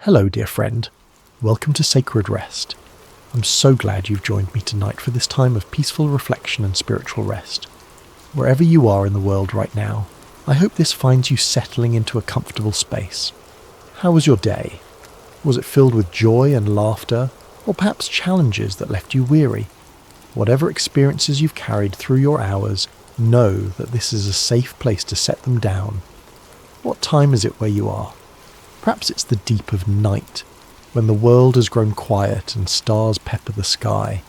Hello, dear friend. Welcome to Sacred Rest. I'm so glad you've joined me tonight for this time of peaceful reflection and spiritual rest. Wherever you are in the world right now, I hope this finds you settling into a comfortable space. How was your day? Was it filled with joy and laughter, or perhaps challenges that left you weary? Whatever experiences you've carried through your hours, know that this is a safe place to set them down. What time is it where you are? Perhaps it's the deep of night, when the world has grown quiet and stars pepper the sky.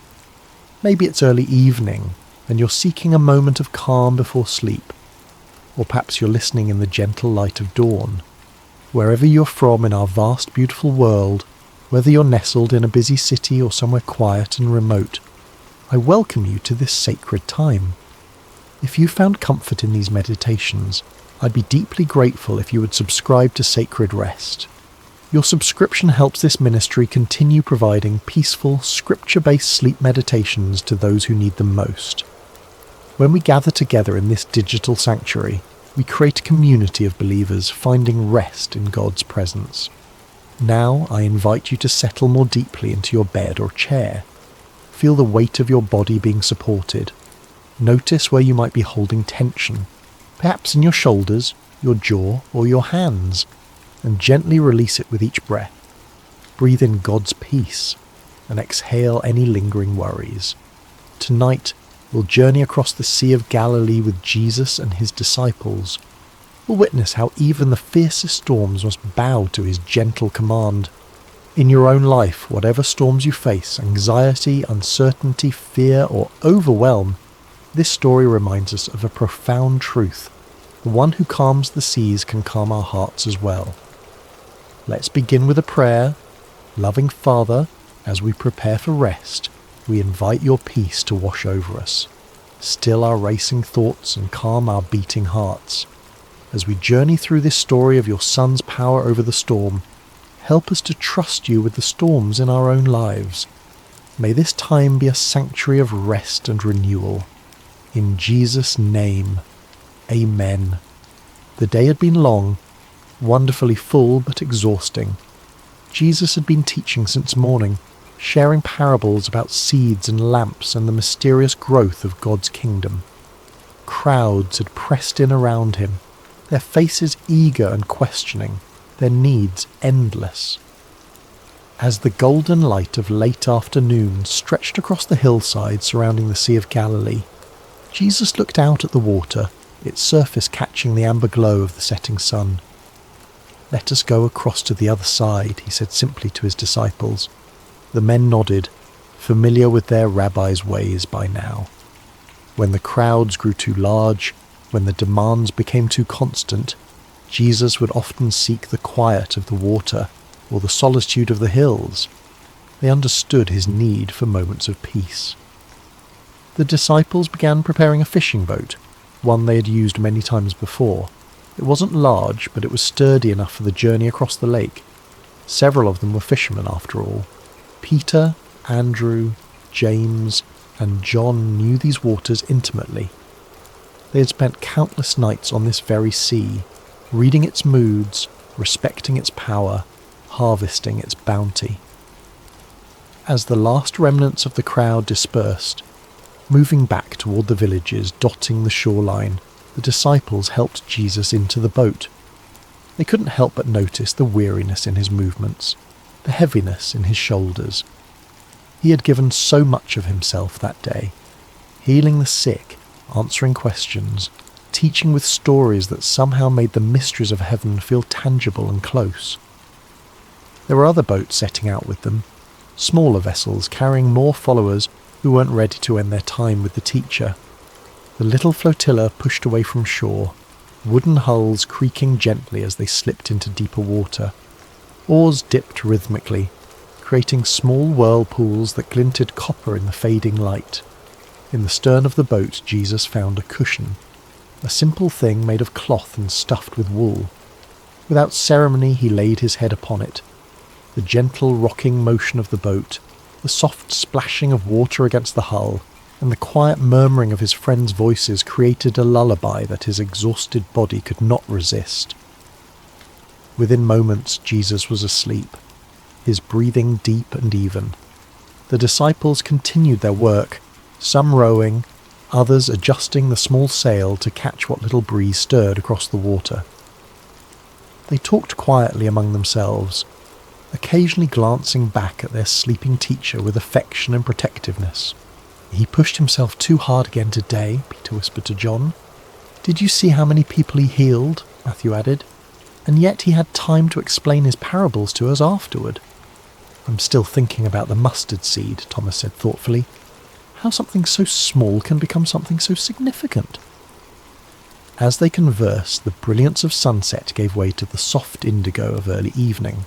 Maybe it's early evening, and you're seeking a moment of calm before sleep. Or perhaps you're listening in the gentle light of dawn. Wherever you're from in our vast, beautiful world, whether you're nestled in a busy city or somewhere quiet and remote, I welcome you to this sacred time. If you found comfort in these meditations, I'd be deeply grateful if you would subscribe to Sacred Rest. Your subscription helps this ministry continue providing peaceful, scripture-based sleep meditations to those who need them most. When we gather together in this digital sanctuary, we create a community of believers finding rest in God's presence. Now I invite you to settle more deeply into your bed or chair. Feel the weight of your body being supported. Notice where you might be holding tension, perhaps in your shoulders, your jaw, or your hands, and gently release it with each breath. Breathe in God's peace and exhale any lingering worries. Tonight, we'll journey across the Sea of Galilee with Jesus and his disciples. We'll witness how even the fiercest storms must bow to his gentle command. In your own life, whatever storms you face, anxiety, uncertainty, fear, or overwhelm, this story reminds us of a profound truth. The one who calms the seas can calm our hearts as well. Let's begin with a prayer. Loving Father, as we prepare for rest, we invite your peace to wash over us. Still our racing thoughts and calm our beating hearts. As we journey through this story of your Son's power over the storm, help us to trust you with the storms in our own lives. May this time be a sanctuary of rest and renewal. In Jesus' name, Amen. The day had been long, wonderfully full but exhausting. Jesus had been teaching since morning, sharing parables about seeds and lamps and the mysterious growth of God's kingdom. Crowds had pressed in around him, their faces eager and questioning, their needs endless. As the golden light of late afternoon stretched across the hillside surrounding the Sea of Galilee, Jesus looked out at the water, its surface catching the amber glow of the setting sun. "Let us go across to the other side," he said simply to his disciples. The men nodded, familiar with their rabbi's ways by now. When the crowds grew too large, when the demands became too constant, Jesus would often seek the quiet of the water or the solitude of the hills. They understood his need for moments of peace. The disciples began preparing a fishing boat, one they had used many times before. It wasn't large, but it was sturdy enough for the journey across the lake. Several of them were fishermen after all. Peter, Andrew, James, and John knew these waters intimately. They had spent countless nights on this very sea, reading its moods, respecting its power, harvesting its bounty. As the last remnants of the crowd dispersed, moving back toward the villages dotting the shoreline, the disciples helped Jesus into the boat. They couldn't help but notice the weariness in his movements, the heaviness in his shoulders. He had given so much of himself that day, healing the sick, answering questions, teaching with stories that somehow made the mysteries of heaven feel tangible and close. There were other boats setting out with them, smaller vessels carrying more followers who weren't ready to end their time with the teacher. The little flotilla pushed away from shore, wooden hulls creaking gently as they slipped into deeper water. Oars dipped rhythmically, creating small whirlpools that glinted copper in the fading light. In the stern of the boat, Jesus found a cushion, a simple thing made of cloth and stuffed with wool. Without ceremony, he laid his head upon it. The gentle rocking motion of the boat, the soft splashing of water against the hull, and the quiet murmuring of his friends' voices created a lullaby that his exhausted body could not resist. Within moments, Jesus was asleep, his breathing deep and even. The disciples continued their work, some rowing, others adjusting the small sail to catch what little breeze stirred across the water. They talked quietly among themselves, occasionally glancing back at their sleeping teacher with affection and protectiveness. "He pushed himself too hard again today," Peter whispered to John. "Did you see how many people he healed?" Matthew added. "And yet he had time to explain his parables to us afterward." "I'm still thinking about the mustard seed," Thomas said thoughtfully. "How something so small can become something so significant." As they conversed, the brilliance of sunset gave way to the soft indigo of early evening.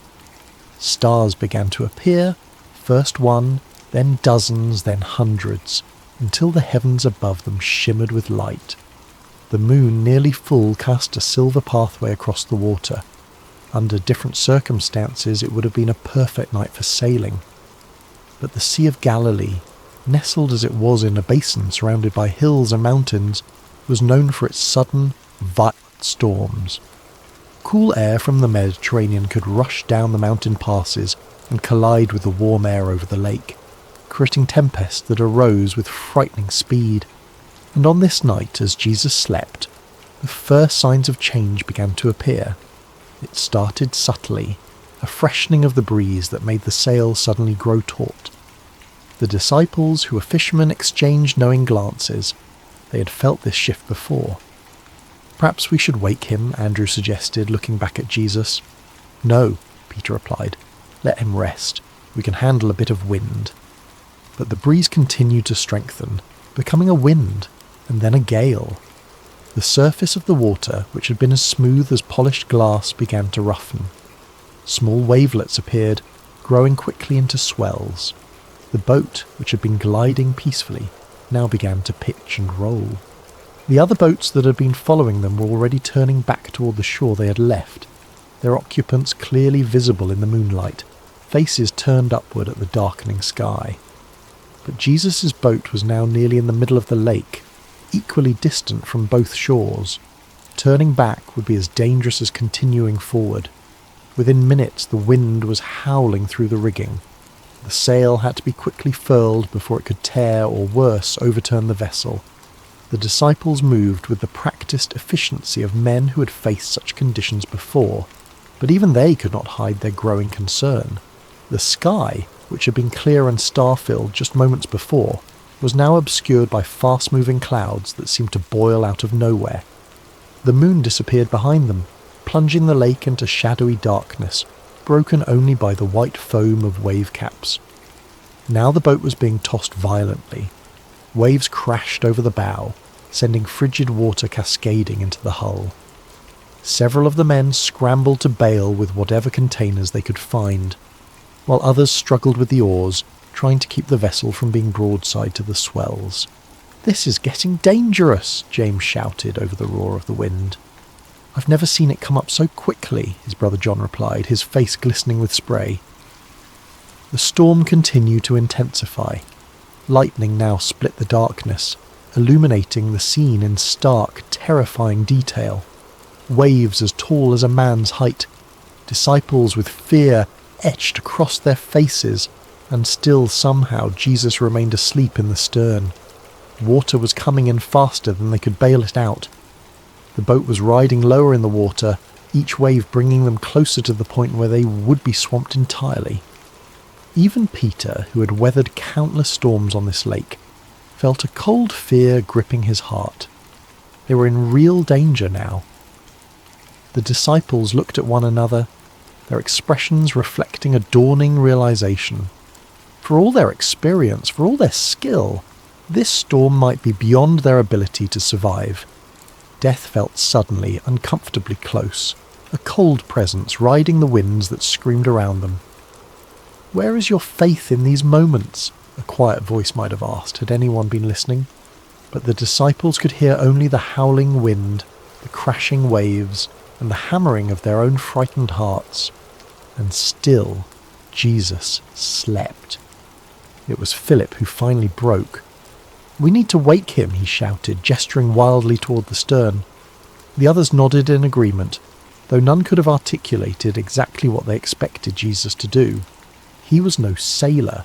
Stars began to appear, first one, then dozens, then hundreds, until the heavens above them shimmered with light. The moon, nearly full, cast a silver pathway across the water. Under different circumstances it would have been a perfect night for sailing. But the Sea of Galilee, nestled as it was in a basin surrounded by hills and mountains, was known for its sudden, violent storms. Cool air from the Mediterranean could rush down the mountain passes and collide with the warm air over the lake, creating tempests that arose with frightening speed. And on this night, as Jesus slept, the first signs of change began to appear. It started subtly, a freshening of the breeze that made the sail suddenly grow taut. The disciples, who were fishermen, exchanged knowing glances. They had felt this shift before. "Perhaps we should wake him," Andrew suggested, looking back at Jesus. "No," Peter replied. "Let him rest. We can handle a bit of wind." But the breeze continued to strengthen, becoming a wind, and then a gale. The surface of the water, which had been as smooth as polished glass, began to roughen. Small wavelets appeared, growing quickly into swells. The boat, which had been gliding peacefully, now began to pitch and roll. The other boats that had been following them were already turning back toward the shore they had left, their occupants clearly visible in the moonlight, faces turned upward at the darkening sky. But Jesus' boat was now nearly in the middle of the lake, equally distant from both shores. Turning back would be as dangerous as continuing forward. Within minutes the wind was howling through the rigging. The sail had to be quickly furled before it could tear or, worse, overturn the vessel. The disciples moved with the practiced efficiency of men who had faced such conditions before, but even they could not hide their growing concern. The sky, which had been clear and star-filled just moments before, was now obscured by fast-moving clouds that seemed to boil out of nowhere. The moon disappeared behind them, plunging the lake into shadowy darkness, broken only by the white foam of wave caps. Now the boat was being tossed violently. Waves crashed over the bow, sending frigid water cascading into the hull. Several of the men scrambled to bail with whatever containers they could find, while others struggled with the oars, trying to keep the vessel from being broadside to the swells. "This is getting dangerous," James shouted over the roar of the wind. "I've never seen it come up so quickly," his brother John replied, his face glistening with spray. The storm continued to intensify. Lightning now split the darkness, illuminating the scene in stark, terrifying detail. Waves as tall as a man's height, disciples with fear etched across their faces, and still somehow Jesus remained asleep in the stern. Water was coming in faster than they could bail it out. The boat was riding lower in the water, each wave bringing them closer to the point where they would be swamped entirely. Even Peter, who had weathered countless storms on this lake, felt a cold fear gripping his heart. They were in real danger now. The disciples looked at one another, their expressions reflecting a dawning realization. For all their experience, for all their skill, this storm might be beyond their ability to survive. Death felt suddenly uncomfortably close, a cold presence riding the winds that screamed around them. "Where is your faith in these moments?" a quiet voice might have asked, had anyone been listening. But the disciples could hear only the howling wind, the crashing waves, and the hammering of their own frightened hearts. And still, Jesus slept. It was Philip who finally broke. "We need to wake him," he shouted, gesturing wildly toward the stern. The others nodded in agreement, though none could have articulated exactly what they expected Jesus to do. He was no sailor.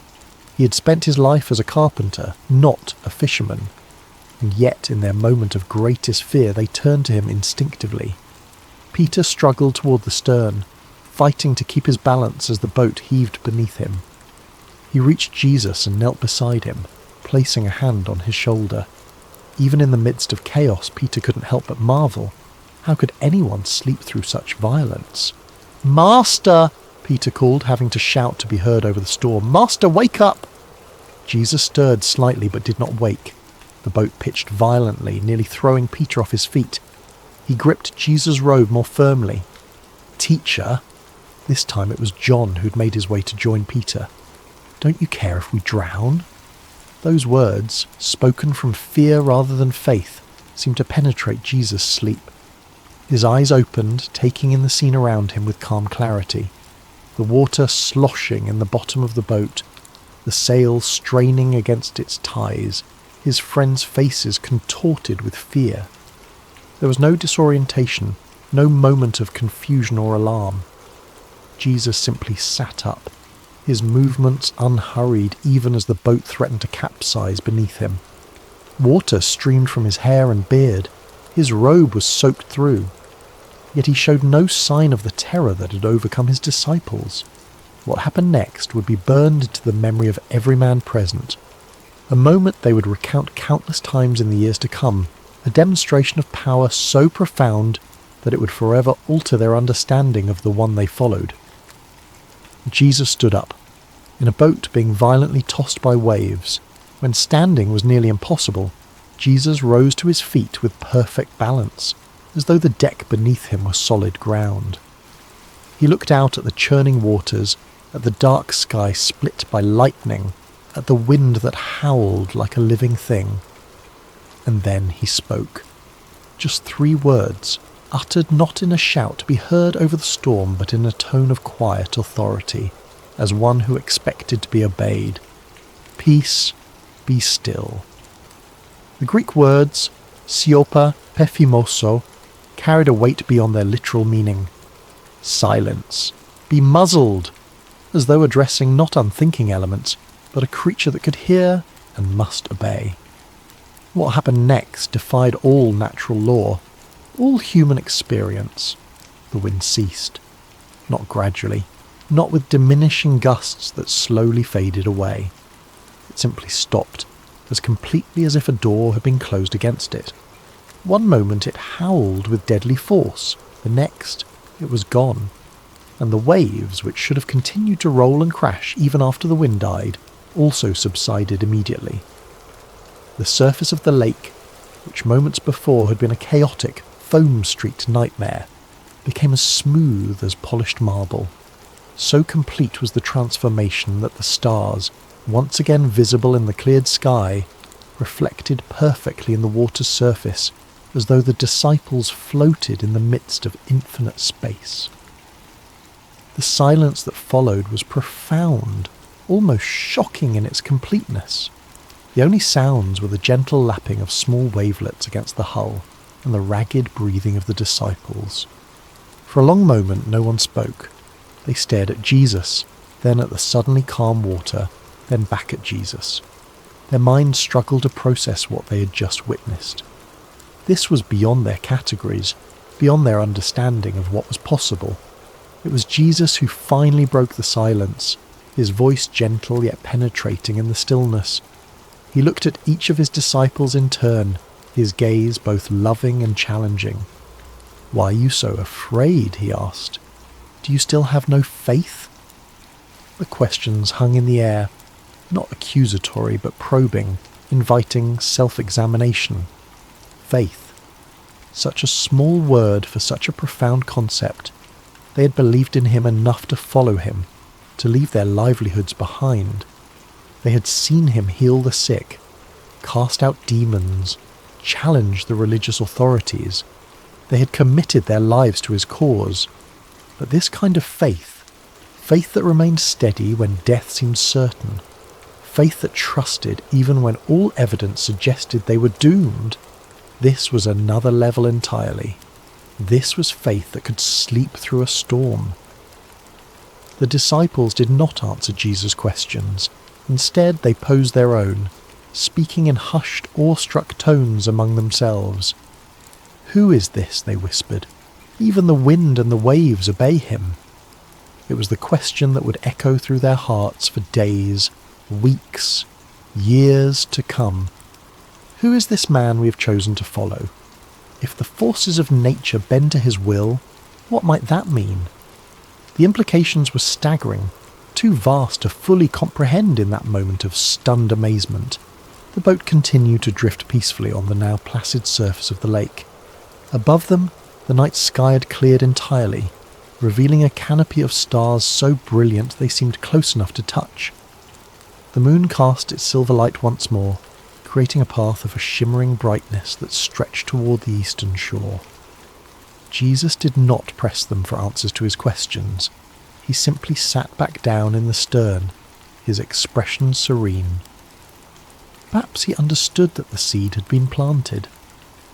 He had spent his life as a carpenter, not a fisherman. And yet, in their moment of greatest fear, they turned to him instinctively. Peter struggled toward the stern, fighting to keep his balance as the boat heaved beneath him. He reached Jesus and knelt beside him, placing a hand on his shoulder. Even in the midst of chaos, Peter couldn't help but marvel. How could anyone sleep through such violence? "Master!" Peter called, having to shout to be heard over the storm. "Master, wake up!" Jesus stirred slightly but did not wake. The boat pitched violently, nearly throwing Peter off his feet. He gripped Jesus' robe more firmly. "Teacher," this time it was John who'd made his way to join Peter, "don't you care if we drown?" Those words, spoken from fear rather than faith, seemed to penetrate Jesus' sleep. His eyes opened, taking in the scene around him with calm clarity. The water sloshing in the bottom of the boat, the sail straining against its ties, his friends' faces contorted with fear. There was no disorientation, no moment of confusion or alarm. Jesus simply sat up, his movements unhurried even as the boat threatened to capsize beneath him. Water streamed from his hair and beard. His robe was soaked through. Yet he showed no sign of the terror that had overcome his disciples. What happened next would be burned into the memory of every man present. A moment they would recount countless times in the years to come, a demonstration of power so profound that it would forever alter their understanding of the one they followed. Jesus stood up, in a boat being violently tossed by waves. When standing was nearly impossible, Jesus rose to his feet with perfect balance, as though the deck beneath him were solid ground. He looked out at the churning waters, at the dark sky split by lightning, at the wind that howled like a living thing. And then he spoke. Just 3 words, uttered not in a shout to be heard over the storm, but in a tone of quiet authority, as one who expected to be obeyed. "Peace, be still." The Greek words, siopa pephimoso, carried a weight beyond their literal meaning. Silence, be muzzled, as though addressing not unthinking elements, but a creature that could hear and must obey. What happened next defied all natural law, all human experience. The wind ceased, not gradually, not with diminishing gusts that slowly faded away. It simply stopped, as completely as if a door had been closed against it. One moment it howled with deadly force, the next it was gone, and the waves, which should have continued to roll and crash even after the wind died, also subsided immediately. The surface of the lake, which moments before had been a chaotic, foam-streaked nightmare, became as smooth as polished marble. So complete was the transformation that the stars, once again visible in the cleared sky, reflected perfectly in the water's surface, as though the disciples floated in the midst of infinite space. The silence that followed was profound, almost shocking in its completeness. The only sounds were the gentle lapping of small wavelets against the hull and the ragged breathing of the disciples. For a long moment no one spoke. They stared at Jesus, then at the suddenly calm water, then back at Jesus. Their minds struggled to process what they had just witnessed. This was beyond their categories, beyond their understanding of what was possible. It was Jesus who finally broke the silence, his voice gentle yet penetrating in the stillness. He looked at each of his disciples in turn, his gaze both loving and challenging. "Why are you so afraid?" he asked. "Do you still have no faith?" The questions hung in the air, not accusatory but probing, inviting self-examination. Faith. Such a small word for such a profound concept. They had believed in him enough to follow him, to leave their livelihoods behind. They had seen him heal the sick, cast out demons, challenge the religious authorities. They had committed their lives to his cause. But this kind of faith, faith that remained steady when death seemed certain, faith that trusted even when all evidence suggested they were doomed, this was another level entirely. This was faith that could sleep through a storm. The disciples did not answer Jesus' questions. Instead, they posed their own, speaking in hushed, awestruck tones among themselves. "Who is this?" they whispered. "Even the wind and the waves obey him." It was the question that would echo through their hearts for days, weeks, years to come. Who is this man we have chosen to follow? If the forces of nature bend to his will, what might that mean? The implications were staggering, too vast to fully comprehend in that moment of stunned amazement. The boat continued to drift peacefully on the now placid surface of the lake. Above them, the night sky had cleared entirely, revealing a canopy of stars so brilliant they seemed close enough to touch. The moon cast its silver light once more, creating a path of a shimmering brightness that stretched toward the eastern shore. Jesus did not press them for answers to his questions. He simply sat back down in the stern, his expression serene. Perhaps he understood that the seed had been planted,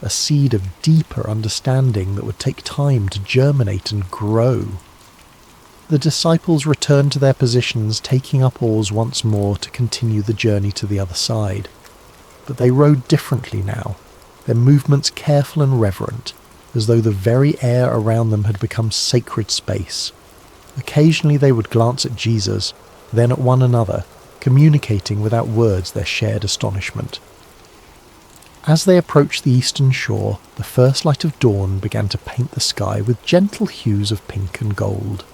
a seed of deeper understanding that would take time to germinate and grow. The disciples returned to their positions, taking up oars once more to continue the journey to the other side. But they rowed differently now, their movements careful and reverent, as though the very air around them had become sacred space. Occasionally they would glance at Jesus, then at one another, communicating without words their shared astonishment. As they approached the eastern shore, the first light of dawn began to paint the sky with gentle hues of pink and gold.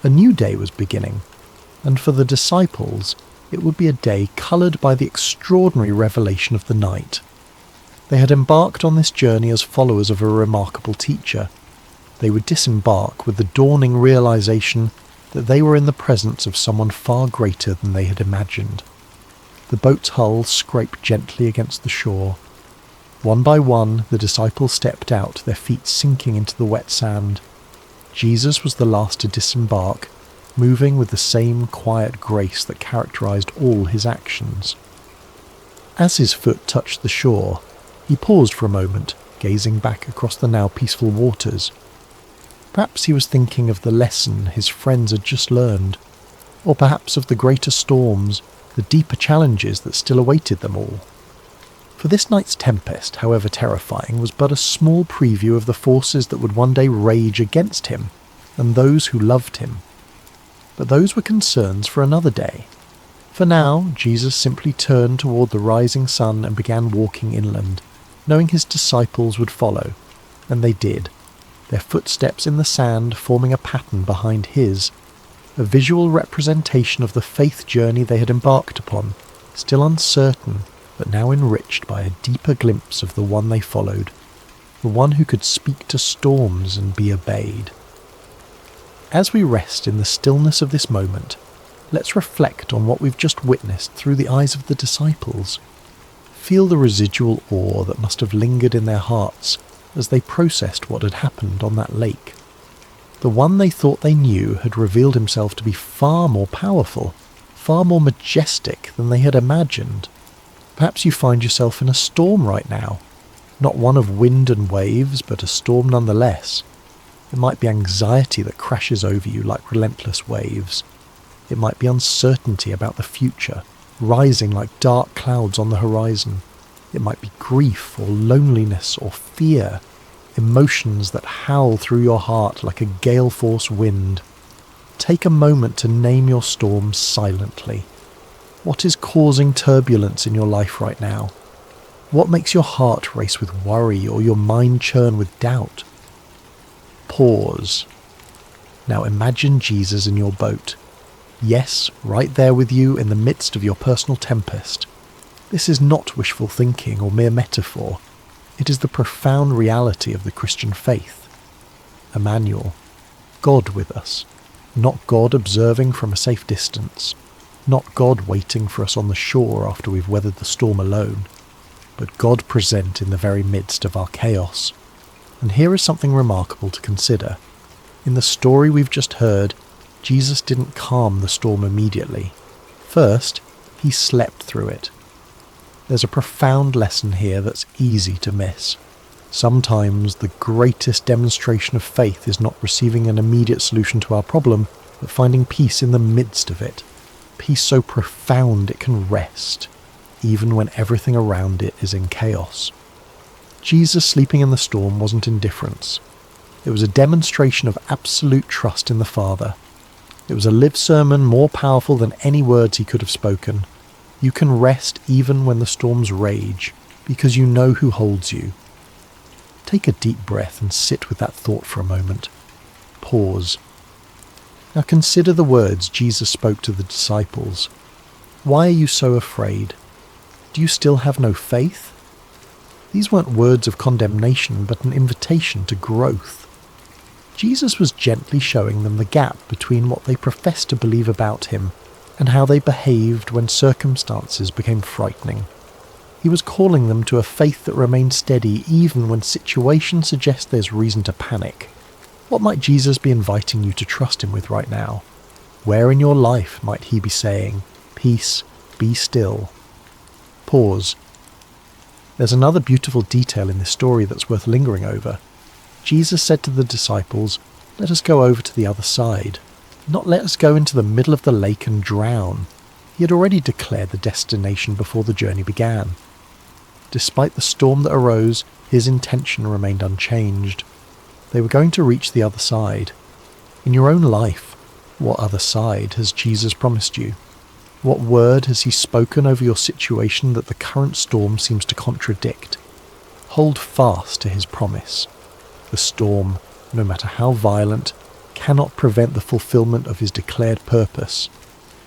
A new day was beginning, and for the disciples, it would be a day coloured by the extraordinary revelation of the night. They had embarked on this journey as followers of a remarkable teacher. They would disembark with the dawning realization that they were in the presence of someone far greater than they had imagined. The boat's hull scraped gently against the shore. One by one, the disciples stepped out, their feet sinking into the wet sand. Jesus was the last to disembark, moving with the same quiet grace that characterized all his actions. As his foot touched the shore, he paused for a moment, gazing back across the now peaceful waters. Perhaps he was thinking of the lesson his friends had just learned, or perhaps of the greater storms, the deeper challenges that still awaited them all. For this night's tempest, however terrifying, was but a small preview of the forces that would one day rage against him and those who loved him. But those were concerns for another day. For now, Jesus simply turned toward the rising sun and began walking inland, knowing his disciples would follow, and they did, their footsteps in the sand forming a pattern behind his, a visual representation of the faith journey they had embarked upon, still uncertain, but now enriched by a deeper glimpse of the one they followed, the one who could speak to storms and be obeyed. As we rest in the stillness of this moment, let's reflect on what we've just witnessed through the eyes of the disciples. Feel the residual awe that must have lingered in their hearts as they processed what had happened on that lake. The one they thought they knew had revealed himself to be far more powerful, far more majestic than they had imagined. Perhaps you find yourself in a storm right now, not one of wind and waves, but a storm nonetheless. It might be anxiety that crashes over you like relentless waves. It might be uncertainty about the future, rising like dark clouds on the horizon. It might be grief or loneliness or fear, emotions that howl through your heart like a gale-force wind. Take a moment to name your storm silently. What is causing turbulence in your life right now? What makes your heart race with worry or your mind churn with doubt? Pause. Now imagine Jesus in your boat. Yes, right there with you in the midst of your personal tempest. This is not wishful thinking or mere metaphor. It is the profound reality of the Christian faith. Emmanuel, God with us, not God observing from a safe distance, not God waiting for us on the shore after we've weathered the storm alone, but God present in the very midst of our chaos. And here is something remarkable to consider. In the story we've just heard, Jesus didn't calm the storm immediately. First, he slept through it. There's a profound lesson here that's easy to miss. Sometimes the greatest demonstration of faith is not receiving an immediate solution to our problem, but finding peace in the midst of it, peace so profound it can rest, even when everything around it is in chaos. Jesus sleeping in the storm wasn't indifference. It was a demonstration of absolute trust in the Father. It was a live sermon more powerful than any words he could have spoken. You can rest even when the storms rage, because you know who holds you. Take a deep breath and sit with that thought for a moment. Pause. Now consider the words Jesus spoke to the disciples. Why are you so afraid? Do you still have no faith? These weren't words of condemnation, but an invitation to growth. Jesus was gently showing them the gap between what they professed to believe about him and how they behaved when circumstances became frightening. He was calling them to a faith that remained steady even when situations suggest there's reason to panic. What might Jesus be inviting you to trust him with right now? Where in your life might he be saying, "Peace, be still"? Pause. There's another beautiful detail in this story that's worth lingering over. Jesus said to the disciples, "Let us go over to the other side." Not let us go into the middle of the lake and drown. He had already declared the destination before the journey began. Despite the storm that arose, his intention remained unchanged. They were going to reach the other side. In your own life, what other side has Jesus promised you? What word has he spoken over your situation that the current storm seems to contradict? Hold fast to his promise. The storm, no matter how violent, cannot prevent the fulfillment of his declared purpose.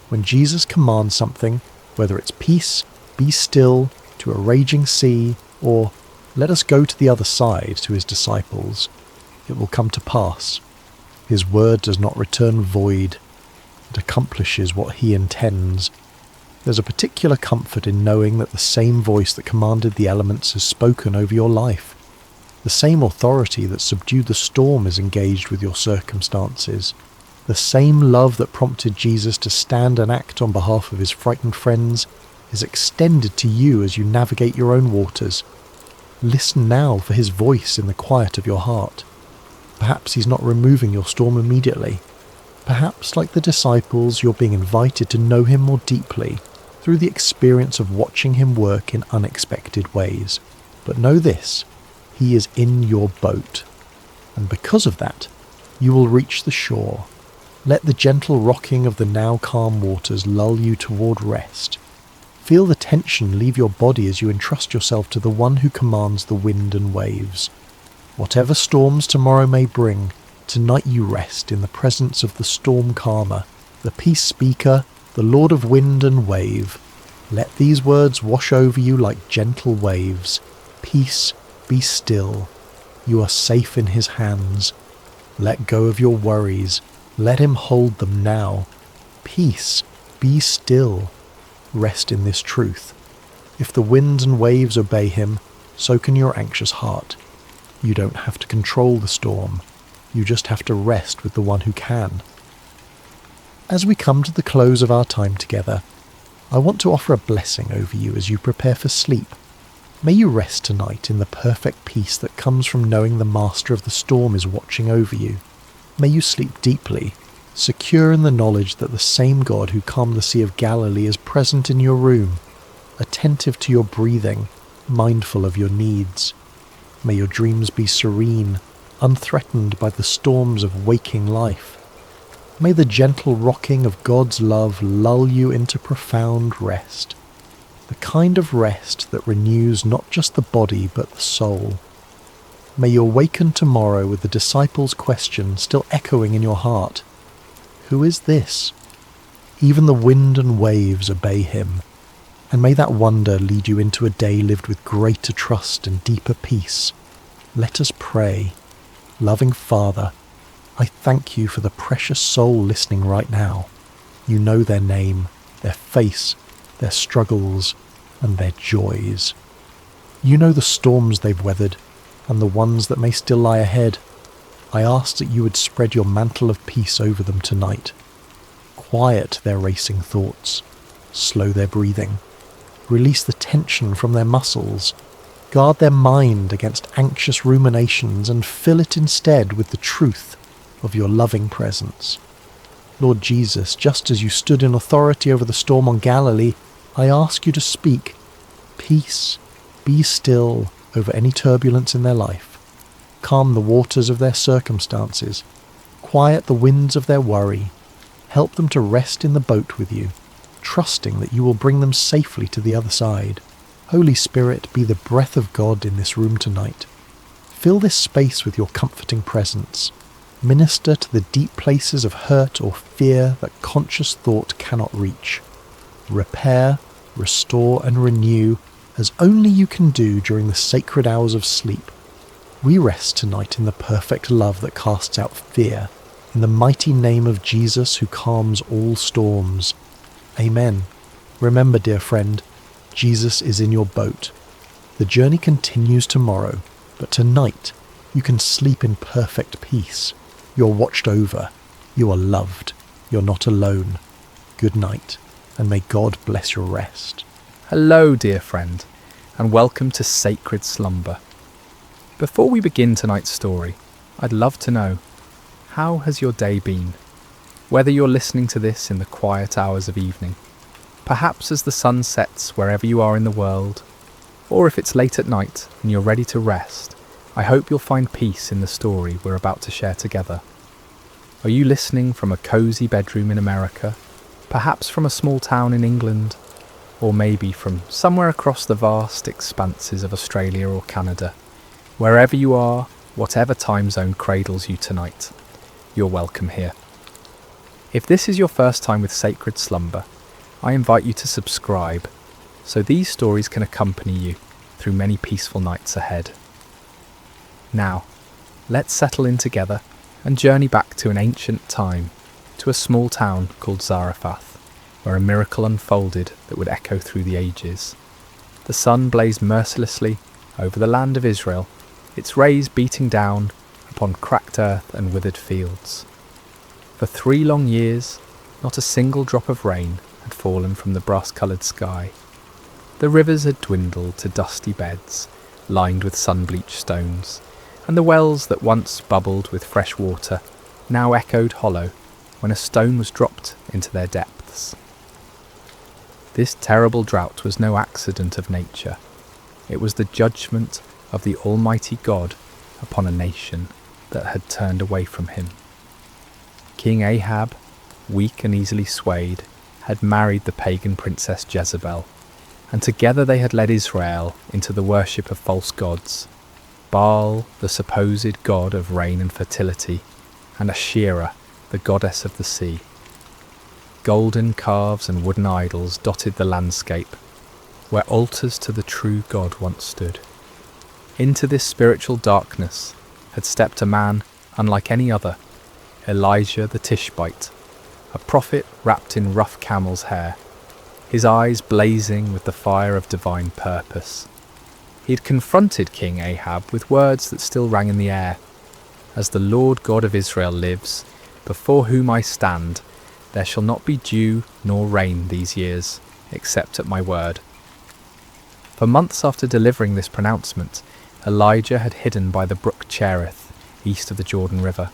When Jesus commands something, whether it's peace, be still, to a raging sea, or let us go to the other side to his disciples, it will come to pass. His word does not return void. It accomplishes what he intends. There's a particular comfort in knowing that the same voice that commanded the elements has spoken over your life. The same authority that subdued the storm is engaged with your circumstances. The same love that prompted Jesus to stand and act on behalf of his frightened friends is extended to you as you navigate your own waters. Listen now for his voice in the quiet of your heart. Perhaps he's not removing your storm immediately. Perhaps, like the disciples, you're being invited to know him more deeply through the experience of watching him work in unexpected ways. But know this, he is in your boat, and because of that, you will reach the shore. Let the gentle rocking of the now calm waters lull you toward rest. Feel the tension leave your body as you entrust yourself to the one who commands the wind and waves. Whatever storms tomorrow may bring, tonight you rest in the presence of the storm calmer, the peace speaker, the Lord of wind and wave. Let these words wash over you like gentle waves. Peace, be still. You are safe in his hands. Let go of your worries. Let him hold them now. Peace, be still. Rest in this truth. If the winds and waves obey him, so can your anxious heart. You don't have to control the storm. You just have to rest with the one who can. As we come to the close of our time together, I want to offer a blessing over you as you prepare for sleep. May you rest tonight in the perfect peace that comes from knowing the master of the storm is watching over you. May you sleep deeply, secure in the knowledge that the same God who calmed the Sea of Galilee is present in your room, attentive to your breathing, mindful of your needs. May your dreams be serene, unthreatened by the storms of waking life. May the gentle rocking of God's love lull you into profound rest, the kind of rest that renews not just the body but the soul. May you awaken tomorrow with the disciples' question still echoing in your heart. Who is this? Even the wind and waves obey him. And may that wonder lead you into a day lived with greater trust and deeper peace. Let us pray. Loving Father, I thank you for the precious soul listening right now. You know their name, their face, their struggles, and their joys. You know the storms they've weathered, and the ones that may still lie ahead. I ask that you would spread your mantle of peace over them tonight. Quiet their racing thoughts, slow their breathing, release the tension from their muscles, guard their mind against anxious ruminations, and fill it instead with the truth of your loving presence. Lord Jesus, just as you stood in authority over the storm on Galilee, I ask you to speak, "Peace, be still," over any turbulence in their life. Calm the waters of their circumstances. Quiet the winds of their worry. Help them to rest in the boat with you, trusting that you will bring them safely to the other side. Holy Spirit, be the breath of God in this room tonight. Fill this space with your comforting presence. Minister to the deep places of hurt or fear that conscious thought cannot reach. Repair, restore and renew as only you can do during the sacred hours of sleep. We rest tonight in the perfect love that casts out fear, in the mighty name of Jesus who calms all storms. Amen. Remember, dear friend, Jesus is in your boat. The journey continues tomorrow, but tonight you can sleep in perfect peace. You're watched over. You are loved. You're not alone. Good night, and may God bless your rest. Hello, dear friend, and welcome to Sacred Slumber. Before we begin tonight's story, I'd love to know, how has your day been? Whether you're listening to this in the quiet hours of evening, perhaps as the sun sets wherever you are in the world, or if it's late at night and you're ready to rest, I hope you'll find peace in the story we're about to share together. Are you listening from a cosy bedroom in America, perhaps from a small town in England, or maybe from somewhere across the vast expanses of Australia or Canada? Wherever you are, whatever time zone cradles you tonight, you're welcome here. If this is your first time with Sacred Slumber, I invite you to subscribe so these stories can accompany you through many peaceful nights ahead. Now, let's settle in together and journey back to an ancient time, to a small town called Zarephath, where a miracle unfolded that would echo through the ages. The sun blazed mercilessly over the land of Israel, its rays beating down upon cracked earth and withered fields. For 3 long years, not a single drop of rain had fallen from the brass-coloured sky. The rivers had dwindled to dusty beds, lined with sun-bleached stones, and the wells that once bubbled with fresh water now echoed hollow when a stone was dropped into their depths. This terrible drought was no accident of nature. It was the judgment of the Almighty God upon a nation that had turned away from him. King Ahab, weak and easily swayed, had married the pagan princess Jezebel, and together they had led Israel into the worship of false gods, Baal, the supposed god of rain and fertility, and Asherah, the goddess of the sea. Golden calves and wooden idols dotted the landscape, where altars to the true God once stood. Into this spiritual darkness had stepped a man unlike any other, Elijah the Tishbite, a prophet wrapped in rough camel's hair, his eyes blazing with the fire of divine purpose. He had confronted King Ahab with words that still rang in the air. As the Lord God of Israel lives, before whom I stand, there shall not be dew nor rain these years, except at my word. For months after delivering this pronouncement, Elijah had hidden by the brook Cherith, east of the Jordan River.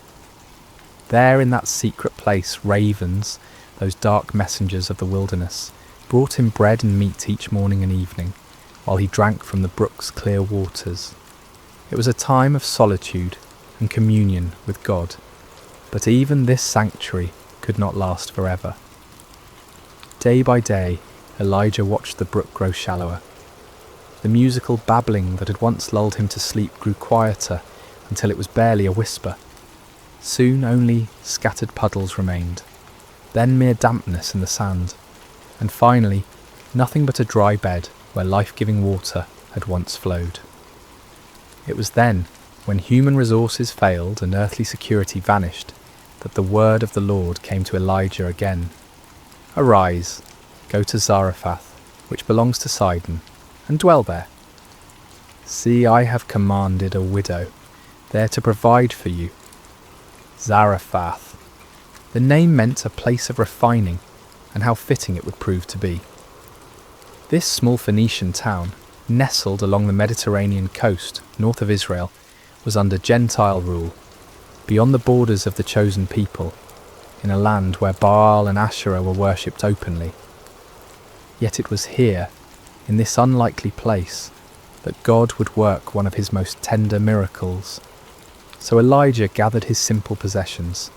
There in that secret place, ravens, those dark messengers of the wilderness, brought him bread and meat each morning and evening, while he drank from the brook's clear waters. It was a time of solitude and communion with God, but even this sanctuary could not last forever. Day by day, Elijah watched the brook grow shallower. The musical babbling that had once lulled him to sleep grew quieter until it was barely a whisper. Soon only scattered puddles remained, then mere dampness in the sand, and finally nothing but a dry bed where life-giving water had once flowed. It was then, when human resources failed and earthly security vanished, that the word of the Lord came to Elijah again. Arise, go to Zarephath, which belongs to Sidon, and dwell there. See, I have commanded a widow there to provide for you. Zarephath. The name meant a place of refining, and how fitting it would prove to be. This small Phoenician town, nestled along the Mediterranean coast north of Israel, was under Gentile rule, beyond the borders of the chosen people. in a land where Baal and Asherah were worshipped openly. Yet it was here, in this unlikely place, that God would work one of his most tender miracles. So Elijah gathered his simple possessions,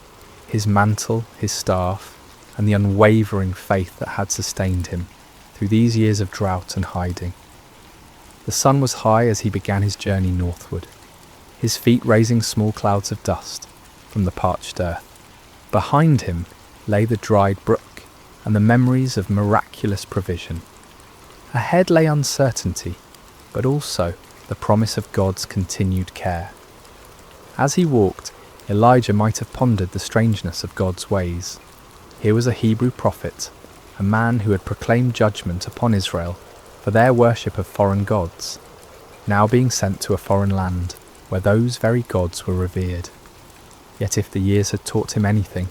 his mantle, his staff, and the unwavering faith that had sustained him through these years of drought and hiding. The sun was high as he began his journey northward, his feet raising small clouds of dust from the parched earth. Behind him lay the dried brook and the memories of miraculous provision. Ahead lay uncertainty, but also the promise of God's continued care. As he walked, Elijah might have pondered the strangeness of God's ways. Here was a Hebrew prophet, a man who had proclaimed judgment upon Israel for their worship of foreign gods, now being sent to a foreign land where those very gods were revered. Yet if the years had taught him anything,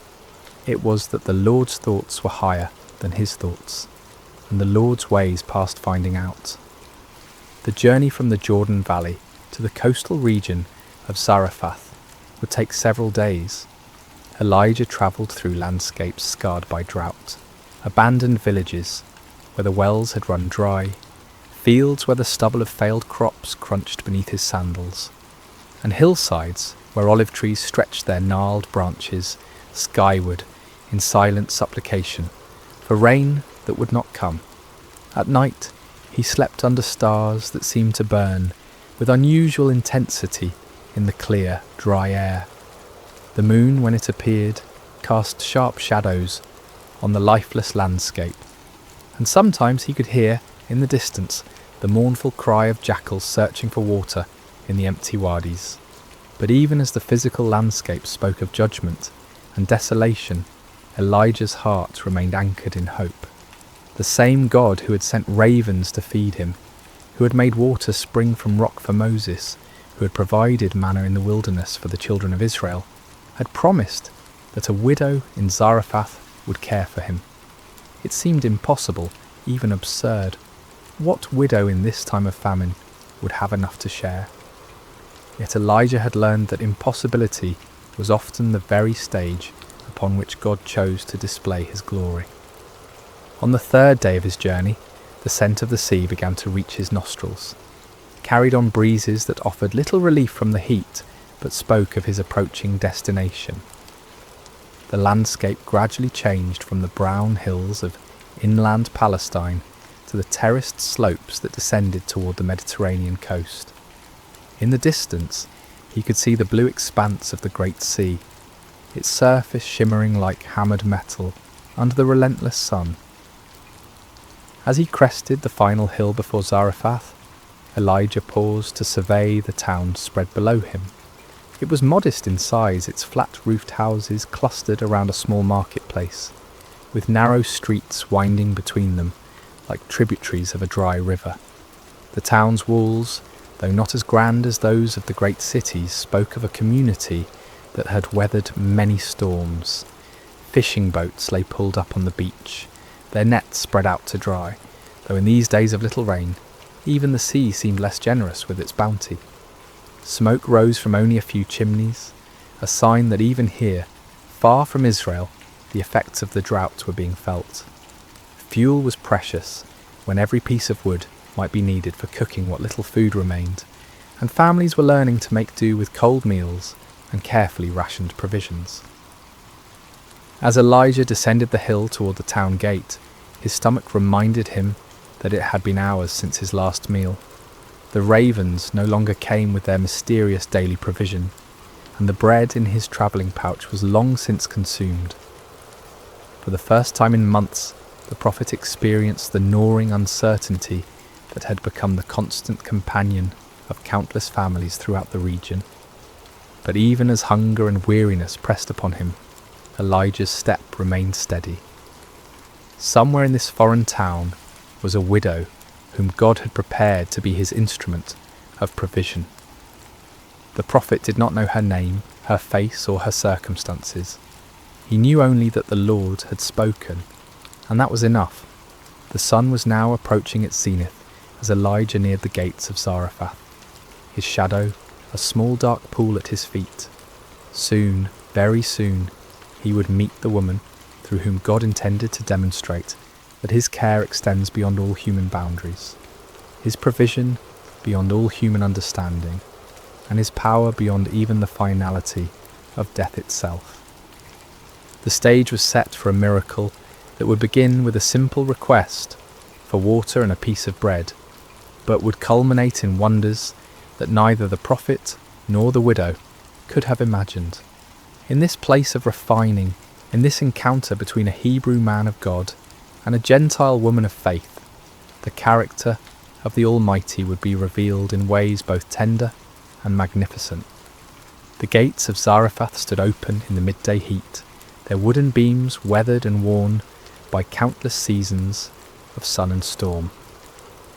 it was that the Lord's thoughts were higher than his thoughts, and the Lord's ways past finding out. The journey from the Jordan Valley to the coastal region of Zarephath would take several days. Elijah travelled through landscapes scarred by drought, abandoned villages where the wells had run dry, fields where the stubble of failed crops crunched beneath his sandals, and hillsides where olive trees stretched their gnarled branches skyward in silent supplication for rain that would not come. At night he slept under stars that seemed to burn with unusual intensity in the clear, dry air. The moon, when it appeared, cast sharp shadows on the lifeless landscape, and sometimes he could hear, in the distance, the mournful cry of jackals searching for water in the empty wadis. But even as the physical landscape spoke of judgment and desolation, Elijah's heart remained anchored in hope. The same God who had sent ravens to feed him, who had made water spring from rock for Moses, who had provided manna in the wilderness for the children of Israel, had promised that a widow in Zarephath would care for him. It seemed impossible, even absurd. What widow in this time of famine would have enough to share? Yet Elijah had learned that impossibility was often the very stage upon which God chose to display his glory. On the third day of his journey, the scent of the sea began to reach his nostrils, carried on breezes that offered little relief from the heat, but spoke of his approaching destination. The landscape gradually changed from the brown hills of inland Palestine to the terraced slopes that descended toward the Mediterranean coast. In the distance, he could see the blue expanse of the Great Sea, its surface shimmering like hammered metal under the relentless sun. As he crested the final hill before Zarephath, Elijah paused to survey the town spread below him. It was modest in size, its flat-roofed houses clustered around a small marketplace, with narrow streets winding between them like tributaries of a dry river. The town's walls, though not as grand as those of the great cities, spoke of a community that had weathered many storms. Fishing boats lay pulled up on the beach, their nets spread out to dry, though in these days of little rain, even the sea seemed less generous with its bounty. Smoke rose from only a few chimneys, a sign that even here, far from Israel, the effects of the drought were being felt. Fuel was precious, when every piece of wood might be needed for cooking what little food remained, and families were learning to make do with cold meals and carefully rationed provisions. As Elijah descended the hill toward the town gate, his stomach reminded him that it had been hours since his last meal. The ravens no longer came with their mysterious daily provision, and the bread in his travelling pouch was long since consumed. For the first time in months, the prophet experienced the gnawing uncertainty that had become the constant companion of countless families throughout the region. But even as hunger and weariness pressed upon him, Elijah's step remained steady. Somewhere in this foreign town was a widow whom God had prepared to be his instrument of provision. The prophet did not know her name, her face, or her circumstances. He knew only that the Lord had spoken, and that was enough. The sun was now approaching its zenith as Elijah neared the gates of Zarephath, his shadow a small dark pool at his feet. Soon, very soon, he would meet the woman through whom God intended to demonstrate that his care extends beyond all human boundaries, his provision beyond all human understanding, and his power beyond even the finality of death itself. The stage was set for a miracle that would begin with a simple request for water and a piece of bread, but would culminate in wonders that neither the prophet nor the widow could have imagined. In this place of refining, in this encounter between a Hebrew man of God and a Gentile woman of faith, the character of the Almighty would be revealed in ways both tender and magnificent. The gates of Zarephath stood open in the midday heat, their wooden beams weathered and worn by countless seasons of sun and storm.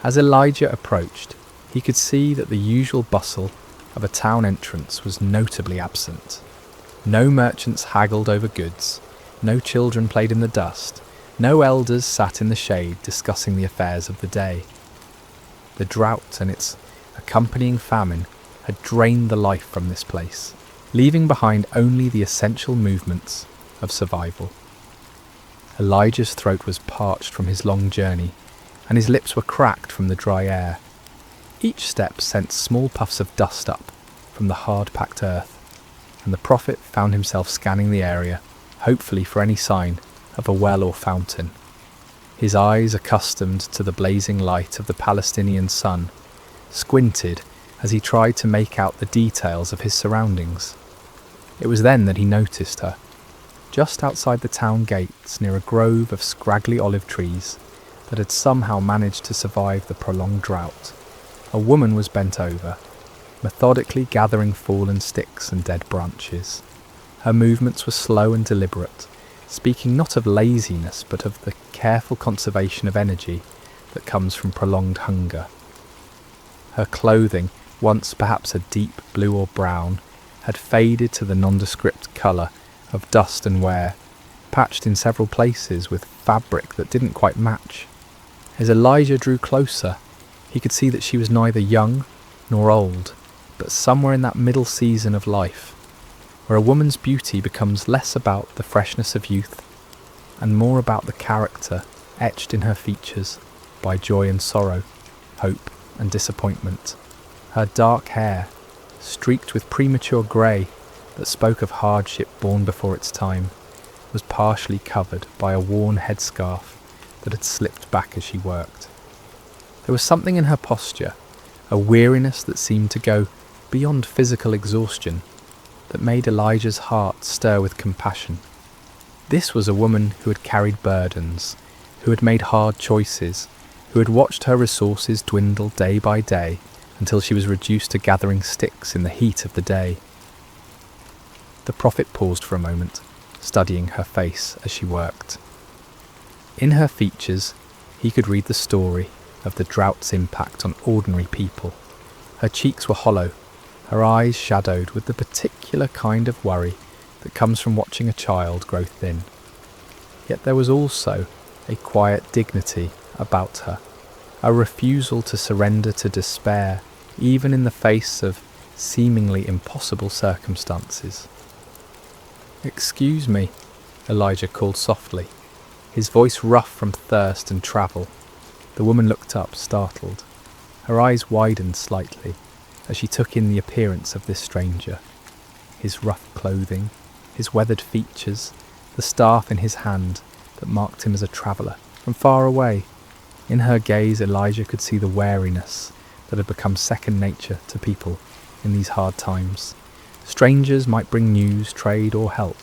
As Elijah approached, he could see that the usual bustle of a town entrance was notably absent. No merchants haggled over goods, no children played in the dust, no elders sat in the shade discussing the affairs of the day. The drought and its accompanying famine had drained the life from this place, leaving behind only the essential movements of survival. Elijah's throat was parched from his long journey, and his lips were cracked from the dry air. Each step sent small puffs of dust up from the hard-packed earth, and the prophet found himself scanning the area, hopefully for any sign of a well or fountain. His eyes, accustomed to the blazing light of the Palestinian sun, squinted as he tried to make out the details of his surroundings. It was then that he noticed her, just outside the town gates near a grove of scraggly olive trees that had somehow managed to survive the prolonged drought. A woman was bent over, methodically gathering fallen sticks and dead branches. Her movements were slow and deliberate, speaking not of laziness but of the careful conservation of energy that comes from prolonged hunger. Her clothing, once perhaps a deep blue or brown, had faded to the nondescript colour of dust and wear, patched in several places with fabric that didn't quite match. As Elijah drew closer, he could see that she was neither young nor old, but somewhere in that middle season of life, where a woman's beauty becomes less about the freshness of youth and more about the character etched in her features by joy and sorrow, hope and disappointment. Her dark hair, streaked with premature grey that spoke of hardship born before its time, was partially covered by a worn headscarf that had slipped back as she worked. There was something in her posture, a weariness that seemed to go beyond physical exhaustion, that made Elijah's heart stir with compassion. This was a woman who had carried burdens, who had made hard choices, who had watched her resources dwindle day by day until she was reduced to gathering sticks in the heat of the day. The prophet paused for a moment, studying her face as she worked. In her features, he could read the story of the drought's impact on ordinary people. Her cheeks were hollow, her eyes shadowed with the particular kind of worry that comes from watching a child grow thin. Yet there was also a quiet dignity about her, a refusal to surrender to despair, even in the face of seemingly impossible circumstances. "Excuse me," Elijah called softly, his voice rough from thirst and travel. The woman looked up, startled. Her eyes widened slightly as she took in the appearance of this stranger. His rough clothing, his weathered features, the staff in his hand that marked him as a traveller from far away. In her gaze, Elijah could see the wariness that had become second nature to people in these hard times. Strangers might bring news, trade or help,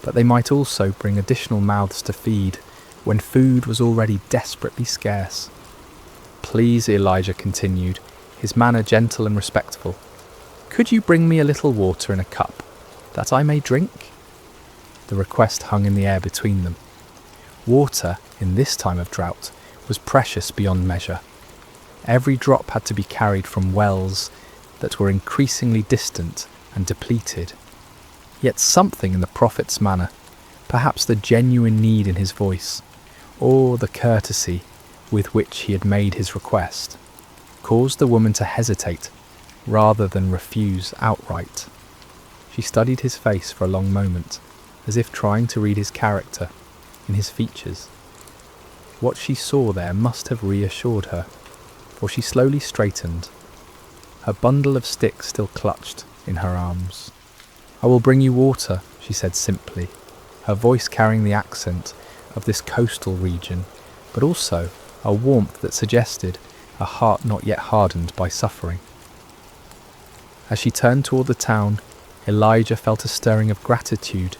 but they might also bring additional mouths to feed when food was already desperately scarce. "Please," Elijah continued, his manner gentle and respectful, "could you bring me a little water in a cup, that I may drink?" The request hung in the air between them. Water, in this time of drought, was precious beyond measure. Every drop had to be carried from wells that were increasingly distant and depleted. Yet something in the prophet's manner, perhaps the genuine need in his voice, or the courtesy with which he had made his request, caused the woman to hesitate rather than refuse outright. She studied his face for a long moment, as if trying to read his character in his features. What she saw there must have reassured her, for she slowly straightened, her bundle of sticks still clutched in her arms. "I will bring you water," she said simply, her voice carrying the accent of this coastal region, but also a warmth that suggested a heart not yet hardened by suffering. As she turned toward the town, Elijah felt a stirring of gratitude.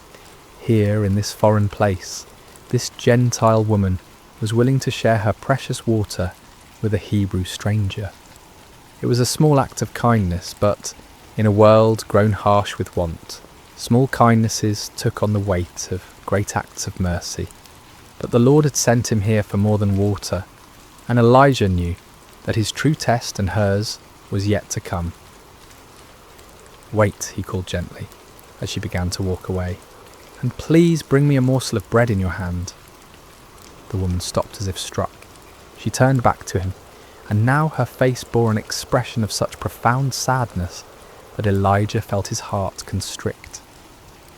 Here, in this foreign place, this Gentile woman was willing to share her precious water with a Hebrew stranger. It was a small act of kindness, but in a world grown harsh with want, small kindnesses took on the weight of great acts of mercy. But the Lord had sent him here for more than water, and Elijah knew that his true test and hers was yet to come. "Wait," he called gently, as she began to walk away, "and please bring me a morsel of bread in your hand." The woman stopped as if struck. She turned back to him, and now her face bore an expression of such profound sadness that Elijah felt his heart constrict.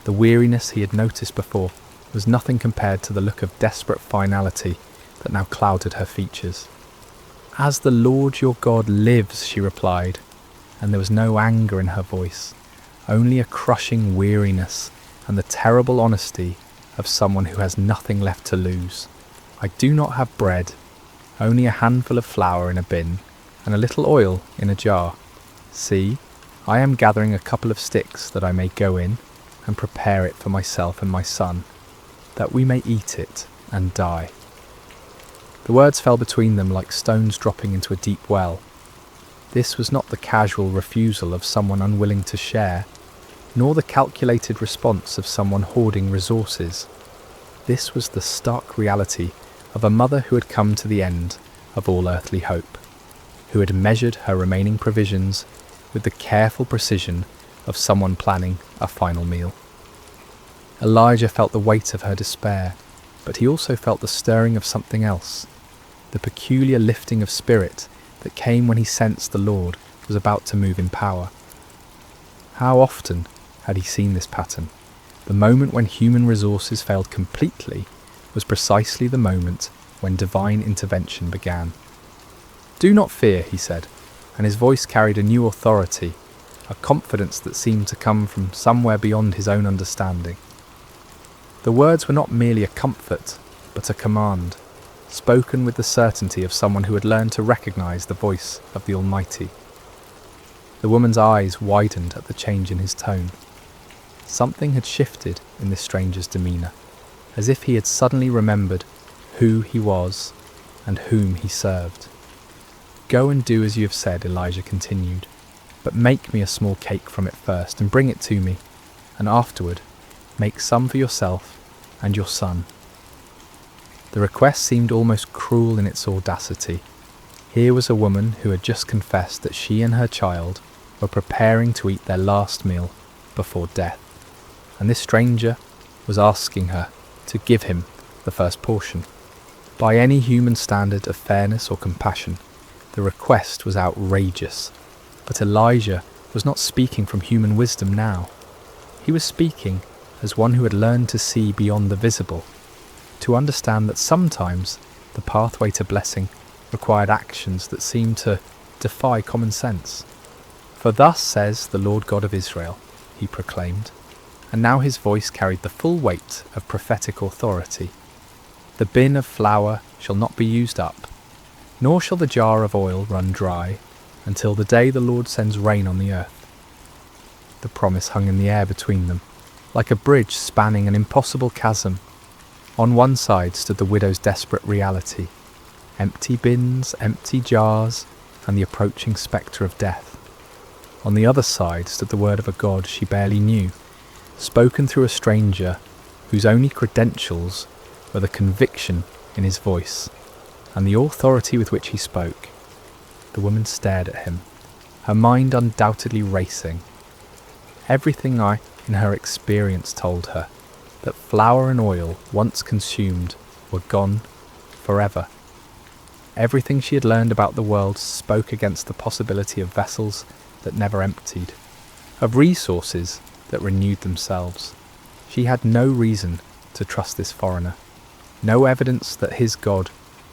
The weariness he had noticed before was nothing compared to the look of desperate finality that now clouded her features. "As the Lord your God lives," she replied, and there was no anger in her voice, only a crushing weariness and the terrible honesty of someone who has nothing left to lose. "I do not have bread, only a handful of flour in a bin and a little oil in a jar. See, I am gathering a couple of sticks that I may go in and prepare it for myself and my son, that we may eat it and die." The words fell between them like stones dropping into a deep well. This was not the casual refusal of someone unwilling to share, nor the calculated response of someone hoarding resources. This was the stark reality of a mother who had come to the end of all earthly hope, who had measured her remaining provisions with the careful precision of someone planning a final meal. Elijah felt the weight of her despair, but he also felt the stirring of something else, the peculiar lifting of spirit that came when he sensed the Lord was about to move in power. How often had he seen this pattern? The moment when human resources failed completely was precisely the moment when divine intervention began. "Do not fear," he said, and his voice carried a new authority, a confidence that seemed to come from somewhere beyond his own understanding. The words were not merely a comfort, but a command, spoken with the certainty of someone who had learned to recognize the voice of the Almighty. The woman's eyes widened at the change in his tone. Something had shifted in this stranger's demeanour, as if he had suddenly remembered who he was and whom he served. "Go and do as you have said," Elijah continued, "but make me a small cake from it first and bring it to me, and afterward make some for yourself and your son." The request seemed almost cruel in its audacity. Here was a woman who had just confessed that she and her child were preparing to eat their last meal before death, and this stranger was asking her to give him the first portion. By any human standard of fairness or compassion, the request was outrageous, but Elijah was not speaking from human wisdom now. He was speaking as one who had learned to see beyond the visible, to understand that sometimes the pathway to blessing required actions that seemed to defy common sense. "For thus says the Lord God of Israel," he proclaimed, and now his voice carried the full weight of prophetic authority. "The bin of flour shall not be used up, nor shall the jar of oil run dry, until the day the Lord sends rain on the earth." The promise hung in the air between them, like a bridge spanning an impossible chasm. On one side stood the widow's desperate reality, empty bins, empty jars, and the approaching spectre of death. On the other side stood the word of a God she barely knew, spoken through a stranger whose only credentials were the conviction in his voice and the authority with which he spoke. The woman stared at him, her mind undoubtedly racing. Everything in her experience told her that flour and oil, once consumed, were gone forever. Everything she had learned about the world spoke against the possibility of vessels that never emptied, of resources that renewed themselves. She had no reason to trust this foreigner, no evidence that his God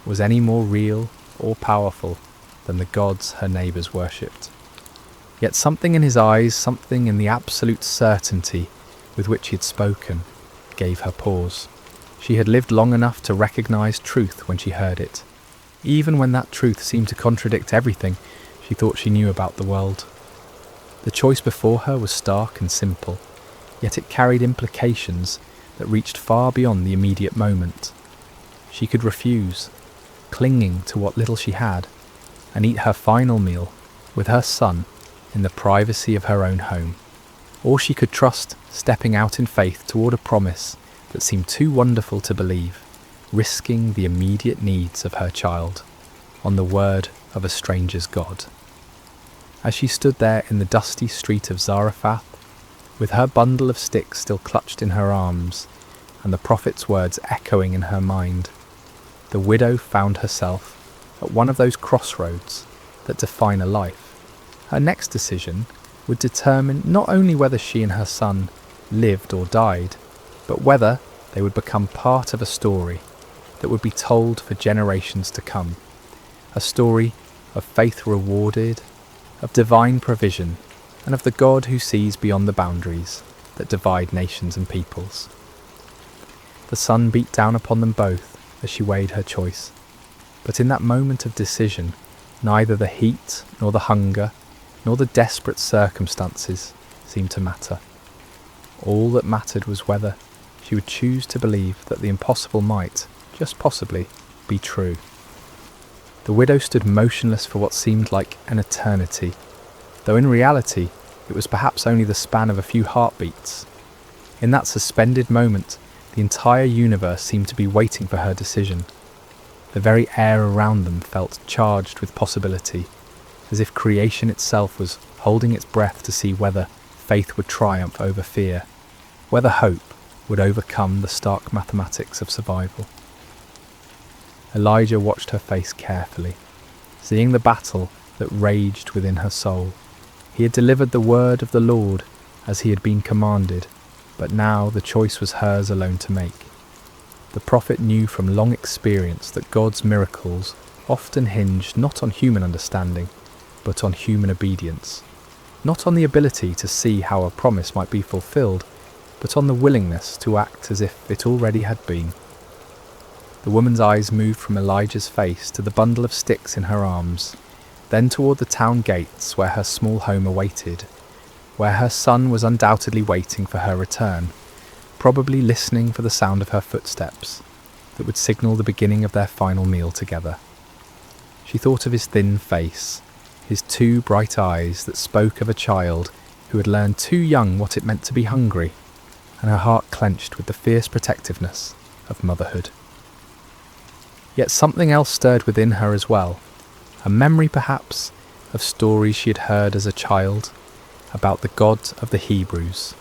was any more real or powerful than the gods her neighbours worshipped. Yet something in his eyes, something in the absolute certainty with which he had spoken, gave her pause. She had lived long enough to recognise truth when she heard it, even when that truth seemed to contradict everything she thought she knew about the world. The choice before her was stark and simple, yet it carried implications that reached far beyond the immediate moment. She could refuse, clinging to what little she had, and eat her final meal with her son in the privacy of her own home. Or she could trust stepping out in faith toward a promise that seemed too wonderful to believe, risking the immediate needs of her child on the word of a stranger's God. As she stood there in the dusty street of Zarephath, with her bundle of sticks still clutched in her arms, and the prophet's words echoing in her mind, the widow found herself at one of those crossroads that define a life. Her next decision would determine not only whether she and her son lived or died, but whether they would become part of a story that would be told for generations to come. A story of faith rewarded, of divine provision, and of the God who sees beyond the boundaries that divide nations and peoples. The sun beat down upon them both as she weighed her choice, but in that moment of decision, neither the heat nor the hunger nor the desperate circumstances seemed to matter. All that mattered was whether she would choose to believe that the impossible might, just possibly, be true. The widow stood motionless for what seemed like an eternity, though in reality it was perhaps only the span of a few heartbeats. In that suspended moment, the entire universe seemed to be waiting for her decision. The very air around them felt charged with possibility, as if creation itself was holding its breath to see whether faith would triumph over fear, whether hope would overcome the stark mathematics of survival. Elijah watched her face carefully, seeing the battle that raged within her soul. He had delivered the word of the Lord as he had been commanded, but now the choice was hers alone to make. The prophet knew from long experience that God's miracles often hinged not on human understanding, but on human obedience, not on the ability to see how a promise might be fulfilled, but on the willingness to act as if it already had been. The woman's eyes moved from Elijah's face to the bundle of sticks in her arms, then toward the town gates where her small home awaited, where her son was undoubtedly waiting for her return, probably listening for the sound of her footsteps that would signal the beginning of their final meal together. She thought of his thin face, his two bright eyes that spoke of a child who had learned too young what it meant to be hungry, and her heart clenched with the fierce protectiveness of motherhood. Yet something else stirred within her as well, a memory perhaps of stories she had heard as a child about the God of the Hebrews,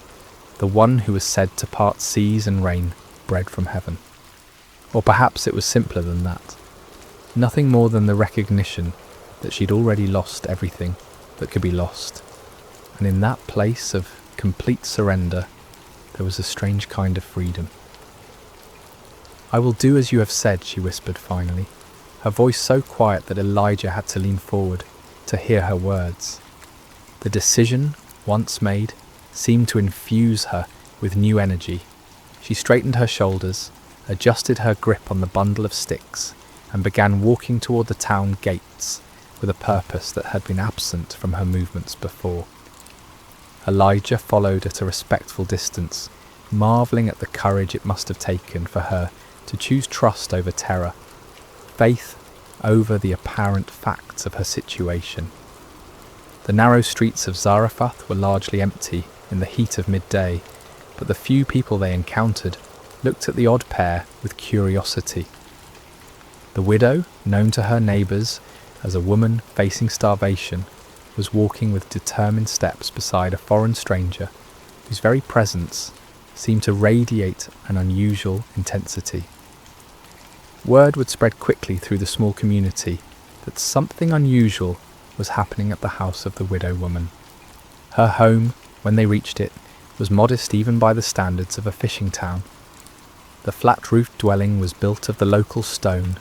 the one who was said to part seas and rain bread from heaven. Or perhaps it was simpler than that, nothing more than the recognition that she'd already lost everything that could be lost, and in that place of complete surrender there was a strange kind of freedom. "I will do as you have said," she whispered finally, her voice so quiet that Elijah had to lean forward to hear her words. The decision, once made, seemed to infuse her with new energy. She straightened her shoulders, adjusted her grip on the bundle of sticks, and began walking toward the town gates with a purpose that had been absent from her movements before. Elijah followed at a respectful distance, marvelling at the courage it must have taken for her to choose trust over terror, faith over the apparent facts of her situation. The narrow streets of Zarephath were largely empty in the heat of midday, but the few people they encountered looked at the odd pair with curiosity. The widow, known to her neighbours as a woman facing starvation, was walking with determined steps beside a foreign stranger whose very presence seemed to radiate an unusual intensity. Word would spread quickly through the small community that something unusual was happening at the house of the widow woman. Her home, when they reached it, was modest even by the standards of a fishing town. The flat-roofed dwelling was built of the local stone,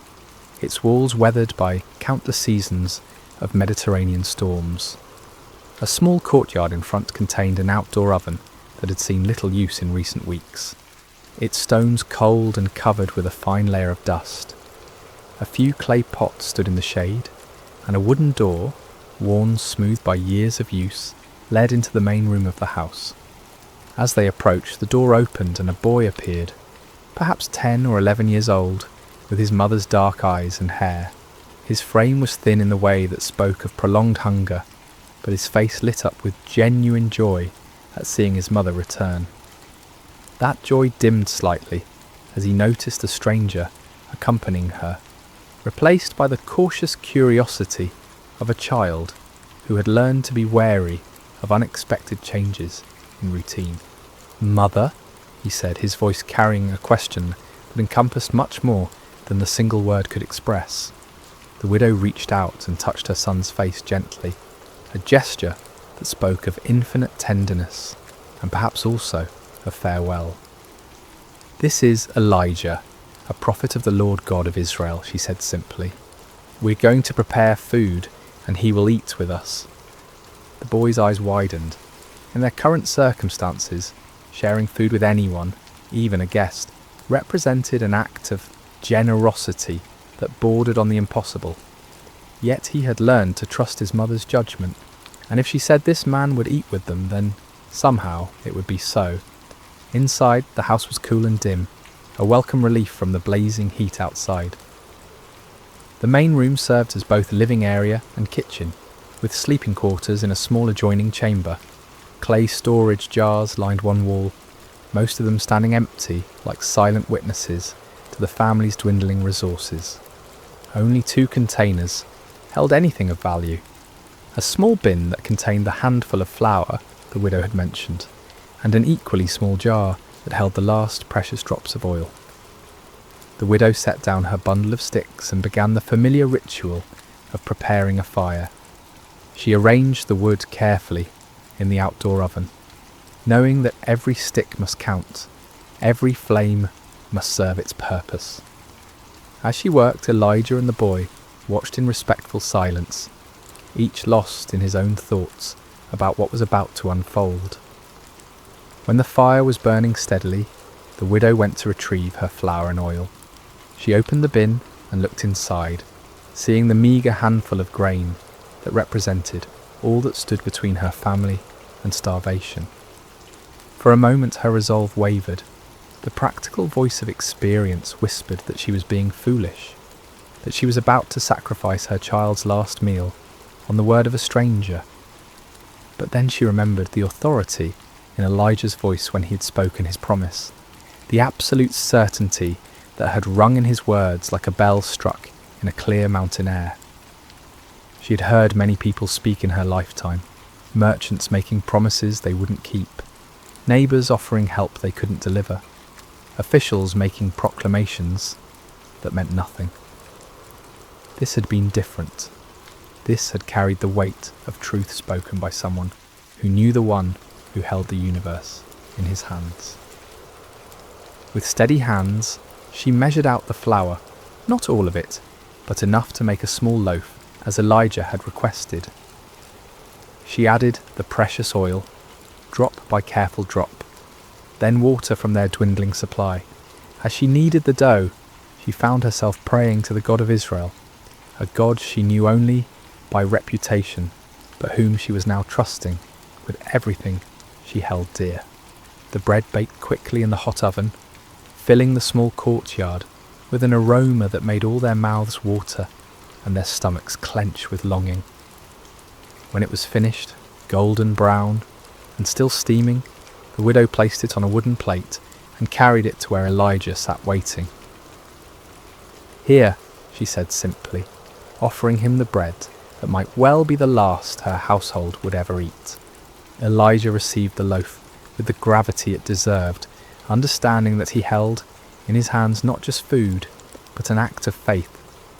its walls weathered by countless seasons of Mediterranean storms. A small courtyard in front contained an outdoor oven that had seen little use in recent weeks, its stones cold and covered with a fine layer of dust. A few clay pots stood in the shade, and a wooden door, worn smooth by years of use, led into the main room of the house. As they approached, the door opened and a boy appeared, perhaps 10 or 11 years old, with his mother's dark eyes and hair. His frame was thin in the way that spoke of prolonged hunger, but his face lit up with genuine joy at seeing his mother return. That joy dimmed slightly as he noticed a stranger accompanying her, replaced by the cautious curiosity of a child who had learned to be wary of unexpected changes in routine. "Mother?" he said, his voice carrying a question that encompassed much more than the single word could express. The widow reached out and touched her son's face gently, a gesture that spoke of infinite tenderness and perhaps also of farewell. "This is Elijah, a prophet of the Lord God of Israel," she said simply. "We're going to prepare food and he will eat with us." The boy's eyes widened. In their current circumstances, sharing food with anyone, even a guest, represented an act of generosity that bordered on the impossible. Yet he had learned to trust his mother's judgment, and if she said this man would eat with them, then somehow it would be so. Inside, the house was cool and dim, a welcome relief from the blazing heat outside. The main room served as both living area and kitchen, with sleeping quarters in a small adjoining chamber. Clay storage jars lined one wall, most of them standing empty like silent witnesses to the family's dwindling resources. Only 2 containers held anything of value. A small bin that contained the handful of flour the widow had mentioned, and an equally small jar that held the last precious drops of oil. The widow set down her bundle of sticks and began the familiar ritual of preparing a fire. She arranged the wood carefully in the outdoor oven, knowing that every stick must count, every flame must serve its purpose. As she worked, Elijah and the boy watched in respectful silence, each lost in his own thoughts about what was about to unfold. When the fire was burning steadily, the widow went to retrieve her flour and oil. She opened the bin and looked inside, seeing the meagre handful of grain that represented all that stood between her family and starvation. For a moment her resolve wavered. The practical voice of experience whispered that she was being foolish, that she was about to sacrifice her child's last meal on the word of a stranger. But then she remembered the authority in Elijah's voice when he had spoken his promise, the absolute certainty that had rung in his words like a bell struck in a clear mountain air. She had heard many people speak in her lifetime, merchants making promises they wouldn't keep, neighbours offering help they couldn't deliver, officials making proclamations that meant nothing. This had been different. This had carried the weight of truth spoken by someone who knew the one who held the universe in his hands. With steady hands, she measured out the flour, not all of it, but enough to make a small loaf, as Elijah had requested. She added the precious oil, drop by careful drop, then water from their dwindling supply. As she kneaded the dough, she found herself praying to the God of Israel, a God she knew only by reputation, but whom she was now trusting with everything she held dear. The bread baked quickly in the hot oven, filling the small courtyard with an aroma that made all their mouths water and their stomachs clench with longing. When it was finished, golden brown and still steaming, the widow placed it on a wooden plate and carried it to where Elijah sat waiting. "Here," she said simply, offering him the bread that might well be the last her household would ever eat. Elijah received the loaf with the gravity it deserved, understanding that he held in his hands not just food, but an act of faith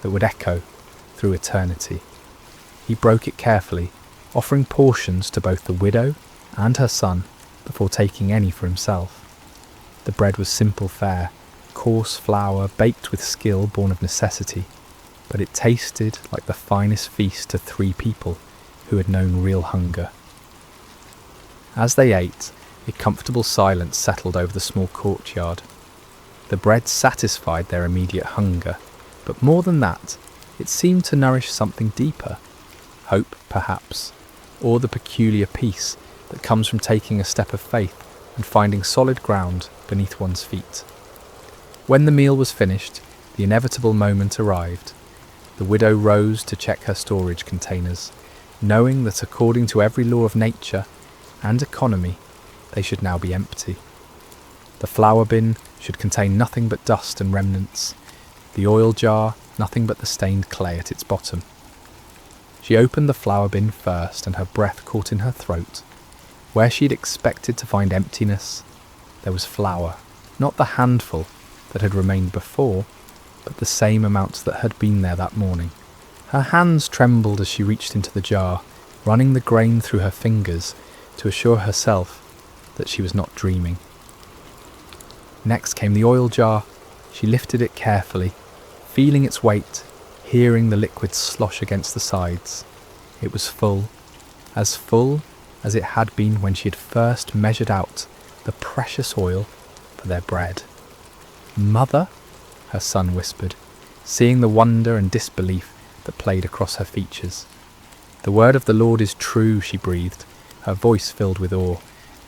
that would echo through eternity. He broke it carefully, offering portions to both the widow and her son, before taking any for himself. The bread was simple fare, coarse flour baked with skill born of necessity, but it tasted like the finest feast to 3 people who had known real hunger. As they ate, a comfortable silence settled over the small courtyard. The bread satisfied their immediate hunger, but more than that, it seemed to nourish something deeper. Hope, perhaps, or the peculiar peace that comes from taking a step of faith and finding solid ground beneath one's feet. When the meal was finished, the inevitable moment arrived. The widow rose to check her storage containers, knowing that according to every law of nature and economy, they should now be empty. The flour bin should contain nothing but dust and remnants, the oil jar nothing but the stained clay at its bottom. She opened the flour bin first, and her breath caught in her throat. Where she had expected to find emptiness, there was flour, not the handful that had remained before, but the same amount that had been there that morning. Her hands trembled as she reached into the jar, running the grain through her fingers to assure herself that she was not dreaming. Next came the oil jar. She lifted it carefully, feeling its weight, hearing the liquid slosh against the sides. It was full as it had been when she had first measured out the precious oil for their bread. "Mother?" her son whispered, seeing the wonder and disbelief that played across her features. "The word of the Lord is true," she breathed, her voice filled with awe.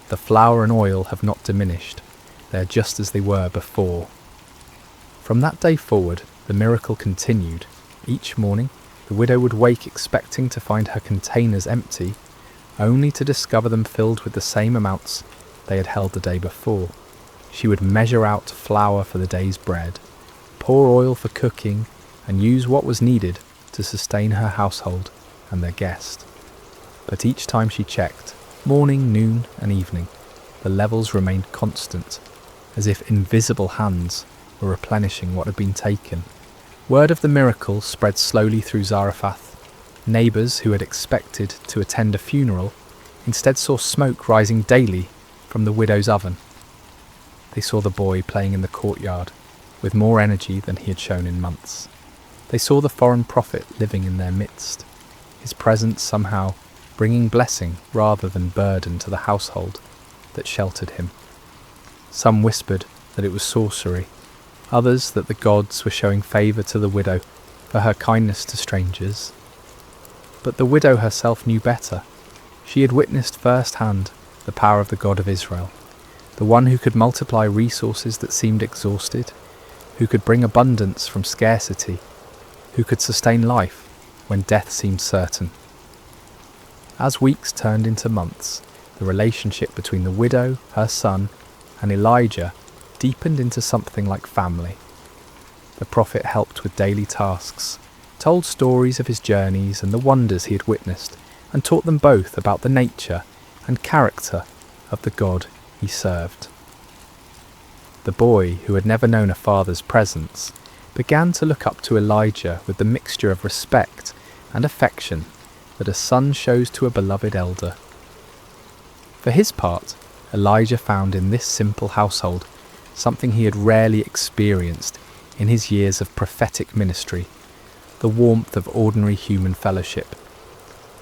"The flour and oil have not diminished. They are just as they were before." From that day forward, the miracle continued. Each morning, the widow would wake expecting to find her containers empty, only to discover them filled with the same amounts they had held the day before. She would measure out flour for the day's bread, pour oil for cooking, and use what was needed to sustain her household and their guest. But each time she checked, morning, noon, and evening, the levels remained constant, as if invisible hands were replenishing what had been taken. Word of the miracle spread slowly through Zarephath. Neighbours who had expected to attend a funeral instead saw smoke rising daily from the widow's oven. They saw the boy playing in the courtyard with more energy than he had shown in months. They saw the foreign prophet living in their midst, his presence somehow bringing blessing rather than burden to the household that sheltered him. Some whispered that it was sorcery, others that the gods were showing favour to the widow for her kindness to strangers. But the widow herself knew better. She had witnessed firsthand the power of the God of Israel, the one who could multiply resources that seemed exhausted, who could bring abundance from scarcity, who could sustain life when death seemed certain. As weeks turned into months, the relationship between the widow, her son, and Elijah deepened into something like family. The prophet helped with daily tasks, told stories of his journeys and the wonders he had witnessed, and taught them both about the nature and character of the God he served. The boy, who had never known a father's presence, began to look up to Elijah with the mixture of respect and affection that a son shows to a beloved elder. For his part, Elijah found in this simple household something he had rarely experienced in his years of prophetic ministry, the warmth of ordinary human fellowship.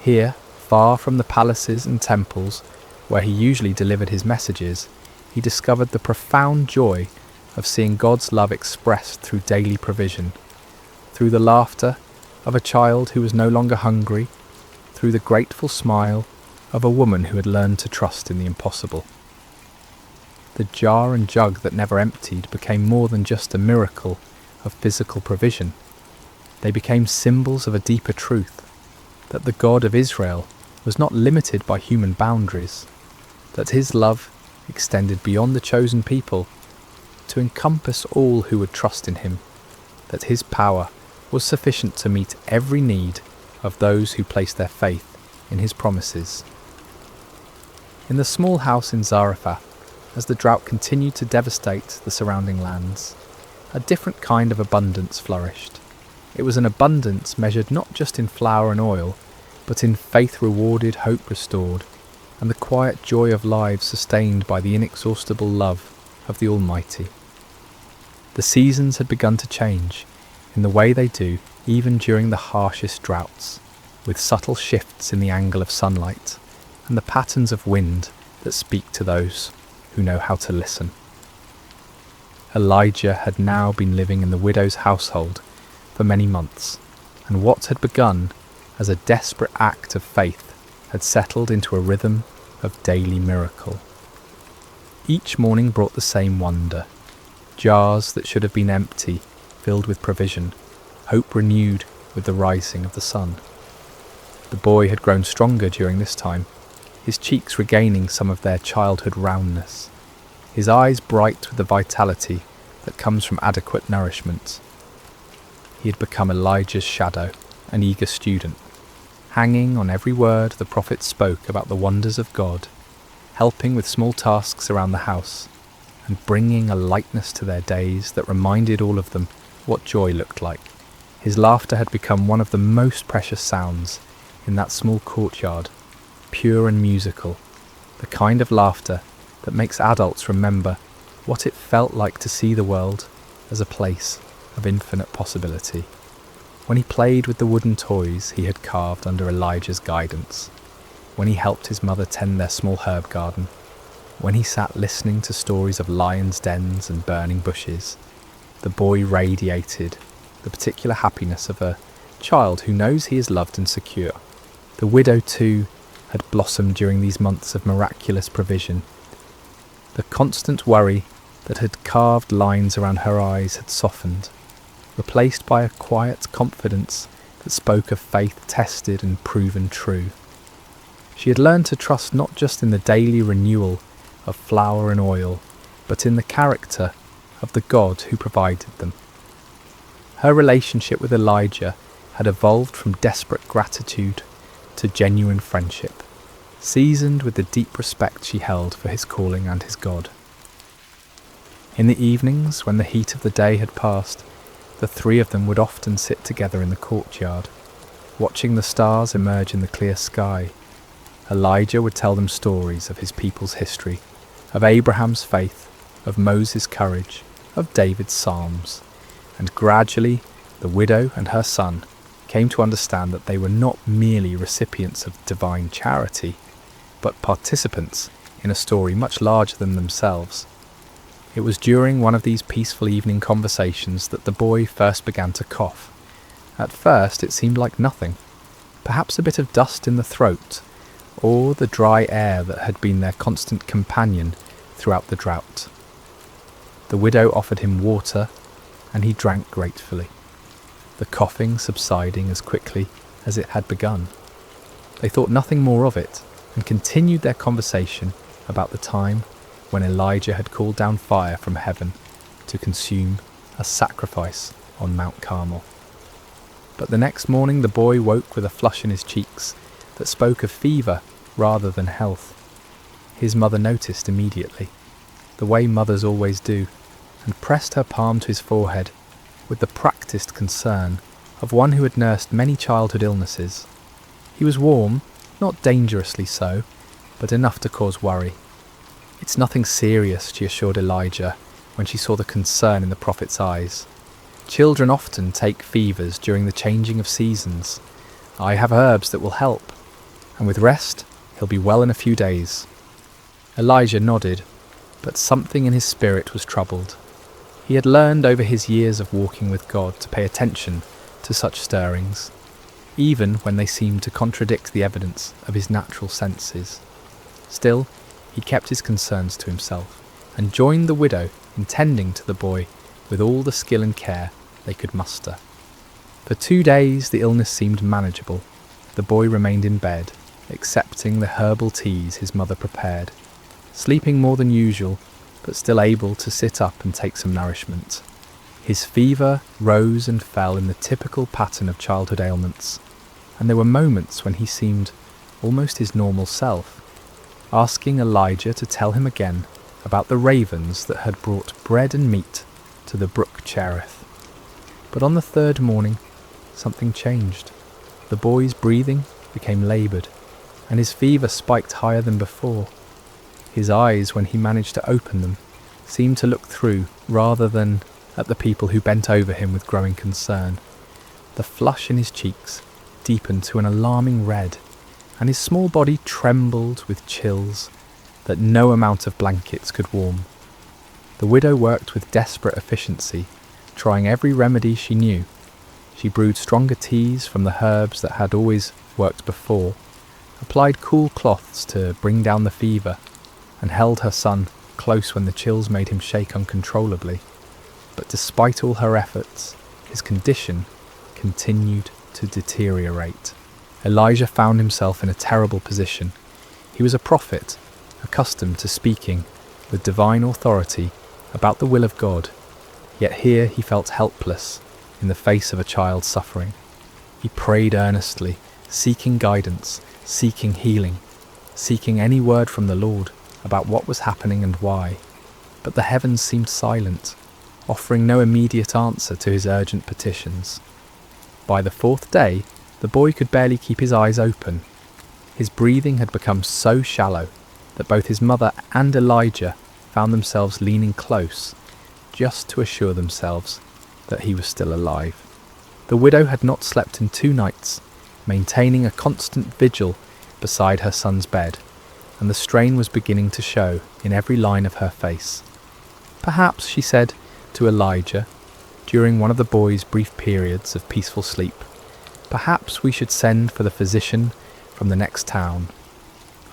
Here, far from the palaces and temples where he usually delivered his messages, he discovered the profound joy of seeing God's love expressed through daily provision, through the laughter of a child who was no longer hungry, through the grateful smile of a woman who had learned to trust in the impossible. The jar and jug that never emptied became more than just a miracle of physical provision. They became symbols of a deeper truth, that the God of Israel was not limited by human boundaries, that his love extended beyond the chosen people to encompass all who would trust in him, that his power was sufficient to meet every need of those who placed their faith in his promises. In the small house in Zarephath, as the drought continued to devastate the surrounding lands, a different kind of abundance flourished. It was an abundance measured not just in flour and oil, but in faith rewarded, hope restored, and the quiet joy of lives sustained by the inexhaustible love of the Almighty. The seasons had begun to change in the way they do even during the harshest droughts, with subtle shifts in the angle of sunlight and the patterns of wind that speak to those who know how to listen. Elijah had now been living in the widow's household for many months, and what had begun as a desperate act of faith had settled into a rhythm of daily miracle. Each morning brought the same wonder: jars that should have been empty filled with provision, hope renewed with the rising of the sun. The boy had grown stronger during this time, his cheeks regaining some of their childhood roundness, his eyes bright with the vitality that comes from adequate nourishment. He had become Elijah's shadow, an eager student, hanging on every word the prophet spoke about the wonders of God, helping with small tasks around the house, and bringing a lightness to their days that reminded all of them what joy looked like. His laughter had become one of the most precious sounds in that small courtyard, pure and musical, the kind of laughter that makes adults remember what it felt like to see the world as a place of infinite possibility. When he played with the wooden toys he had carved under Elijah's guidance, when he helped his mother tend their small herb garden, when he sat listening to stories of lions' dens and burning bushes, the boy radiated the particular happiness of a child who knows he is loved and secure. The widow, too, had blossomed during these months of miraculous provision. The constant worry that had carved lines around her eyes had softened, replaced by a quiet confidence that spoke of faith tested and proven true. She had learned to trust not just in the daily renewal of flour and oil, but in the character of the God who provided them. Her relationship with Elijah had evolved from desperate gratitude to genuine friendship, seasoned with the deep respect she held for his calling and his God. In the evenings, when the heat of the day had passed, the three of them would often sit together in the courtyard, watching the stars emerge in the clear sky. Elijah would tell them stories of his people's history, of Abraham's faith, of Moses' courage, of David's psalms, and gradually the widow and her son came to understand that they were not merely recipients of divine charity, but participants in a story much larger than themselves. It was during one of these peaceful evening conversations that the boy first began to cough. At first it seemed like nothing, perhaps a bit of dust in the throat, or the dry air that had been their constant companion throughout the drought. The widow offered him water, and he drank gratefully, the coughing subsiding as quickly as it had begun. They thought nothing more of it, and continued their conversation about the time when Elijah had called down fire from heaven to consume a sacrifice on Mount Carmel. But the next morning the boy woke with a flush in his cheeks that spoke of fever rather than health. His mother noticed immediately, the way mothers always do, and pressed her palm to his forehead with the practised concern of one who had nursed many childhood illnesses. He was warm, not dangerously so, but enough to cause worry. "It's nothing serious," she assured Elijah when she saw the concern in the prophet's eyes. "Children often take fevers during the changing of seasons. I have herbs that will help, and with rest he'll be well in a few days." Elijah nodded, but something in his spirit was troubled. He had learned over his years of walking with God to pay attention to such stirrings, even when they seemed to contradict the evidence of his natural senses. Still, he kept his concerns to himself, and joined the widow in tending to the boy with all the skill and care they could muster. For 2 days the illness seemed manageable. The boy remained in bed, accepting the herbal teas his mother prepared, sleeping more than usual, but still able to sit up and take some nourishment. His fever rose and fell in the typical pattern of childhood ailments, and there were moments when he seemed almost his normal self, asking Elijah to tell him again about the ravens that had brought bread and meat to the brook Cherith. But on the third morning, something changed. The boy's breathing became laboured. and his fever spiked higher than before. His eyes, when he managed to open them, seemed to look through rather than at the people who bent over him with growing concern. The flush in his cheeks deepened to an alarming red, and his small body trembled with chills that no amount of blankets could warm. The widow worked with desperate efficiency, trying every remedy she knew. She brewed stronger teas from the herbs that had always worked before, applied cool cloths to bring down the fever, and held her son close when the chills made him shake uncontrollably. But despite all her efforts, his condition continued to deteriorate. Elijah found himself in a terrible position. He was a prophet, accustomed to speaking with divine authority about the will of God, yet here he felt helpless in the face of a child suffering. He prayed earnestly, seeking guidance, seeking healing, seeking any word from the Lord about what was happening and why. But the heavens seemed silent, offering no immediate answer to his urgent petitions. By the fourth day, the boy could barely keep his eyes open. His breathing had become so shallow that both his mother and Elijah found themselves leaning close, just to assure themselves that he was still alive. The widow had not slept in 2 nights, maintaining a constant vigil beside her son's bed, and the strain was beginning to show in every line of her face. Perhaps, she said to Elijah, during one of the boy's brief periods of peaceful sleep, perhaps we should send for the physician from the next town.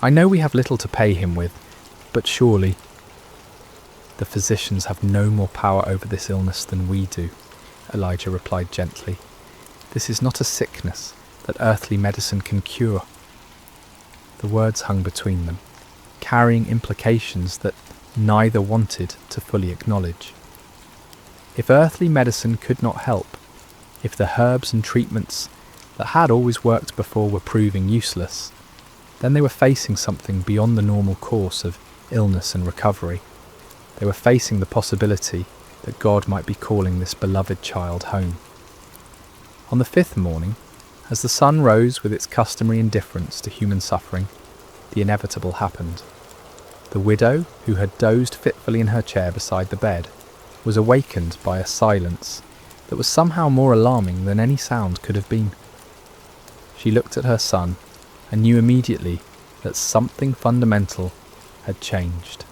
I know we have little to pay him with, but surely the physicians have no more power over this illness than we do, Elijah replied gently. This is not a sickness that earthly medicine can cure. The words hung between them, carrying implications that neither wanted to fully acknowledge. If earthly medicine could not help, if the herbs and treatments that had always worked before were proving useless, then they were facing something beyond the normal course of illness and recovery. They were facing the possibility that God might be calling this beloved child home. On the 5th morning, as the sun rose with its customary indifference to human suffering, the inevitable happened. The widow, who had dozed fitfully in her chair beside the bed, was awakened by a silence that was somehow more alarming than any sound could have been. She looked at her son and knew immediately that something fundamental had changed.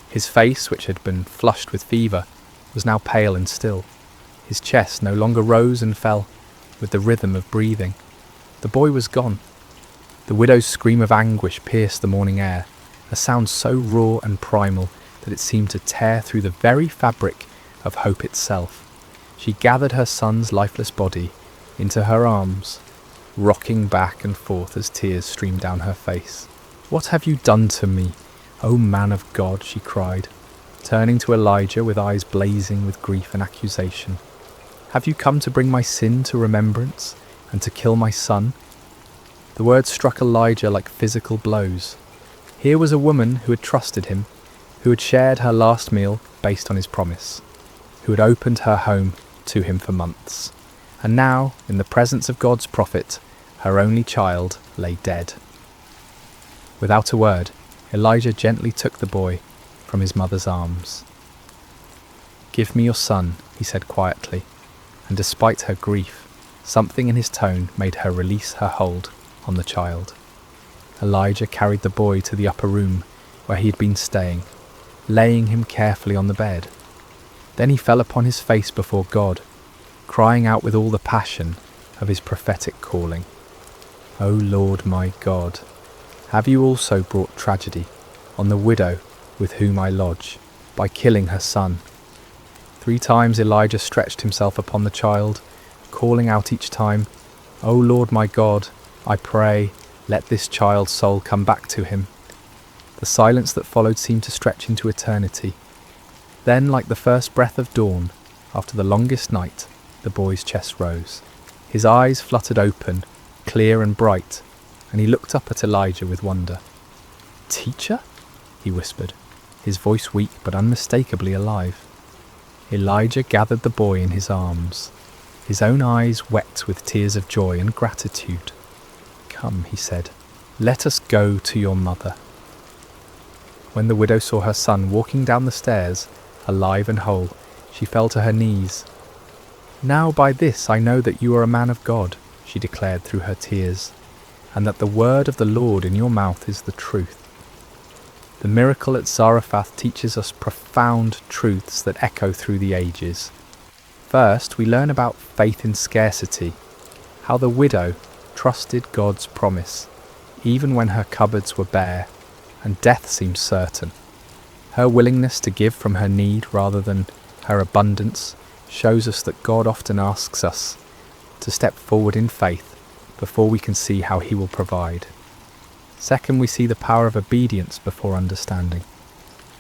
His face, which had been flushed with fever, was now pale and still. His chest no longer rose and fell with the rhythm of breathing. The boy was gone. The widow's scream of anguish pierced the morning air, a sound so raw and primal that it seemed to tear through the very fabric of hope itself. She gathered her son's lifeless body into her arms, rocking back and forth as tears streamed down her face. "What have you done to me, O man of God?" she cried, turning to Elijah with eyes blazing with grief and accusation. "Have you come to bring my sin to remembrance and to kill my son?" The words struck Elijah like physical blows. Here was a woman who had trusted him, who had shared her last meal based on his promise, who had opened her home to him for months. And now, in the presence of God's prophet, her only child lay dead. Without a word, Elijah gently took the boy from his mother's arms. "Give me your son," he said quietly, and despite her grief, something in his tone made her release her hold on the child. Elijah carried the boy to the upper room where he had been staying, laying him carefully on the bed. Then he fell upon his face before God, crying out with all the passion of his prophetic calling. "O Lord my God, have you also brought tragedy on the widow with whom I lodge, by killing her son?" 3 times Elijah stretched himself upon the child, calling out each time, "O Lord my God, I pray, let this child's soul come back to him." The silence that followed seemed to stretch into eternity. Then, like the first breath of dawn, after the longest night, the boy's chest rose. His eyes fluttered open, clear and bright, and he looked up at Elijah with wonder. "Teacher?" he whispered, his voice weak but unmistakably alive. Elijah gathered the boy in his arms, his own eyes wet with tears of joy and gratitude. "Come," he said, "let us go to your mother." When the widow saw her son walking down the stairs, alive and whole, she fell to her knees. "Now by this I know that you are a man of God," she declared through her tears, "and that the word of the Lord in your mouth is the truth." The miracle at Zarephath teaches us profound truths that echo through the ages. First, we learn about faith in scarcity, how the widow trusted God's promise, even when her cupboards were bare and death seemed certain. Her willingness to give from her need rather than her abundance shows us that God often asks us to step forward in faith before we can see how he will provide. Second, we see the power of obedience before understanding.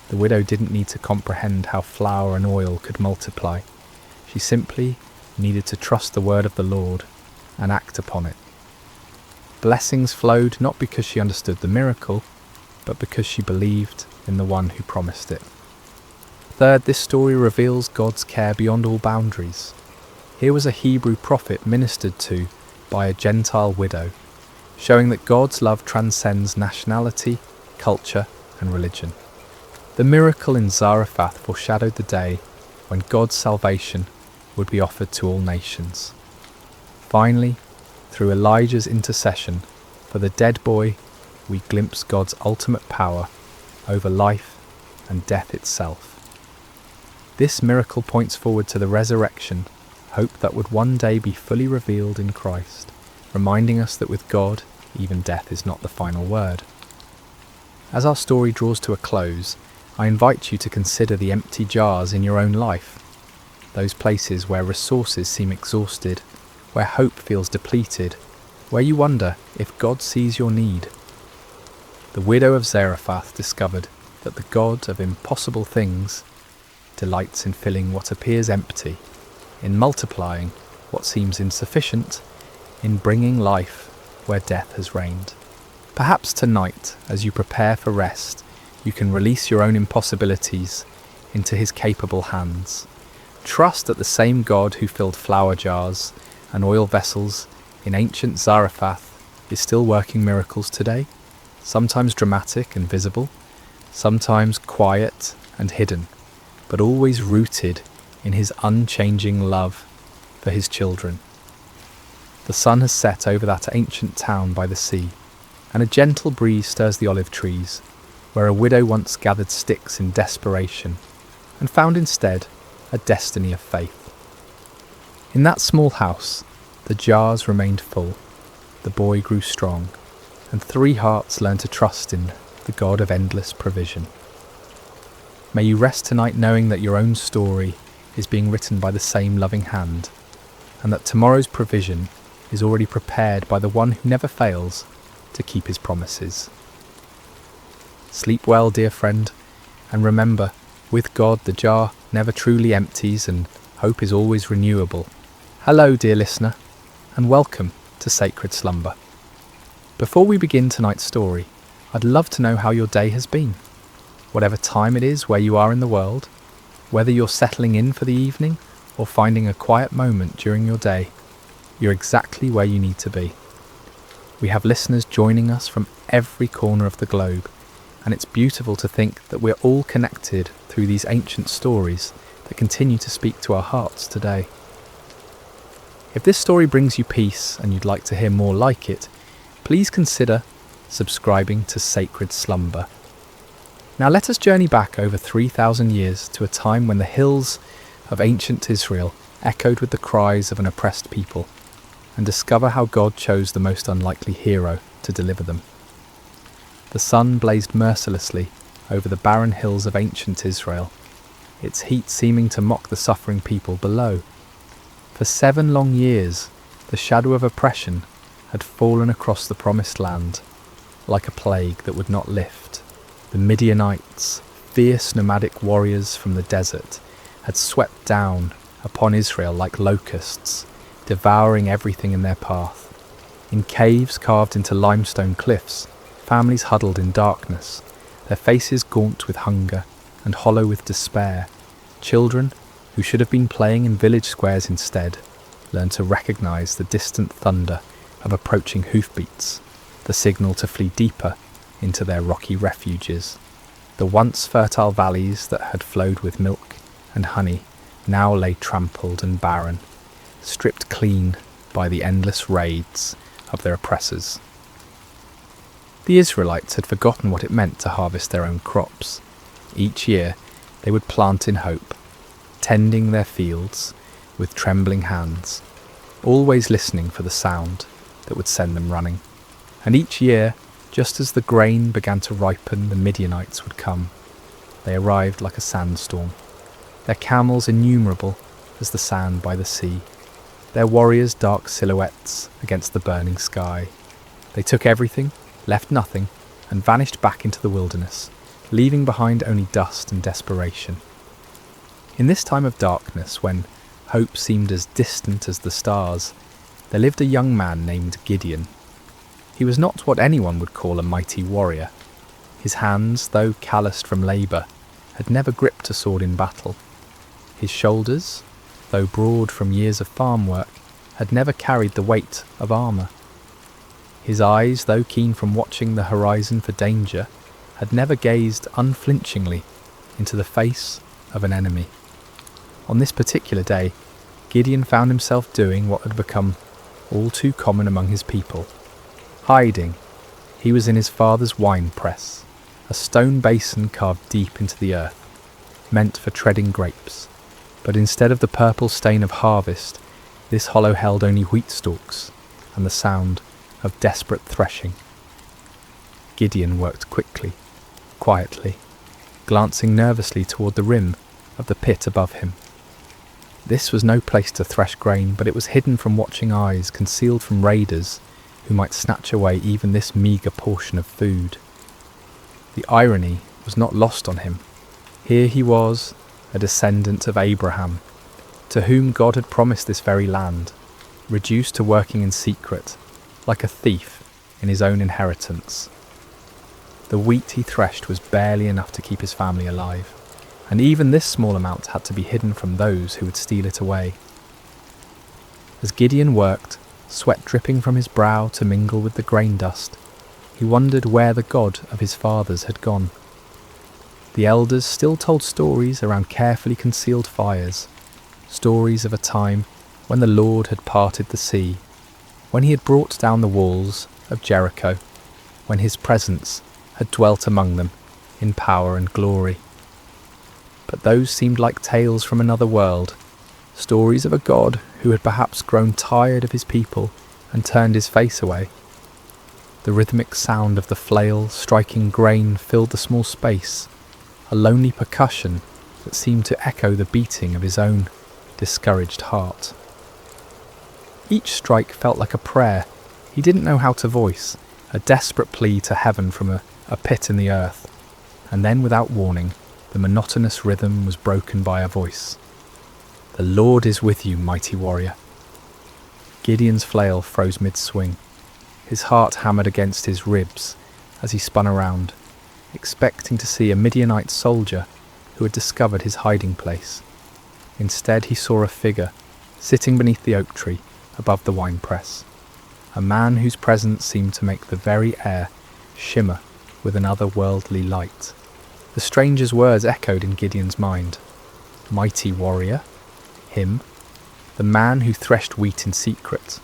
The widow didn't need to comprehend how flour and oil could multiply. She simply needed to trust the word of the Lord and act upon it. Blessings flowed not because she understood the miracle, but because she believed in the one who promised it. Third, this story reveals God's care beyond all boundaries. Here was a Hebrew prophet ministered to by a Gentile widow, showing that God's love transcends nationality, culture, and religion. The miracle in Zarephath foreshadowed the day when God's salvation would be offered to all nations. Finally, through Elijah's intercession for the dead boy, we glimpse God's ultimate power over life and death itself. This miracle points forward to the resurrection, hope that would one day be fully revealed in Christ, reminding us that with God, even death is not the final word. As our story draws to a close, I invite you to consider the empty jars in your own life, those places where resources seem exhausted, where hope feels depleted, where you wonder if God sees your need. The widow of Zarephath discovered that the God of impossible things delights in filling what appears empty, in multiplying what seems insufficient, in bringing life where death has reigned. Perhaps tonight, as you prepare for rest, you can release your own impossibilities into his capable hands. Trust that the same God who filled flour jars and oil vessels in ancient Zarephath is still working miracles today, sometimes dramatic and visible, sometimes quiet and hidden, but always rooted in his unchanging love for his children. The sun has set over that ancient town by the sea, and a gentle breeze stirs the olive trees, where a widow once gathered sticks in desperation, and found instead a destiny of faith. In that small house, the jars remained full, the boy grew strong, and 3 hearts learned to trust in the God of endless provision. May you rest tonight knowing that your own story is being written by the same loving hand, and that tomorrow's provision is already prepared by the one who never fails to keep his promises. Sleep well, dear friend, and remember, with God the jar never truly empties and hope is always renewable. Hello, dear listener, and welcome to Sacred Slumber. Before we begin tonight's story, I'd love to know how your day has been. Whatever time it is where you are in the world, whether you're settling in for the evening or finding a quiet moment during your day, you're exactly where you need to be. We have listeners joining us from every corner of the globe, and it's beautiful to think that we're all connected through these ancient stories that continue to speak to our hearts today. If this story brings you peace and you'd like to hear more like it, please consider subscribing to Sacred Slumber. Now let us journey back over 3,000 years to a time when the hills of ancient Israel echoed with the cries of an oppressed people, and discover how God chose the most unlikely hero to deliver them. The sun blazed mercilessly over the barren hills of ancient Israel, its heat seeming to mock the suffering people below. For 7 long years, the shadow of oppression had fallen across the promised land, like a plague that would not lift. The Midianites, fierce nomadic warriors from the desert, had swept down upon Israel like locusts, devouring everything in their path. In caves carved into limestone cliffs, families huddled in darkness, their faces gaunt with hunger and hollow with despair. Children, who should have been playing in village squares instead, learned to recognize the distant thunder of approaching hoofbeats the signal to flee deeper into their rocky refuges. The once fertile valleys that had flowed with milk and honey now lay trampled and barren, stripped clean by the endless raids of their oppressors. The Israelites had forgotten what it meant to harvest their own crops. Each year they would plant in hope, tending their fields with trembling hands, always listening for the sound that would send them running. And each year, just as the grain began to ripen, the Midianites would come. They arrived like a sandstorm, their camels innumerable as the sand by the sea, their warriors dark silhouettes against the burning sky. They took everything, left nothing, and vanished back into the wilderness, leaving behind only dust and desperation. In this time of darkness, when hope seemed as distant as the stars, there lived a young man named Gideon. He was not what anyone would call a mighty warrior. His hands, though calloused from labour, had never gripped a sword in battle. His shoulders, though broad from years of farm work, had never carried the weight of armour. His eyes, though keen from watching the horizon for danger, had never gazed unflinchingly into the face of an enemy. On this particular day, Gideon found himself doing what had become all too common among his people. Hiding. He was in his father's wine press, a stone basin carved deep into the earth, meant for treading grapes. But instead of the purple stain of harvest, this hollow held only wheat stalks and the sound of desperate threshing. Gideon worked quickly, quietly, glancing nervously toward the rim of the pit above him. This was no place to thresh grain, but it was hidden from watching eyes, concealed from raiders who might snatch away even this meagre portion of food. The irony was not lost on him. Here he was, a descendant of Abraham, to whom God had promised this very land, reduced to working in secret, like a thief in his own inheritance. The wheat he threshed was barely enough to keep his family alive, and even this small amount had to be hidden from those who would steal it away. As Gideon worked, sweat dripping from his brow to mingle with the grain dust, he wondered where the God of his fathers had gone. The elders still told stories around carefully concealed fires, stories of a time when the Lord had parted the sea, when he had brought down the walls of Jericho, when his presence had dwelt among them in power and glory. But those seemed like tales from another world, stories of a God who had perhaps grown tired of his people and turned his face away. The rhythmic sound of the flail striking grain filled the small space, a lonely percussion that seemed to echo the beating of his own discouraged heart. Each strike felt like a prayer he didn't know how to voice, a desperate plea to heaven from a pit in the earth, and then without warning, the monotonous rhythm was broken by a voice. "The Lord is with you, mighty warrior." Gideon's flail froze mid-swing. His heart hammered against his ribs as he spun around, expecting to see a Midianite soldier who had discovered his hiding place. Instead, he saw a figure sitting beneath the oak tree above the winepress, a man whose presence seemed to make the very air shimmer with an otherworldly light. The stranger's words echoed in Gideon's mind. Mighty warrior? Him? The man who threshed wheat in secret,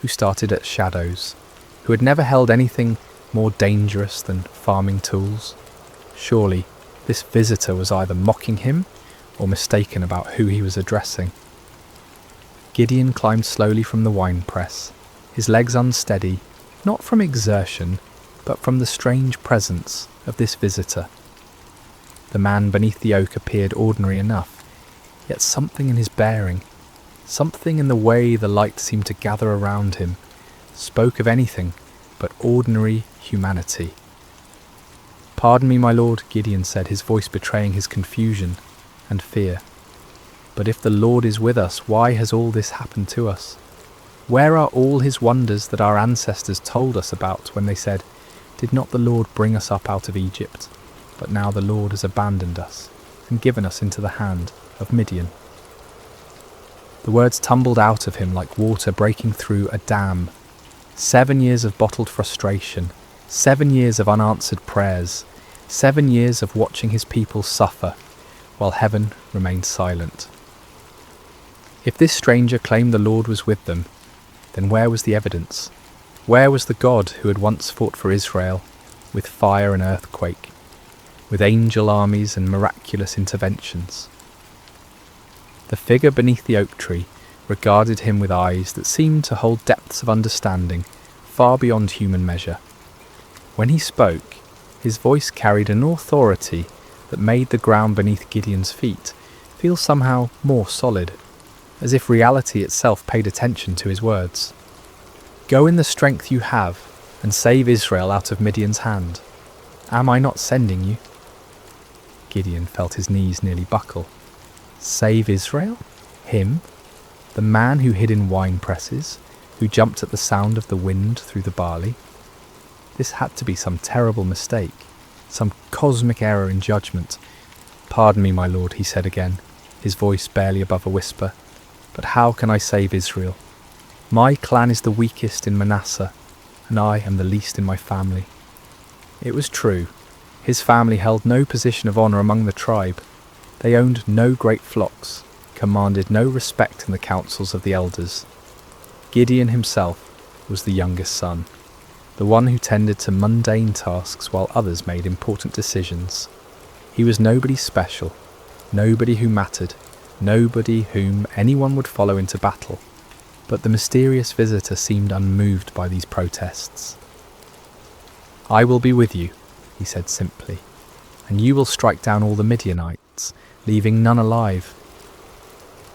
who started at shadows, who had never held anything more dangerous than farming tools? Surely this visitor was either mocking him or mistaken about who he was addressing. Gideon climbed slowly from the winepress, his legs unsteady, not from exertion, but from the strange presence of this visitor. The man beneath the oak appeared ordinary enough, yet something in his bearing, something in the way the light seemed to gather around him, spoke of anything but ordinary humanity. "Pardon me, my lord," Gideon said, his voice betraying his confusion and fear. "But if the Lord is with us, why has all this happened to us? Where are all his wonders that our ancestors told us about when they said, 'Did not the Lord bring us up out of Egypt? But now the Lord has abandoned us and given us into the hand of Midian.'" The words tumbled out of him like water breaking through a dam, 7 years of bottled frustration, 7 years of unanswered prayers, 7 years of watching his people suffer, while heaven remained silent. If this stranger claimed the Lord was with them, then where was the evidence? Where was the God who had once fought for Israel, with fire and earthquake, with angel armies and miraculous interventions? The figure beneath the oak tree regarded him with eyes that seemed to hold depths of understanding far beyond human measure. When he spoke, his voice carried an authority that made the ground beneath Gideon's feet feel somehow more solid, as if reality itself paid attention to his words. "Go in the strength you have and save Israel out of Midian's hand. Am I not sending you?" Gideon felt his knees nearly buckle. Save Israel? Him? The man who hid in wine presses, who jumped at the sound of the wind through the barley? This had to be some terrible mistake, some cosmic error in judgment. "Pardon me, my lord," he said again, his voice barely above a whisper, "but how can I save Israel? My clan is the weakest in Manasseh, and I am the least in my family." It was true. His family held no position of honour among the tribe. They owned no great flocks, commanded no respect in the councils of the elders. Gideon himself was the youngest son, the one who tended to mundane tasks while others made important decisions. He was nobody special, nobody who mattered, nobody whom anyone would follow into battle. But the mysterious visitor seemed unmoved by these protests. "I will be with you," he said simply, "and you will strike down all the Midianites, leaving none alive."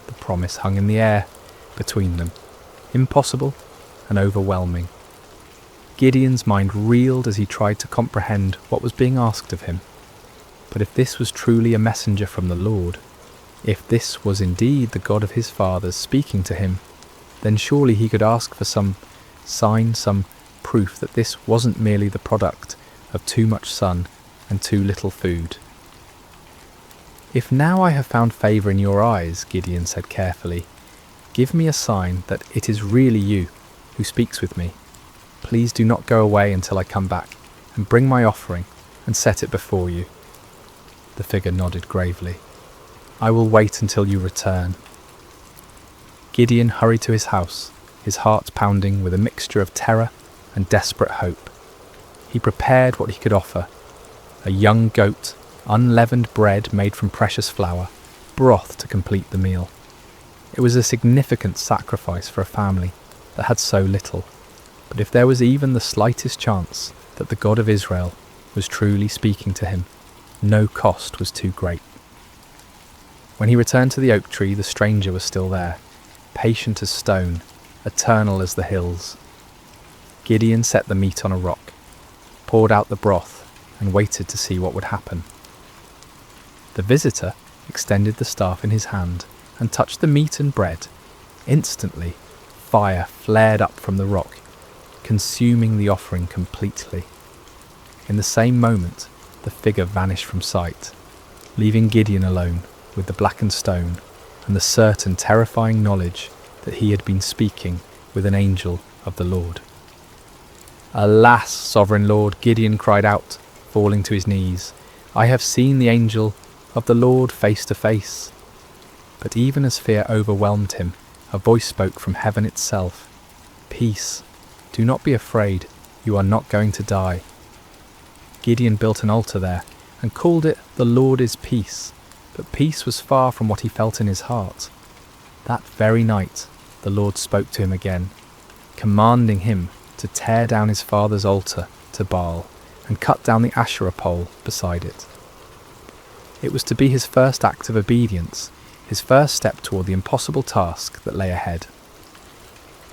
The promise hung in the air between them, impossible and overwhelming. Gideon's mind reeled as he tried to comprehend what was being asked of him. But if this was truly a messenger from the Lord, if this was indeed the God of his fathers speaking to him, then surely he could ask for some sign, some proof that this wasn't merely the product of too much sun and too little food. "If now I have found favour in your eyes," Gideon said carefully, "give me a sign that it is really you who speaks with me. Please do not go away until I come back, and bring my offering and set it before you." The figure nodded gravely. "I will wait until you return." Gideon hurried to his house, his heart pounding with a mixture of terror and desperate hope. He prepared what he could offer: a young goat, unleavened bread made from precious flour, broth to complete the meal. It was a significant sacrifice for a family that had so little, but if there was even the slightest chance that the God of Israel was truly speaking to him, no cost was too great. When he returned to the oak tree, the stranger was still there, patient as stone, eternal as the hills. Gideon set the meat on a rock, poured out the broth, and waited to see what would happen. The visitor extended the staff in his hand and touched the meat and bread. Instantly, fire flared up from the rock, consuming the offering completely. In the same moment, the figure vanished from sight, leaving Gideon alone with the blackened stone and the certain terrifying knowledge that he had been speaking with an angel of the Lord. "Alas, sovereign Lord," Gideon cried out, falling to his knees, "I have seen the angel of the Lord face to face." But even as fear overwhelmed him, a voice spoke from heaven itself. "Peace, do not be afraid, you are not going to die." Gideon built an altar there and called it "The Lord is Peace," but peace was far from what he felt in his heart. That very night, the Lord spoke to him again, commanding him to tear down his father's altar to Baal and cut down the Asherah pole beside it. It was to be his first act of obedience, his first step toward the impossible task that lay ahead.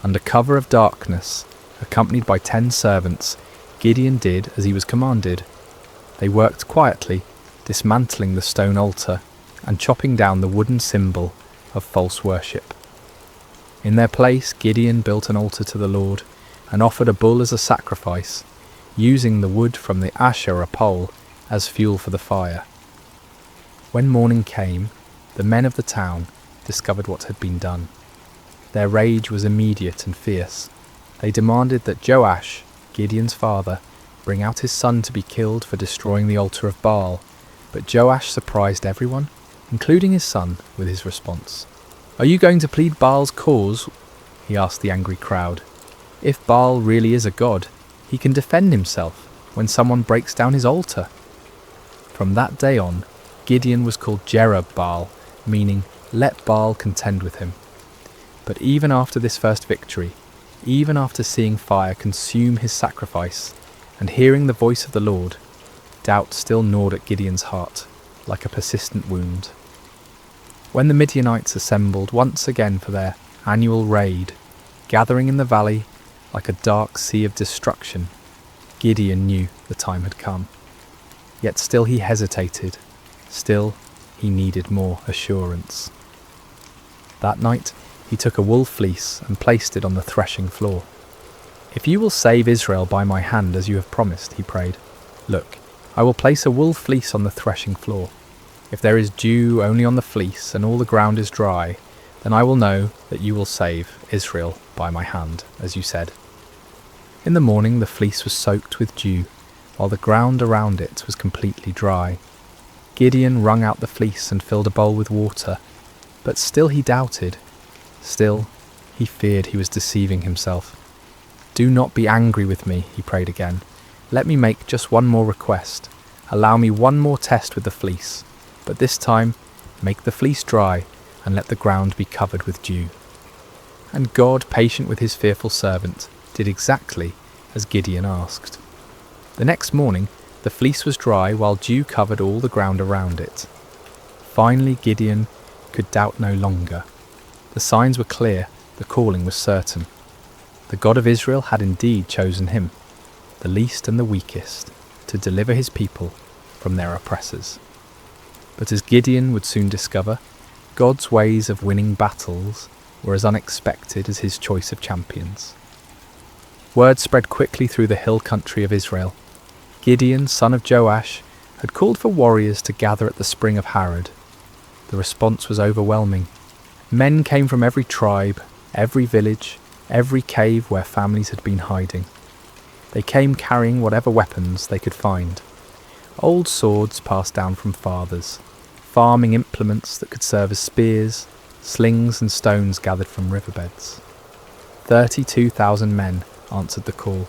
Under cover of darkness, accompanied by 10 servants, Gideon did as he was commanded. They worked quietly, dismantling the stone altar and chopping down the wooden symbol of false worship. In their place, Gideon built an altar to the Lord and offered a bull as a sacrifice, using the wood from the Asherah pole as fuel for the fire. When morning came, the men of the town discovered what had been done. Their rage was immediate and fierce. They demanded that Joash, Gideon's father, bring out his son to be killed for destroying the altar of Baal, but Joash surprised everyone, including his son, with his response. "Are you going to plead Baal's cause?" he asked the angry crowd. "If Baal really is a god, he can defend himself when someone breaks down his altar." From that day on, Gideon was called Jerub-Baal, meaning "let Baal contend with him." But even after this first victory, even after seeing fire consume his sacrifice and hearing the voice of the Lord, doubt still gnawed at Gideon's heart like a persistent wound. When the Midianites assembled once again for their annual raid, gathering in the valley like a dark sea of destruction, Gideon knew the time had come. Yet still he hesitated, still he needed more assurance. That night he took a wool fleece and placed it on the threshing floor. "If you will save Israel by my hand as you have promised," he prayed, "look, I will place a wool fleece on the threshing floor. If there is dew only on the fleece and all the ground is dry, then I will know that you will save Israel by my hand, as you said." In the morning the fleece was soaked with dew, while the ground around it was completely dry. Gideon wrung out the fleece and filled a bowl with water, but still he doubted. Still, he feared he was deceiving himself. "Do not be angry with me," he prayed again. "Let me make just one more request. Allow me one more test with the fleece, but this time make the fleece dry and let the ground be covered with dew." And God, patient with his fearful servant, did exactly as Gideon asked. The next morning, the fleece was dry while dew covered all the ground around it. Finally, Gideon could doubt no longer. The signs were clear, the calling was certain. The God of Israel had indeed chosen him, the least and the weakest, to deliver his people from their oppressors. But as Gideon would soon discover, God's ways of winning battles were as unexpected as his choice of champions. Word spread quickly through the hill country of Israel. Gideon, son of Joash, had called for warriors to gather at the spring of Harod. The response was overwhelming. Men came from every tribe, every village, every cave where families had been hiding. They came carrying whatever weapons they could find. Old swords passed down from fathers, farming implements that could serve as spears, slings and stones gathered from riverbeds. 32,000 men answered the call.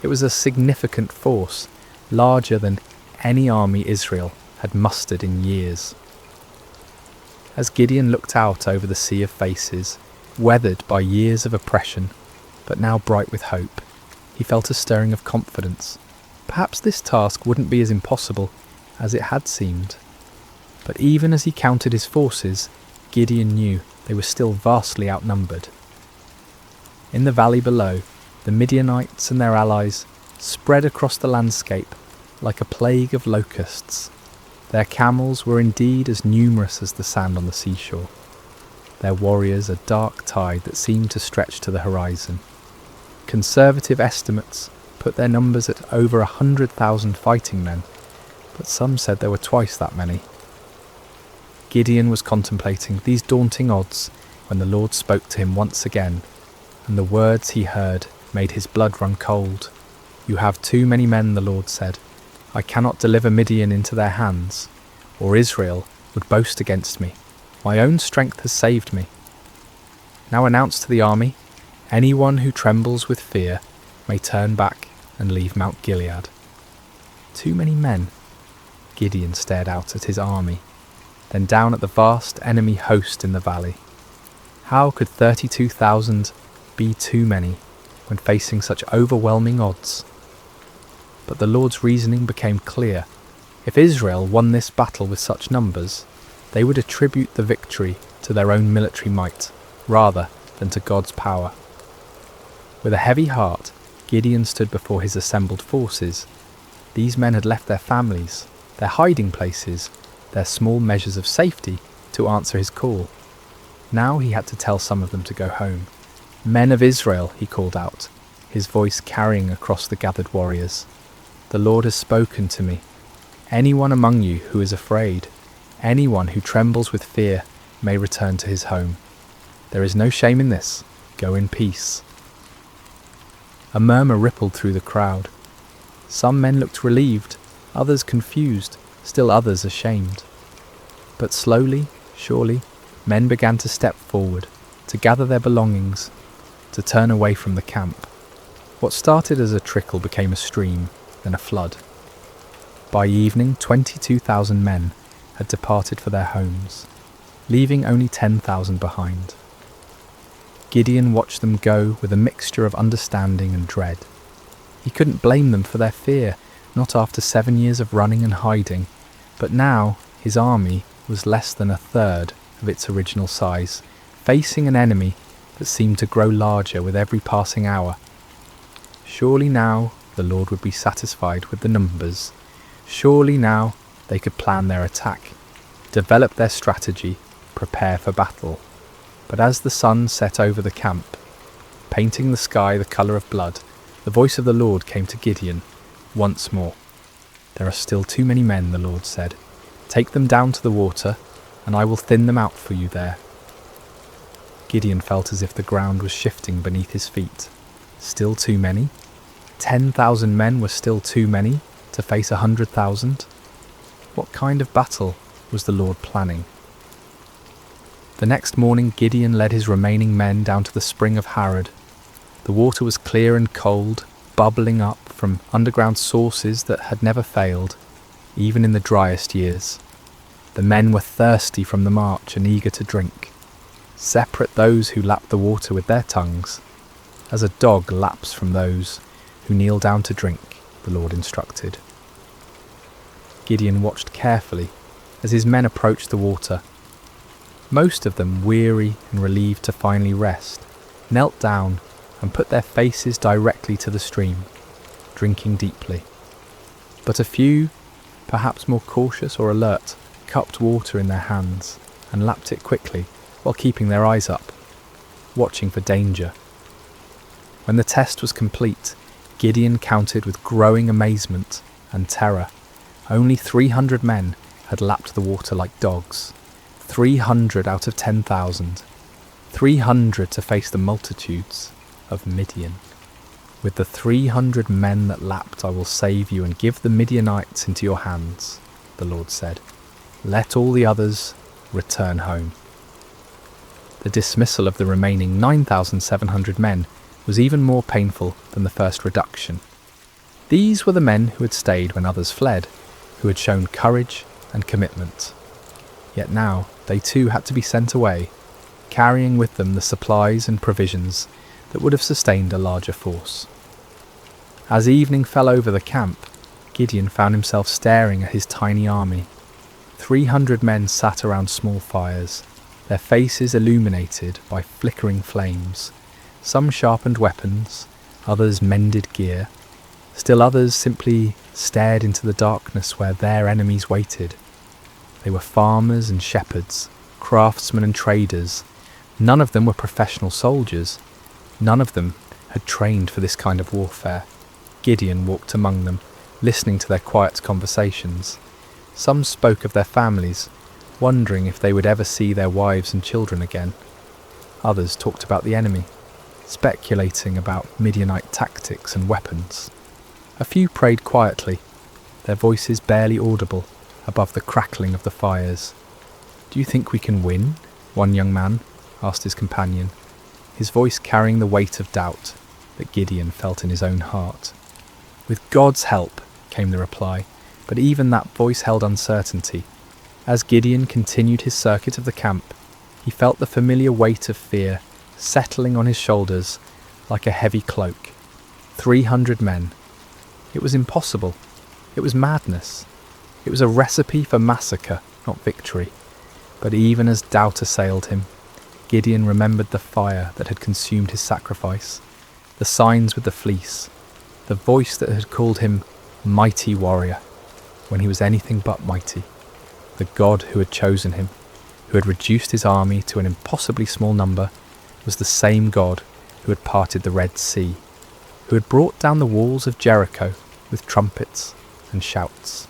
It was a significant force, larger than any army Israel had mustered in years. As Gideon looked out over the sea of faces, weathered by years of oppression, but now bright with hope, he felt a stirring of confidence. Perhaps this task wouldn't be as impossible as it had seemed. But even as he counted his forces, Gideon knew they were still vastly outnumbered. In the valley below, the Midianites and their allies spread across the landscape like a plague of locusts. Their camels were indeed as numerous as the sand on the seashore. Their warriors a dark tide that seemed to stretch to the horizon. Conservative estimates put their numbers at over 100,000 fighting men, but some said there were twice that many. Gideon was contemplating these daunting odds when the Lord spoke to him once again, and the words he heard made his blood run cold. "You have too many men," the Lord said. "I cannot deliver Midian into their hands, or Israel would boast against me. My own strength has saved me. Now announce to the army, anyone who trembles with fear may turn back and leave Mount Gilead." Too many men. Gideon stared out at his army, then down at the vast enemy host in the valley. How could 32,000 be too many when facing such overwhelming odds? But the Lord's reasoning became clear. If Israel won this battle with such numbers, they would attribute the victory to their own military might, rather than to God's power. With a heavy heart, Gideon stood before his assembled forces. These men had left their families, their hiding places, their small measures of safety to answer his call. Now he had to tell some of them to go home. "Men of Israel," he called out, his voice carrying across the gathered warriors. "The Lord has spoken to me. Anyone among you who is afraid, anyone who trembles with fear, may return to his home. There is no shame in this. Go in peace." A murmur rippled through the crowd. Some men looked relieved, others confused, still others ashamed. But slowly, surely, men began to step forward, to gather their belongings, to turn away from the camp. What started as a trickle became a stream, then a flood. By evening, 22,000 men had departed for their homes, leaving only 10,000 behind. Gideon watched them go with a mixture of understanding and dread. He couldn't blame them for their fear, not after 7 years of running and hiding, but now his army was less than a third of its original size, facing an enemy that seemed to grow larger with every passing hour. Surely now the Lord would be satisfied with the numbers. Surely now they could plan their attack, develop their strategy, prepare for battle. But as the sun set over the camp, painting the sky the colour of blood, the voice of the Lord came to Gideon once more. "There are still too many men," the Lord said. "Take them down to the water, and I will thin them out for you there." Gideon felt as if the ground was shifting beneath his feet. Still too many? 10,000 men were still too many to face 100,000? What kind of battle was the Lord planning? The next morning Gideon led his remaining men down to the spring of Harod. The water was clear and cold, bubbling up from underground sources that had never failed, even in the driest years. The men were thirsty from the march and eager to drink. Separate those who lapped the water with their tongues, as a dog laps from those who kneel down to drink, the Lord instructed. Gideon watched carefully as his men approached the water. Most of them, weary and relieved to finally rest, knelt down and put their faces directly to the stream, drinking deeply. But a few, perhaps more cautious or alert, cupped water in their hands and lapped it quickly while keeping their eyes up, watching for danger. When the test was complete, Gideon counted with growing amazement and terror. Only 300 men had lapped the water like dogs. 300 out of 10,000. 300 to face the multitudes of Midian. "With the 300 men that lapped I will save you and give the Midianites into your hands," the Lord said. "Let all the others return home." The dismissal of the remaining 9,700 men was even more painful than the first reduction. These were the men who had stayed when others fled, who had shown courage and commitment. Yet now they too had to be sent away, carrying with them the supplies and provisions that would have sustained a larger force. As evening fell over the camp, Gideon found himself staring at his tiny army. 300 men sat around small fires, their faces illuminated by flickering flames. Some sharpened weapons, others mended gear, still others simply stared into the darkness where their enemies waited. They were farmers and shepherds, craftsmen and traders. None of them were professional soldiers. None of them had trained for this kind of warfare. Gideon walked among them, listening to their quiet conversations. Some spoke of their families, wondering if they would ever see their wives and children again. Others talked about the enemy, speculating about Midianite tactics and weapons. A few prayed quietly, their voices barely audible above the crackling of the fires. "Do you think we can win?" one young man asked his companion, his voice carrying the weight of doubt that Gideon felt in his own heart. "With God's help," came the reply, but even that voice held uncertainty. As Gideon continued his circuit of the camp, he felt the familiar weight of fear settling on his shoulders like a heavy cloak. 300 men. It was impossible. It was madness. It was a recipe for massacre, not victory. But even as doubt assailed him, Gideon remembered the fire that had consumed his sacrifice, the signs with the fleece, the voice that had called him mighty warrior when he was anything but mighty. The God who had chosen him, who had reduced his army to an impossibly small number, was the same God who had parted the Red Sea, who had brought down the walls of Jericho with trumpets and shouts.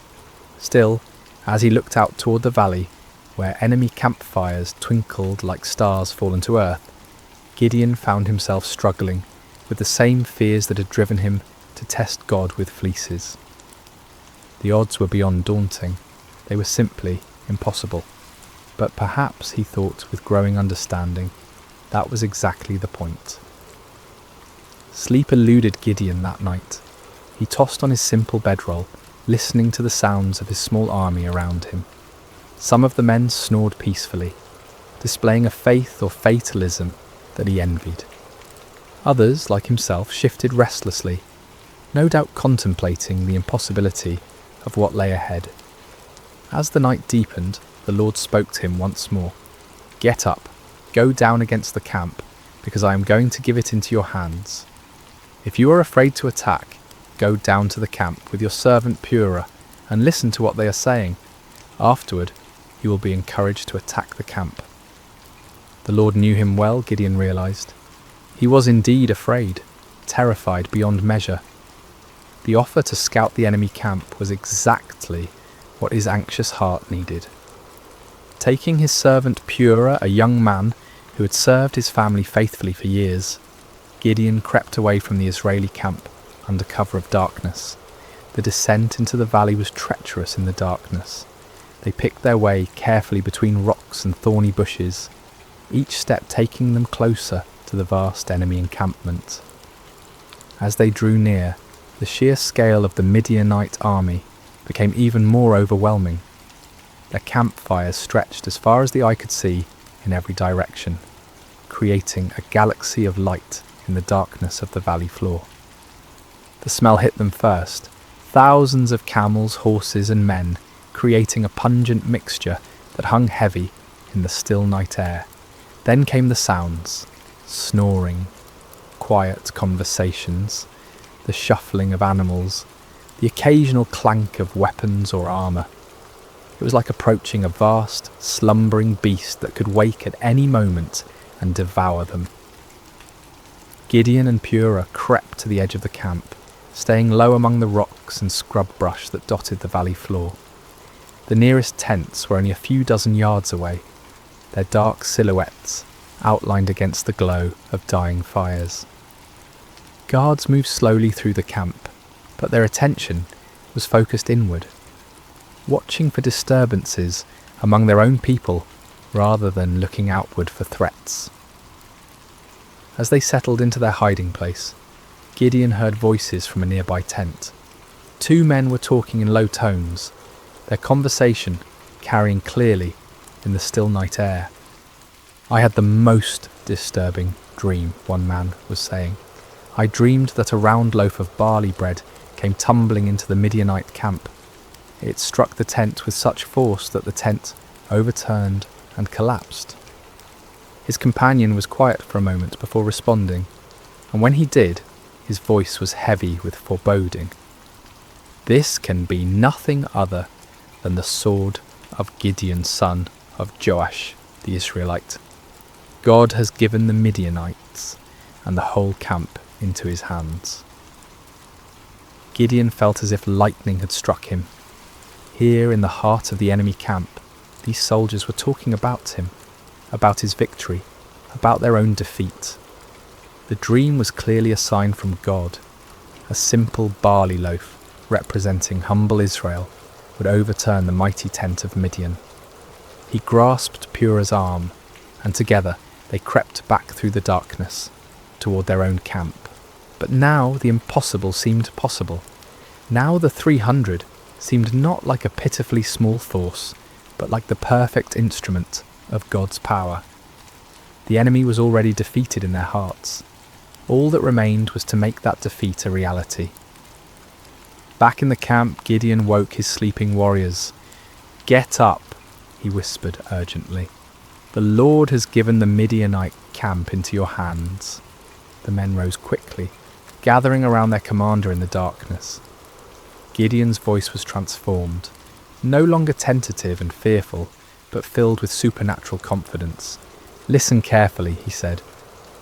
Still, as he looked out toward the valley, where enemy campfires twinkled like stars fallen to earth, Gideon found himself struggling with the same fears that had driven him to test God with fleeces. The odds were beyond daunting. They were simply impossible. But perhaps, he thought with growing understanding, that was exactly the point. Sleep eluded Gideon that night. He tossed on his simple bedroll, listening to the sounds of his small army around him. Some of the men snored peacefully, displaying a faith or fatalism that he envied. Others, like himself, shifted restlessly, no doubt contemplating the impossibility of what lay ahead. As the night deepened, the Lord spoke to him once more. "Get up, go down against the camp, because I am going to give it into your hands. If you are afraid to attack, go down to the camp with your servant Purah and listen to what they are saying. Afterward, you will be encouraged to attack the camp." The Lord knew him well, Gideon realized. He was indeed afraid, terrified beyond measure. The offer to scout the enemy camp was exactly what his anxious heart needed. Taking his servant Purah, a young man who had served his family faithfully for years, Gideon crept away from the Israeli camp under cover of darkness. The descent into the valley was treacherous in the darkness. They picked their way carefully between rocks and thorny bushes, each step taking them closer to the vast enemy encampment. As they drew near, the sheer scale of the Midianite army became even more overwhelming. Their campfires stretched as far as the eye could see in every direction, creating a galaxy of light in the darkness of the valley floor. The smell hit them first, thousands of camels, horses and men, creating a pungent mixture that hung heavy in the still night air. Then came the sounds, snoring, quiet conversations, the shuffling of animals, the occasional clank of weapons or armour. It was like approaching a vast, slumbering beast that could wake at any moment and devour them. Gideon and Purah crept to the edge of the camp, staying low among the rocks and scrub brush that dotted the valley floor. The nearest tents were only a few dozen yards away, their dark silhouettes outlined against the glow of dying fires. Guards moved slowly through the camp, but their attention was focused inward, watching for disturbances among their own people rather than looking outward for threats. As they settled into their hiding place, Gideon heard voices from a nearby tent. Two men were talking in low tones, their conversation carrying clearly in the still night air. "I had the most disturbing dream," one man was saying. "I dreamed that a round loaf of barley bread came tumbling into the Midianite camp. It struck the tent with such force that the tent overturned and collapsed." His companion was quiet for a moment before responding, and when he did, his voice was heavy with foreboding. "This can be nothing other than the sword of Gideon, son of Joash the Israelite. God has given the Midianites and the whole camp into his hands." Gideon felt as if lightning had struck him. Here in the heart of the enemy camp, these soldiers were talking about him, about his victory, about their own defeat. The dream was clearly a sign from God. A simple barley loaf, representing humble Israel, would overturn the mighty tent of Midian. He grasped Purah's arm, and together they crept back through the darkness, toward their own camp. But now the impossible seemed possible. Now the 300 seemed not like a pitifully small force, but like the perfect instrument of God's power. The enemy was already defeated in their hearts. All that remained was to make that defeat a reality. Back in the camp, Gideon woke his sleeping warriors. "Get up," he whispered urgently. "The Lord has given the Midianite camp into your hands." The men rose quickly, gathering around their commander in the darkness. Gideon's voice was transformed, no longer tentative and fearful, but filled with supernatural confidence. "Listen carefully," he said.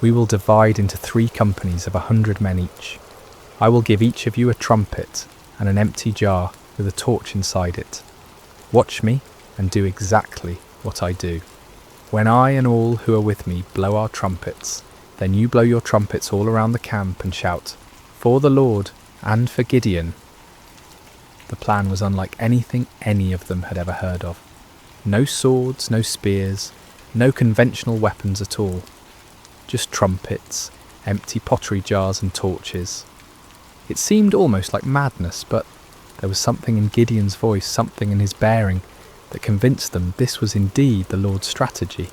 "We will divide into 3 companies of 100 men each. I will give each of you a trumpet and an empty jar with a torch inside it. Watch me and do exactly what I do. When I and all who are with me blow our trumpets, Then you blow your trumpets all around the camp and shout, 'For the Lord and for Gideon.'" The plan was unlike anything any of them had ever heard of. No swords, no spears, no conventional weapons at all. Just trumpets, empty pottery jars and torches. It seemed almost like madness, but there was something in Gideon's voice, something in his bearing, that convinced them this was indeed the Lord's strategy.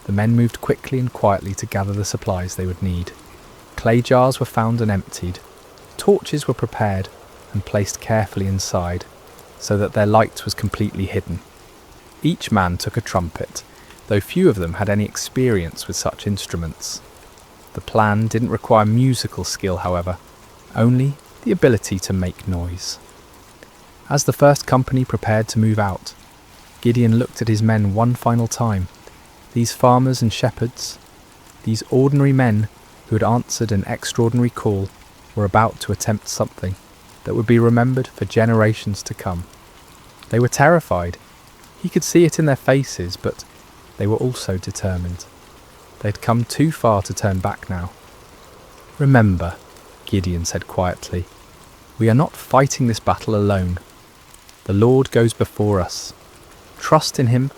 The men moved quickly and quietly to gather the supplies they would need. Clay jars were found and emptied. Torches were prepared and placed carefully inside, so that their light was completely hidden. Each man took a trumpet, though few of them had any experience with such instruments. The plan didn't require musical skill, however, only the ability to make noise. As the first company prepared to move out, Gideon looked at his men one final time. These farmers and shepherds, these ordinary men who had answered an extraordinary call, were about to attempt something that would be remembered for generations to come. They were terrified. He could see it in their faces, but they were also determined. They'd come too far to turn back now. "Remember," Gideon said quietly, "we are not fighting this battle alone. The Lord goes before us. Trust in him,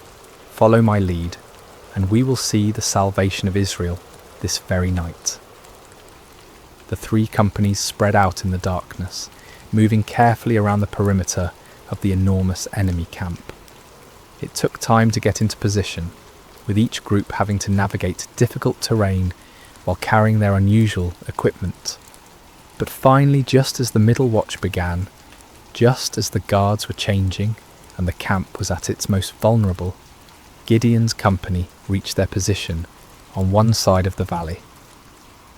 follow my lead, and we will see the salvation of Israel this very night." The three companies spread out in the darkness, moving carefully around the perimeter of the enormous enemy camp. It took time to get into position, with each group having to navigate difficult terrain while carrying their unusual equipment. But finally, just as the middle watch began, just as the guards were changing and the camp was at its most vulnerable, Gideon's company reached their position on one side of the valley.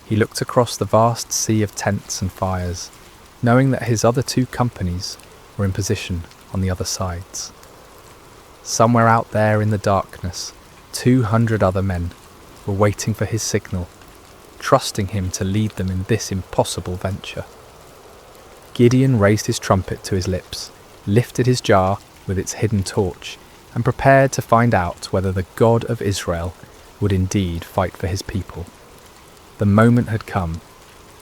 He looked across the vast sea of tents and fires, knowing that his other two companies were in position on the other sides. Somewhere out there in the darkness, 200 other men were waiting for his signal, trusting him to lead them in this impossible venture. Gideon raised his trumpet to his lips, lifted his jar with its hidden torch, and prepared to find out whether the God of Israel would indeed fight for his people. The moment had come.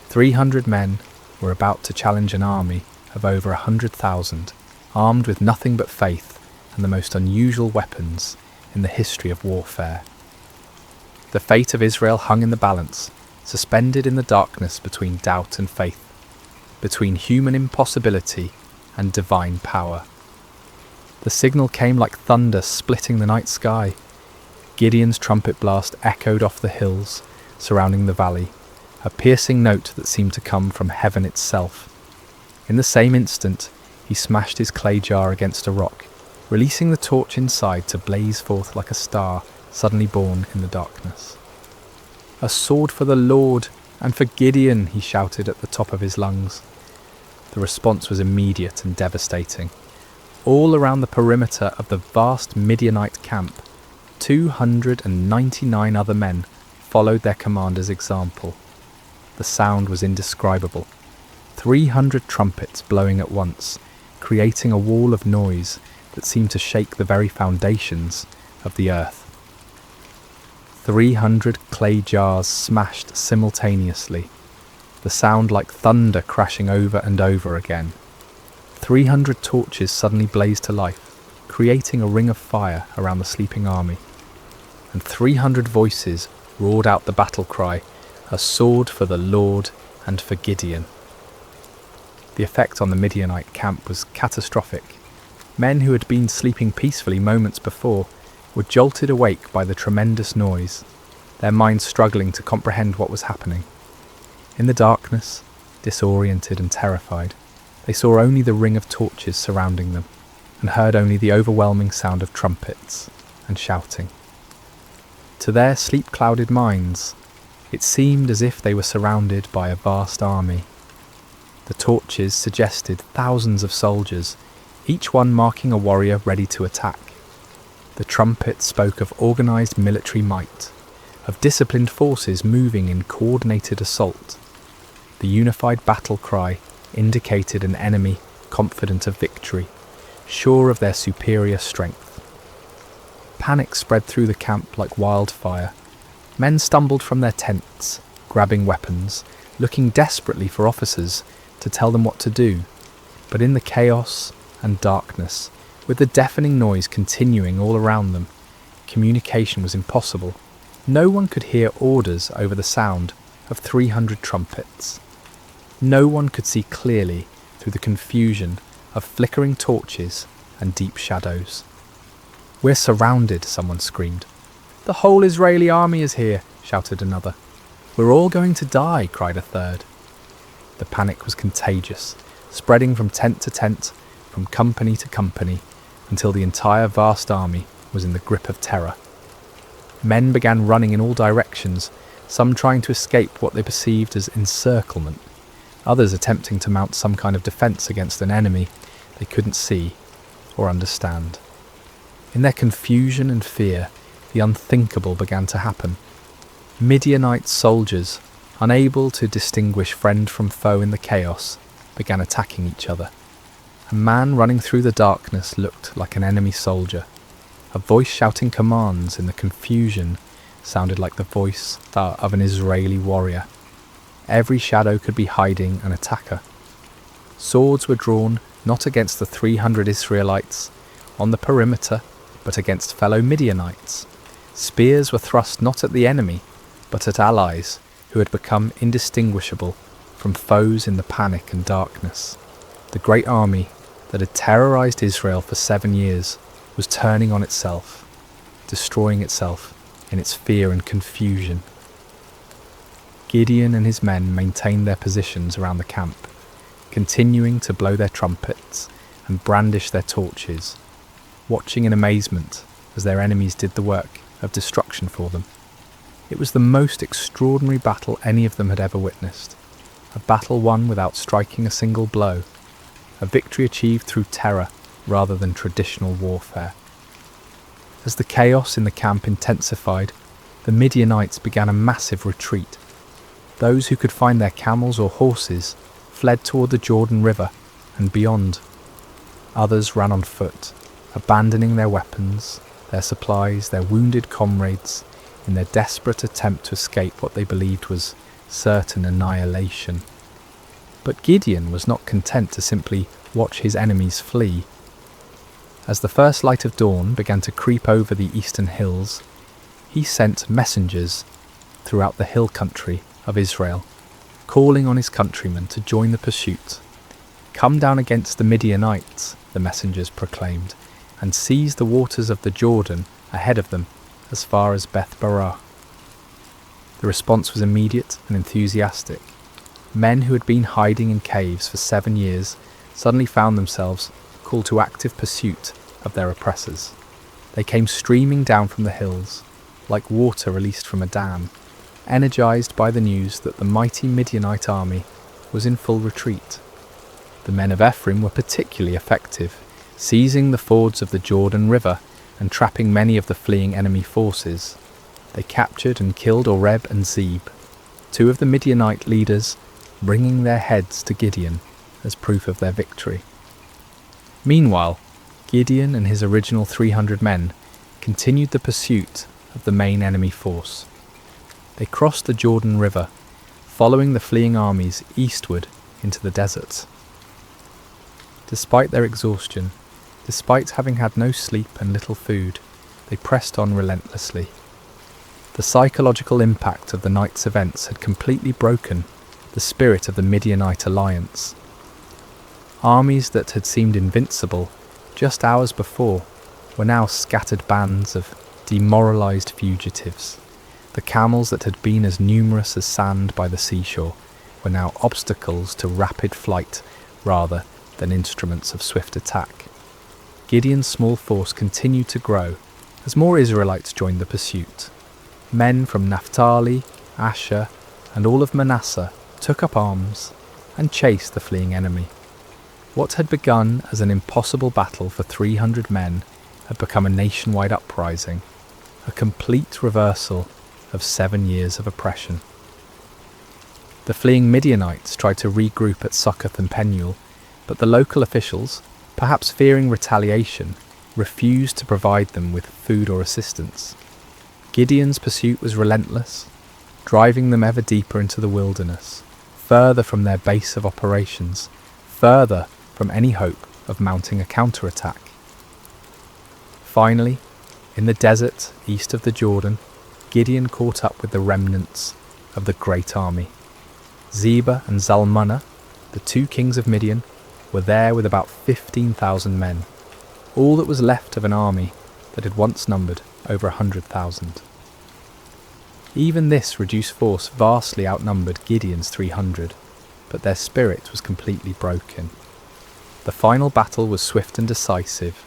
300 men were about to challenge an army of over 100,000, armed with nothing but faith and the most unusual weapons in the history of warfare. The fate of Israel hung in the balance, suspended in the darkness between doubt and faith, between human impossibility and divine power. The signal came like thunder splitting the night sky. Gideon's trumpet blast echoed off the hills surrounding the valley, a piercing note that seemed to come from heaven itself. In the same instant, he smashed his clay jar against a rock, releasing the torch inside to blaze forth like a star suddenly born in the darkness. "A sword for the Lord and for Gideon," he shouted at the top of his lungs. The response was immediate and devastating. All around the perimeter of the vast Midianite camp, 299 other men followed their commander's example. The sound was indescribable. 300 trumpets blowing at once, creating a wall of noise that seemed to shake the very foundations of the earth. 300 clay jars smashed simultaneously, the sound like thunder crashing over and over again. 300 torches suddenly blazed to life, creating a ring of fire around the sleeping army. And 300 voices roared out the battle cry, "A sword for the Lord and for Gideon." The effect on the Midianite camp was catastrophic. Men who had been sleeping peacefully moments before were jolted awake by the tremendous noise, their minds struggling to comprehend what was happening. In the darkness, disoriented and terrified, they saw only the ring of torches surrounding them, and heard only the overwhelming sound of trumpets and shouting. To their sleep-clouded minds, it seemed as if they were surrounded by a vast army. The torches suggested thousands of soldiers, each one marking a warrior ready to attack. The trumpets spoke of organised military might, of disciplined forces moving in coordinated assault. The unified battle cry indicated an enemy confident of victory, sure of their superior strength. Panic spread through the camp like wildfire. Men stumbled from their tents, grabbing weapons, looking desperately for officers to tell them what to do. But in the chaos and darkness, with the deafening noise continuing all around them, communication was impossible. No one could hear orders over the sound of 300 trumpets. No one could see clearly through the confusion of flickering torches and deep shadows. "We're surrounded," someone screamed. "The whole Israeli army is here," shouted another. "We're all going to die," cried a third. The panic was contagious, spreading from tent to tent, from company to company, until the entire vast army was in the grip of terror. Men began running in all directions, some trying to escape what they perceived as encirclement, others attempting to mount some kind of defence against an enemy they couldn't see or understand. In their confusion and fear, the unthinkable began to happen. Midianite soldiers, unable to distinguish friend from foe in the chaos, began attacking each other. A man running through the darkness looked like an enemy soldier. A voice shouting commands in the confusion sounded like the voice of an Israeli warrior. Every shadow could be hiding an attacker. Swords were drawn not against the 300 Israelites on the perimeter, but against fellow Midianites. Spears were thrust not at the enemy, but at allies who had become indistinguishable from foes in the panic and darkness. The great army that had terrorized Israel for 7 years was turning on itself, destroying itself in its fear and confusion. Gideon and his men maintained their positions around the camp, continuing to blow their trumpets and brandish their torches, watching in amazement as their enemies did the work of destruction for them. It was the most extraordinary battle any of them had ever witnessed, a battle won without striking a single blow, a victory achieved through terror rather than traditional warfare. As the chaos in the camp intensified, the Midianites began a massive retreat. Those who could find their camels or horses fled toward the Jordan River and beyond. Others ran on foot, abandoning their weapons, their supplies, their wounded comrades, in their desperate attempt to escape what they believed was certain annihilation. But Gideon was not content to simply watch his enemies flee. As the first light of dawn began to creep over the eastern hills, he sent messengers throughout the hill country of Israel, calling on his countrymen to join the pursuit. "Come down against the Midianites," the messengers proclaimed, "and seize the waters of the Jordan ahead of them as far as Beth Barah." The response was immediate and enthusiastic. Men who had been hiding in caves for 7 years suddenly found themselves called to active pursuit of their oppressors. They came streaming down from the hills, like water released from a dam, energized by the news that the mighty Midianite army was in full retreat. The men of Ephraim were particularly effective, seizing the fords of the Jordan River and trapping many of the fleeing enemy forces. They captured and killed Oreb and Zeb, 2 of the Midianite leaders, bringing their heads to Gideon as proof of their victory. Meanwhile, Gideon and his original 300 men continued the pursuit of the main enemy force. They crossed the Jordan River, following the fleeing armies eastward into the desert. Despite their exhaustion, despite having had no sleep and little food, they pressed on relentlessly. The psychological impact of the night's events had completely broken the spirit of the Midianite alliance. Armies that had seemed invincible just hours before were now scattered bands of demoralized fugitives. The camels that had been as numerous as sand by the seashore were now obstacles to rapid flight rather than instruments of swift attack. Gideon's small force continued to grow as more Israelites joined the pursuit. Men from Naphtali, Asher, and all of Manasseh took up arms and chased the fleeing enemy. What had begun as an impossible battle for 300 men had become a nationwide uprising, a complete reversal of 7 years of oppression. The fleeing Midianites tried to regroup at Succoth and Penuel, but the local officials, perhaps fearing retaliation, refused to provide them with food or assistance. Gideon's pursuit was relentless, driving them ever deeper into the wilderness, further from their base of operations, further from any hope of mounting a counterattack. Finally, in the desert east of the Jordan, Gideon caught up with the remnants of the great army. Zebah and Zalmunna, the two kings of Midian, were there with about 15,000 men, all that was left of an army that had once numbered over 100,000. Even this reduced force vastly outnumbered Gideon's 300, but their spirit was completely broken. The final battle was swift and decisive.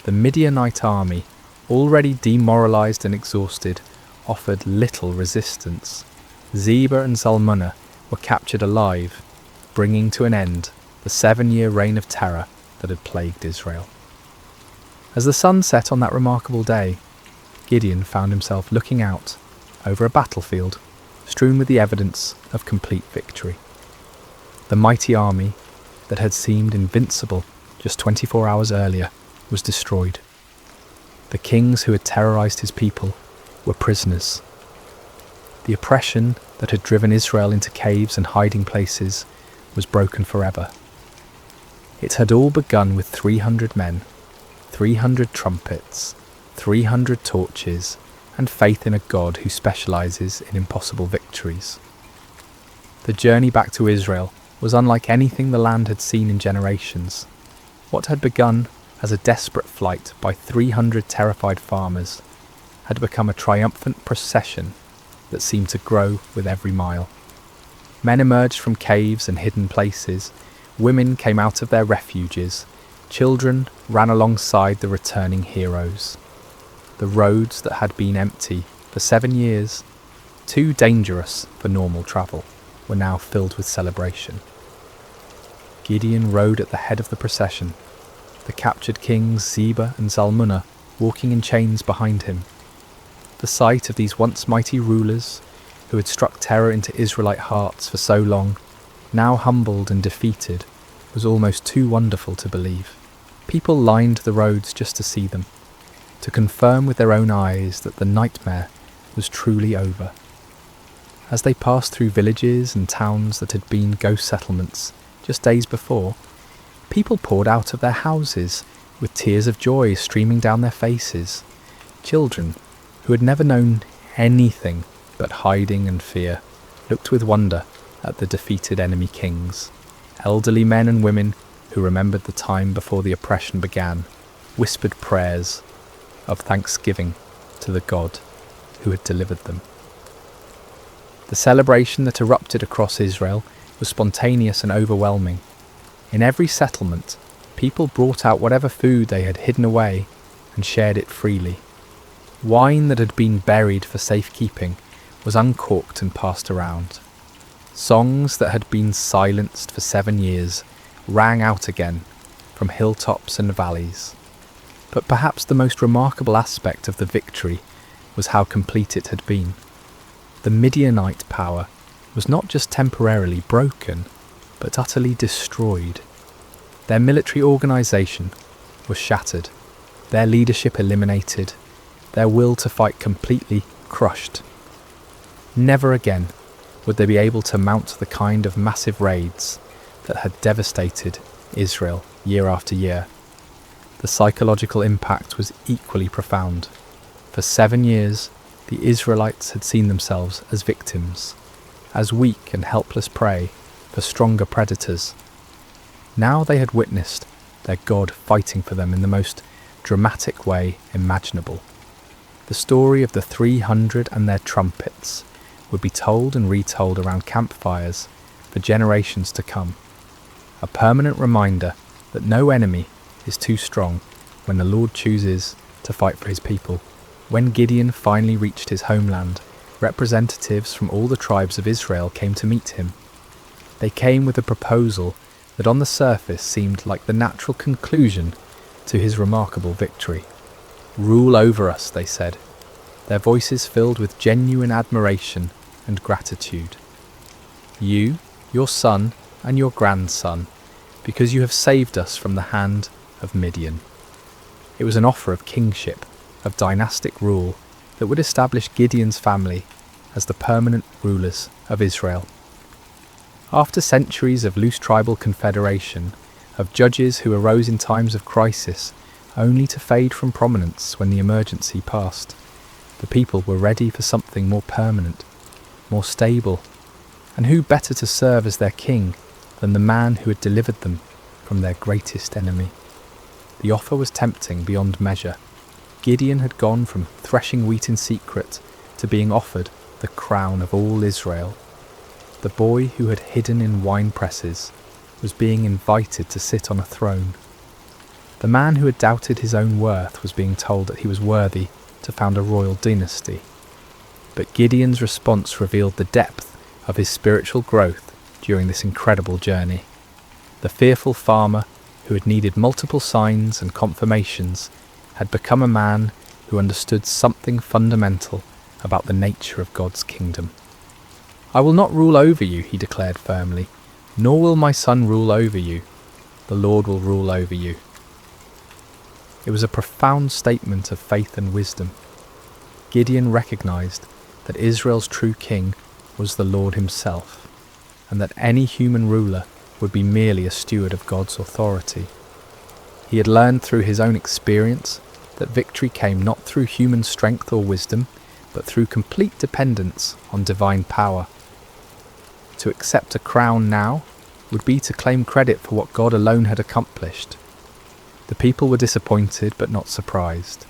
The Midianite army, already demoralised and exhausted, offered little resistance. Zebah and Zalmunna were captured alive, bringing to an end the 7-year reign of terror that had plagued Israel. As the sun set on that remarkable day, Gideon found himself looking out over a battlefield strewn with the evidence of complete victory. The mighty army that had seemed invincible just 24 hours earlier was destroyed. The kings who had terrorised his people were prisoners. The oppression that had driven Israel into caves and hiding places was broken forever. It had all begun with 300 men, 300 trumpets, 300 torches, and faith in a God who specialises in impossible victories. The journey back to Israel was unlike anything the land had seen in generations. What had begun as a desperate flight by 300 terrified farmers had become a triumphant procession that seemed to grow with every mile. Men emerged from caves and hidden places, women came out of their refuges, children ran alongside the returning heroes. The roads that had been empty for 7 years, too dangerous for normal travel, were now filled with celebration. Gideon rode at the head of the procession, the captured kings Zebah and Zalmunna walking in chains behind him. The sight of these once mighty rulers, who had struck terror into Israelite hearts for so long, now humbled and defeated, was almost too wonderful to believe. People lined the roads just to see them, to confirm with their own eyes that the nightmare was truly over. As they passed through villages and towns that had been ghost settlements just days before, people poured out of their houses with tears of joy streaming down their faces. Children, who had never known anything but hiding and fear, looked with wonder at the defeated enemy kings. Elderly men and women who remembered the time before the oppression began whispered prayers of thanksgiving to the God who had delivered them. The celebration that erupted across Israel was spontaneous and overwhelming. In every settlement, people brought out whatever food they had hidden away and shared it freely. Wine that had been buried for safekeeping was uncorked and passed around. Songs that had been silenced for 7 years rang out again from hilltops and valleys. But perhaps the most remarkable aspect of the victory was how complete it had been. The Midianite power was not just temporarily broken, but utterly destroyed. Their military organisation was shattered, their leadership eliminated, their will to fight completely crushed. Never again would they be able to mount the kind of massive raids that had devastated Israel year after year. The psychological impact was equally profound. For 7 years, the Israelites had seen themselves as victims, as weak and helpless prey for stronger predators. Now they had witnessed their God fighting for them in the most dramatic way imaginable. The story of the 300 and their trumpets would be told and retold around campfires for generations to come. A permanent reminder that no enemy is too strong when the Lord chooses to fight for his people. When Gideon finally reached his homeland, representatives from all the tribes of Israel came to meet him. They came with a proposal that on the surface seemed like the natural conclusion to his remarkable victory. "Rule over us," they said, their voices filled with genuine admiration and gratitude. "You, your son, and your grandson, because you have saved us from the hand of Midian." It was an offer of kingship, of dynastic rule, that would establish Gideon's family as the permanent rulers of Israel. After centuries of loose tribal confederation, of judges who arose in times of crisis only to fade from prominence when the emergency passed, the people were ready for something more permanent, more stable, and who better to serve as their king than the man who had delivered them from their greatest enemy? The offer was tempting beyond measure. Gideon had gone from threshing wheat in secret to being offered the crown of all Israel. The boy who had hidden in wine presses was being invited to sit on a throne. The man who had doubted his own worth was being told that he was worthy to found a royal dynasty. But Gideon's response revealed the depth of his spiritual growth during this incredible journey. The fearful farmer who had needed multiple signs and confirmations had become a man who understood something fundamental about the nature of God's kingdom. "I will not rule over you," he declared firmly, "nor will my son rule over you. The Lord will rule over you." It was a profound statement of faith and wisdom. Gideon recognized that Israel's true king was the Lord himself, and that any human ruler would be merely a steward of God's authority. He had learned through his own experience that victory came not through human strength or wisdom, but through complete dependence on divine power. To accept a crown now would be to claim credit for what God alone had accomplished. The people were disappointed but not surprised.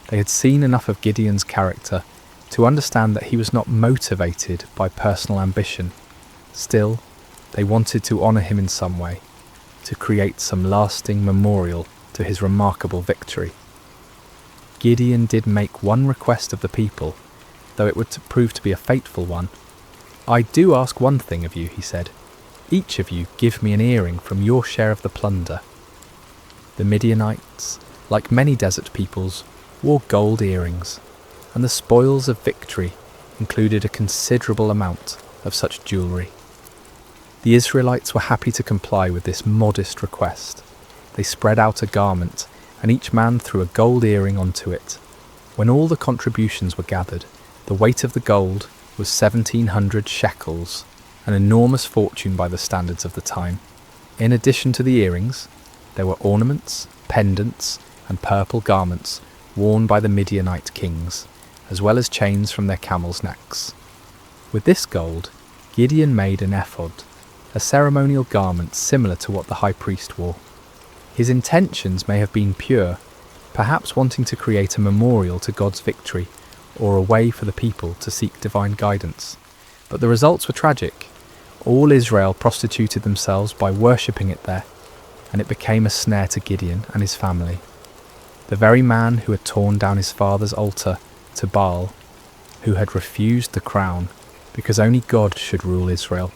They had seen enough of Gideon's character to understand that he was not motivated by personal ambition. Still, they wanted to honour him in some way, to create some lasting memorial to his remarkable victory. Gideon did make one request of the people, though it would prove to be a fateful one. "I do ask one thing of you," he said. "Each of you give me an earring from your share of the plunder." The Midianites, like many desert peoples, wore gold earrings, and the spoils of victory included a considerable amount of such jewellery. The Israelites were happy to comply with this modest request. They spread out a garment, and each man threw a gold earring onto it. When all the contributions were gathered, the weight of the gold was 1,700 shekels, an enormous fortune by the standards of the time. In addition to the earrings, there were ornaments, pendants, and purple garments worn by the Midianite kings, as well as chains from their camels' necks. With this gold, Gideon made an ephod, a ceremonial garment similar to what the high priest wore. His intentions may have been pure, perhaps wanting to create a memorial to God's victory, or a way for the people to seek divine guidance. But the results were tragic. All Israel prostituted themselves by worshipping it there, and it became a snare to Gideon and his family. The very man who had torn down his father's altar to Baal, who had refused the crown because only God should rule Israel,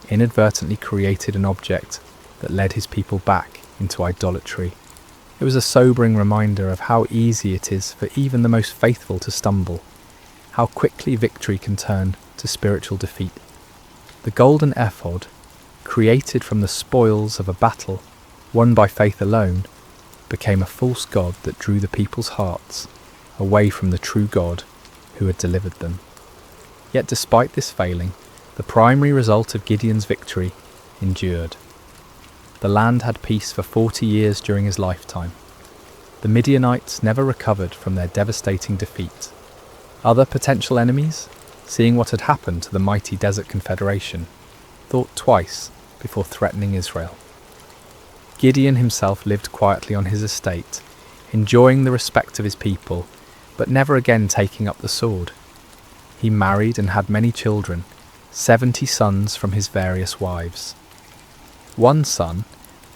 inadvertently created an object that led his people back into idolatry. It was a sobering reminder of how easy it is for even the most faithful to stumble, how quickly victory can turn to spiritual defeat. The golden ephod, created from the spoils of a battle won by faith alone, became a false god that drew the people's hearts away from the true God who had delivered them. Yet despite this failing, the primary result of Gideon's victory endured. The land had peace for 40 years during his lifetime. The Midianites never recovered from their devastating defeat. Other potential enemies, seeing what had happened to the mighty Desert Confederation, thought twice before threatening Israel. Gideon himself lived quietly on his estate, enjoying the respect of his people, but never again taking up the sword. He married and had many children, 70 sons from his various wives. One son,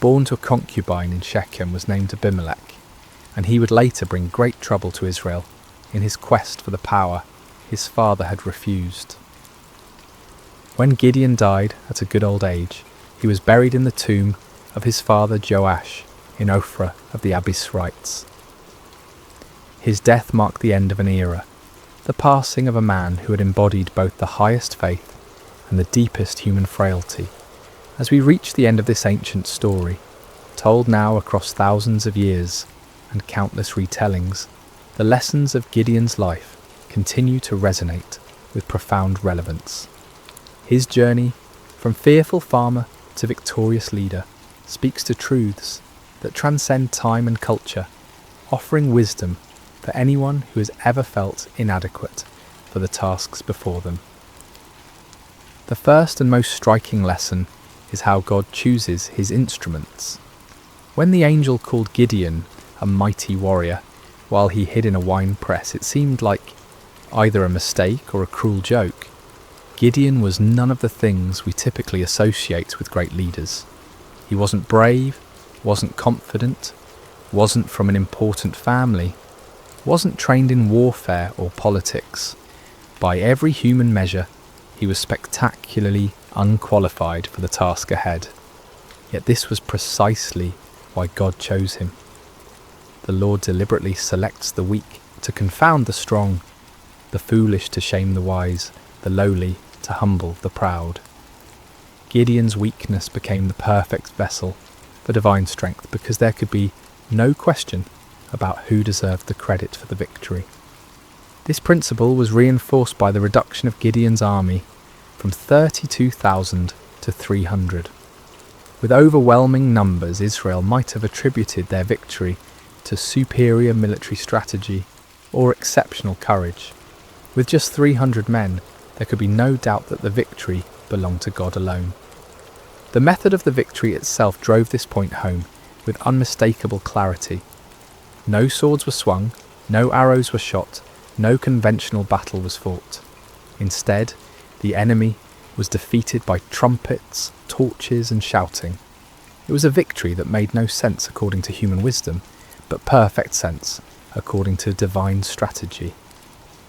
born to a concubine in Shechem, was named Abimelech, and he would later bring great trouble to Israel in his quest for the power his father had refused. When Gideon died at a good old age, he was buried in the tomb of his father Joash in Ophrah of the Abiezrites. His death marked the end of an era, the passing of a man who had embodied both the highest faith and the deepest human frailty. As we reach the end of this ancient story, told now across thousands of years and countless retellings, the lessons of Gideon's life continue to resonate with profound relevance. His journey from fearful farmer to victorious leader speaks to truths that transcend time and culture, offering wisdom for anyone who has ever felt inadequate for the tasks before them. The first and most striking lesson is how God chooses his instruments. When the angel called Gideon a mighty warrior while he hid in a wine press, it seemed like either a mistake or a cruel joke. Gideon was none of the things we typically associate with great leaders. He wasn't brave, wasn't confident, wasn't from an important family, wasn't trained in warfare or politics. By every human measure, he was spectacularly unqualified for the task ahead. Yet this was precisely why God chose him. The Lord deliberately selects the weak to confound the strong, the foolish to shame the wise, the lowly to humble the proud. Gideon's weakness became the perfect vessel for divine strength because there could be no question about who deserved the credit for the victory. This principle was reinforced by the reduction of Gideon's army from 32,000 to 300. With overwhelming numbers, Israel might have attributed their victory to superior military strategy or exceptional courage. With just 300 men, there could be no doubt that the victory belonged to God alone. The method of the victory itself drove this point home with unmistakable clarity. No swords were swung, no arrows were shot, no conventional battle was fought. Instead, the enemy was defeated by trumpets, torches, and shouting. It was a victory that made no sense according to human wisdom, but perfect sense according to divine strategy.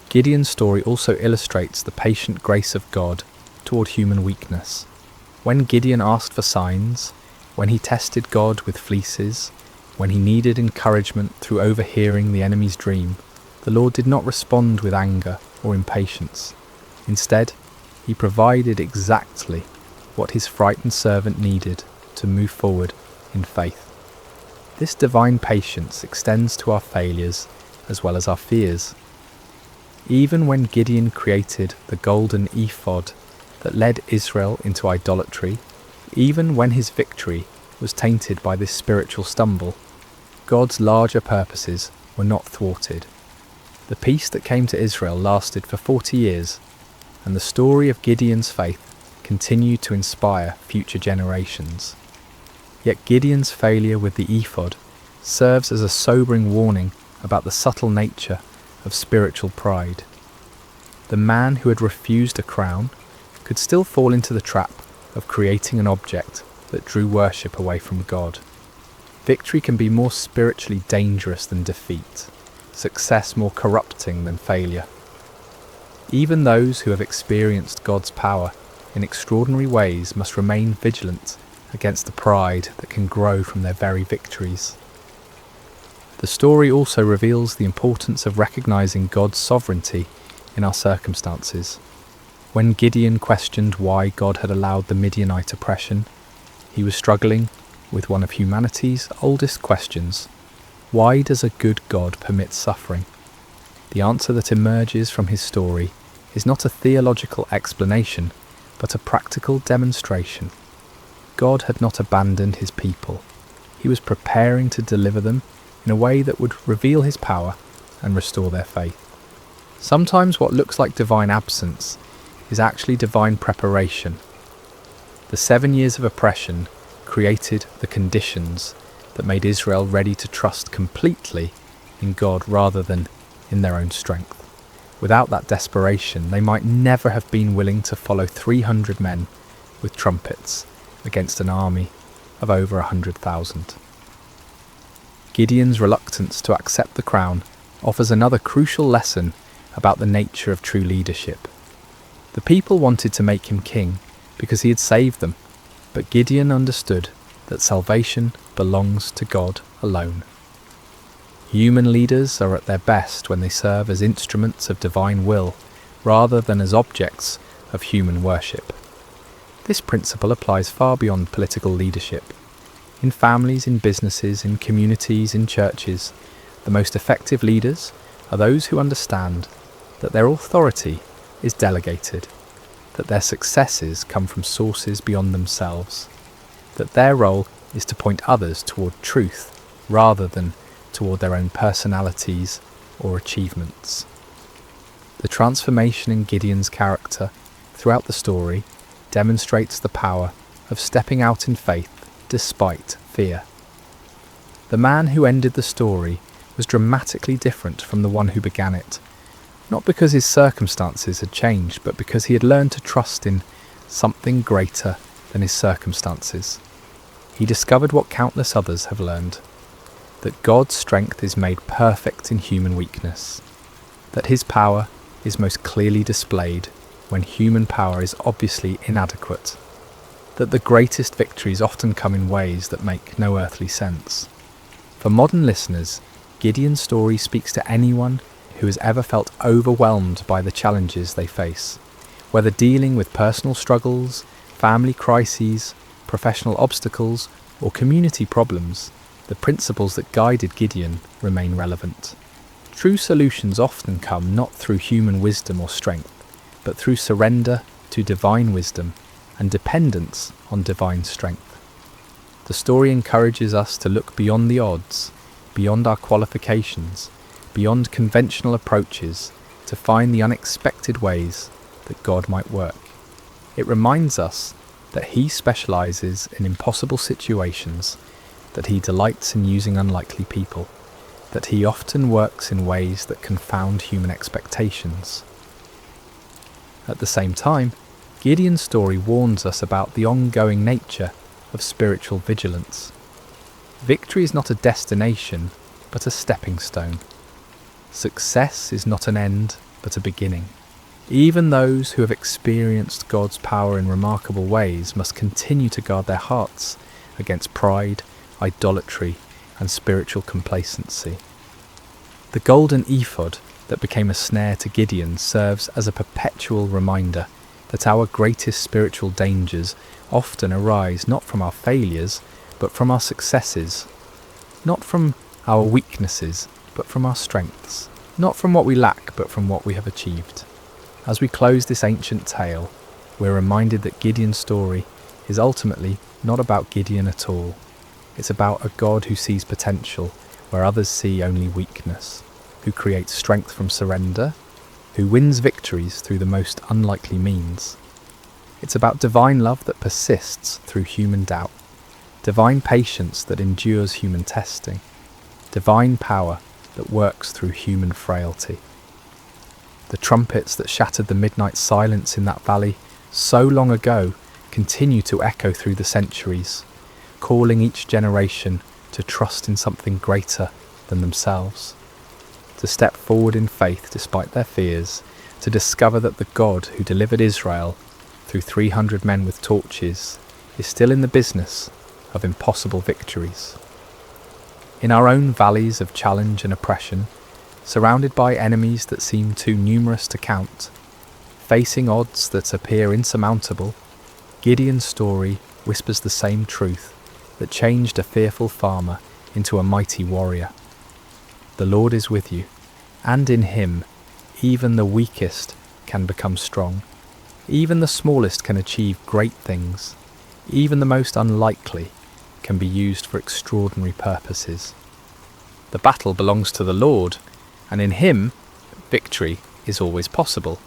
Gideon's story also illustrates the patient grace of God toward human weakness. When Gideon asked for signs, when he tested God with fleeces, when he needed encouragement through overhearing the enemy's dream, the Lord did not respond with anger or impatience. Instead, he provided exactly what his frightened servant needed to move forward in faith. This divine patience extends to our failures as well as our fears. Even when Gideon created the golden ephod that led Israel into idolatry, even when his victory was tainted by this spiritual stumble, God's larger purposes were not thwarted. The peace that came to Israel lasted for 40 years, and the story of Gideon's faith continued to inspire future generations. Yet Gideon's failure with the ephod serves as a sobering warning about the subtle nature of spiritual pride. The man who had refused a crown could still fall into the trap of creating an object that drew worship away from God. Victory can be more spiritually dangerous than defeat, success more corrupting than failure. Even those who have experienced God's power in extraordinary ways must remain vigilant against the pride that can grow from their very victories. The story also reveals the importance of recognizing God's sovereignty in our circumstances. When Gideon questioned why God had allowed the Midianite oppression, he was struggling with one of humanity's oldest questions: why does a good God permit suffering? The answer that emerges from his story is not a theological explanation, but a practical demonstration. God had not abandoned his people. He was preparing to deliver them in a way that would reveal his power and restore their faith. Sometimes what looks like divine absence is actually divine preparation. The 7 years of oppression created the conditions that made Israel ready to trust completely in God rather than in their own strength. Without that desperation, they might never have been willing to follow 300 men with trumpets against an army of over 100,000. Gideon's reluctance to accept the crown offers another crucial lesson about the nature of true leadership. The people wanted to make him king because he had saved them, but Gideon understood that salvation belongs to God alone. Human leaders are at their best when they serve as instruments of divine will rather than as objects of human worship. This principle applies far beyond political leadership. In families, in businesses, in communities, in churches, the most effective leaders are those who understand that their authority is delegated, that their successes come from sources beyond themselves, that their role is to point others toward truth rather than toward their own personalities or achievements. The transformation in Gideon's character throughout the story demonstrates the power of stepping out in faith despite fear. The man who ended the story was dramatically different from the one who began it, not because his circumstances had changed, but because he had learned to trust in something greater than his circumstances. He discovered what countless others have learned, that God's strength is made perfect in human weakness, that his power is most clearly displayed when human power is obviously inadequate, that the greatest victories often come in ways that make no earthly sense. For modern listeners, Gideon's story speaks to anyone who has ever felt overwhelmed by the challenges they face, whether dealing with personal struggles, family crises, professional obstacles, or community problems. The principles that guided Gideon remain relevant. True solutions often come not through human wisdom or strength, but through surrender to divine wisdom and dependence on divine strength. The story encourages us to look beyond the odds, beyond our qualifications, beyond conventional approaches, to find the unexpected ways that God might work. It reminds us that He specialises in impossible situations, that He delights in using unlikely people, that He often works in ways that confound human expectations. At the same time, Gideon's story warns us about the ongoing nature of spiritual vigilance. Victory is not a destination, but a stepping stone. Success is not an end, but a beginning. Even those who have experienced God's power in remarkable ways must continue to guard their hearts against pride, idolatry, and spiritual complacency. The golden ephod that became a snare to Gideon serves as a perpetual reminder that our greatest spiritual dangers often arise not from our failures, but from our successes, not from our weaknesses, but from our strengths, not from what we lack, but from what we have achieved. As we close this ancient tale, we're reminded that Gideon's story is ultimately not about Gideon at all. It's about a God who sees potential where others see only weakness, who creates strength from surrender, who wins victories through the most unlikely means. It's about divine love that persists through human doubt, divine patience that endures human testing, divine power that works through human frailty. The trumpets that shattered the midnight silence in that valley so long ago continue to echo through the centuries, calling each generation to trust in something greater than themselves, to step forward in faith despite their fears, to discover that the God who delivered Israel through 300 men with torches is still in the business of impossible victories. In our own valleys of challenge and oppression, surrounded by enemies that seem too numerous to count, facing odds that appear insurmountable, Gideon's story whispers the same truth that changed a fearful farmer into a mighty warrior. The Lord is with you, and in Him even the weakest can become strong. Even the smallest can achieve great things. Even the most unlikely can be used for extraordinary purposes. The battle belongs to the Lord, and in Him, victory is always possible.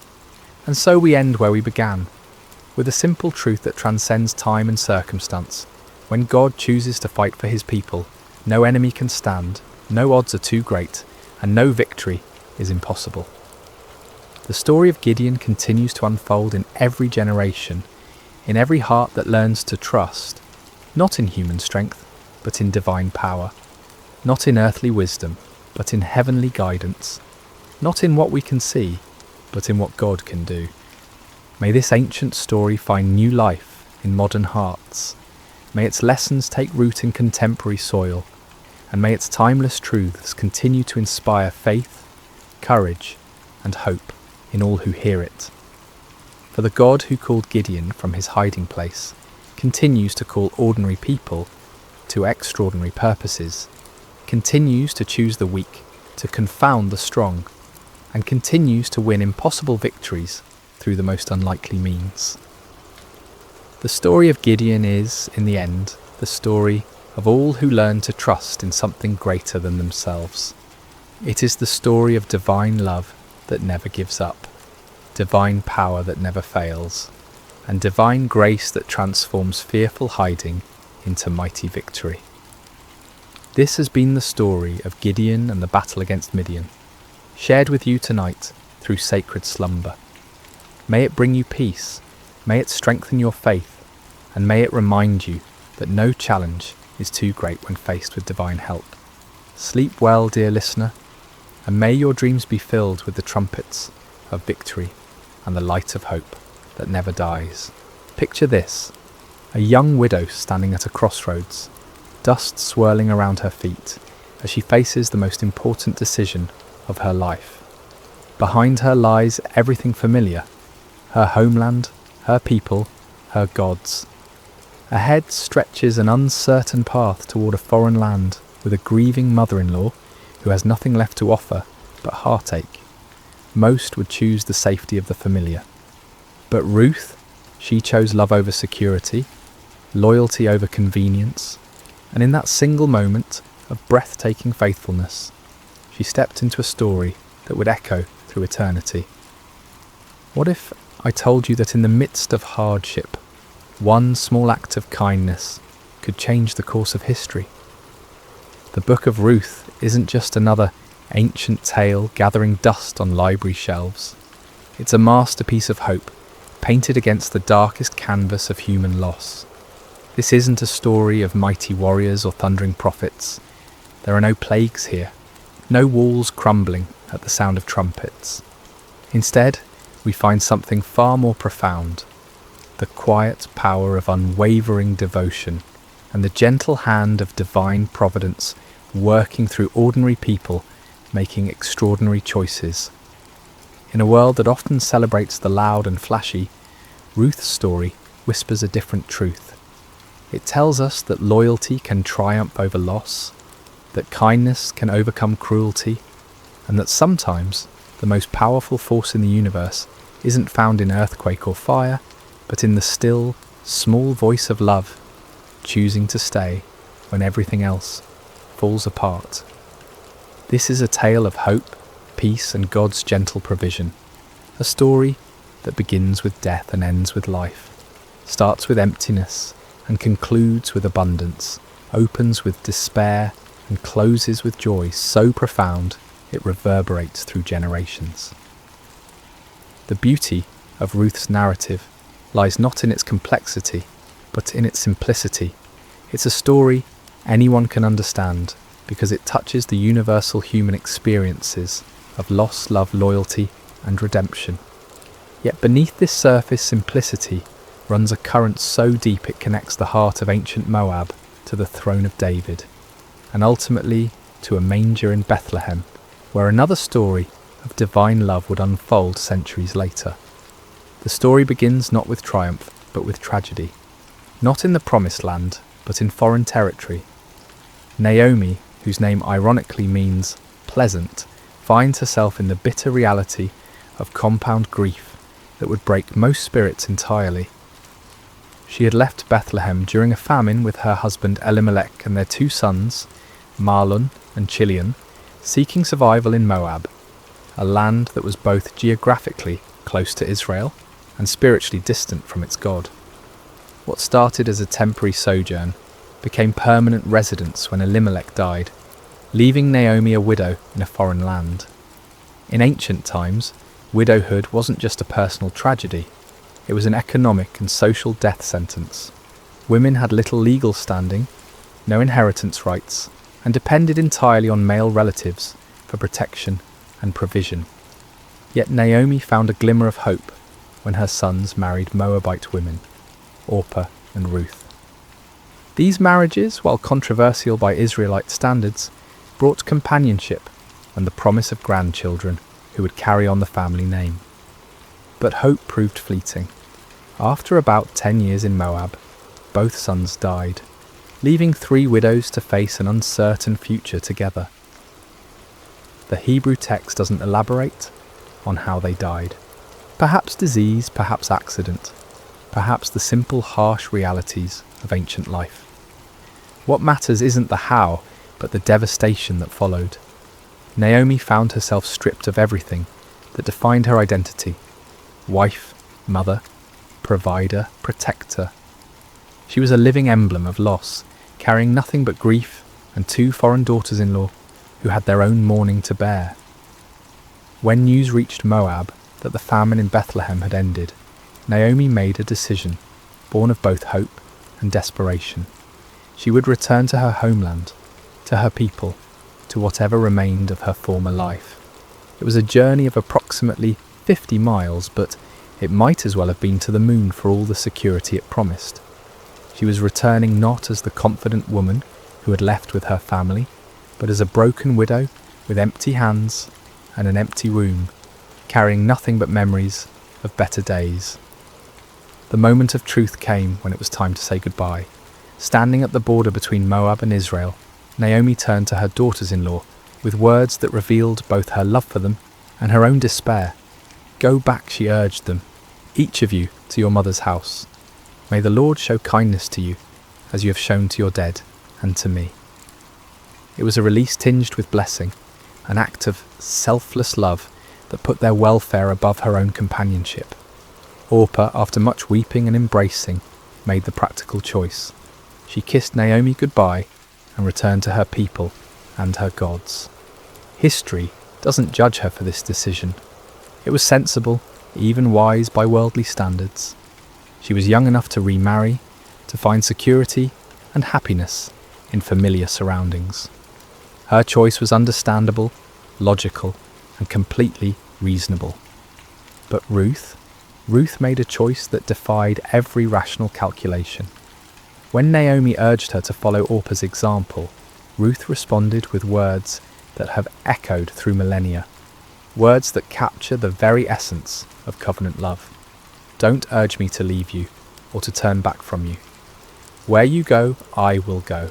And so we end where we began, with a simple truth that transcends time and circumstance. When God chooses to fight for His people, no enemy can stand, no odds are too great, and no victory is impossible. The story of Gideon continues to unfold in every generation, in every heart that learns to trust, not in human strength, but in divine power, not in earthly wisdom, but in heavenly guidance, not in what we can see, but in what God can do. May this ancient story find new life in modern hearts. May its lessons take root in contemporary soil, and may its timeless truths continue to inspire faith, courage, and hope in all who hear it. For the God who called Gideon from his hiding place continues to call ordinary people to extraordinary purposes, continues to choose the weak, to confound the strong, and continues to win impossible victories through the most unlikely means. The story of Gideon is, in the end, the story of all who learn to trust in something greater than themselves. It is the story of divine love that never gives up, divine power that never fails, and divine grace that transforms fearful hiding into mighty victory. This has been the story of Gideon and the battle against Midian, shared with you tonight through sacred slumber. May it bring you peace, may it strengthen your faith, and may it remind you that no challenge is too great when faced with divine help. Sleep well, dear listener, and may your dreams be filled with the trumpets of victory and the light of hope that never dies. Picture this: a young widow standing at a crossroads, dust swirling around her feet as she faces the most important decision of her life. Behind her lies everything familiar: her homeland, her people, her gods. Ahead stretches an uncertain path toward a foreign land with a grieving mother-in-law who has nothing left to offer but heartache. Most would choose the safety of the familiar. But Ruth, she chose love over security, loyalty over convenience, and in that single moment of breathtaking faithfulness, she stepped into a story that would echo through eternity. What if I told you that in the midst of hardship, one small act of kindness could change the course of history? The book of Ruth isn't just another ancient tale gathering dust on library shelves. It's a masterpiece of hope, painted against the darkest canvas of human loss. This isn't a story of mighty warriors or thundering prophets. There are no plagues here, no walls crumbling at the sound of trumpets. Instead, we find something far more profound: the quiet power of unwavering devotion and the gentle hand of divine providence working through ordinary people making extraordinary choices. In a world that often celebrates the loud and flashy, Ruth's story whispers a different truth. It tells us that loyalty can triumph over loss, that kindness can overcome cruelty, and that sometimes the most powerful force in the universe isn't found in earthquake or fire, but in the still, small voice of love, choosing to stay when everything else falls apart. This is a tale of hope, peace, and God's gentle provision. A story that begins with death and ends with life, starts with emptiness and concludes with abundance, opens with despair and closes with joy so profound it reverberates through generations. The beauty of Ruth's narrative lies not in its complexity, but in its simplicity. It's a story anyone can understand because it touches the universal human experiences of loss, love, loyalty, and redemption. Yet beneath this surface simplicity runs a current so deep it connects the heart of ancient Moab to the throne of David, and ultimately to a manger in Bethlehem, where another story of divine love would unfold centuries later. The story begins not with triumph, but with tragedy. Not in the promised land, but in foreign territory. Naomi, whose name ironically means pleasant, finds herself in the bitter reality of compound grief that would break most spirits entirely. She had left Bethlehem during a famine with her husband Elimelech and their 2 sons, Mahlon and Chilion, seeking survival in Moab, a land that was both geographically close to Israel and spiritually distant from its God. What started as a temporary sojourn became permanent residence when Elimelech died, leaving Naomi a widow in a foreign land. In ancient times, widowhood wasn't just a personal tragedy, it was an economic and social death sentence. Women had little legal standing, no inheritance rights, and depended entirely on male relatives for protection and provision. Yet Naomi found a glimmer of hope when her sons married Moabite women, Orpah and Ruth. These marriages, while controversial by Israelite standards, brought companionship and the promise of grandchildren who would carry on the family name. But hope proved fleeting. After about 10 years in Moab, both sons died, leaving 3 widows to face an uncertain future together. The Hebrew text doesn't elaborate, on how they died. Perhaps disease, perhaps accident, perhaps the simple harsh realities of ancient life. What matters isn't the how, but the devastation that followed. Naomi found herself stripped of everything that defined her identity: wife, mother, provider, protector. She was a living emblem of loss, carrying nothing but grief and 2 foreign daughters-in-law who had their own mourning to bear. When news reached Moab that the famine in Bethlehem had ended, Naomi made a decision, born of both hope and desperation. She would return to her homeland, to her people, to whatever remained of her former life. It was a journey of approximately 50 miles, but it might as well have been to the moon for all the security it promised. She was returning not as the confident woman who had left with her family, but as a broken widow with empty hands and an empty womb, carrying nothing but memories of better days. The moment of truth came when it was time to say goodbye. Standing at the border between Moab and Israel, Naomi turned to her daughters-in-law with words that revealed both her love for them and her own despair. "Go back," she urged them, "each of you to your mother's house. May the Lord show kindness to you as you have shown to your dead and to me." It was a release tinged with blessing, an act of selfless love that put their welfare above her own companionship. Orpah, after much weeping and embracing, made the practical choice. She kissed Naomi goodbye and returned to her people and her gods. History doesn't judge her for this decision. It was sensible, even wise by worldly standards. She was young enough to remarry, to find security and happiness in familiar surroundings. Her choice was understandable, logical, and completely reasonable. But Ruth made a choice that defied every rational calculation. When Naomi urged her to follow Orpah's example, Ruth responded with words that have echoed through millennia, words that capture the very essence of covenant love. "Don't urge me to leave you or to turn back from you. Where you go, I will go,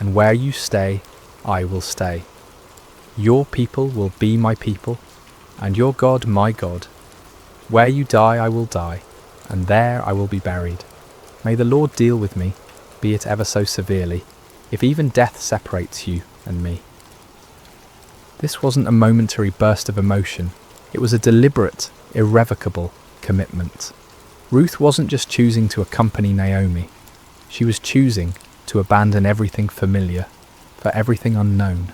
and where you stay, I will stay. Your people will be my people, and your God my God. Where you die, I will die, and there I will be buried. May the Lord deal with me, be it ever so severely, if even death separates you and me." This wasn't a momentary burst of emotion. It was a deliberate, irrevocable commitment. Ruth wasn't just choosing to accompany Naomi. She was choosing to abandon everything familiar for everything unknown.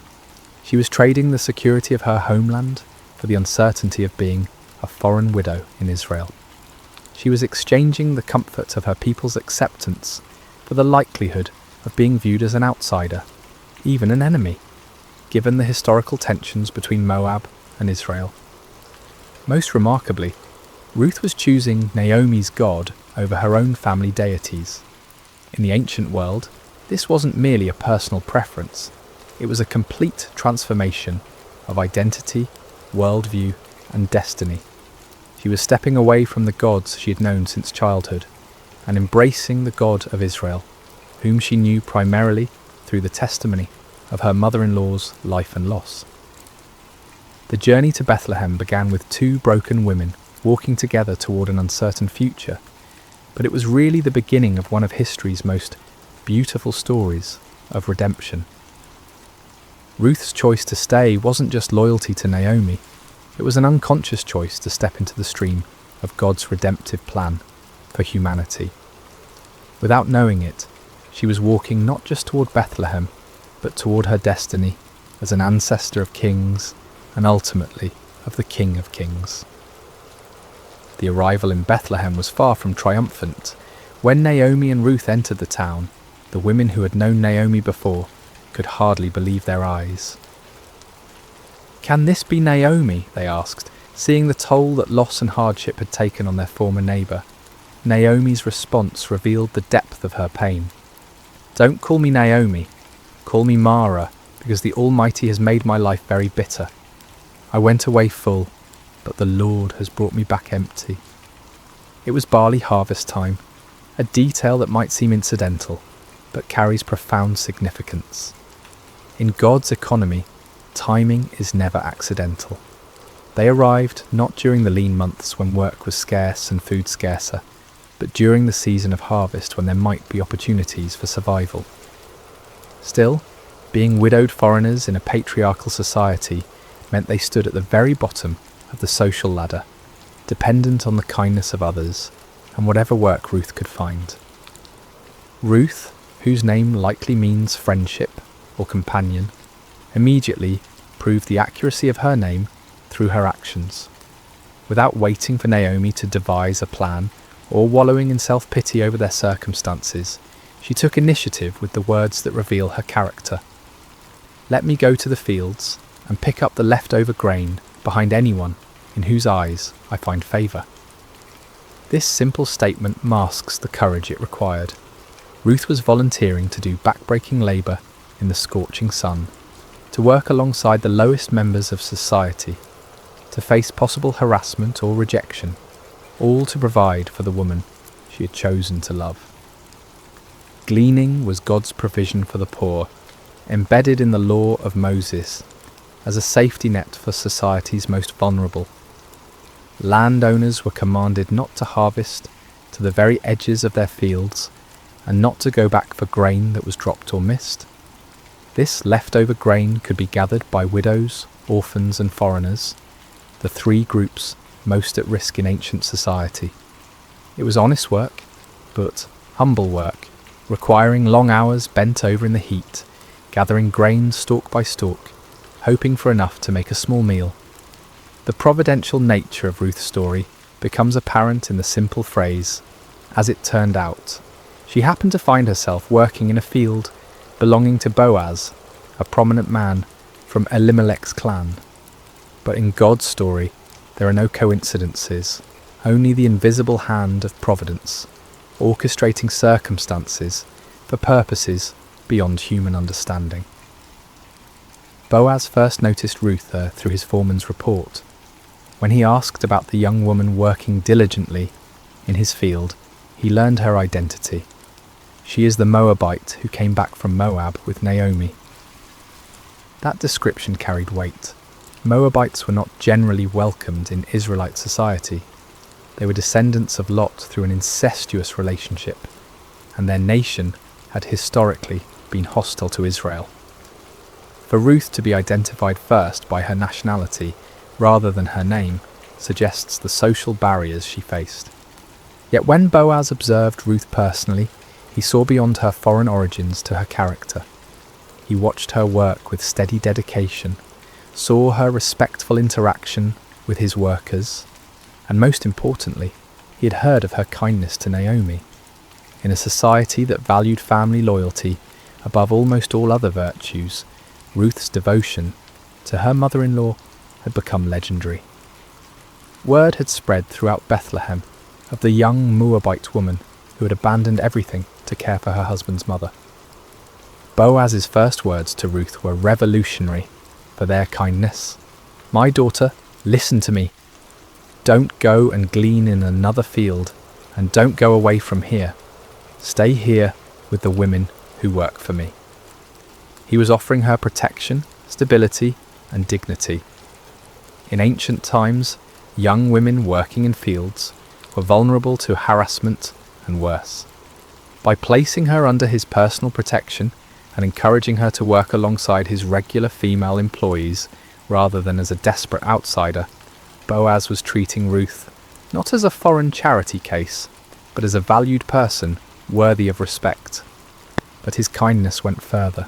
She was trading the security of her homeland for the uncertainty of being a foreign widow in Israel. She was exchanging the comfort of her people's acceptance for the likelihood of being viewed as an outsider, even an enemy, given the historical tensions between Moab and Israel. Most remarkably, Ruth was choosing Naomi's God over her own family deities. In the ancient world, this wasn't merely a personal preference, it was a complete transformation of identity, worldview, and destiny. She was stepping away from the gods she had known since childhood and embracing the God of Israel, whom she knew primarily through the testimony of her mother-in-law's life and loss. The journey to Bethlehem began with 2 broken women walking together toward an uncertain future, but it was really the beginning of one of history's most beautiful stories of redemption. Ruth's choice to stay wasn't just loyalty to Naomi, it was an unconscious choice to step into the stream of God's redemptive plan for humanity. Without knowing it, she was walking not just toward Bethlehem, but toward her destiny as an ancestor of kings and ultimately of the King of Kings. The arrival in Bethlehem was far from triumphant. When Naomi and Ruth entered the town, the women who had known Naomi before could hardly believe their eyes. "Can this be Naomi?" they asked, seeing the toll that loss and hardship had taken on their former neighbour. Naomi's response revealed the depth of her pain. "Don't call me Naomi, call me Mara, because the Almighty has made my life very bitter. I went away full, but the Lord has brought me back empty." It was barley harvest time, a detail that might seem incidental, but carries profound significance. In God's economy, timing is never accidental. They arrived not during the lean months when work was scarce and food scarcer, but during the season of harvest when there might be opportunities for survival. Still, being widowed foreigners in a patriarchal society meant they stood at the very bottom of the social ladder, dependent on the kindness of others and whatever work Ruth could find. Ruth, whose name likely means friendship or companion, immediately proved the accuracy of her name through her actions. Without waiting for Naomi to devise a plan or wallowing in self-pity over their circumstances, she took initiative with the words that reveal her character. "Let me go to the fields and pick up the leftover grain behind anyone in whose eyes I find favour." This simple statement masks the courage it required. Ruth was volunteering to do backbreaking labour in the scorching sun, to work alongside the lowest members of society, to face possible harassment or rejection, all to provide for the woman she had chosen to love. Gleaning was God's provision for the poor, embedded in the law of Moses as a safety net for society's most vulnerable. Landowners were commanded not to harvest to the very edges of their fields and not to go back for grain that was dropped or missed. This leftover grain could be gathered by widows, orphans and foreigners, the three groups most at risk in ancient society. It was honest work, but humble work, requiring long hours bent over in the heat, gathering grain stalk by stalk, hoping for enough to make a small meal. The providential nature of Ruth's story becomes apparent in the simple phrase, "as it turned out." She happened to find herself working in a field belonging to Boaz, a prominent man from Elimelech's clan. But in God's story, there are no coincidences, only the invisible hand of providence, orchestrating circumstances for purposes beyond human understanding. Boaz first noticed Ruth through his foreman's report. When he asked about the young woman working diligently in his field, he learned her identity. She is the Moabite who came back from Moab with Naomi. That description carried weight. Moabites were not generally welcomed in Israelite society. They were descendants of Lot through an incestuous relationship, and their nation had historically been hostile to Israel. For Ruth to be identified first by her nationality rather than her name suggests the social barriers she faced. Yet when Boaz observed Ruth personally, he saw beyond her foreign origins to her character. He watched her work with steady dedication, saw her respectful interaction with his workers, and most importantly, he had heard of her kindness to Naomi. In a society that valued family loyalty above almost all other virtues, Ruth's devotion to her mother-in-law had become legendary. Word had spread throughout Bethlehem of the young Moabite woman who had abandoned everything to care for her husband's mother. Boaz's first words to Ruth were revolutionary for their kindness. "My daughter, listen to me. Don't go and glean in another field, and don't go away from here. Stay here with the women who work for me." He was offering her protection, stability, and dignity. In ancient times, young women working in fields were vulnerable to harassment and worse. By placing her under his personal protection and encouraging her to work alongside his regular female employees rather than as a desperate outsider, Boaz was treating Ruth not as a foreign charity case, but as a valued person worthy of respect. But his kindness went further.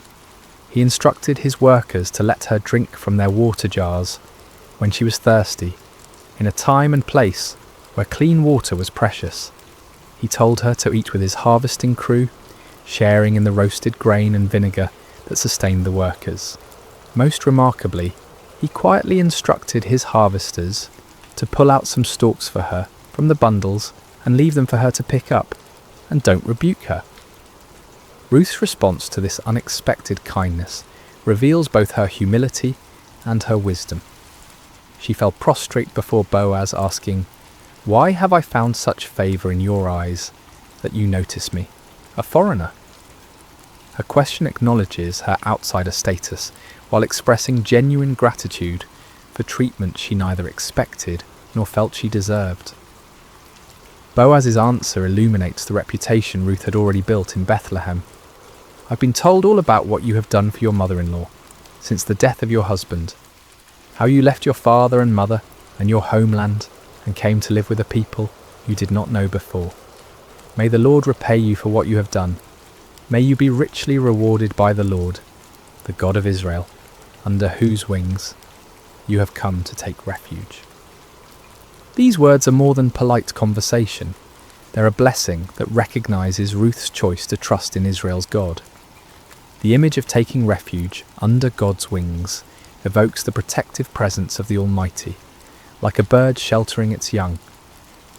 He instructed his workers to let her drink from their water jars when she was thirsty, in a time and place where clean water was precious. He told her to eat with his harvesting crew, sharing in the roasted grain and vinegar that sustained the workers. Most remarkably, he quietly instructed his harvesters to pull out some stalks for her from the bundles and leave them for her to pick up, and don't rebuke her. Ruth's response to this unexpected kindness reveals both her humility and her wisdom. She fell prostrate before Boaz, asking, "Why have I found such favour in your eyes that you notice me, a foreigner?" Her question acknowledges her outsider status while expressing genuine gratitude for treatment she neither expected nor felt she deserved. Boaz's answer illuminates the reputation Ruth had already built in Bethlehem. "I've been told all about what you have done for your mother-in-law since the death of your husband, how you left your father and mother and your homeland and came to live with a people you did not know before. May the Lord repay you for what you have done. May you be richly rewarded by the Lord, the God of Israel, under whose wings you have come to take refuge." These words are more than polite conversation. They're a blessing that recognises Ruth's choice to trust in Israel's God. The image of taking refuge under God's wings evokes the protective presence of the Almighty, like a bird sheltering its young.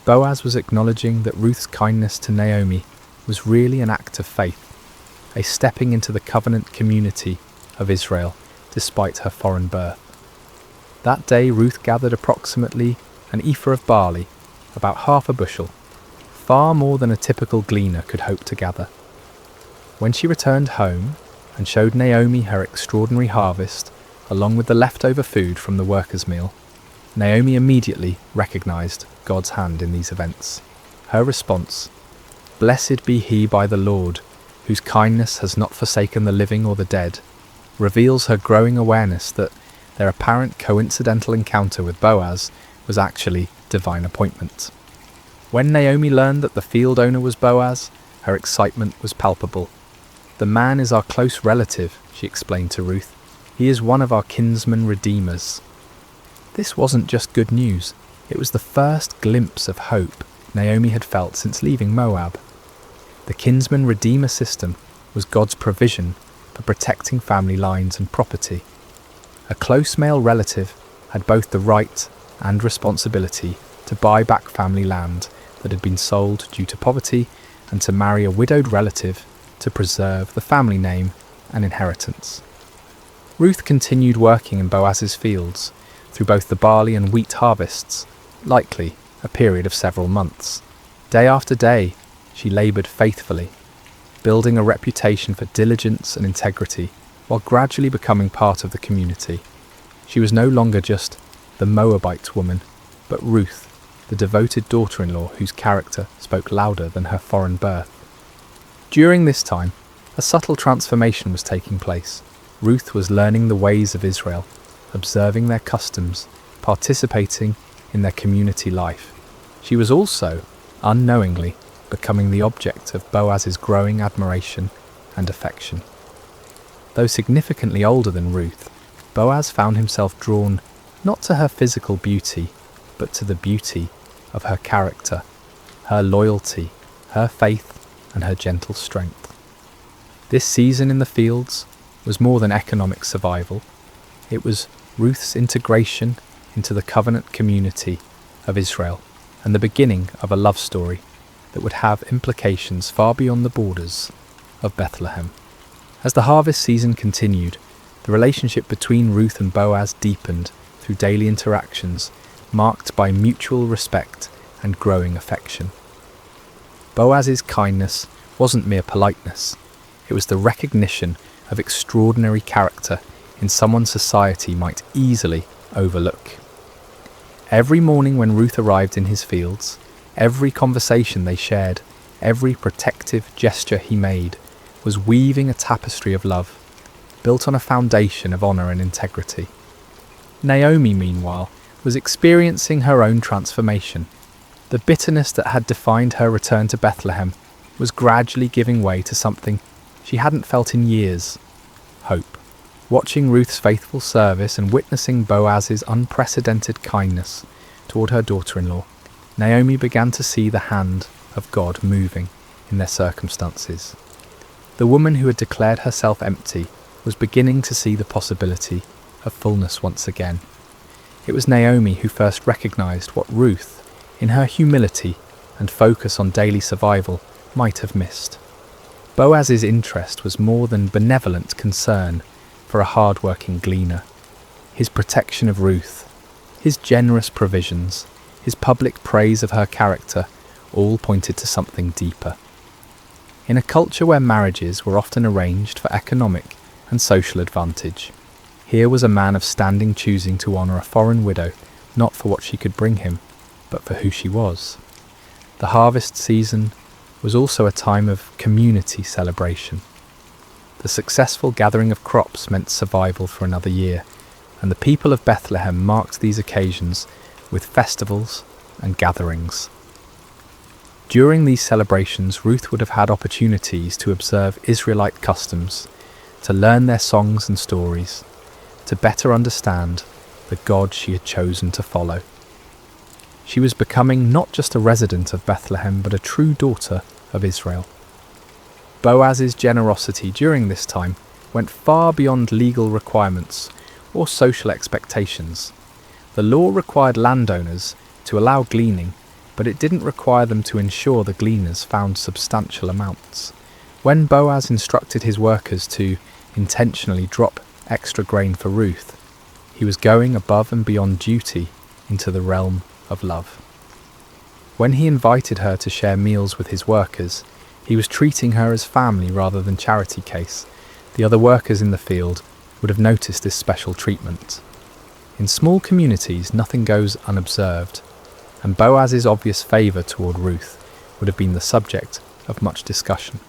Boaz was acknowledging that Ruth's kindness to Naomi was really an act of faith, a stepping into the covenant community of Israel despite her foreign birth. That day Ruth gathered approximately an ephah of barley, about half a bushel, far more than a typical gleaner could hope to gather. When she returned home and showed Naomi her extraordinary harvest, along with the leftover food from the workers' meal, Naomi immediately recognised God's hand in these events. Her response, "Blessed be he by the Lord, whose kindness has not forsaken the living or the dead," reveals her growing awareness that their apparent coincidental encounter with Boaz was actually divine appointment. When Naomi learned that the field owner was Boaz, her excitement was palpable. "The man is our close relative," she explained to Ruth. "He is one of our kinsman redeemers." This wasn't just good news, it was the first glimpse of hope Naomi had felt since leaving Moab. The kinsman redeemer system was God's provision for protecting family lines and property. A close male relative had both the right and responsibility to buy back family land that had been sold due to poverty and to marry a widowed relative to preserve the family name and inheritance. Ruth continued working in Boaz's fields through both the barley and wheat harvests, likely a period of several months. Day after day, she laboured faithfully, building a reputation for diligence and integrity while gradually becoming part of the community. She was no longer just the Moabite woman, but Ruth, the devoted daughter-in-law whose character spoke louder than her foreign birth. During this time, a subtle transformation was taking place. Ruth was learning the ways of Israel, observing their customs, participating in their community life. She was also, unknowingly, becoming the object of Boaz's growing admiration and affection. Though significantly older than Ruth, Boaz found himself drawn not to her physical beauty, but to the beauty of her character, her loyalty, her faith, and her gentle strength. This season in the fields was more than economic survival. It was Ruth's integration into the covenant community of Israel and the beginning of a love story that would have implications far beyond the borders of Bethlehem. As the harvest season continued, the relationship between Ruth and Boaz deepened through daily interactions marked by mutual respect and growing affection. Boaz's kindness wasn't mere politeness, it was the recognition of extraordinary character in someone society might easily overlook. Every morning when Ruth arrived in his fields, every conversation they shared, every protective gesture he made, was weaving a tapestry of love, built on a foundation of honour and integrity. Naomi, meanwhile, was experiencing her own transformation. The bitterness that had defined her return to Bethlehem was gradually giving way to something she hadn't felt in years: hope. Watching Ruth's faithful service and witnessing Boaz's unprecedented kindness toward her daughter-in-law, Naomi began to see the hand of God moving in their circumstances. The woman who had declared herself empty was beginning to see the possibility of fullness once again. It was Naomi who first recognized what Ruth, in her humility and focus on daily survival, might have missed. Boaz's interest was more than benevolent concern for a hard-working gleaner. His protection of Ruth, his generous provisions, his public praise of her character, all pointed to something deeper. In a culture where marriages were often arranged for economic and social advantage, Here was a man of standing choosing to honour a foreign widow, not for what she could bring him, but for who she was. The harvest season was also a time of community celebration. The successful gathering of crops meant survival for another year, and the people of Bethlehem marked these occasions with festivals and gatherings. During these celebrations, Ruth would have had opportunities to observe Israelite customs, to learn their songs and stories, to better understand the God she had chosen to follow. She was becoming not just a resident of Bethlehem, but a true daughter of Israel. Boaz's generosity during this time went far beyond legal requirements or social expectations. The law required landowners to allow gleaning, but it didn't require them to ensure the gleaners found substantial amounts. When Boaz instructed his workers to intentionally drop extra grain for Ruth, he was going above and beyond duty into the realm of love. When he invited her to share meals with his workers, he was treating her as family rather than charity case. The other workers in the field would have noticed this special treatment. In small communities, nothing goes unobserved, and Boaz's obvious favour toward Ruth would have been the subject of much discussion.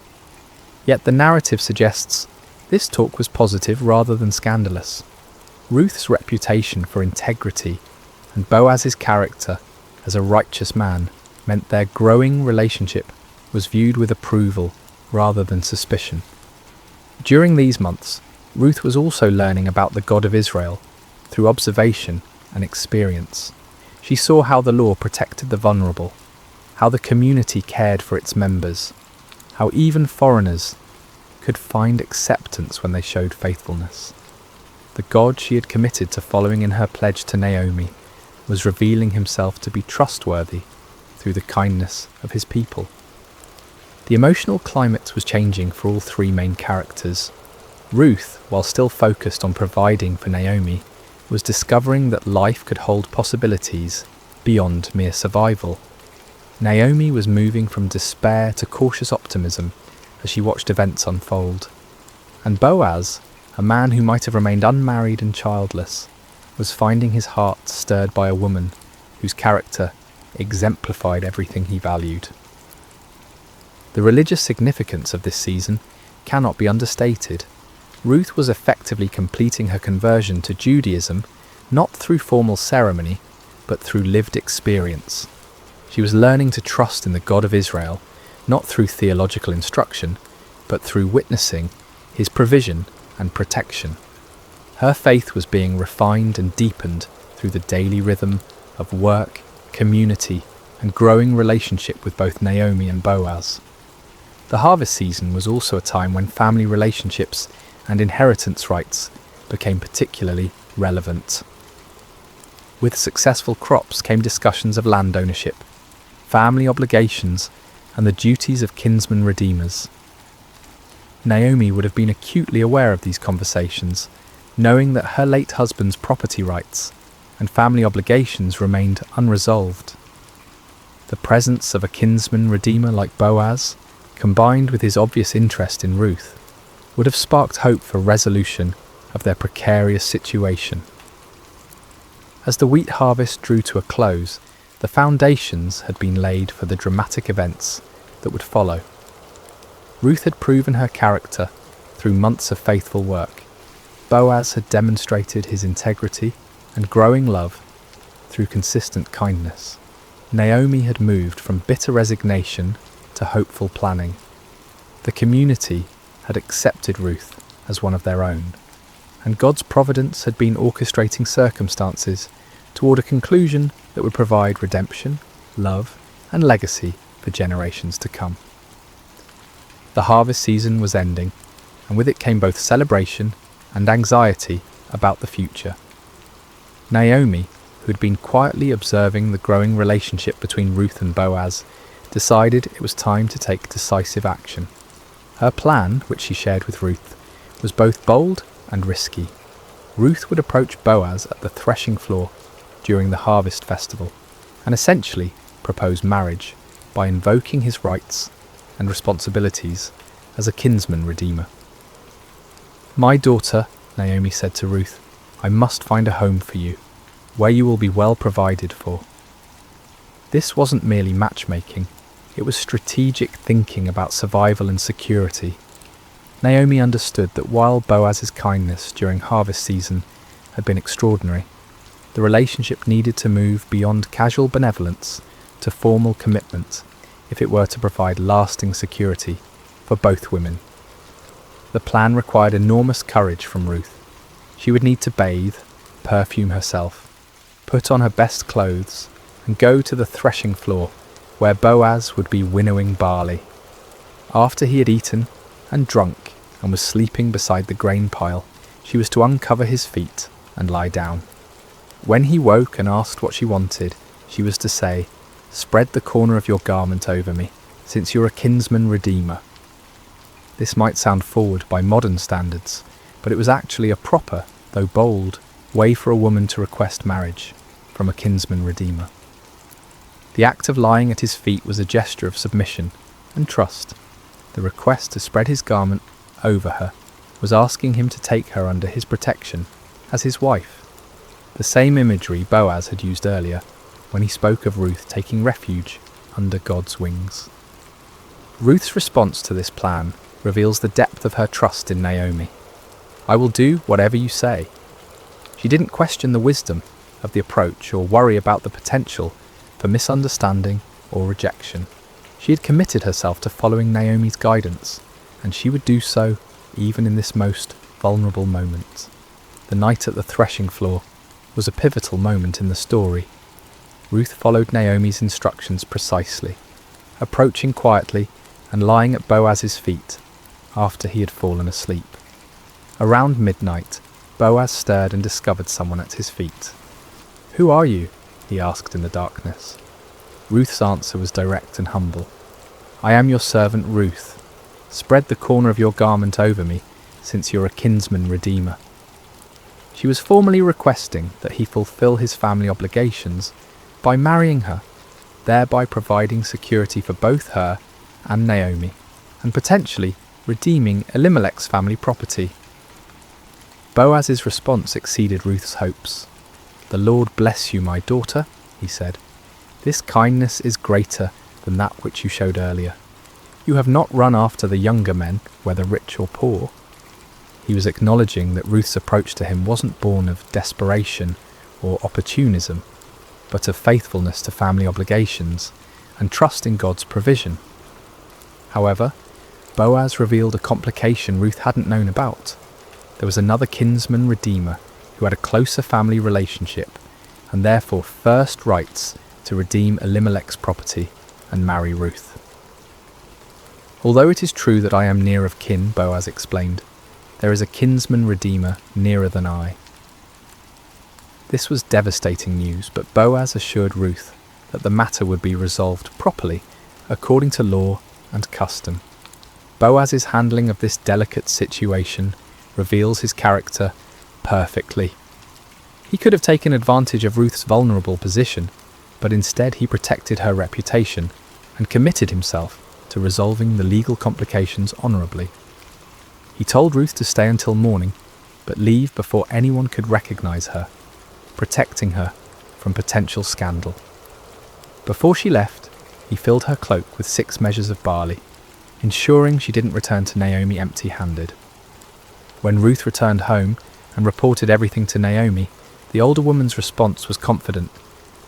Yet the narrative suggests this talk was positive rather than scandalous. Ruth's reputation for integrity and Boaz's character as a righteous man meant their growing relationship was viewed with approval rather than suspicion. During these months, Ruth was also learning about the God of Israel through observation and experience. She saw how the law protected the vulnerable, how the community cared for its members, how even foreigners could find acceptance when they showed faithfulness. The God she had committed to following in her pledge to Naomi was revealing himself to be trustworthy through the kindness of his people. The emotional climate was changing for all three main characters. Ruth, while still focused on providing for Naomi, was discovering that life could hold possibilities beyond mere survival. Naomi was moving from despair to cautious optimism as she watched events unfold. And Boaz, a man who might have remained unmarried and childless, was finding his heart stirred by a woman whose character exemplified everything he valued. The religious significance of this season cannot be understated. Ruth was effectively completing her conversion to Judaism, not through formal ceremony, but through lived experience. She was learning to trust in the God of Israel, not through theological instruction, but through witnessing his provision and protection. Her faith was being refined and deepened through the daily rhythm of work, community, and growing relationship with both Naomi and Boaz. The harvest season was also a time when family relationships and inheritance rights became particularly relevant. With successful crops came discussions of land ownership, family obligations, and the duties of kinsman redeemers. Naomi would have been acutely aware of these conversations, knowing that her late husband's property rights and family obligations remained unresolved. The presence of a kinsman redeemer like Boaz, combined with his obvious interest in Ruth, would have sparked hope for resolution of their precarious situation. As the wheat harvest drew to a close, the foundations had been laid for the dramatic events that would follow. Ruth had proven her character through months of faithful work. Boaz had demonstrated his integrity and growing love through consistent kindness. Naomi had moved from bitter resignation to hopeful planning. The community had accepted Ruth as one of their own, and God's providence had been orchestrating circumstances toward a conclusion that would provide redemption, love, and legacy for generations to come. The harvest season was ending, and with it came both celebration and anxiety about the future. Naomi, who had been quietly observing the growing relationship between Ruth and Boaz, decided it was time to take decisive action. Her plan, which she shared with Ruth, was both bold and risky. Ruth would approach Boaz at the threshing floor during the harvest festival, and essentially propose marriage by invoking his rights and responsibilities as a kinsman redeemer. "My daughter," Naomi said to Ruth, I must find a home for you, where you will be well provided for. This wasn't merely matchmaking, it was strategic thinking about survival and security. Naomi understood that while Boaz's kindness during harvest season had been extraordinary, the relationship needed to move beyond casual benevolence to formal commitment if it were to provide lasting security for both women. The plan required enormous courage from Ruth. She would need to bathe, perfume herself, put on her best clothes, and go to the threshing floor where Boaz would be winnowing barley. After he had eaten and drunk and was sleeping beside the grain pile, she was to uncover his feet and lie down. When he woke and asked what she wanted, she was to say, "Spread the corner of your garment over me, since you're a kinsman redeemer." This might sound forward by modern standards, but it was actually a proper, though bold, way for a woman to request marriage from a kinsman redeemer. The act of lying at his feet was a gesture of submission and trust. The request to spread his garment over her was asking him to take her under his protection as his wife. The same imagery Boaz had used earlier when he spoke of Ruth taking refuge under God's wings. Ruth's response to this plan reveals the depth of her trust in Naomi. "I will do whatever you say." She didn't question the wisdom of the approach or worry about the potential for misunderstanding or rejection. She had committed herself to following Naomi's guidance, and she would do so even in this most vulnerable moment. The night at the threshing floor was a pivotal moment in the story. Ruth followed Naomi's instructions precisely, approaching quietly and lying at Boaz's feet after he had fallen asleep. Around midnight, Boaz stirred and discovered someone at his feet. "Who are you?" he asked in the darkness. Ruth's answer was direct and humble. "I am your servant Ruth. Spread the corner of your garment over me, since you're a kinsman redeemer." She was formally requesting that he fulfill his family obligations by marrying her, thereby providing security for both her and Naomi, and potentially redeeming Elimelech's family property. Boaz's response exceeded Ruth's hopes. "The Lord bless you, my daughter," he said. "This kindness is greater than that which you showed earlier. You have not run after the younger men, whether rich or poor." He was acknowledging that Ruth's approach to him wasn't born of desperation or opportunism, but of faithfulness to family obligations and trust in God's provision. However, Boaz revealed a complication Ruth hadn't known about. There was another kinsman redeemer who had a closer family relationship and therefore first rights to redeem Elimelech's property and marry Ruth. "Although it is true that I am near of kin," Boaz explained, "there is a kinsman redeemer nearer than I." This was devastating news, but Boaz assured Ruth that the matter would be resolved properly, according to law and custom. Boaz's handling of this delicate situation reveals his character perfectly. He could have taken advantage of Ruth's vulnerable position, but instead he protected her reputation and committed himself to resolving the legal complications honourably. He told Ruth to stay until morning, but leave before anyone could recognise her, protecting her from potential scandal. Before she left, he filled her cloak with 6 measures of barley, ensuring she didn't return to Naomi empty-handed. When Ruth returned home and reported everything to Naomi, the older woman's response was confident.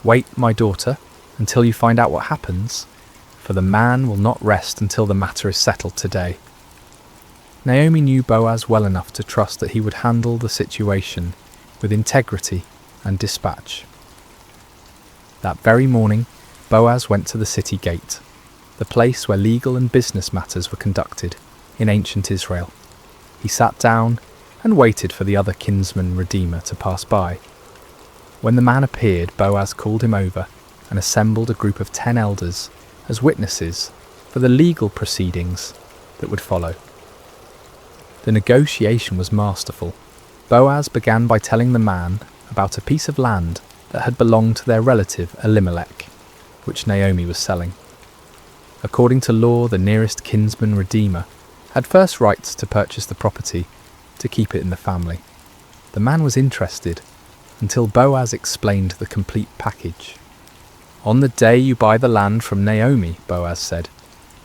"Wait, my daughter, until you find out what happens, for the man will not rest until the matter is settled today." Naomi knew Boaz well enough to trust that he would handle the situation with integrity and dispatch. That very morning, Boaz went to the city gate, the place where legal and business matters were conducted in ancient Israel. He sat down and waited for the other kinsman redeemer to pass by. When the man appeared, Boaz called him over and assembled a group of 10 elders as witnesses for the legal proceedings that would follow. The negotiation was masterful. Boaz began by telling the man about a piece of land that had belonged to their relative Elimelech, which Naomi was selling. According to law, the nearest kinsman redeemer had first rights to purchase the property to keep it in the family. The man was interested until Boaz explained the complete package. "On the day you buy the land from Naomi," Boaz said,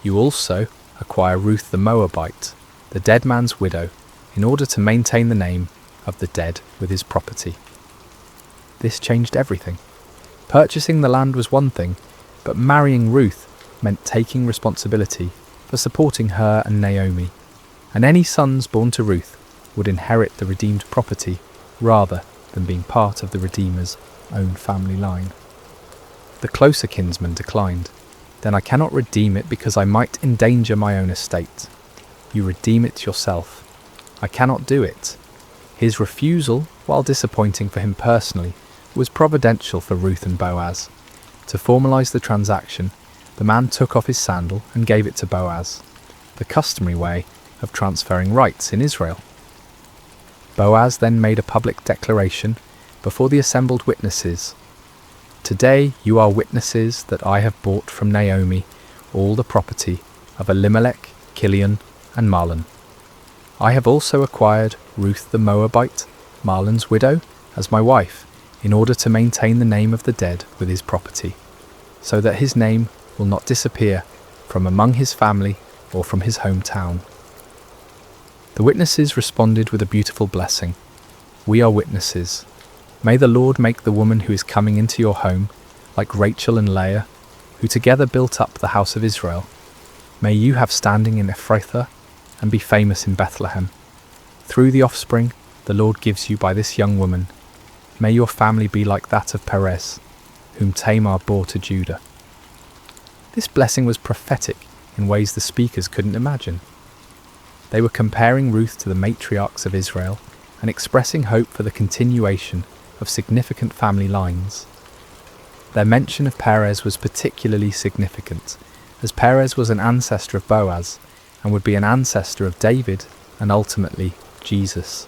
"you also acquire Ruth the Moabite, the dead man's widow, in order to maintain the name of the dead with his property." This changed everything. Purchasing the land was one thing, but marrying Ruth meant taking responsibility for supporting her and Naomi, and any sons born to Ruth would inherit the redeemed property rather than being part of the Redeemer's own family line. The closer kinsman declined. "Then I cannot redeem it because I might endanger my own estate. You redeem it yourself. I cannot do it." His refusal, while disappointing for him personally, was providential for Ruth and Boaz. To formalise the transaction, the man took off his sandal and gave it to Boaz, the customary way of transferring rights in Israel. Boaz then made a public declaration before the assembled witnesses. "Today you are witnesses that I have bought from Naomi all the property of Elimelech, Kilion, and Mahlon. I have also acquired Ruth the Moabite, Mahlon's widow, as my wife, in order to maintain the name of the dead with his property, so that his name will not disappear from among his family or from his hometown." The witnesses responded with a beautiful blessing. "We are witnesses. May the Lord make the woman who is coming into your home like Rachel and Leah, who together built up the house of Israel. May you have standing in Ephrathah and be famous in Bethlehem. Through the offspring the Lord gives you by this young woman, may your family be like that of Perez, whom Tamar bore to Judah." This blessing was prophetic in ways the speakers couldn't imagine. They were comparing Ruth to the matriarchs of Israel and expressing hope for the continuation of significant family lines. Their mention of Perez was particularly significant, as Perez was an ancestor of Boaz and would be an ancestor of David and ultimately Jesus.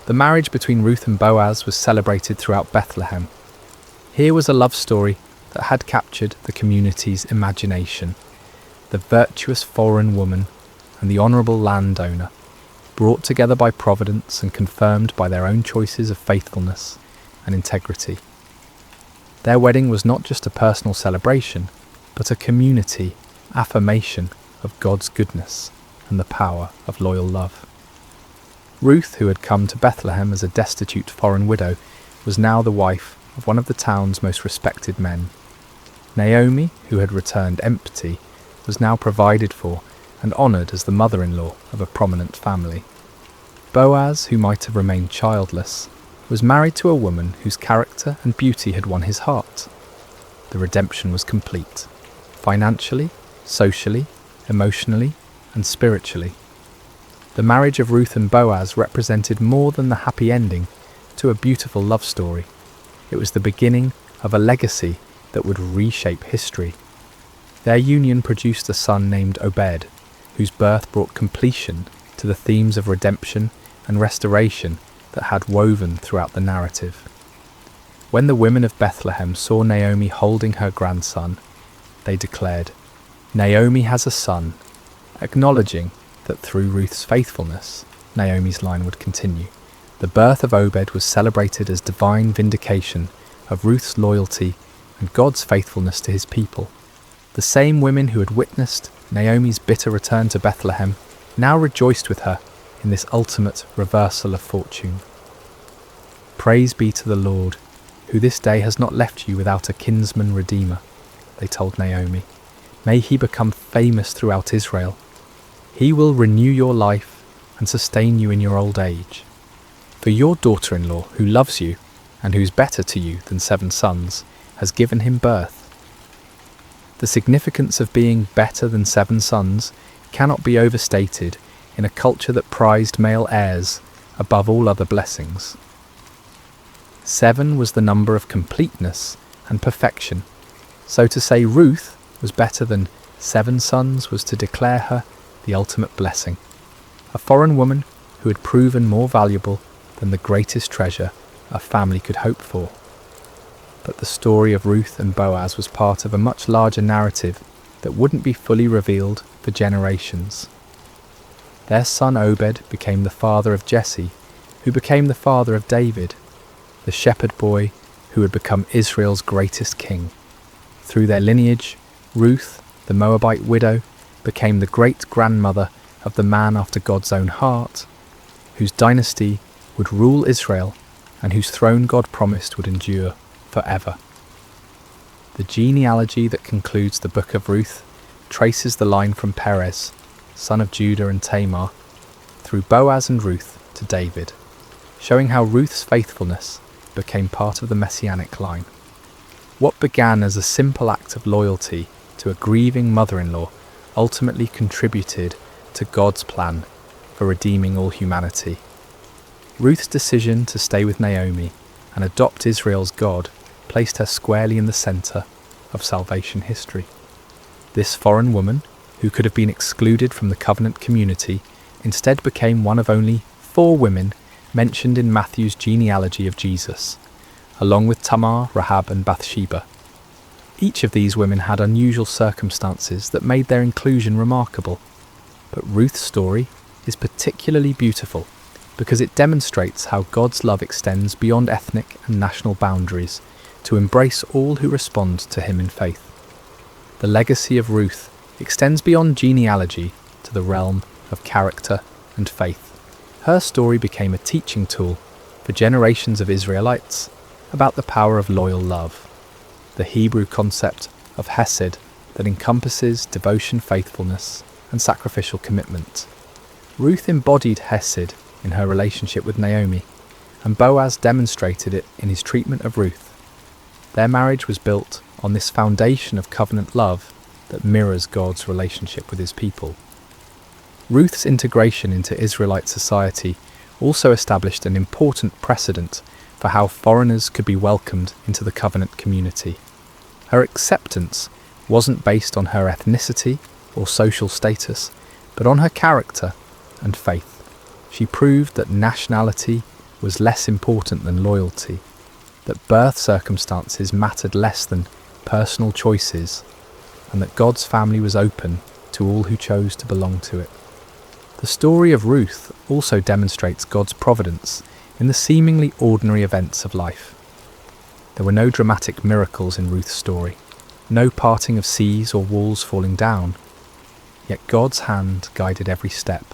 The marriage between Ruth and Boaz was celebrated throughout Bethlehem. Here was a love story that had captured the community's imagination. The virtuous foreign woman and the honourable landowner, brought together by providence and confirmed by their own choices of faithfulness and integrity. Their wedding was not just a personal celebration, but a community affirmation of God's goodness and the power of loyal love. Ruth, who had come to Bethlehem as a destitute foreign widow, was now the wife of one of the town's most respected men. Naomi, who had returned empty, was now provided for and honoured as the mother-in-law of a prominent family. Boaz, who might have remained childless, was married to a woman whose character and beauty had won his heart. The redemption was complete, financially, socially, emotionally, and spiritually. The marriage of Ruth and Boaz represented more than the happy ending to a beautiful love story. It was the beginning of a legacy that would reshape history. Their union produced a son named Obed, whose birth brought completion to the themes of redemption and restoration that had woven throughout the narrative. When the women of Bethlehem saw Naomi holding her grandson, they declared, "Naomi has a son," acknowledging that through Ruth's faithfulness, Naomi's line would continue. The birth of Obed was celebrated as divine vindication of Ruth's loyalty and God's faithfulness to his people. The same women who had witnessed Naomi's bitter return to Bethlehem now rejoiced with her in this ultimate reversal of fortune. "Praise be to the Lord, who this day has not left you without a kinsman redeemer," they told Naomi. "May he become famous throughout Israel. He will renew your life and sustain you in your old age. For your daughter-in-law, who loves you and who is better to you than 7 sons, has given him birth." The significance of being better than 7 sons cannot be overstated in a culture that prized male heirs above all other blessings. 7 was the number of completeness and perfection, so to say Ruth was better than 7 sons was to declare her the ultimate blessing, a foreign woman who had proven more valuable than the greatest treasure a family could hope for. But the story of Ruth and Boaz was part of a much larger narrative that wouldn't be fully revealed for generations. Their son Obed became the father of Jesse, who became the father of David, the shepherd boy who would become Israel's greatest king. Through their lineage, Ruth, the Moabite widow, became the great-grandmother of the man after God's own heart, whose dynasty would rule Israel and whose throne God promised would endure forever. The genealogy that concludes the book of Ruth traces the line from Perez, son of Judah and Tamar, through Boaz and Ruth to David, showing how Ruth's faithfulness became part of the messianic line. What began as a simple act of loyalty to a grieving mother-in-law ultimately contributed to God's plan for redeeming all humanity. Ruth's decision to stay with Naomi and adopt Israel's God placed her squarely in the centre of salvation history. This foreign woman, who could have been excluded from the covenant community, instead became one of only 4 women mentioned in Matthew's genealogy of Jesus, along with Tamar, Rahab and Bathsheba. Each of these women had unusual circumstances that made their inclusion remarkable, but Ruth's story is particularly beautiful because it demonstrates how God's love extends beyond ethnic and national boundaries to embrace all who respond to him in faith. The legacy of Ruth extends beyond genealogy to the realm of character and faith. Her story became a teaching tool for generations of Israelites about the power of loyal love, the Hebrew concept of hesed that encompasses devotion, faithfulness, and sacrificial commitment. Ruth embodied hesed in her relationship with Naomi, and Boaz demonstrated it in his treatment of Ruth. Their marriage was built on this foundation of covenant love that mirrors God's relationship with his people. Ruth's integration into Israelite society also established an important precedent for how foreigners could be welcomed into the covenant community. Her acceptance wasn't based on her ethnicity or social status, but on her character and faith. She proved that nationality was less important than loyalty, that birth circumstances mattered less than personal choices, and that God's family was open to all who chose to belong to it. The story of Ruth also demonstrates God's providence in the seemingly ordinary events of life. There were no dramatic miracles in Ruth's story, no parting of seas or walls falling down, yet God's hand guided every step.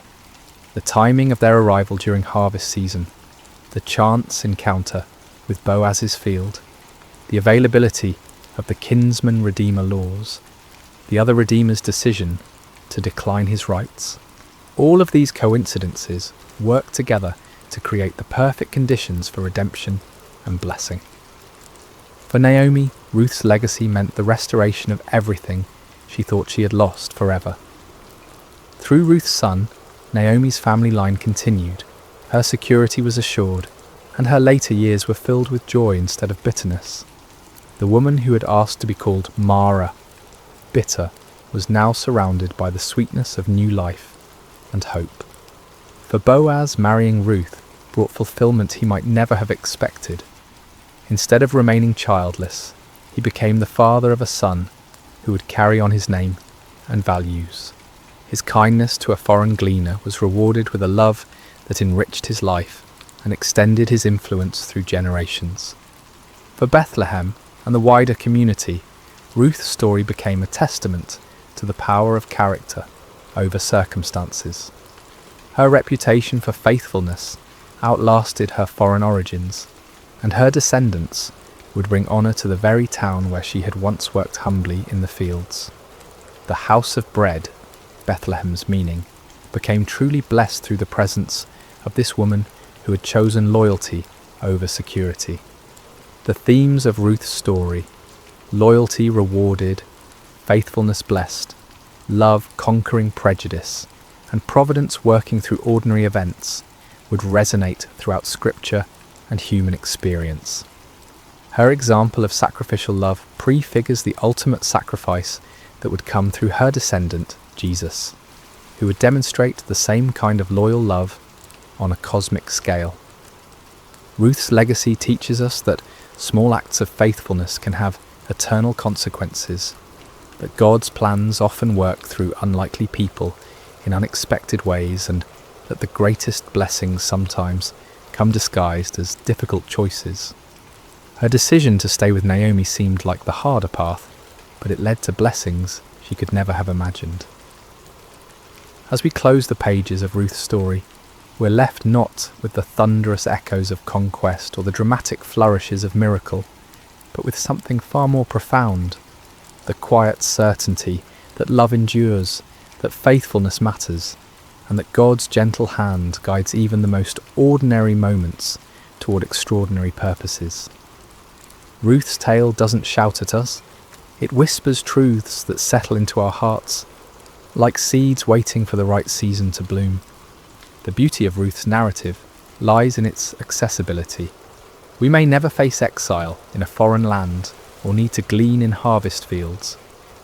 The timing of their arrival during harvest season, the chance encounter with Boaz's field, the availability of the kinsman-redeemer laws, the other redeemer's decision to decline his rights. All of these coincidences work together to create the perfect conditions for redemption and blessing. For Naomi, Ruth's legacy meant the restoration of everything she thought she had lost forever. Through Ruth's son, Naomi's family line continued, her security was assured, and her later years were filled with joy instead of bitterness. The woman who had asked to be called Mara, bitter, was now surrounded by the sweetness of new life and hope. For Boaz, marrying Ruth brought fulfillment he might never have expected. Instead of remaining childless, he became the father of a son who would carry on his name and values. His kindness to a foreign gleaner was rewarded with a love that enriched his life and extended his influence through generations. For Bethlehem and the wider community, Ruth's story became a testament to the power of character over circumstances. Her reputation for faithfulness outlasted her foreign origins, and her descendants would bring honour to the very town where she had once worked humbly in the fields. The house of bread, Bethlehem's meaning, became truly blessed through the presence of this woman who had chosen loyalty over security. The themes of Ruth's story, loyalty rewarded, faithfulness blessed, love conquering prejudice, and providence working through ordinary events, would resonate throughout Scripture and human experience. Her example of sacrificial love prefigures the ultimate sacrifice that would come through her descendant, Jesus, who would demonstrate the same kind of loyal love on a cosmic scale. Ruth's legacy teaches us that small acts of faithfulness can have eternal consequences, that God's plans often work through unlikely people in unexpected ways, and that the greatest blessings sometimes come disguised as difficult choices. Her decision to stay with Naomi seemed like the harder path, but it led to blessings she could never have imagined. As we close the pages of Ruth's story, we're left not with the thunderous echoes of conquest or the dramatic flourishes of miracle, but with something far more profound, the quiet certainty that love endures, that faithfulness matters, and that God's gentle hand guides even the most ordinary moments toward extraordinary purposes. Ruth's tale doesn't shout at us, it whispers truths that settle into our hearts, like seeds waiting for the right season to bloom. The beauty of Ruth's narrative lies in its accessibility. We may never face exile in a foreign land or need to glean in harvest fields,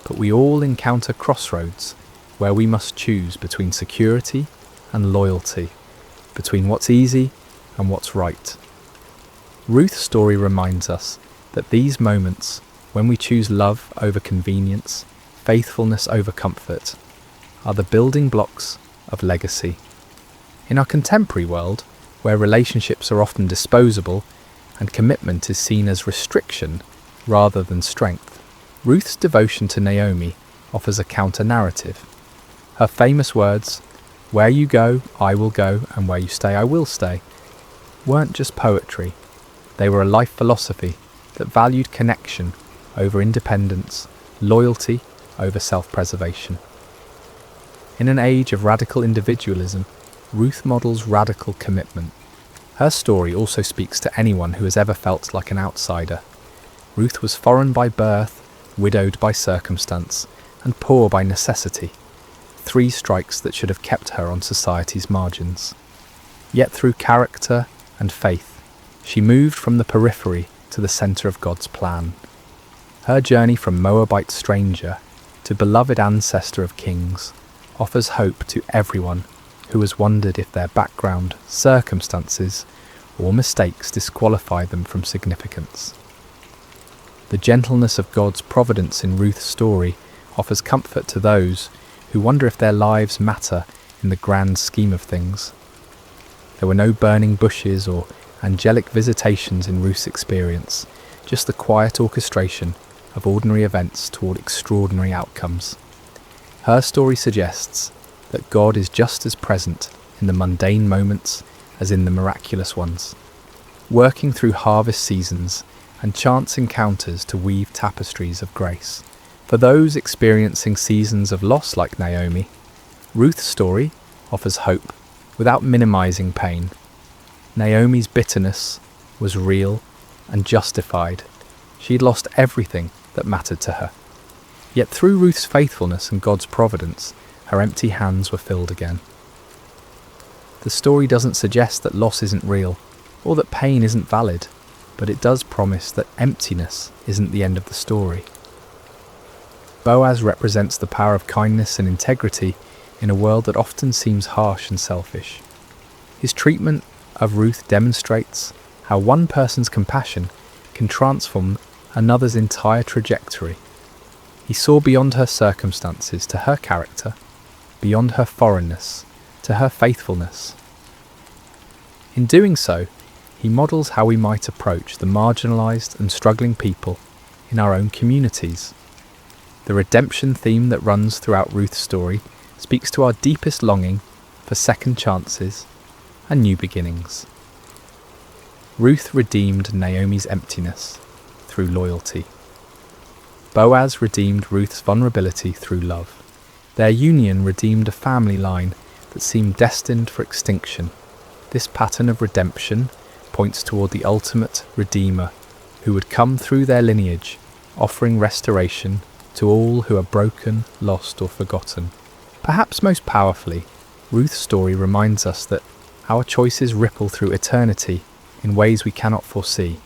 but we all encounter crossroads where we must choose between security and loyalty, between what's easy and what's right. Ruth's story reminds us that these moments, when we choose love over convenience, faithfulness over comfort, are the building blocks of legacy. In our contemporary world, where relationships are often disposable and commitment is seen as restriction rather than strength, Ruth's devotion to Naomi offers a counter-narrative. Her famous words, "Where you go, I will go, and where you stay, I will stay," weren't just poetry. They were a life philosophy that valued connection over independence, loyalty over self-preservation. In an age of radical individualism, Ruth models radical commitment. Her story also speaks to anyone who has ever felt like an outsider. Ruth was foreign by birth, widowed by circumstance, and poor by necessity. 3 strikes that should have kept her on society's margins. Yet through character and faith, she moved from the periphery to the centre of God's plan. Her journey from Moabite stranger to beloved ancestor of kings offers hope to everyone who has wondered if their background, circumstances, or mistakes disqualify them from significance. The gentleness of God's providence in Ruth's story offers comfort to those who wonder if their lives matter in the grand scheme of things. There were no burning bushes or angelic visitations in Ruth's experience, just the quiet orchestration of ordinary events toward extraordinary outcomes. Her story suggests that God is just as present in the mundane moments as in the miraculous ones, working through harvest seasons and chance encounters to weave tapestries of grace. For those experiencing seasons of loss like Naomi, Ruth's story offers hope without minimizing pain. Naomi's bitterness was real and justified. She'd lost everything that mattered to her. Yet through Ruth's faithfulness and God's providence, her empty hands were filled again. The story doesn't suggest that loss isn't real, or that pain isn't valid, but it does promise that emptiness isn't the end of the story. Boaz represents the power of kindness and integrity in a world that often seems harsh and selfish. His treatment of Ruth demonstrates how one person's compassion can transform another's entire trajectory. He saw beyond her circumstances to her character, beyond her foreignness to her faithfulness. In doing so, he models how we might approach the marginalised and struggling people in our own communities. The redemption theme that runs throughout Ruth's story speaks to our deepest longing for second chances and new beginnings. Ruth redeemed Naomi's emptiness through loyalty. Boaz redeemed Ruth's vulnerability through love. Their union redeemed a family line that seemed destined for extinction. This pattern of redemption points toward the ultimate Redeemer, who would come through their lineage, offering restoration to all who are broken, lost, or forgotten. Perhaps most powerfully, Ruth's story reminds us that our choices ripple through eternity in ways we cannot foresee.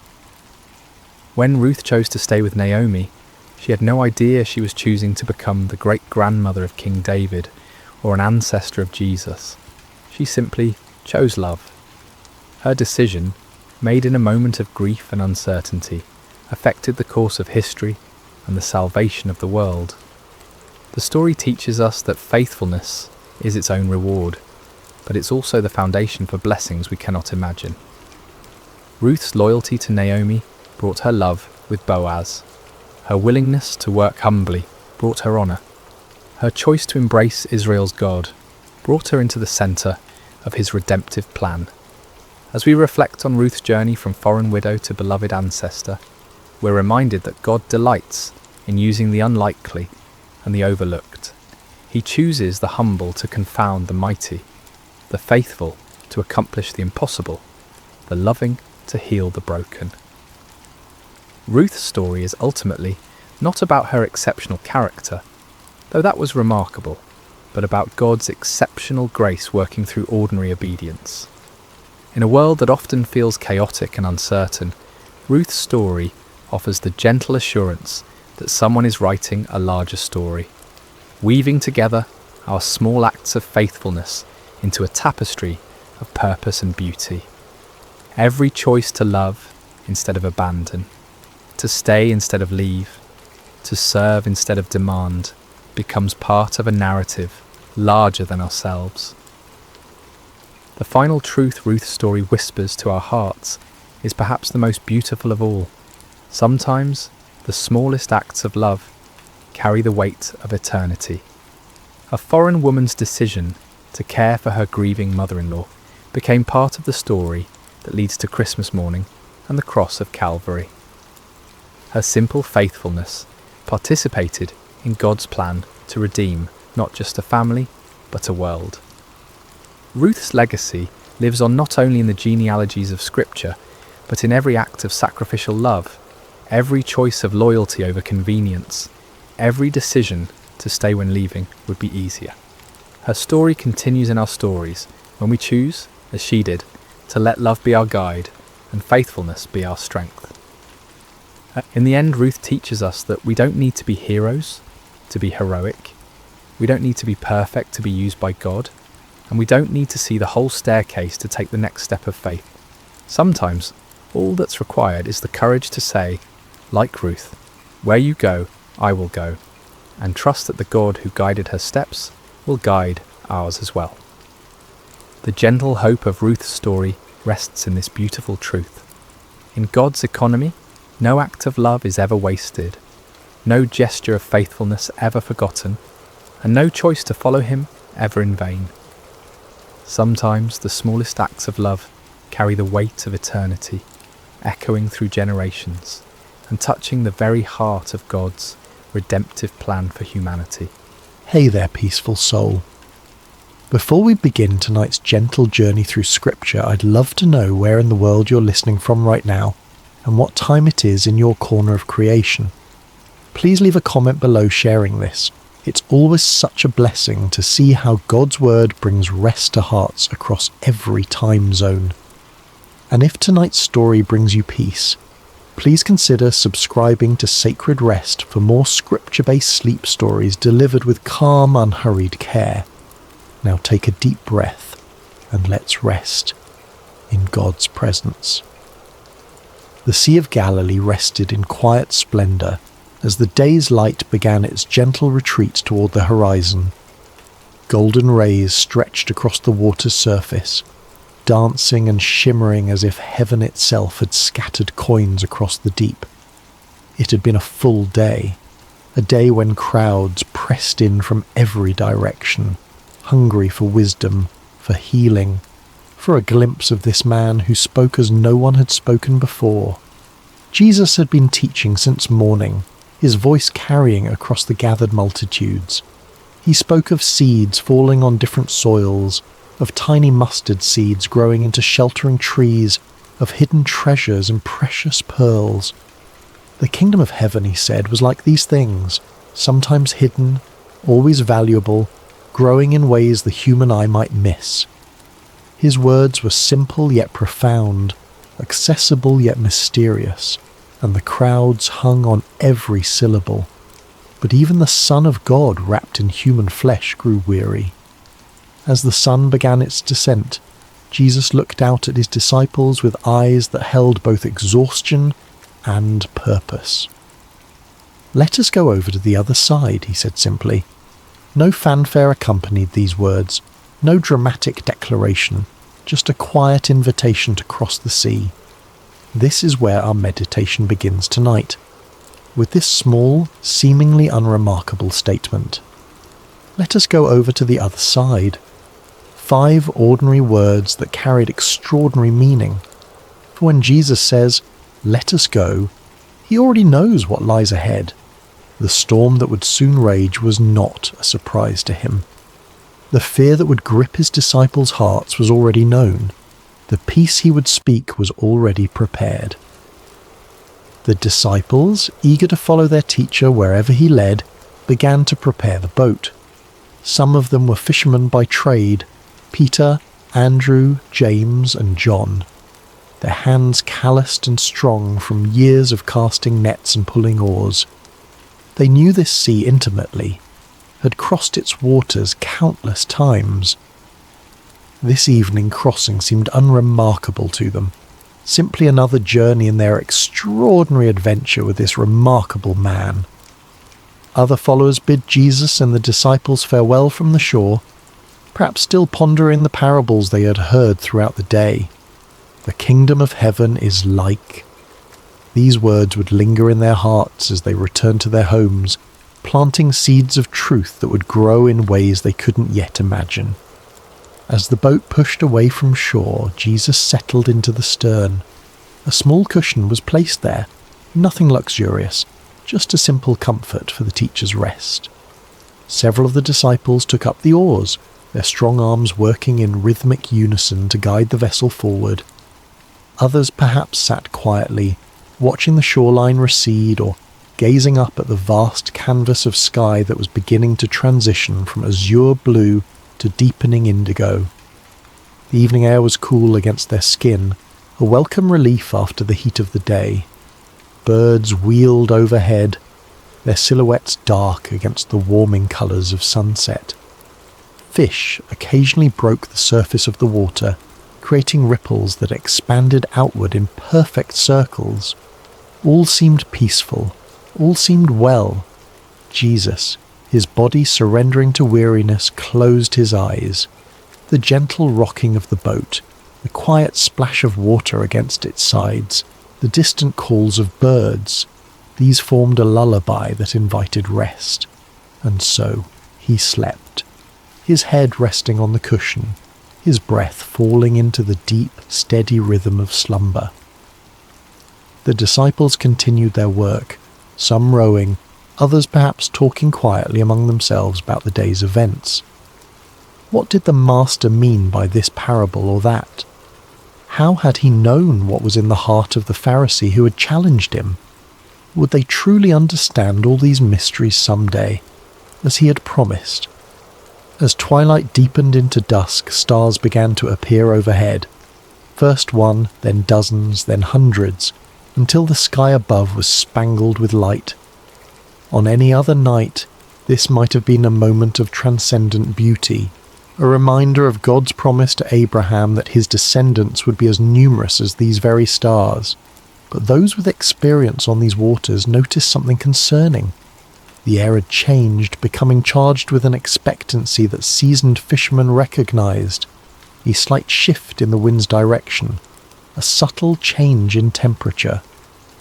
When Ruth chose to stay with Naomi, she had no idea she was choosing to become the great-grandmother of King David or an ancestor of Jesus. She simply chose love. Her decision, made in a moment of grief and uncertainty, affected the course of history and the salvation of the world. The story teaches us that faithfulness is its own reward, but it's also the foundation for blessings we cannot imagine. Ruth's loyalty to Naomi brought her love with Boaz. Her willingness to work humbly brought her honour. Her choice to embrace Israel's God brought her into the centre of his redemptive plan. As we reflect on Ruth's journey from foreign widow to beloved ancestor, we're reminded that God delights in using the unlikely and the overlooked. He chooses the humble to confound the mighty, the faithful to accomplish the impossible, the loving to heal the broken. Ruth's story is ultimately not about her exceptional character, though that was remarkable, but about God's exceptional grace working through ordinary obedience. In a world that often feels chaotic and uncertain, Ruth's story offers the gentle assurance that someone is writing a larger story, weaving together our small acts of faithfulness into a tapestry of purpose and beauty. Every choice to love instead of abandon, to stay instead of leave, to serve instead of demand, becomes part of a narrative larger than ourselves. The final truth Ruth's story whispers to our hearts is perhaps the most beautiful of all. Sometimes the smallest acts of love carry the weight of eternity. A foreign woman's decision to care for her grieving mother-in-law became part of the story that leads to Christmas morning and the cross of Calvary. Her simple faithfulness participated in God's plan to redeem not just a family, but a world. Ruth's legacy lives on not only in the genealogies of Scripture, but in every act of sacrificial love, every choice of loyalty over convenience, every decision to stay when leaving would be easier. Her story continues in our stories when we choose, as she did, to let love be our guide and faithfulness be our strength. In the end, Ruth teaches us that we don't need to be heroes to be heroic. We don't need to be perfect to be used by God. And we don't need to see the whole staircase to take the next step of faith. Sometimes, all that's required is the courage to say, like Ruth, "Where you go, I will go," and trust that the God who guided her steps will guide ours as well. The gentle hope of Ruth's story rests in this beautiful truth. In God's economy, no act of love is ever wasted, no gesture of faithfulness ever forgotten, and no choice to follow him ever in vain. Sometimes the smallest acts of love carry the weight of eternity, echoing through generations and touching the very heart of God's redemptive plan for humanity. Hey there, peaceful soul. Before we begin tonight's gentle journey through Scripture, I'd love to know where in the world you're listening from right now and what time it is in your corner of creation. Please leave a comment below sharing this. It's always such a blessing to see how God's Word brings rest to hearts across every time zone. And if tonight's story brings you peace, please consider subscribing to Sacred Rest for more Scripture-based sleep stories delivered with calm, unhurried care. Now take a deep breath and let's rest in God's presence. The Sea of Galilee rested in quiet splendour as the day's light began its gentle retreat toward the horizon. Golden rays stretched across the water's surface, dancing and shimmering as if heaven itself had scattered coins across the deep. It had been a full day, a day when crowds pressed in from every direction, hungry for wisdom, for healing, for a glimpse of this man who spoke as no one had spoken before. Jesus had been teaching since morning, his voice carrying across the gathered multitudes. He spoke of seeds falling on different soils, of tiny mustard seeds growing into sheltering trees, of hidden treasures and precious pearls. The kingdom of heaven, he said, was like these things, sometimes hidden, always valuable, growing in ways the human eye might miss. His words were simple yet profound, accessible yet mysterious, and the crowds hung on every syllable. But even the Son of God wrapped in human flesh grew weary. As the sun began its descent, Jesus looked out at his disciples with eyes that held both exhaustion and purpose. "Let us go over to the other side," he said simply. No fanfare accompanied these words, no dramatic declaration, just a quiet invitation to cross the sea. This is where our meditation begins tonight, with this small, seemingly unremarkable statement. Let us go over to the other side. 5 ordinary words that carried extraordinary meaning. For when Jesus says, "Let us go," he already knows what lies ahead. The storm that would soon rage was not a surprise to him. The fear that would grip his disciples' hearts was already known. The peace he would speak was already prepared. The disciples, eager to follow their teacher wherever he led, began to prepare the boat. Some of them were fishermen by trade: Peter, Andrew, James, and John. Their hands calloused and strong from years of casting nets and pulling oars. They knew this sea intimately, had crossed its waters countless times. This evening crossing seemed unremarkable to them, simply another journey in their extraordinary adventure with this remarkable man. Other followers bid Jesus and the disciples farewell from the shore, perhaps still pondering the parables they had heard throughout the day. The kingdom of heaven is like. These words would linger in their hearts as they returned to their homes, planting seeds of truth that would grow in ways they couldn't yet imagine. As the boat pushed away from shore, Jesus settled into the stern. A small cushion was placed there, nothing luxurious, just a simple comfort for the teacher's rest. Several of the disciples took up the oars, their strong arms working in rhythmic unison to guide the vessel forward. Others perhaps sat quietly, watching the shoreline recede or gazing up at the vast canvas of sky that was beginning to transition from azure blue to deepening indigo. The evening air was cool against their skin, a welcome relief after the heat of the day. Birds wheeled overhead, their silhouettes dark against the warming colours of sunset. Fish occasionally broke the surface of the water, creating ripples that expanded outward in perfect circles. All seemed peaceful, all seemed well. Jesus, his body surrendering to weariness, closed his eyes. The gentle rocking of the boat, the quiet splash of water against its sides, the distant calls of birds, these formed a lullaby that invited rest. And so he slept, his head resting on the cushion, his breath falling into the deep, steady rhythm of slumber. The disciples continued their work, some rowing, others perhaps talking quietly among themselves about the day's events. What did the Master mean by this parable or that? How had he known what was in the heart of the Pharisee who had challenged him? Would they truly understand all these mysteries someday, as he had promised? As twilight deepened into dusk, stars began to appear overhead. First one, then dozens, then hundreds, until the sky above was spangled with light. On any other night, this might have been a moment of transcendent beauty, a reminder of God's promise to Abraham that his descendants would be as numerous as these very stars. But those with experience on these waters noticed something concerning. The air had changed, becoming charged with an expectancy that seasoned fishermen recognized. A slight shift in the wind's direction, a subtle change in temperature,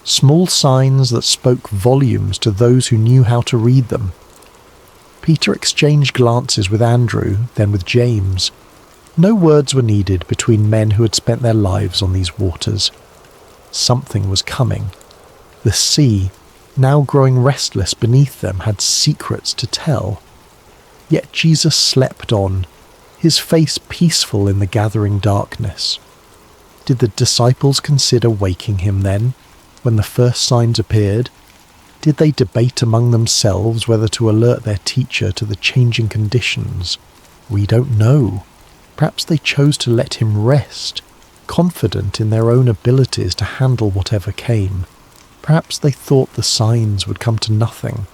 small signs that spoke volumes to those who knew how to read them. Peter exchanged glances with Andrew, then with James. No words were needed between men who had spent their lives on these waters. Something was coming. The sea, now growing restless beneath them, had secrets to tell. Yet Jesus slept on, his face peaceful in the gathering darkness. Did the disciples consider waking him then, when the first signs appeared? Did they debate among themselves whether to alert their teacher to the changing conditions? We don't know. Perhaps they chose to let him rest, confident in their own abilities to handle whatever came. Perhaps they thought the signs would come to nothing.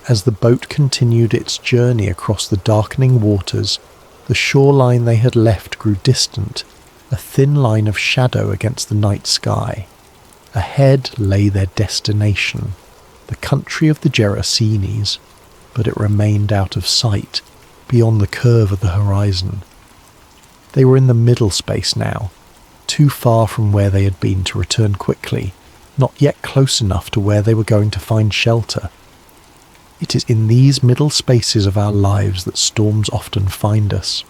As the boat continued its journey across the darkening waters, the shoreline they had left grew distant, a thin line of shadow against the night sky. Ahead lay their destination, the country of the Gerasenes, but it remained out of sight, beyond the curve of the horizon. They were in the middle space now, too far from where they had been to return quickly, not yet close enough to where they were going to find shelter. It is in these middle spaces of our lives that storms often find us.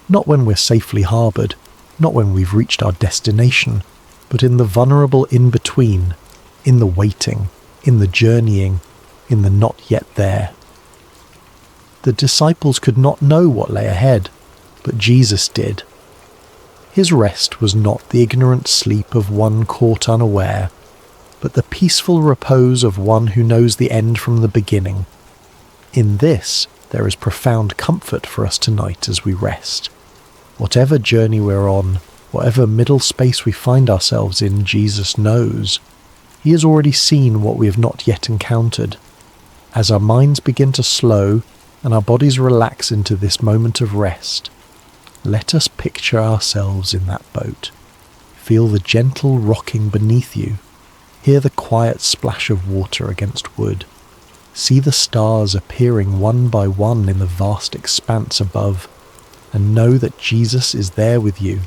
Not when we're safely harboured, not when we've reached our destination, but in the vulnerable in-between, in the waiting, in the journeying, in the not yet there. The disciples could not know what lay ahead, but Jesus did. His rest was not the ignorant sleep of one caught unaware, but the peaceful repose of one who knows the end from the beginning. In this, there is profound comfort for us tonight as we rest. Whatever journey we're on, whatever middle space we find ourselves in, Jesus knows. He has already seen what we have not yet encountered. As our minds begin to slow and our bodies relax into this moment of rest, let us picture ourselves in that boat. Feel the gentle rocking beneath you. Hear the quiet splash of water against wood. See the stars appearing one by one in the vast expanse above, and know that Jesus is there with you,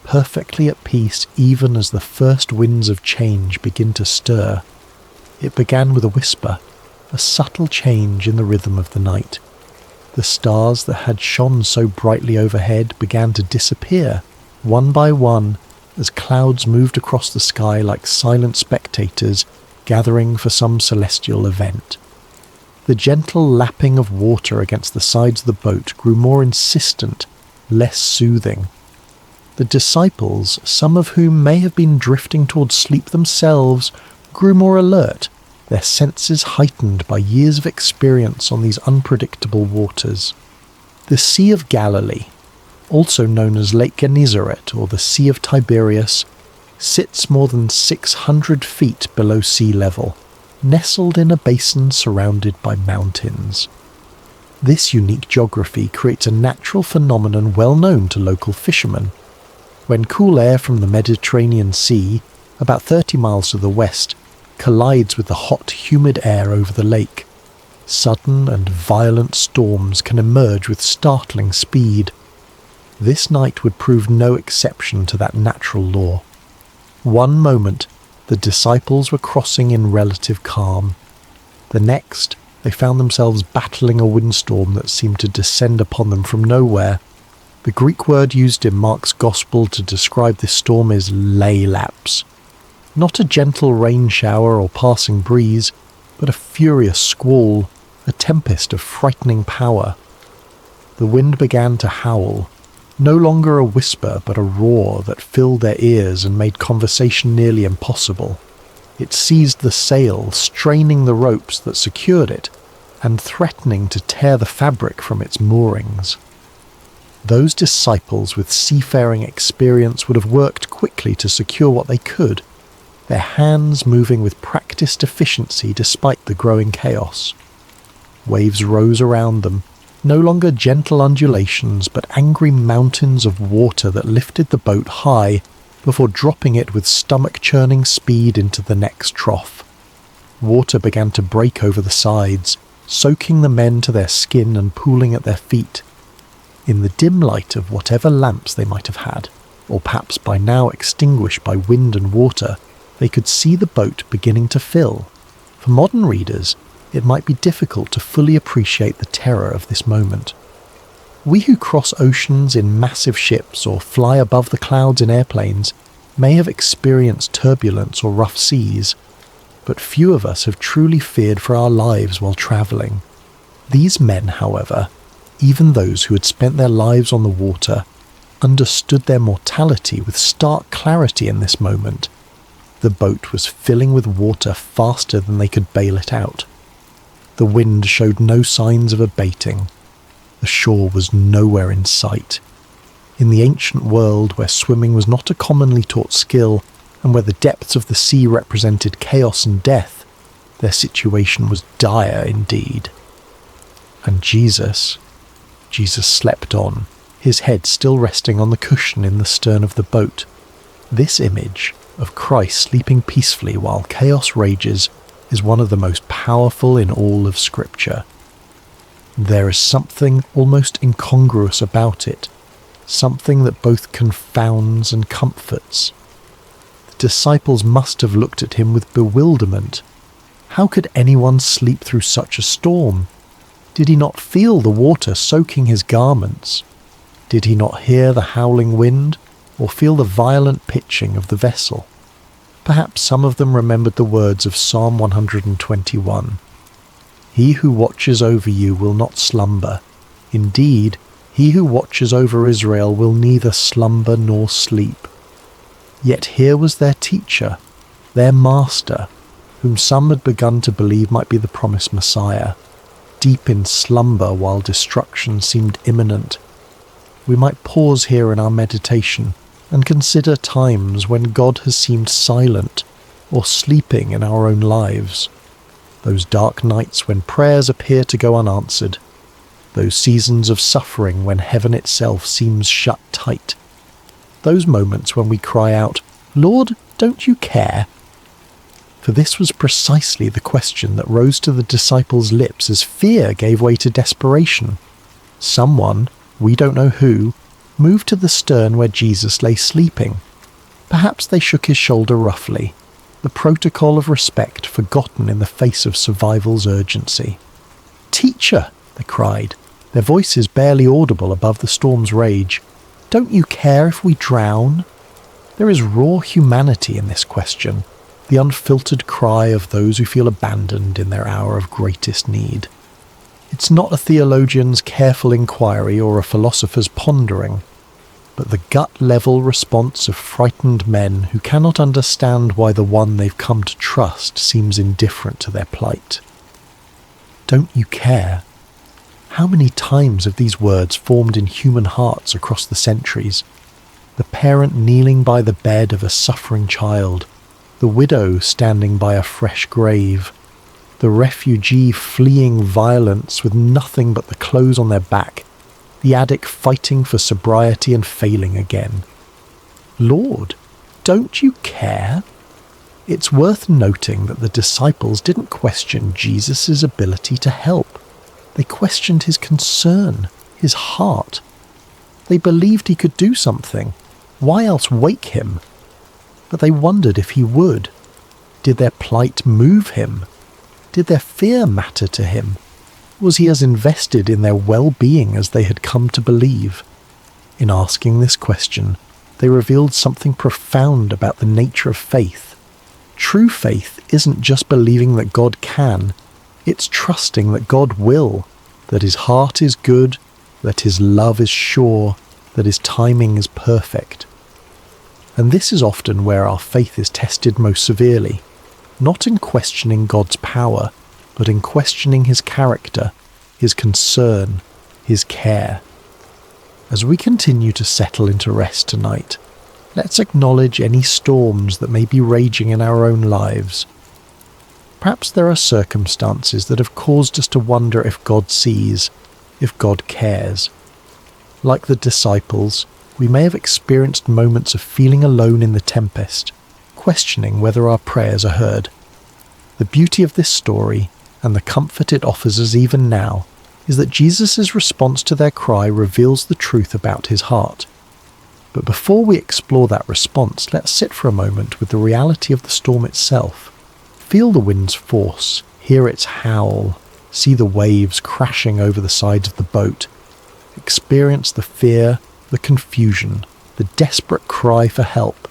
perfectly at peace even as the first winds of change begin to stir. It began with a whisper, a subtle change in the rhythm of the night. The stars that had shone so brightly overhead began to disappear, one by one, as clouds moved across the sky like silent spectators gathering for some celestial event. The gentle lapping of water against the sides of the boat grew more insistent, less soothing. The disciples, some of whom may have been drifting towards sleep themselves, grew more alert, their senses heightened by years of experience on these unpredictable waters. The Sea of Galilee, also known as Lake Gennesaret or the Sea of Tiberias, sits more than 600 feet below sea level, nestled in a basin surrounded by mountains. This unique geography creates a natural phenomenon well known to local fishermen. When cool air from the Mediterranean Sea, about 30 miles to the west, collides with the hot, humid air over the lake, sudden and violent storms can emerge with startling speed. This night would prove no exception to that natural law. One moment, the disciples were crossing in relative calm. The next, they found themselves battling a windstorm that seemed to descend upon them from nowhere. The Greek word used in Mark's Gospel to describe this storm is leilaps. Not a gentle rain shower or passing breeze, but a furious squall, a tempest of frightening power. The wind began to howl, no longer a whisper but a roar that filled their ears and made conversation nearly impossible. It seized the sail, straining the ropes that secured it, and threatening to tear the fabric from its moorings. Those disciples with seafaring experience would have worked quickly to secure what they could, their hands moving with practiced efficiency despite the growing chaos. Waves rose around them, no longer gentle undulations but angry mountains of water that lifted the boat high before dropping it with stomach-churning speed into the next trough. Water began to break over the sides, soaking the men to their skin and pooling at their feet. In the dim light of whatever lamps they might have had, or perhaps by now extinguished by wind and water, they could see the boat beginning to fill. For modern readers, it might be difficult to fully appreciate the terror of this moment. We who cross oceans in massive ships or fly above the clouds in airplanes may have experienced turbulence or rough seas, but few of us have truly feared for our lives while travelling. These men, however, even those who had spent their lives on the water, understood their mortality with stark clarity in this moment. The boat was filling with water faster than they could bail it out. The wind showed no signs of abating. The shore was nowhere in sight. In the ancient world where swimming was not a commonly taught skill, and where the depths of the sea represented chaos and death, their situation was dire indeed. And Jesus slept on, his head still resting on the cushion in the stern of the boat. This image of Christ sleeping peacefully while chaos rages is one of the most powerful in all of Scripture. There is something almost incongruous about it, something that both confounds and comforts. The disciples must have looked at him with bewilderment. How could anyone sleep through such a storm? Did he not feel the water soaking his garments? Did he not hear the howling wind, or feel the violent pitching of the vessel? Perhaps some of them remembered the words of Psalm 121. He who watches over you will not slumber. Indeed, he who watches over Israel will neither slumber nor sleep. Yet here was their teacher, their master, whom some had begun to believe might be the promised Messiah, deep in slumber while destruction seemed imminent. We might pause here in our meditation and consider times when God has seemed silent or sleeping in our own lives. Those dark nights when prayers appear to go unanswered. Those seasons of suffering when heaven itself seems shut tight. Those moments when we cry out, "Lord, don't you care?" For this was precisely the question that rose to the disciples' lips as fear gave way to desperation. Someone, we don't know who, moved to the stern where Jesus lay sleeping. Perhaps they shook his shoulder roughly, the protocol of respect forgotten in the face of survival's urgency. "Teacher," they cried, their voices barely audible above the storm's rage, "don't you care if we drown?" There is raw humanity in this question, the unfiltered cry of those who feel abandoned in their hour of greatest need. It's not a theologian's careful inquiry or a philosopher's pondering, but the gut-level response of frightened men who cannot understand why the one they've come to trust seems indifferent to their plight. Don't you care? How many times have these words formed in human hearts across the centuries? The parent kneeling by the bed of a suffering child, the widow standing by a fresh grave, the refugee fleeing violence with nothing but the clothes on their back, the addict fighting for sobriety and failing again. Lord, don't you care? It's worth noting that the disciples didn't question Jesus' ability to help. They questioned his concern, his heart. They believed he could do something. Why else wake him? But they wondered if he would. Did their plight move him? Did their fear matter to him? Was he as invested in their well-being as they had come to believe? In asking this question, they revealed something profound about the nature of faith. True faith isn't just believing that God can, it's trusting that God will, that his heart is good, that his love is sure, that his timing is perfect. And this is often where our faith is tested most severely, not in questioning God's power, but in questioning his character, his concern, his care. As we continue to settle into rest tonight, let's acknowledge any storms that may be raging in our own lives. Perhaps there are circumstances that have caused us to wonder if God sees, if God cares. Like the disciples, we may have experienced moments of feeling alone in the tempest, questioning whether our prayers are heard. The beauty of this story, and the comfort it offers us even now, is that Jesus' response to their cry reveals the truth about his heart. But before we explore that response, let's sit for a moment with the reality of the storm itself. Feel the wind's force, hear its howl, see the waves crashing over the sides of the boat, experience the fear, the confusion, the desperate cry for help,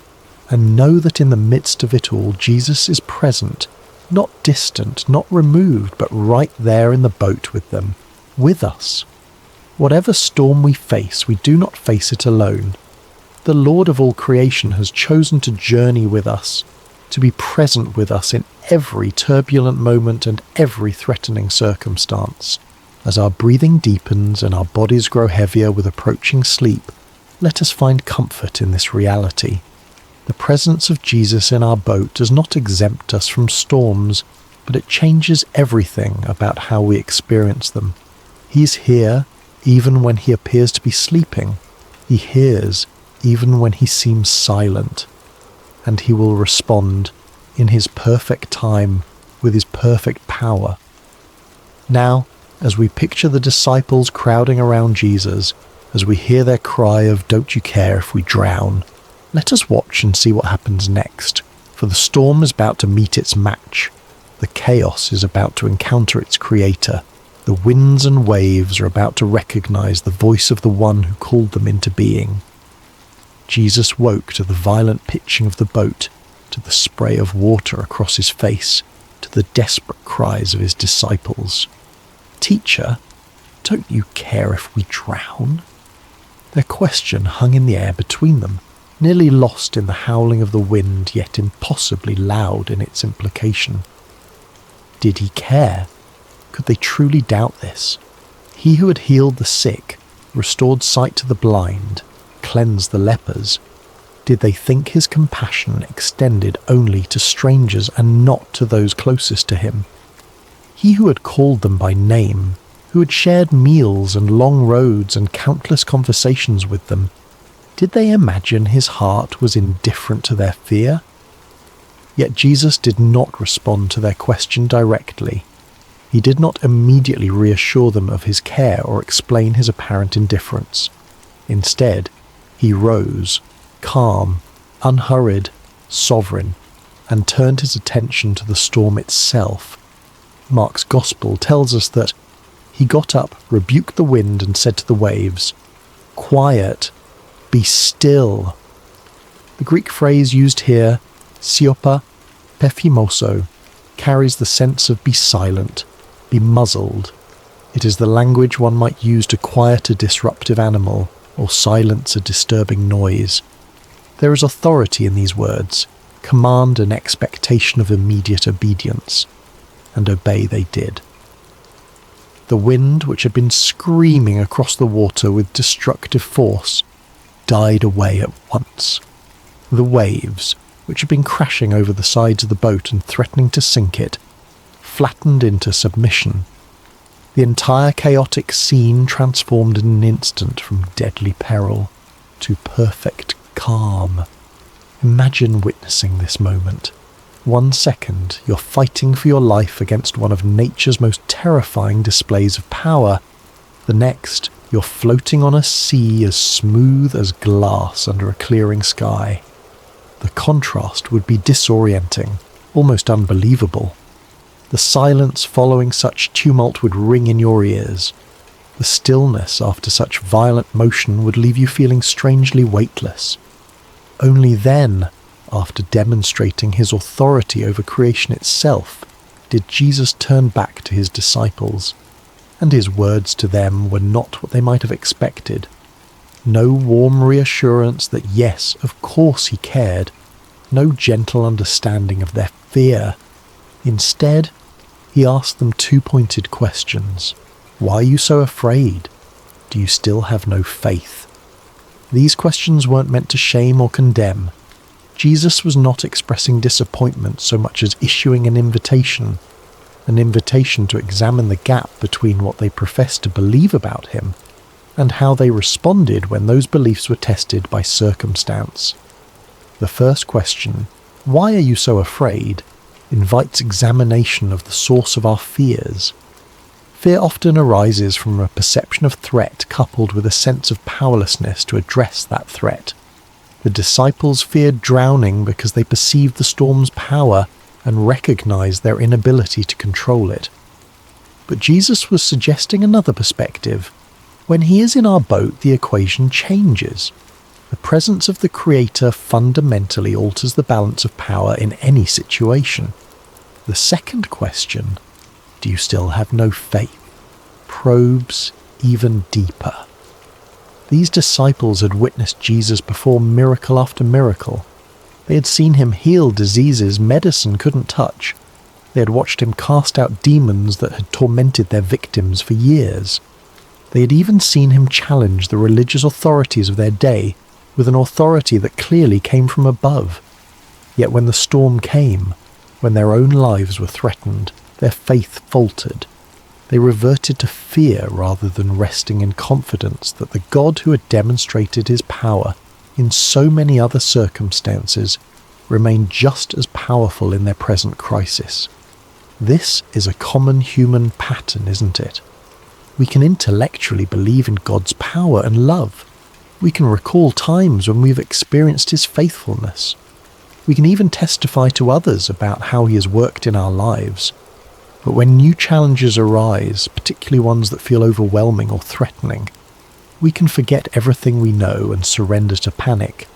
and know that in the midst of it all, Jesus is present, not distant, not removed, but right there in the boat with them, with us. Whatever storm we face, we do not face it alone. The Lord of all creation has chosen to journey with us, to be present with us in every turbulent moment and every threatening circumstance. As our breathing deepens and our bodies grow heavier with approaching sleep, let us find comfort in this reality. The presence of Jesus in our boat does not exempt us from storms, but it changes everything about how we experience them. He's here even when he appears to be sleeping. He hears even when he seems silent. And he will respond in his perfect time with his perfect power. Now, as we picture the disciples crowding around Jesus, as we hear their cry of "Don't you care if we drown?" Let us watch and see what happens next, for the storm is about to meet its match. The chaos is about to encounter its creator. The winds and waves are about to recognize the voice of the one who called them into being. Jesus woke to the violent pitching of the boat, to the spray of water across his face, to the desperate cries of his disciples. "Teacher, don't you care if we drown?" Their question hung in the air between them, nearly lost in the howling of the wind, yet impossibly loud in its implication. Did he care? Could they truly doubt this? He who had healed the sick, restored sight to the blind, cleansed the lepers, did they think his compassion extended only to strangers and not to those closest to him? He who had called them by name, who had shared meals and long roads and countless conversations with them, did they imagine his heart was indifferent to their fear? Yet Jesus did not respond to their question directly. He did not immediately reassure them of his care or explain his apparent indifference. Instead, he rose, calm, unhurried, sovereign, and turned his attention to the storm itself. Mark's Gospel tells us that he got up, rebuked the wind, and said to the waves, "Quiet, be still." The Greek phrase used here, siopa pephimoso, carries the sense of be silent, be muzzled. It is the language one might use to quiet a disruptive animal or silence a disturbing noise. There is authority in these words, command and expectation of immediate obedience, and obey they did. The wind, which had been screaming across the water with destructive force, died away at once. The waves, which had been crashing over the sides of the boat and threatening to sink it, flattened into submission. The entire chaotic scene transformed in an instant from deadly peril to perfect calm. Imagine witnessing this moment. 1 second, you're fighting for your life against one of nature's most terrifying displays of power. The next, you're floating on a sea as smooth as glass under a clearing sky. The contrast would be disorienting, almost unbelievable. The silence following such tumult would ring in your ears. The stillness after such violent motion would leave you feeling strangely weightless. Only then, after demonstrating his authority over creation itself, did Jesus turn back to his disciples, and his words to them were not what they might have expected. No warm reassurance that yes, of course he cared, no gentle understanding of their fear. Instead, he asked them 2 pointed questions. Why are you so afraid? Do you still have no faith? These questions weren't meant to shame or condemn. Jesus was not expressing disappointment so much as issuing an invitation to examine the gap between what they professed to believe about him and how they responded when those beliefs were tested by circumstance. The first question, why are you so afraid, invites examination of the source of our fears. Fear often arises from a perception of threat coupled with a sense of powerlessness to address that threat. The disciples feared drowning because they perceived the storm's power and recognized their inability to control it. But Jesus was suggesting another perspective. When he is in our boat, the equation changes. The presence of the Creator fundamentally alters the balance of power in any situation. The second question, do you still have no faith, probes even deeper. These disciples had witnessed Jesus perform miracle after miracle. They had seen him heal diseases medicine couldn't touch. They had watched him cast out demons that had tormented their victims for years. They had even seen him challenge the religious authorities of their day with an authority that clearly came from above. Yet when the storm came, when their own lives were threatened, their faith faltered. They reverted to fear rather than resting in confidence that the God who had demonstrated his power in so many other circumstances remained just as powerful in their present crisis. This is a common human pattern, isn't it? We can intellectually believe in God's power and love. We can recall times when we've experienced His faithfulness. We can even testify to others about how He has worked in our lives. But when new challenges arise, particularly ones that feel overwhelming or threatening, we can forget everything we know and surrender to panic.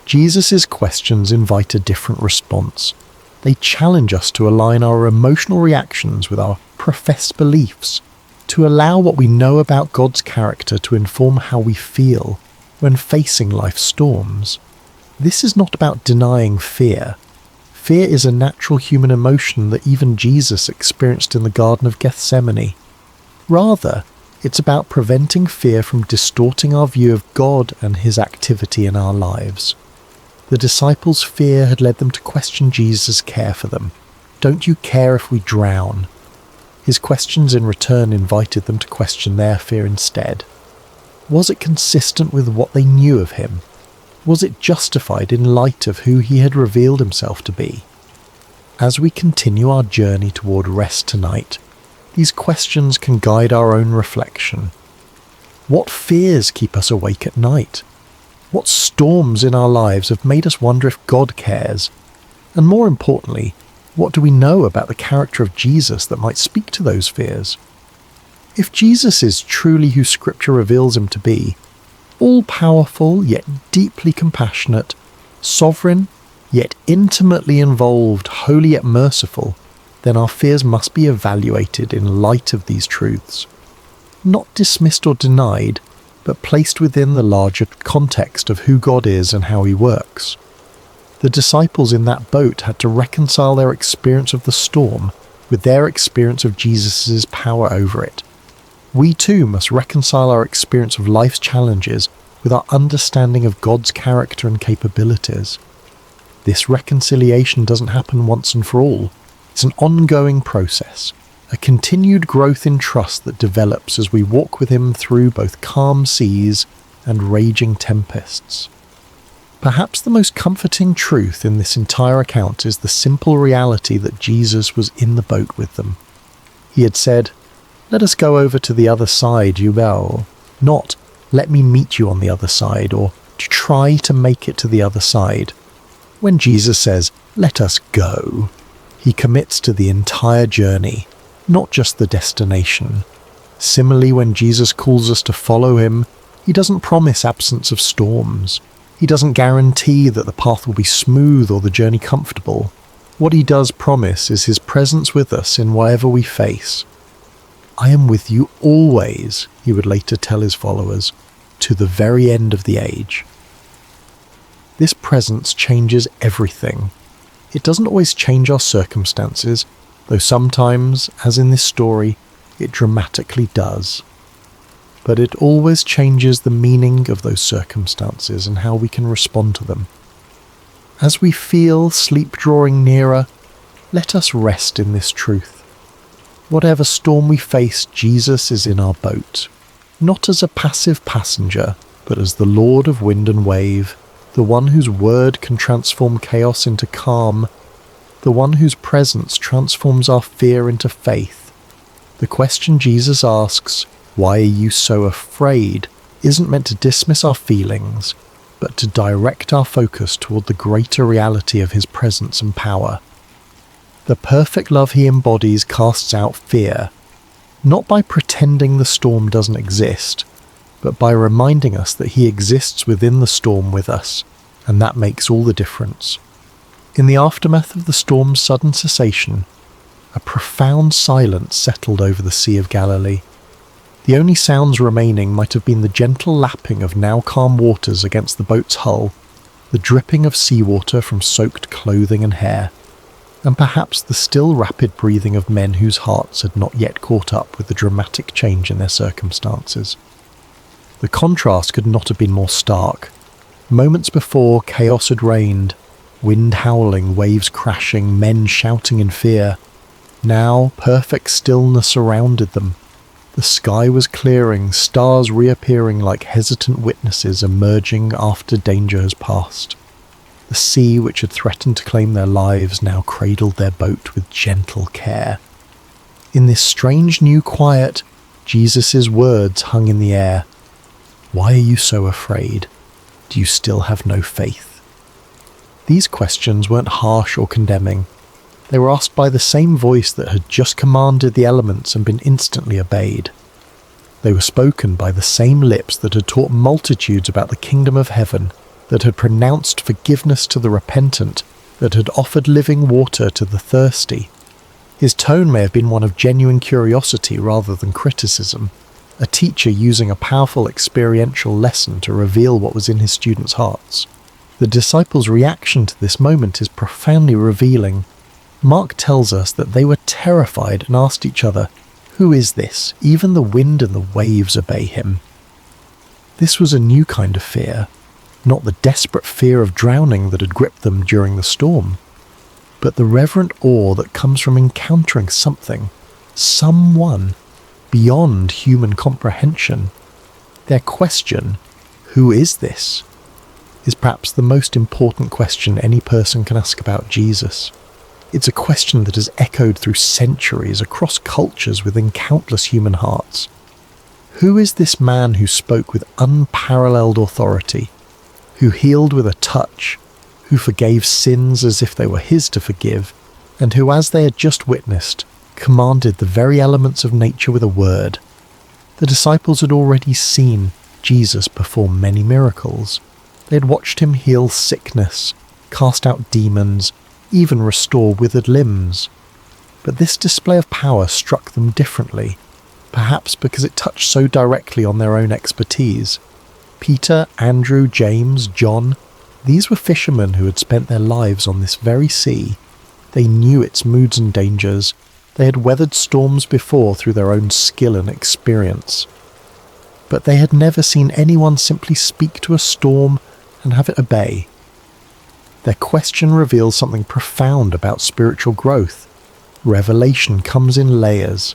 Jesus' questions invite a different response. They challenge us to align our emotional reactions with our professed beliefs, to allow what we know about God's character to inform how we feel when facing life's storms. This is not about denying fear. Fear is a natural human emotion that even Jesus experienced in the Garden of Gethsemane. Rather, it's about preventing fear from distorting our view of God and His activity in our lives. The disciples' fear had led them to question Jesus' care for them. "Don't you care if we drown?" His questions in return invited them to question their fear instead. Was it consistent with what they knew of Him? Was it justified in light of who He had revealed Himself to be? As we continue our journey toward rest tonight, these questions can guide our own reflection. What fears keep us awake at night? What storms in our lives have made us wonder if God cares? And more importantly, what do we know about the character of Jesus that might speak to those fears? If Jesus is truly who Scripture reveals Him to be, all-powerful yet deeply compassionate, sovereign yet intimately involved, holy yet merciful, then our fears must be evaluated in light of these truths. Not dismissed or denied, but placed within the larger context of who God is and how He works. The disciples in that boat had to reconcile their experience of the storm with their experience of Jesus' power over it. We too must reconcile our experience of life's challenges with our understanding of God's character and capabilities. This reconciliation doesn't happen once and for all. It's an ongoing process, a continued growth in trust that develops as we walk with Him through both calm seas and raging tempests. Perhaps the most comforting truth in this entire account is the simple reality that Jesus was in the boat with them. He had said, "Let us go over to the other side, you will," not "let me meet you on the other side," or "to try to make it to the other side." When Jesus says, "let us go," He commits to the entire journey, not just the destination. Similarly, when Jesus calls us to follow Him, He doesn't promise absence of storms. He doesn't guarantee that the path will be smooth or the journey comfortable. What He does promise is His presence with us in whatever we face. "I am with you always," He would later tell His followers, "to the very end of the age." This presence changes everything. It doesn't always change our circumstances, though sometimes, as in this story, it dramatically does. But it always changes the meaning of those circumstances and how we can respond to them. As we feel sleep drawing nearer, let us rest in this truth. Whatever storm we face, Jesus is in our boat, not as a passive passenger, but as the Lord of wind and wave, the one whose word can transform chaos into calm, the one whose presence transforms our fear into faith. The question Jesus asks, "Why are you so afraid?" isn't meant to dismiss our feelings, but to direct our focus toward the greater reality of His presence and power. The perfect love He embodies casts out fear, not by pretending the storm doesn't exist, but by reminding us that He exists within the storm with us, and that makes all the difference. In the aftermath of the storm's sudden cessation, a profound silence settled over the Sea of Galilee. The only sounds remaining might have been the gentle lapping of now calm waters against the boat's hull, the dripping of seawater from soaked clothing and hair, and perhaps the still rapid breathing of men whose hearts had not yet caught up with the dramatic change in their circumstances. The contrast could not have been more stark. Moments before, chaos had reigned, wind howling, waves crashing, men shouting in fear. Now, perfect stillness surrounded them. The sky was clearing, stars reappearing like hesitant witnesses emerging after danger has passed. The sea, which had threatened to claim their lives, now cradled their boat with gentle care. In this strange new quiet, Jesus' words hung in the air. Why are you so afraid? Do you still have no faith? These questions weren't harsh or condemning. They were asked by the same voice that had just commanded the elements and been instantly obeyed. They were spoken by the same lips that had taught multitudes about the kingdom of heaven, that had pronounced forgiveness to the repentant, that had offered living water to the thirsty. His tone may have been one of genuine curiosity rather than criticism, a teacher using a powerful experiential lesson to reveal what was in his students' hearts. The disciples' reaction to this moment is profoundly revealing. Mark tells us that they were terrified and asked each other, "Who is this? Even the wind and the waves obey him." This was a new kind of fear, not the desperate fear of drowning that had gripped them during the storm, but the reverent awe that comes from encountering something, someone, beyond human comprehension. Their question, "Who is this?" is perhaps the most important question any person can ask about Jesus. It's a question that has echoed through centuries across cultures within countless human hearts. Who is this man who spoke with unparalleled authority, who healed with a touch, who forgave sins as if they were his to forgive, and who, as they had just witnessed, commanded the very elements of nature with a word? The disciples had already seen Jesus perform many miracles. They had watched him heal sickness, cast out demons, even restore withered limbs. But this display of power struck them differently, perhaps because it touched so directly on their own expertise. Peter, Andrew, James, John, these were fishermen who had spent their lives on this very sea. They knew its moods and dangers. They had weathered storms before through their own skill and experience. But they had never seen anyone simply speak to a storm and have it obey. Their question reveals something profound about spiritual growth. Revelation comes in layers.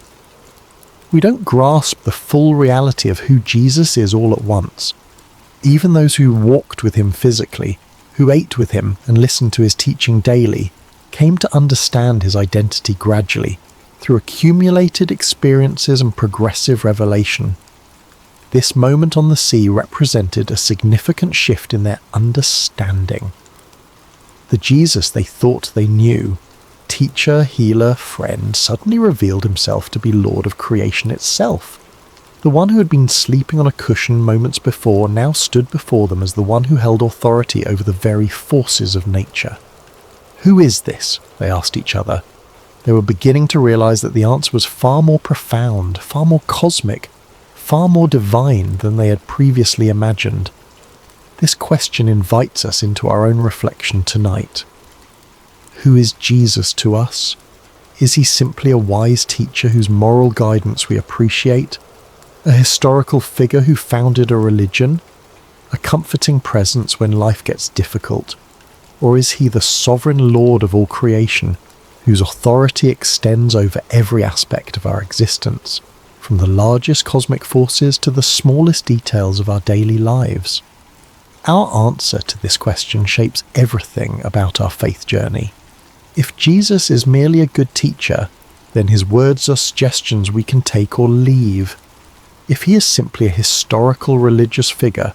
We don't grasp the full reality of who Jesus is all at once. Even those who walked with him physically, who ate with him and listened to his teaching daily, came to understand his identity gradually, through accumulated experiences and progressive revelation. This moment on the sea represented a significant shift in their understanding. The Jesus they thought they knew, teacher, healer, friend, suddenly revealed himself to be Lord of creation itself. The one who had been sleeping on a cushion moments before now stood before them as the one who held authority over the very forces of nature. "Who is this?" they asked each other. They were beginning to realize that the answer was far more profound, far more cosmic, far more divine than they had previously imagined. This question invites us into our own reflection tonight. Who is Jesus to us? Is he simply a wise teacher whose moral guidance we appreciate? A historical figure who founded a religion? A comforting presence when life gets difficult? Or is he the sovereign Lord of all creation, whose authority extends over every aspect of our existence, from the largest cosmic forces to the smallest details of our daily lives? Our answer to this question shapes everything about our faith journey. If Jesus is merely a good teacher, then his words are suggestions we can take or leave. If he is simply a historical religious figure,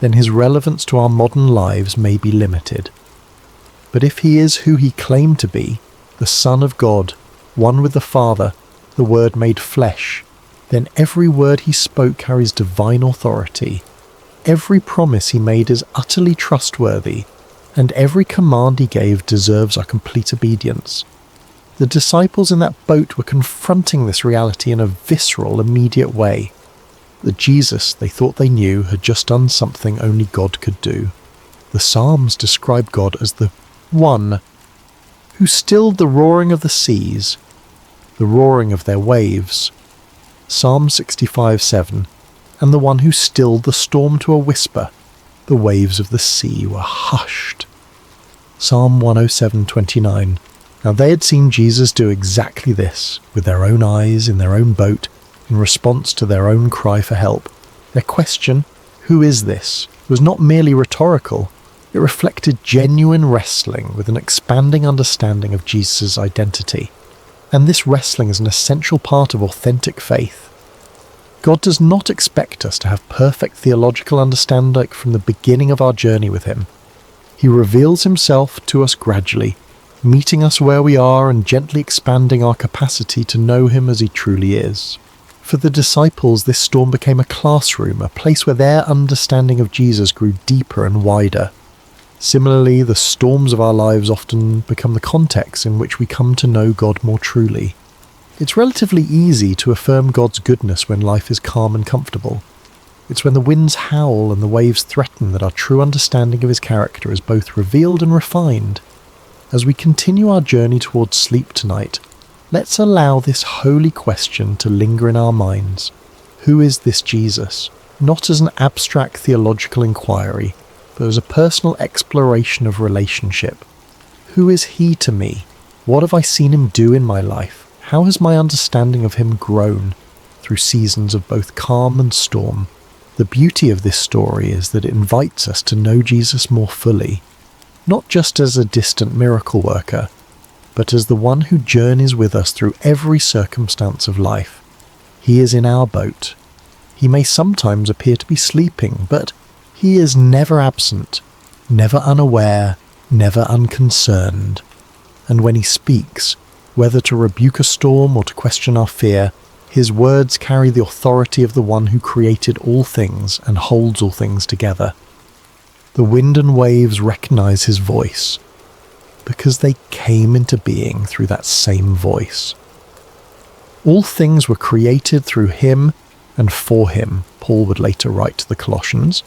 then his relevance to our modern lives may be limited. But if he is who he claimed to be, the Son of God, one with the Father, the Word made flesh, then every word he spoke carries divine authority. Every promise he made is utterly trustworthy, and every command he gave deserves our complete obedience. The disciples in that boat were confronting this reality in a visceral, immediate way. The Jesus they thought they knew had just done something only God could do. The Psalms describe God as the one who stilled the roaring of the seas, the roaring of their waves. Psalm 65:7, and the one who stilled the storm to a whisper, the waves of the sea were hushed. Psalm 107:29. Now they had seen Jesus do exactly this, with their own eyes, in their own boat, in response to their own cry for help. Their question, "Who is this?" was not merely rhetorical. It reflected genuine wrestling with an expanding understanding of Jesus' identity. And this wrestling is an essential part of authentic faith. God does not expect us to have perfect theological understanding from the beginning of our journey with him. He reveals himself to us gradually, meeting us where we are and gently expanding our capacity to know him as he truly is. For the disciples, this storm became a classroom, a place where their understanding of Jesus grew deeper and wider. Similarly, the storms of our lives often become the context in which we come to know God more truly. It's relatively easy to affirm God's goodness when life is calm and comfortable. It's when the winds howl and the waves threaten that our true understanding of his character is both revealed and refined. As we continue our journey towards sleep tonight, let's allow this holy question to linger in our minds. Who is this Jesus? Not as an abstract theological inquiry, but as a personal exploration of relationship. Who is he to me? What have I seen him do in my life? How has my understanding of him grown through seasons of both calm and storm? The beauty of this story is that it invites us to know Jesus more fully, not just as a distant miracle worker, but as the one who journeys with us through every circumstance of life. He is in our boat. He may sometimes appear to be sleeping, but he is never absent, never unaware, never unconcerned. And when he speaks, whether to rebuke a storm or to question our fear, his words carry the authority of the one who created all things and holds all things together. The wind and waves recognize his voice, because they came into being through that same voice. All things were created through him and for him, Paul would later write to the Colossians.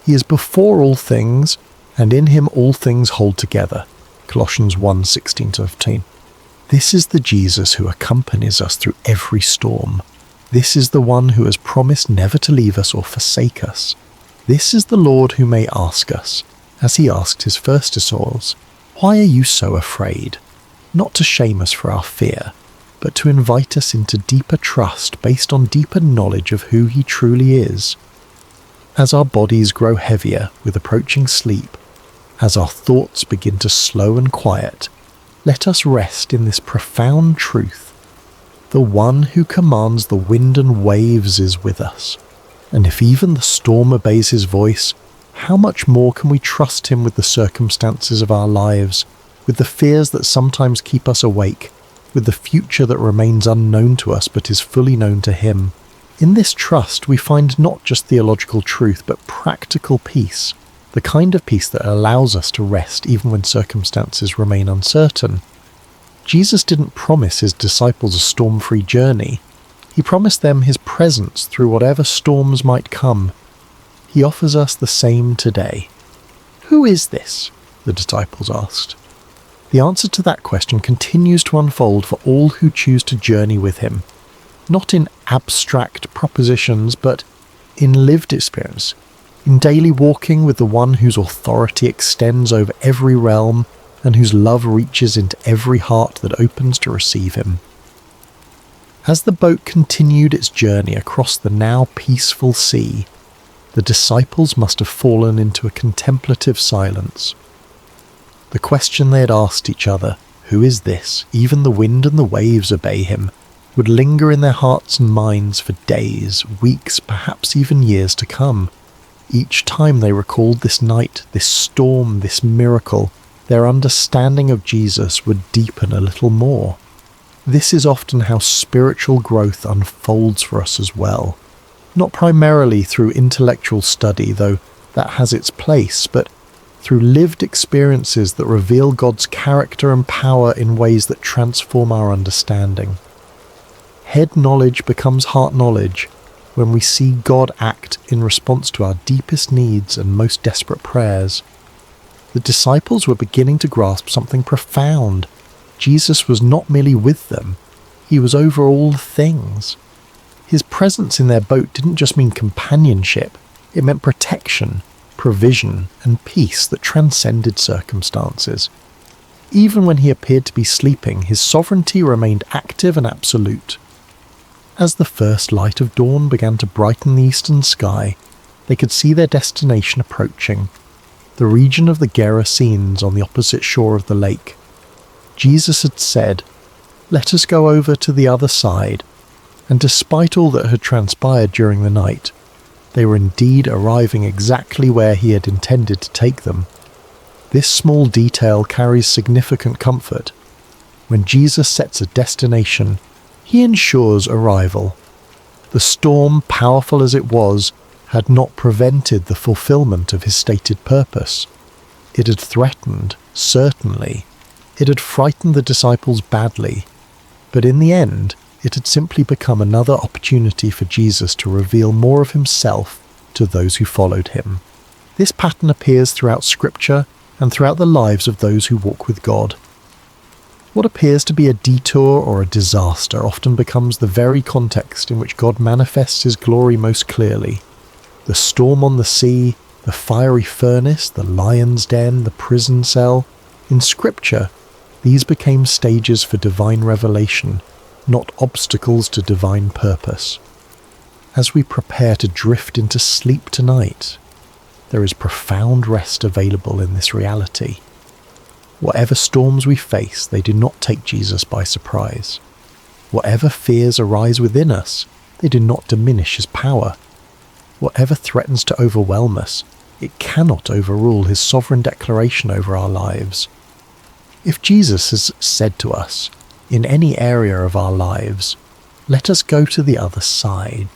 He is before all things, and in him all things hold together. Colossians 1:16-15. This is the Jesus who accompanies us through every storm. This is the one who has promised never to leave us or forsake us. This is the Lord who may ask us, as he asked his first disciples, "Why are you so afraid?" Not to shame us for our fear, but to invite us into deeper trust based on deeper knowledge of who he truly is. As our bodies grow heavier with approaching sleep, as our thoughts begin to slow and quiet, let us rest in this profound truth. The one who commands the wind and waves is with us. And if even the storm obeys his voice, how much more can we trust him with the circumstances of our lives, with the fears that sometimes keep us awake, with the future that remains unknown to us but is fully known to him? In this trust we find not just theological truth but practical peace, the kind of peace that allows us to rest even when circumstances remain uncertain. Jesus didn't promise his disciples a storm-free journey. He promised them his presence through whatever storms might come. He offers us the same today. Who is this? The disciples asked. The answer to that question continues to unfold for all who choose to journey with him, not in abstract propositions, but in lived experience, in daily walking with the one whose authority extends over every realm and whose love reaches into every heart that opens to receive him. As the boat continued its journey across the now peaceful sea, the disciples must have fallen into a contemplative silence. The question they had asked each other, "Who is this? Even the wind and the waves obey him," would linger in their hearts and minds for days, weeks, perhaps even years to come. Each time they recalled this night, this storm, this miracle, their understanding of Jesus would deepen a little more. This is often how spiritual growth unfolds for us as well. Not primarily through intellectual study, though that has its place, but through lived experiences that reveal God's character and power in ways that transform our understanding. Head knowledge becomes heart knowledge when we see God act in response to our deepest needs and most desperate prayers. The disciples were beginning to grasp something profound. Jesus was not merely with them, he was over all things. His presence in their boat didn't just mean companionship, it meant protection, provision, and peace that transcended circumstances. Even when he appeared to be sleeping, his sovereignty remained active and absolute. As the first light of dawn began to brighten the eastern sky, they could see their destination approaching, the region of the Gerasenes on the opposite shore of the lake. Jesus had said, "Let us go over to the other side," and despite all that had transpired during the night, they were indeed arriving exactly where he had intended to take them. This small detail carries significant comfort. When Jesus sets a destination, he ensures arrival. The storm, powerful as it was, had not prevented the fulfillment of his stated purpose. It had threatened, certainly. It had frightened the disciples badly. But in the end, it had simply become another opportunity for Jesus to reveal more of himself to those who followed him. This pattern appears throughout Scripture and throughout the lives of those who walk with God. What appears to be a detour or a disaster often becomes the very context in which God manifests his glory most clearly. The storm on the sea, the fiery furnace, the lion's den, the prison cell. In Scripture, these became stages for divine revelation, not obstacles to divine purpose. As we prepare to drift into sleep tonight, there is profound rest available in this reality. Whatever storms we face, they do not take Jesus by surprise. Whatever fears arise within us, they do not diminish his power. Whatever threatens to overwhelm us, it cannot overrule his sovereign declaration over our lives. If Jesus has said to us, in any area of our lives, let us go to the other side,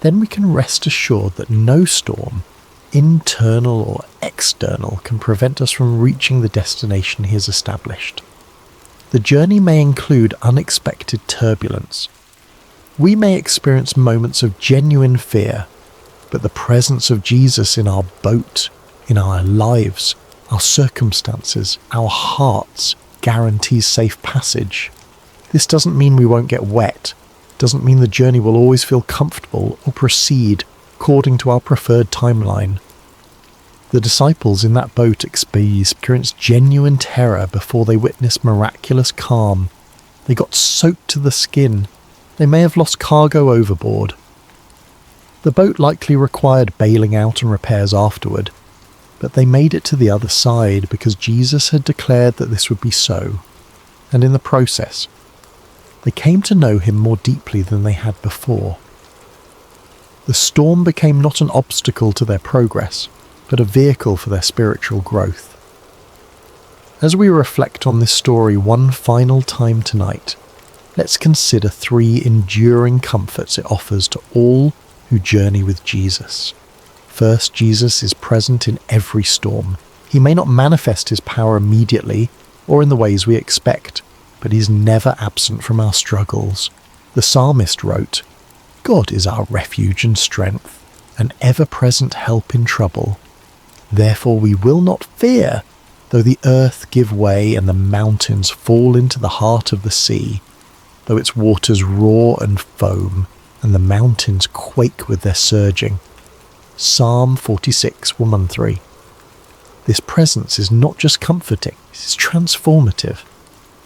then we can rest assured that no storm, internal or external, can prevent us from reaching the destination he has established. The journey may include unexpected turbulence. We may experience moments of genuine fear, but the presence of Jesus in our boat, in our lives, our circumstances, our hearts, guarantees safe passage. This doesn't mean we won't get wet, doesn't mean the journey will always feel comfortable or proceed according to our preferred timeline. The disciples in that boat experienced genuine terror before they witnessed miraculous calm. They got soaked to the skin. They may have lost cargo overboard. The boat likely required bailing out and repairs afterward, but they made it to the other side because Jesus had declared that this would be so, and in the process, they came to know him more deeply than they had before. The storm became not an obstacle to their progress, but a vehicle for their spiritual growth. As we reflect on this story one final time tonight, let's consider 3 enduring comforts it offers to all who journey with Jesus. First, Jesus is present in every storm. He may not manifest his power immediately or in the ways we expect, but he's never absent from our struggles. The psalmist wrote, "God is our refuge and strength, an ever-present help in trouble. Therefore we will not fear, though the earth give way and the mountains fall into the heart of the sea, though its waters roar and foam, and the mountains quake with their surging." Psalm 46, 1-3. This presence is not just comforting, it's transformative.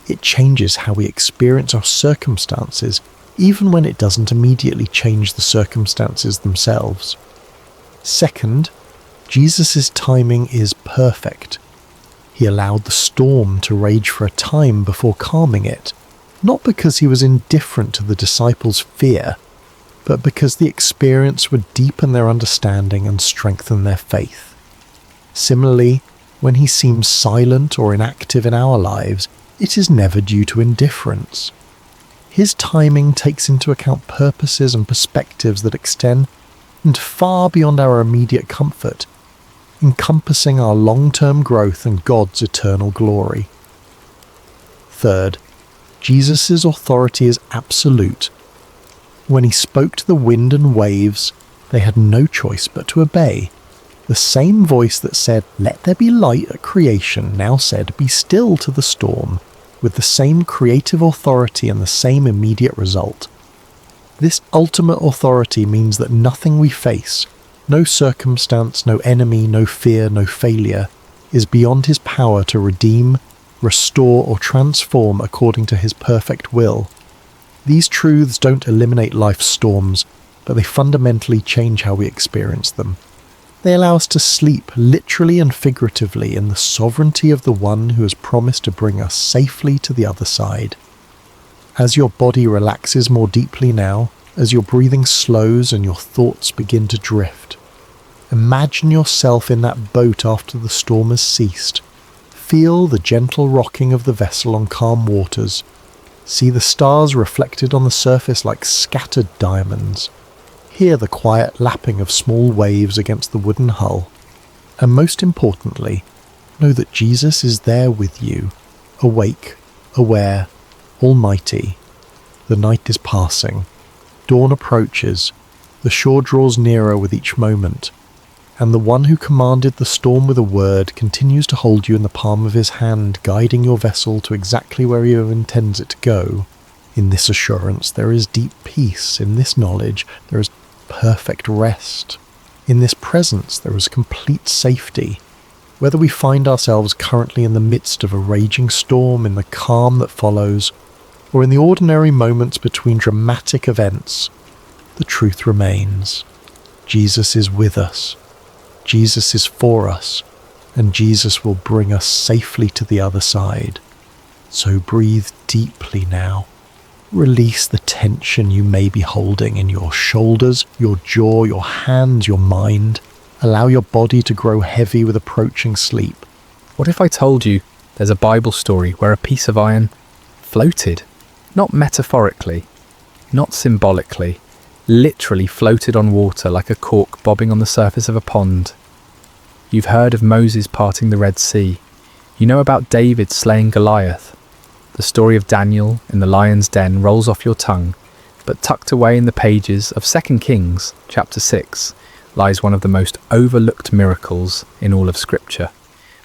It changes how we experience our circumstances, even when it doesn't immediately change the circumstances themselves. Second, Jesus' timing is perfect. He allowed the storm to rage for a time before calming it, not because he was indifferent to the disciples' fear, but because the experience would deepen their understanding and strengthen their faith. Similarly, when he seems silent or inactive in our lives, it is never due to indifference. His timing takes into account purposes and perspectives that extend far beyond our immediate comfort, encompassing our long-term growth and God's eternal glory. Third, Jesus' authority is absolute. When he spoke to the wind and waves, they had no choice but to obey. The same voice that said, "Let there be light" at creation, now said, "Be still" to the storm, with the same creative authority and the same immediate result. This ultimate authority means that nothing we face, no circumstance, no enemy, no fear, no failure, is beyond his power to redeem, restore, or transform according to his perfect will. These truths don't eliminate life's storms, but they fundamentally change how we experience them. They allow us to sleep, literally and figuratively, in the sovereignty of the one who has promised to bring us safely to the other side. As your body relaxes more deeply now, as your breathing slows and your thoughts begin to drift. Imagine yourself in that boat after the storm has ceased. Feel the gentle rocking of the vessel on calm waters. See the stars reflected on the surface like scattered diamonds. Hear the quiet lapping of small waves against the wooden hull. And most importantly, know that Jesus is there with you, awake, aware, almighty. The night is passing. Dawn approaches. The shore draws nearer with each moment. And the one who commanded the storm with a word continues to hold you in the palm of his hand, guiding your vessel to exactly where he intends it to go. In this assurance there is deep peace. In this knowledge there is perfect rest. In this presence there is complete safety. Whether we find ourselves currently in the midst of a raging storm, in the calm that follows, or in the ordinary moments between dramatic events, the truth remains. Jesus is with us. Jesus is for us, and Jesus will bring us safely to the other side. So breathe deeply now. Release the tension you may be holding in your shoulders, your jaw, your hands, your mind. Allow your body to grow heavy with approaching sleep. What if I told you there's a Bible story where a piece of iron floated? Not metaphorically, not symbolically, literally floated on water like a cork bobbing on the surface of a pond. You've heard of Moses parting the Red Sea. You know about David slaying Goliath. The story of Daniel in the lion's den rolls off your tongue, but tucked away in the pages of 2 Kings chapter 6 lies one of the most overlooked miracles in all of Scripture.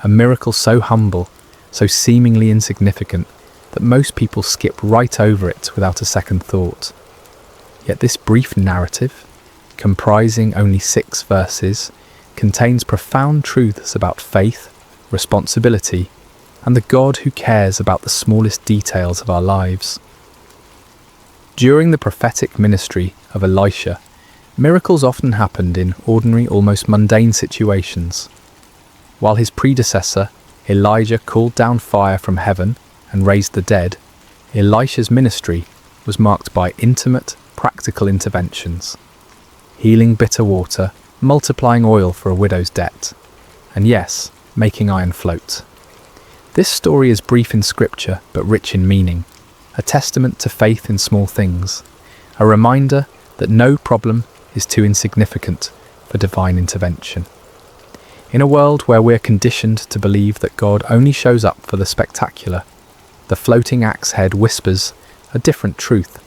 A miracle so humble, so seemingly insignificant, that most people skip right over it without a second thought. Yet this brief narrative, comprising only 6 verses, contains profound truths about faith, responsibility, and the God who cares about the smallest details of our lives. During the prophetic ministry of Elisha, miracles often happened in ordinary, almost mundane situations. While his predecessor, Elijah, called down fire from heaven and raised the dead, Elisha's ministry was marked by intimate, practical interventions, healing bitter water, multiplying oil for a widow's debt, and yes, making iron float. This story is brief in Scripture but rich in meaning, a testament to faith in small things, a reminder that no problem is too insignificant for divine intervention. In a world where we're conditioned to believe that God only shows up for the spectacular, the floating axe head whispers a different truth.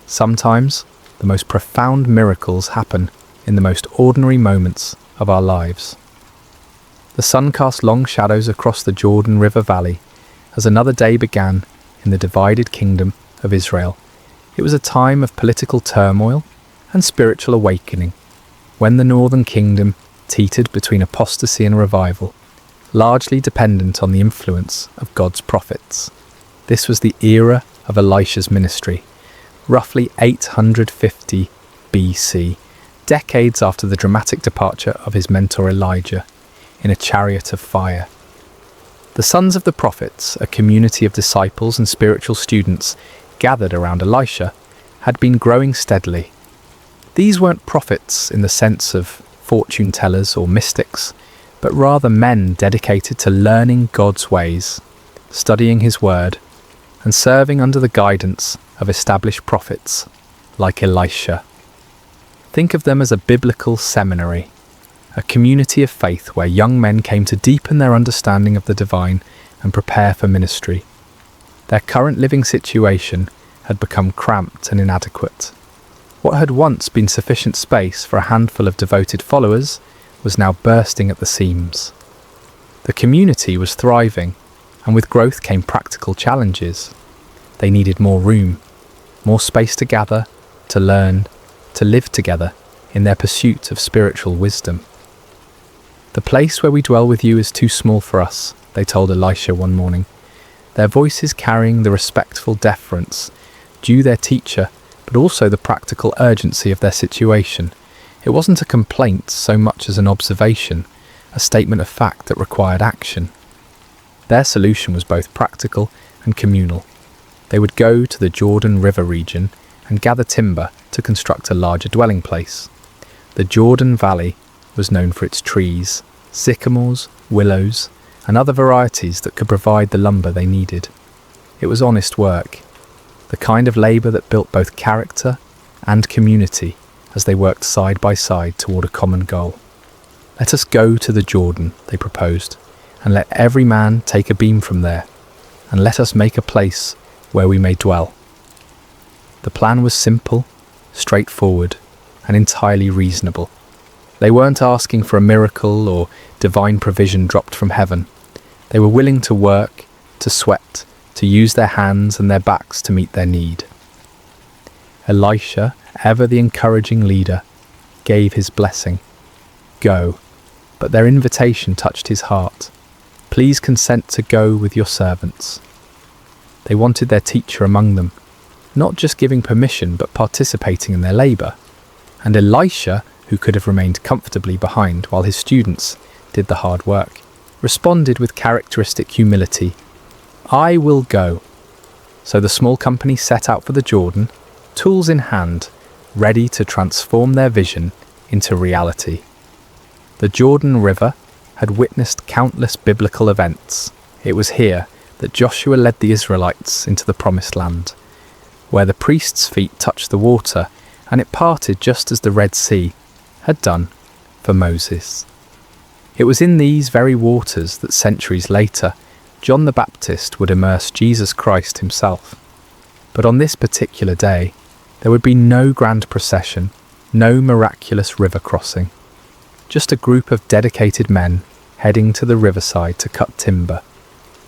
Sometimes, the most profound miracles happen in the most ordinary moments of our lives. The sun cast long shadows across the Jordan River Valley as another day began in the divided kingdom of Israel. It was a time of political turmoil and spiritual awakening, when the northern kingdom teetered between apostasy and revival, largely dependent on the influence of God's prophets. This was the era of Elisha's ministry, roughly 850 BC, decades after the dramatic departure of his mentor Elijah in a chariot of fire. The sons of the prophets, a community of disciples and spiritual students gathered around Elisha, had been growing steadily. These weren't prophets in the sense of fortune tellers or mystics, but rather men dedicated to learning God's ways, studying his word, and serving under the guidance of established prophets like Elisha. Think of them as a biblical seminary, a community of faith where young men came to deepen their understanding of the divine and prepare for ministry. Their current living situation had become cramped and inadequate. What had once been sufficient space for a handful of devoted followers was now bursting at the seams. The community was thriving, and with growth came practical challenges. They needed more room, more space to gather, to learn, to live together in their pursuit of spiritual wisdom. "The place where we dwell with you is too small for us," they told Elisha one morning, their voices carrying the respectful deference due their teacher, but also the practical urgency of their situation. It wasn't a complaint so much as an observation, a statement of fact that required action. Their solution was both practical and communal. They would go to the Jordan River region and gather timber to construct a larger dwelling place. The Jordan Valley was known for its trees, sycamores, willows, and other varieties that could provide the lumber they needed. It was honest work, the kind of labour that built both character and community as they worked side by side toward a common goal. "Let us go to the Jordan," they proposed, "and let every man take a beam from there, and let us make a place where we may dwell." The plan was simple, straightforward, and entirely reasonable. They weren't asking for a miracle or divine provision dropped from heaven. They were willing to work, to sweat, to use their hands and their backs to meet their need. Elisha, ever the encouraging leader, gave his blessing. Go. But their invitation touched his heart. "Please consent to go with your servants." They wanted their teacher among them, not just giving permission but participating in their labour. And Elisha, who could have remained comfortably behind while his students did the hard work, responded with characteristic humility, "I will go." So the small company set out for the Jordan, tools in hand, ready to transform their vision into reality. The Jordan River had witnessed countless biblical events. It was here that Joshua led the Israelites into the Promised Land, where the priest's feet touched the water and it parted just as the Red Sea had done for Moses. It was in these very waters that centuries later John the Baptist would immerse Jesus Christ himself. But on this particular day, there would be no grand procession, no miraculous river crossing. Just a group of dedicated men heading to the riverside to cut timber,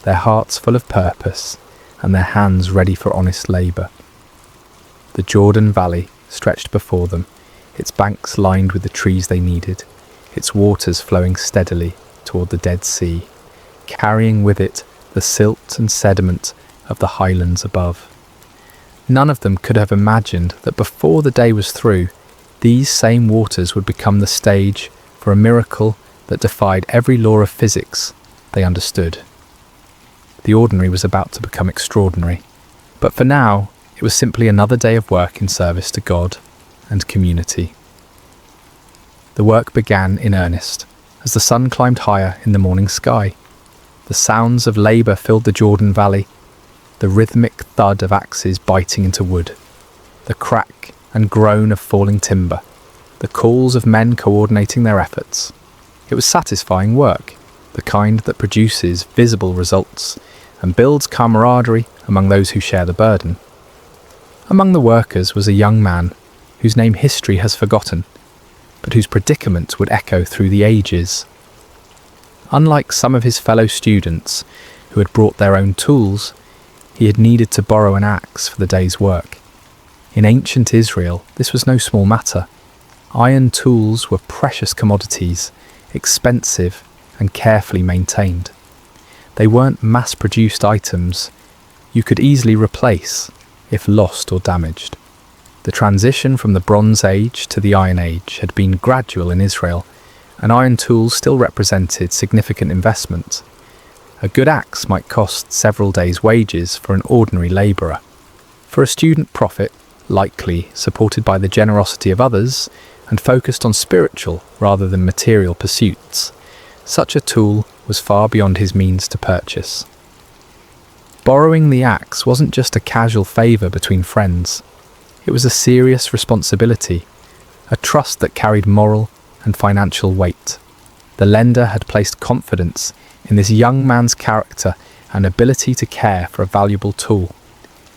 their hearts full of purpose and their hands ready for honest labour. The Jordan Valley stretched before them, its banks lined with the trees they needed, its waters flowing steadily toward the Dead Sea, carrying with it the silt and sediment of the highlands above. None of them could have imagined that before the day was through, these same waters would become the stage for a miracle that defied every law of physics they understood. The ordinary was about to become extraordinary, but for now it was simply another day of work in service to God and community. The work began in earnest as the sun climbed higher in the morning sky. The sounds of labour filled the Jordan Valley, the rhythmic thud of axes biting into wood, the crack and groan of falling timber, the calls of men coordinating their efforts. It was satisfying work, the kind that produces visible results and builds camaraderie among those who share the burden. Among the workers was a young man whose name history has forgotten, but whose predicament would echo through the ages. Unlike some of his fellow students who had brought their own tools, he had needed to borrow an axe for the day's work. In ancient Israel, this was no small matter. Iron tools were precious commodities, expensive and carefully maintained. They weren't mass-produced items you could easily replace if lost or damaged. The transition from the Bronze Age to the Iron Age had been gradual in Israel, and iron tools still represented significant investment. A good axe might cost several days' wages for an ordinary labourer. For a student prophet, likely supported by the generosity of others and focused on spiritual rather than material pursuits, such a tool was far beyond his means to purchase. Borrowing the axe wasn't just a casual favour between friends. It was a serious responsibility, a trust that carried moral and financial weight. The lender had placed confidence in this young man's character and ability to care for a valuable tool.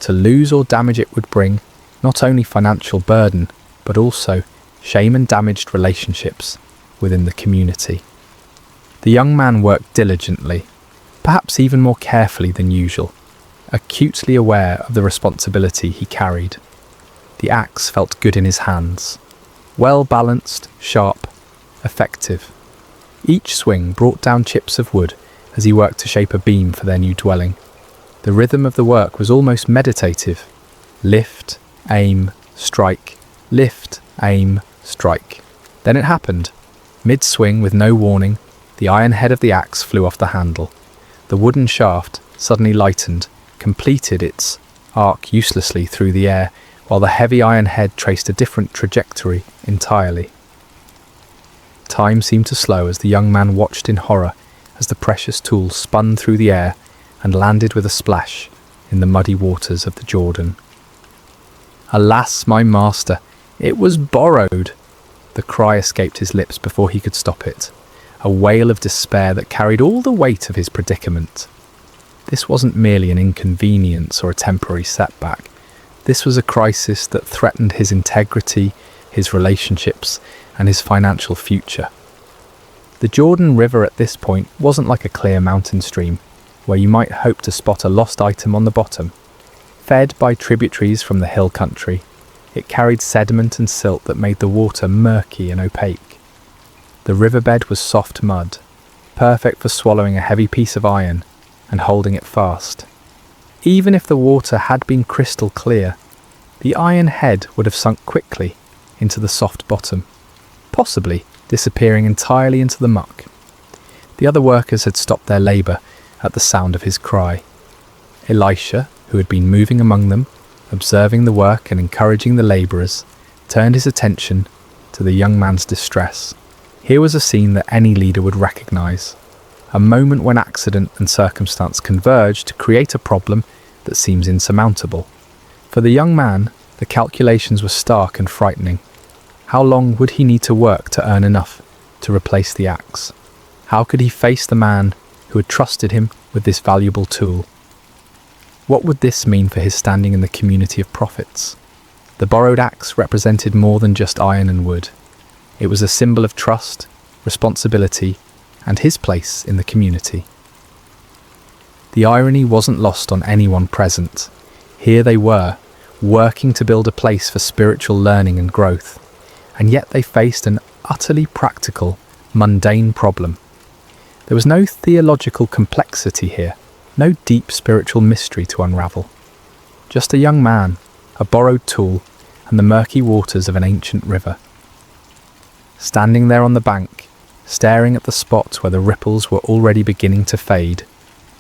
To lose or damage it would bring not only financial burden, but also shame and damaged relationships within the community. The young man worked diligently, perhaps even more carefully than usual, acutely aware of the responsibility he carried. The axe felt good in his hands, well balanced, sharp, effective. Each swing brought down chips of wood as he worked to shape a beam for their new dwelling. The rhythm of the work was almost meditative. Lift, aim, strike, lift, aim, strike. Then it happened. Mid-swing, with no warning, the iron head of the axe flew off the handle. The wooden shaft, suddenly lightened, completed its arc uselessly through the air, while the heavy iron head traced a different trajectory entirely. Time seemed to slow as the young man watched in horror as the precious tool spun through the air and landed with a splash in the muddy waters of the Jordan. "Alas, my master, it was borrowed!" The cry escaped his lips before he could stop it, a wail of despair that carried all the weight of his predicament. This wasn't merely an inconvenience or a temporary setback. This was a crisis that threatened his integrity, his relationships, and his financial future. The Jordan River at this point wasn't like a clear mountain stream, where you might hope to spot a lost item on the bottom. Fed by tributaries from the hill country, it carried sediment and silt that made the water murky and opaque. The riverbed was soft mud, perfect for swallowing a heavy piece of iron and holding it fast. Even if the water had been crystal clear, the iron head would have sunk quickly into the soft bottom, possibly disappearing entirely into the muck. The other workers had stopped their labour at the sound of his cry. Elisha, who had been moving among them, observing the work and encouraging the labourers, turned his attention to the young man's distress. Here was a scene that any leader would recognise, a moment when accident and circumstance converge to create a problem that seems insurmountable. For the young man, the calculations were stark and frightening. How long would he need to work to earn enough to replace the axe? How could he face the man who had trusted him with this valuable tool? What would this mean for his standing in the community of prophets? The borrowed axe represented more than just iron and wood. It was a symbol of trust, responsibility, and his place in the community. The irony wasn't lost on anyone present. Here they were, working to build a place for spiritual learning and growth, and yet they faced an utterly practical, mundane problem. There was no theological complexity here, no deep spiritual mystery to unravel. Just a young man, a borrowed tool, and the murky waters of an ancient river. Standing there on the bank, staring at the spot where the ripples were already beginning to fade,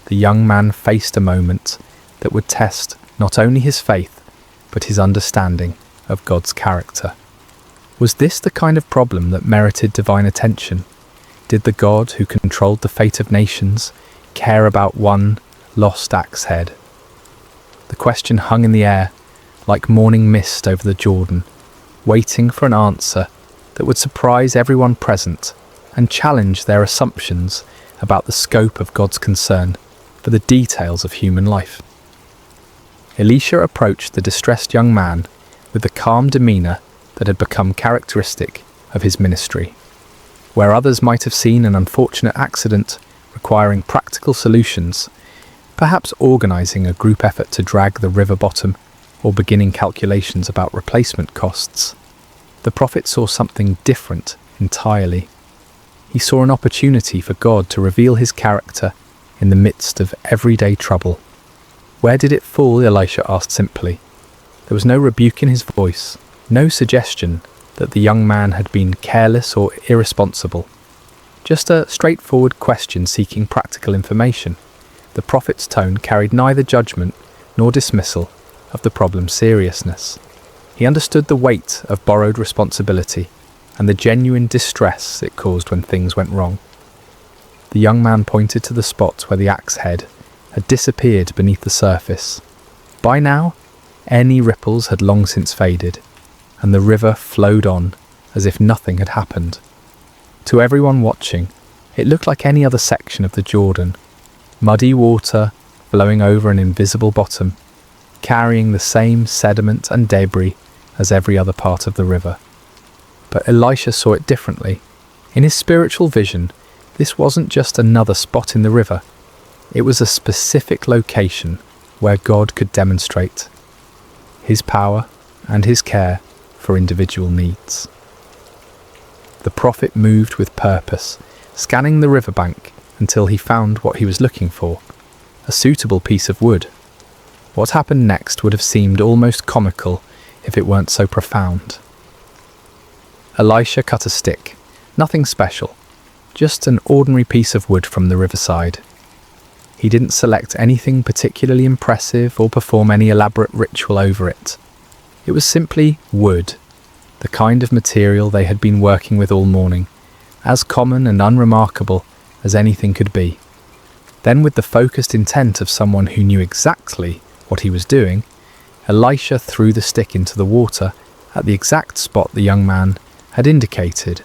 the young man faced a moment that would test not only his faith, but his understanding of God's character. Was this the kind of problem that merited divine attention? Did the God who controlled the fate of nations care about one lost axe head? The question hung in the air, like morning mist over the Jordan, waiting for an answer that would surprise everyone present and challenge their assumptions about the scope of God's concern for the details of human life. Elisha approached the distressed young man with the calm demeanour that had become characteristic of his ministry. Where others might have seen an unfortunate accident requiring practical solutions, perhaps organising a group effort to drag the river bottom or beginning calculations about replacement costs, the prophet saw something different entirely. He saw an opportunity for God to reveal his character in the midst of everyday trouble. "Where did it fall?" Elisha asked simply. There was no rebuke in his voice, no suggestion that the young man had been careless or irresponsible. Just a straightforward question seeking practical information. The prophet's tone carried neither judgment nor dismissal of the problem's seriousness. He understood the weight of borrowed responsibility and the genuine distress it caused when things went wrong. The young man pointed to the spot where the axe head had disappeared beneath the surface. By now, any ripples had long since faded, and the river flowed on as if nothing had happened. To everyone watching, it looked like any other section of the Jordan, muddy water flowing over an invisible bottom, carrying the same sediment and debris as every other part of the river. But Elisha saw it differently. In his spiritual vision, this wasn't just another spot in the river. It was a specific location where God could demonstrate his power and his care for individual needs. The prophet moved with purpose, scanning the riverbank until he found what he was looking for, a suitable piece of wood. What happened next would have seemed almost comical if it weren't so profound. Elisha cut a stick, nothing special, just an ordinary piece of wood from the riverside. He didn't select anything particularly impressive or perform any elaborate ritual over it. It was simply wood, the kind of material they had been working with all morning, as common and unremarkable as anything could be. Then, with the focused intent of someone who knew exactly what he was doing, Elisha threw the stick into the water at the exact spot the young man had indicated.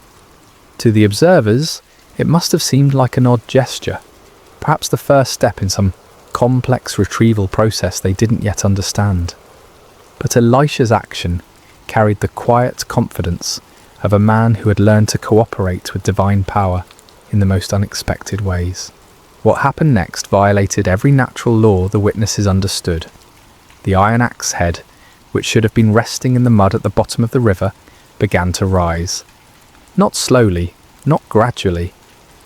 To the observers, it must have seemed like an odd gesture, perhaps the first step in some complex retrieval process they didn't yet understand. But Elisha's action carried the quiet confidence of a man who had learned to cooperate with divine power in the most unexpected ways. What happened next violated every natural law the witnesses understood. The iron axe head, which should have been resting in the mud at the bottom of the river, began to rise. Not slowly, not gradually,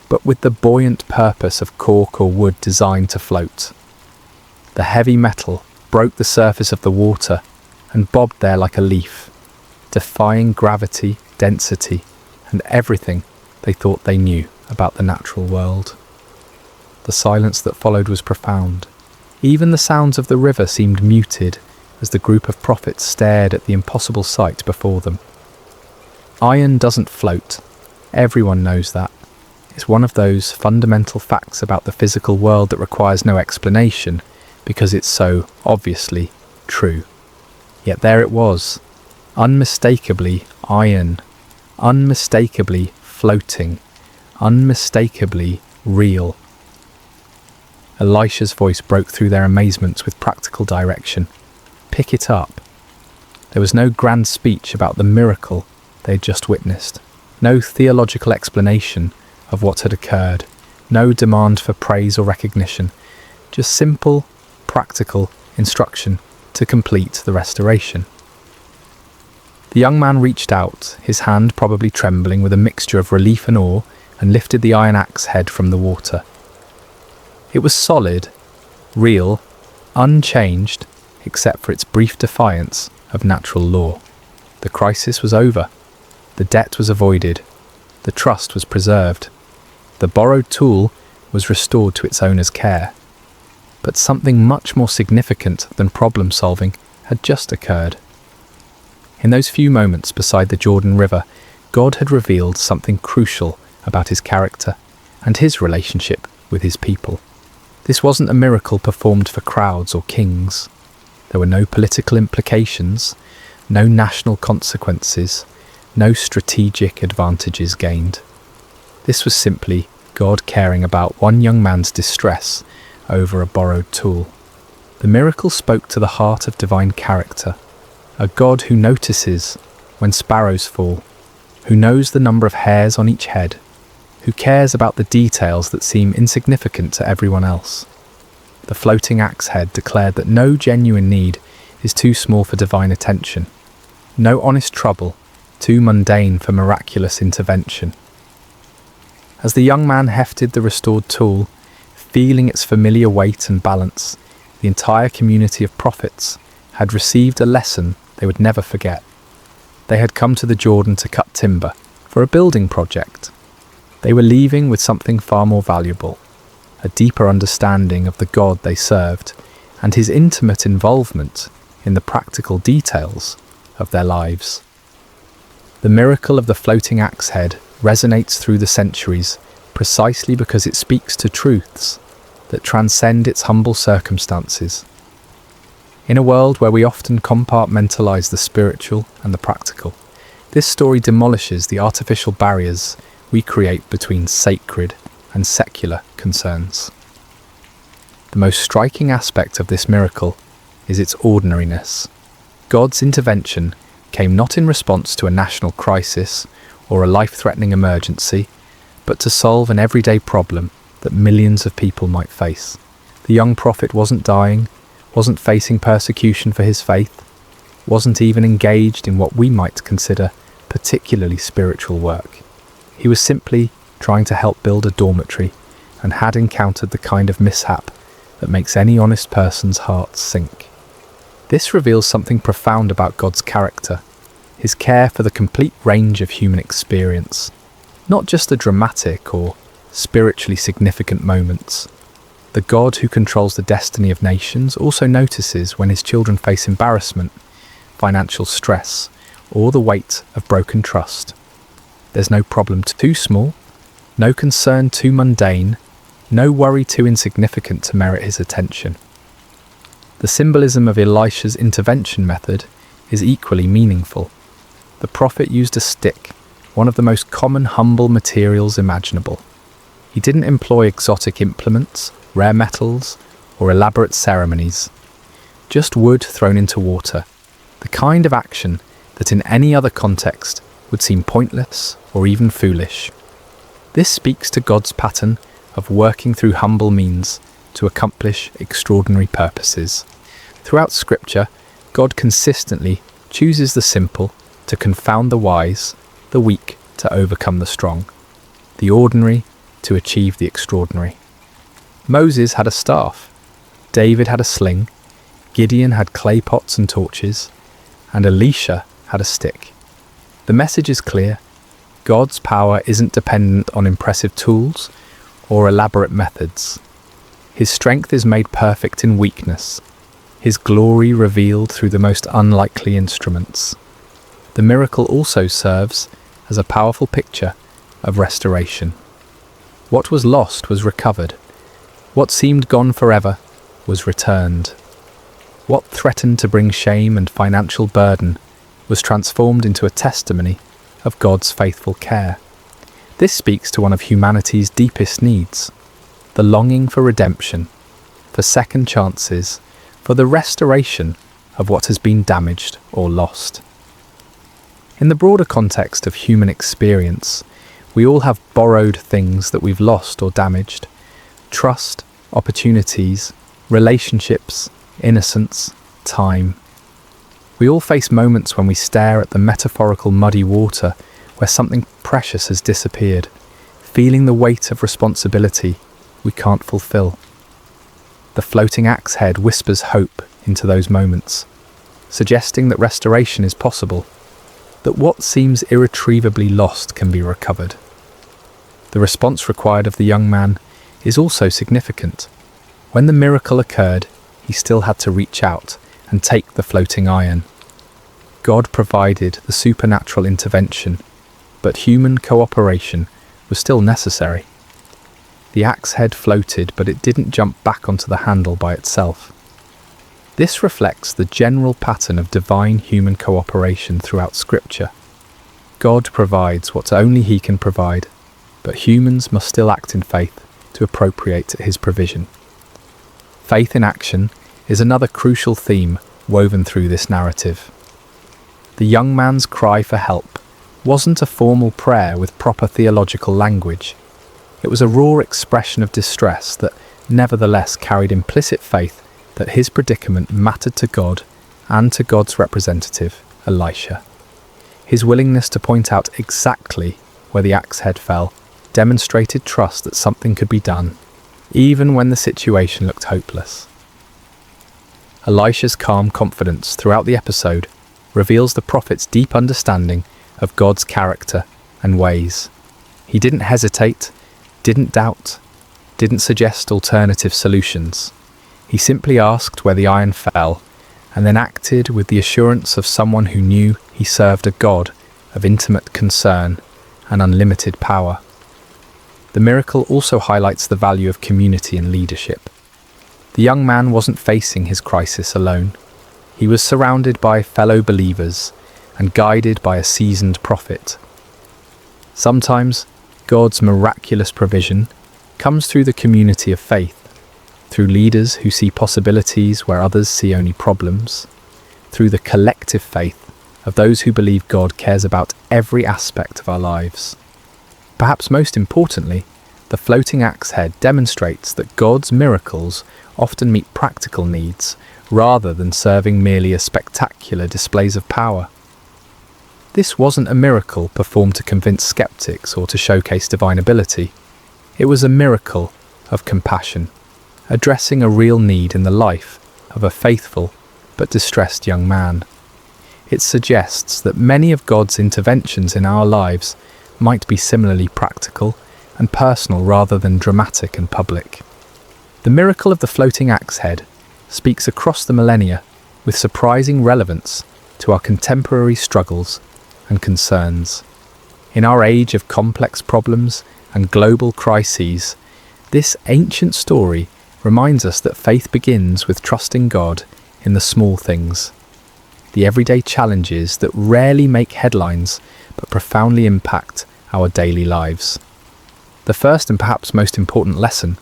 but with the buoyant purpose of cork or wood designed to float. The heavy metal broke the surface of the water and bobbed there like a leaf, defying gravity, density, and everything they thought they knew about the natural world. The silence that followed was profound. Even the sounds of the river seemed muted as the group of prophets stared at the impossible sight before them. Iron doesn't float. Everyone knows that. It's one of those fundamental facts about the physical world that requires no explanation because it's so obviously true. Yet there it was, unmistakably iron, unmistakably floating, unmistakably real. Elisha's voice broke through their amazement with practical direction. Pick it up. There was no grand speech about the miracle they had just witnessed, no theological explanation of what had occurred, no demand for praise or recognition, just simple, practical instruction to complete the restoration. The young man reached out, his hand probably trembling with a mixture of relief and awe, and lifted the iron axe head from the water. It was solid, real, unchanged, except for its brief defiance of natural law. The crisis was over. The debt was avoided. The trust was preserved. The borrowed tool was restored to its owner's care. But something much more significant than problem solving had just occurred. In those few moments beside the Jordan River, God had revealed something crucial about his character and his relationship with his people. This wasn't a miracle performed for crowds or kings. There were no political implications, no national consequences, no strategic advantages gained. This was simply God caring about one young man's distress over a borrowed tool. The miracle spoke to the heart of divine character, a God who notices when sparrows fall, who knows the number of hairs on each head, who cares about the details that seem insignificant to everyone else. The floating axe head declared that no genuine need is too small for divine attention, no honest trouble too mundane for miraculous intervention. As the young man hefted the restored tool, feeling its familiar weight and balance, the entire community of prophets had received a lesson they would never forget. They had come to the Jordan to cut timber for a building project. They were leaving with something far more valuable, a deeper understanding of the God they served and his intimate involvement in the practical details of their lives. The miracle of the floating axe head resonates through the centuries precisely because it speaks to truths that transcend its humble circumstances. In a world where we often compartmentalize the spiritual and the practical, this story demolishes the artificial barriers we create between sacred and secular concerns. The most striking aspect of this miracle is its ordinariness. God's intervention came not in response to a national crisis or a life-threatening emergency, but to solve an everyday problem that millions of people might face. The young prophet wasn't dying, wasn't facing persecution for his faith, wasn't even engaged in what we might consider particularly spiritual work. He was simply trying to help build a dormitory and had encountered the kind of mishap that makes any honest person's heart sink. This reveals something profound about God's character, his care for the complete range of human experience, not just the dramatic or spiritually significant moments. The God who controls the destiny of nations also notices when his children face embarrassment, financial stress or the weight of broken trust. There's no problem too small, no concern too mundane, no worry too insignificant to merit his attention. The symbolism of Elisha's intervention method is equally meaningful. The prophet used a stick, one of the most common humble materials imaginable. He didn't employ exotic implements, rare metals, or elaborate ceremonies. Just wood thrown into water, the kind of action that in any other context would seem pointless or even foolish. This speaks to God's pattern of working through humble means to accomplish extraordinary purposes. Throughout Scripture, God consistently chooses the simple to confound the wise, the weak to overcome the strong, the ordinary to achieve the extraordinary. Moses had a staff, David had a sling, Gideon had clay pots and torches, and Elisha had a stick. The message is clear. God's power isn't dependent on impressive tools or elaborate methods. His strength is made perfect in weakness, His glory revealed through the most unlikely instruments. The miracle also serves as a powerful picture of restoration. What was lost was recovered. What seemed gone forever was returned. What threatened to bring shame and financial burden was transformed into a testimony of God's faithful care. This speaks to one of humanity's deepest needs, the longing for redemption, for second chances, for the restoration of what has been damaged or lost. In the broader context of human experience, we all have borrowed things that we've lost or damaged: trust, opportunities, relationships, innocence, time. We all face moments when we stare at the metaphorical muddy water where something precious has disappeared, feeling the weight of responsibility we can't fulfill. The floating axe head whispers hope into those moments, suggesting that restoration is possible, that what seems irretrievably lost can be recovered. The response required of the young man is also significant. When the miracle occurred, he still had to reach out and take the floating iron. God provided the supernatural intervention, but human cooperation was still necessary. The axe head floated, but it didn't jump back onto the handle by itself. This reflects the general pattern of divine human cooperation throughout Scripture. God provides what only He can provide, but humans must still act in faith to appropriate His provision. Faith in action is another crucial theme woven through this narrative. The young man's cry for help wasn't a formal prayer with proper theological language. It was a raw expression of distress that nevertheless carried implicit faith that his predicament mattered to God and to God's representative, Elisha. His willingness to point out exactly where the axe head fell demonstrated trust that something could be done, even when the situation looked hopeless. Elisha's calm confidence throughout the episode reveals the prophet's deep understanding of God's character and ways. He didn't hesitate, didn't doubt, didn't suggest alternative solutions. He simply asked where the iron fell, and then acted with the assurance of someone who knew he served a God of intimate concern and unlimited power. The miracle also highlights the value of community and leadership. The young man wasn't facing his crisis alone. He was surrounded by fellow believers and guided by a seasoned prophet. Sometimes God's miraculous provision comes through the community of faith, through leaders who see possibilities where others see only problems, through the collective faith of those who believe God cares about every aspect of our lives. Perhaps most importantly, the floating axe head demonstrates that God's miracles often meet practical needs rather than serving merely as spectacular displays of power. This wasn't a miracle performed to convince skeptics or to showcase divine ability. It was a miracle of compassion, addressing a real need in the life of a faithful but distressed young man. It suggests that many of God's interventions in our lives might be similarly practical and personal rather than dramatic and public. The miracle of the floating axe head speaks across the millennia with surprising relevance to our contemporary struggles and concerns. In our age of complex problems and global crises, this ancient story reminds us that faith begins with trusting God in the small things, the everyday challenges that rarely make headlines but profoundly impact our daily lives. The first and perhaps most important lesson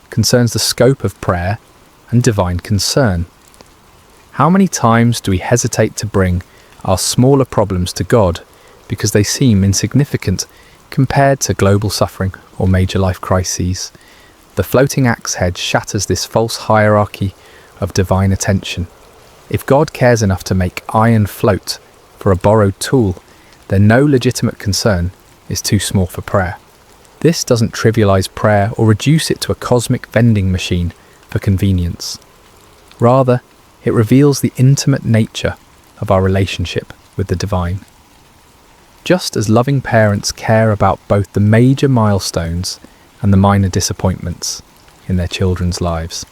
concerns the scope of prayer and divine concern. How many times do we hesitate to bring our smaller problems to God because they seem insignificant compared to global suffering or major life crises? The floating axe head shatters this false hierarchy of divine attention. If God cares enough to make iron float for a borrowed tool, then no legitimate concern is too small for prayer. This doesn't trivialize prayer or reduce it to a cosmic vending machine for convenience. Rather, it reveals the intimate nature of our relationship with the divine. Just as loving parents care about both the major milestones and the minor disappointments in their children's lives,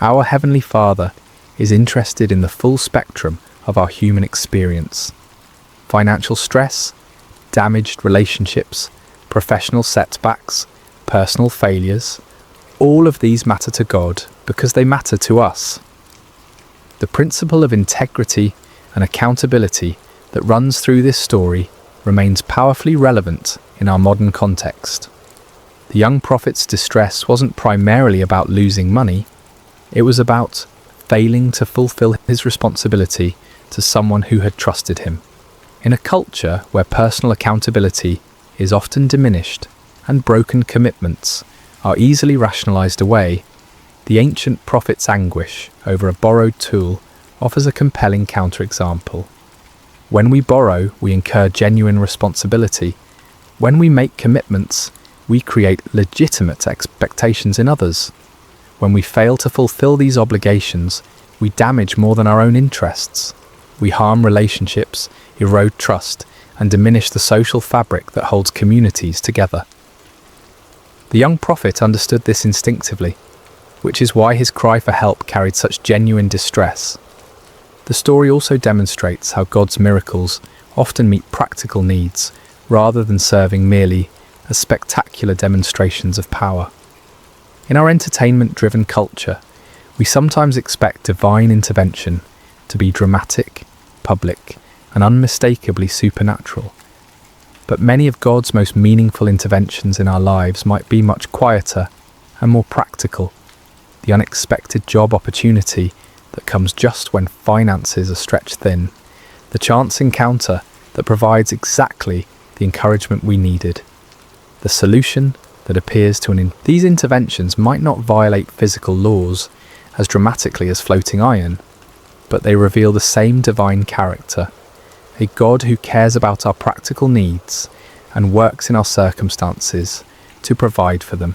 our Heavenly Father is interested in the full spectrum of our human experience. Financial stress, damaged relationships, professional setbacks, personal failures, all of these matter to God because they matter to us. The principle of integrity and accountability that runs through this story remains powerfully relevant in our modern context. The young prophet's distress wasn't primarily about losing money, it was about failing to fulfill his responsibility to someone who had trusted him. In a culture where personal accountability is often diminished and broken commitments are easily rationalized away, the ancient prophet's anguish over a borrowed tool offers a compelling counterexample. When we borrow, we incur genuine responsibility. When we make commitments, we create legitimate expectations in others. When we fail to fulfill these obligations, we damage more than our own interests. We harm relationships, erode trust, and diminish the social fabric that holds communities together. The young prophet understood this instinctively, which is why his cry for help carried such genuine distress. The story also demonstrates how God's miracles often meet practical needs rather than serving merely as spectacular demonstrations of power. In our entertainment-driven culture, we sometimes expect divine intervention to be dramatic, public, and unmistakably supernatural. But many of God's most meaningful interventions in our lives might be much quieter and more practical. The unexpected job opportunity that comes just when finances are stretched thin. The chance encounter that provides exactly the encouragement we needed. The solution that appears to These interventions might not violate physical laws as dramatically as floating iron, but they reveal the same divine character, a God who cares about our practical needs and works in our circumstances to provide for them.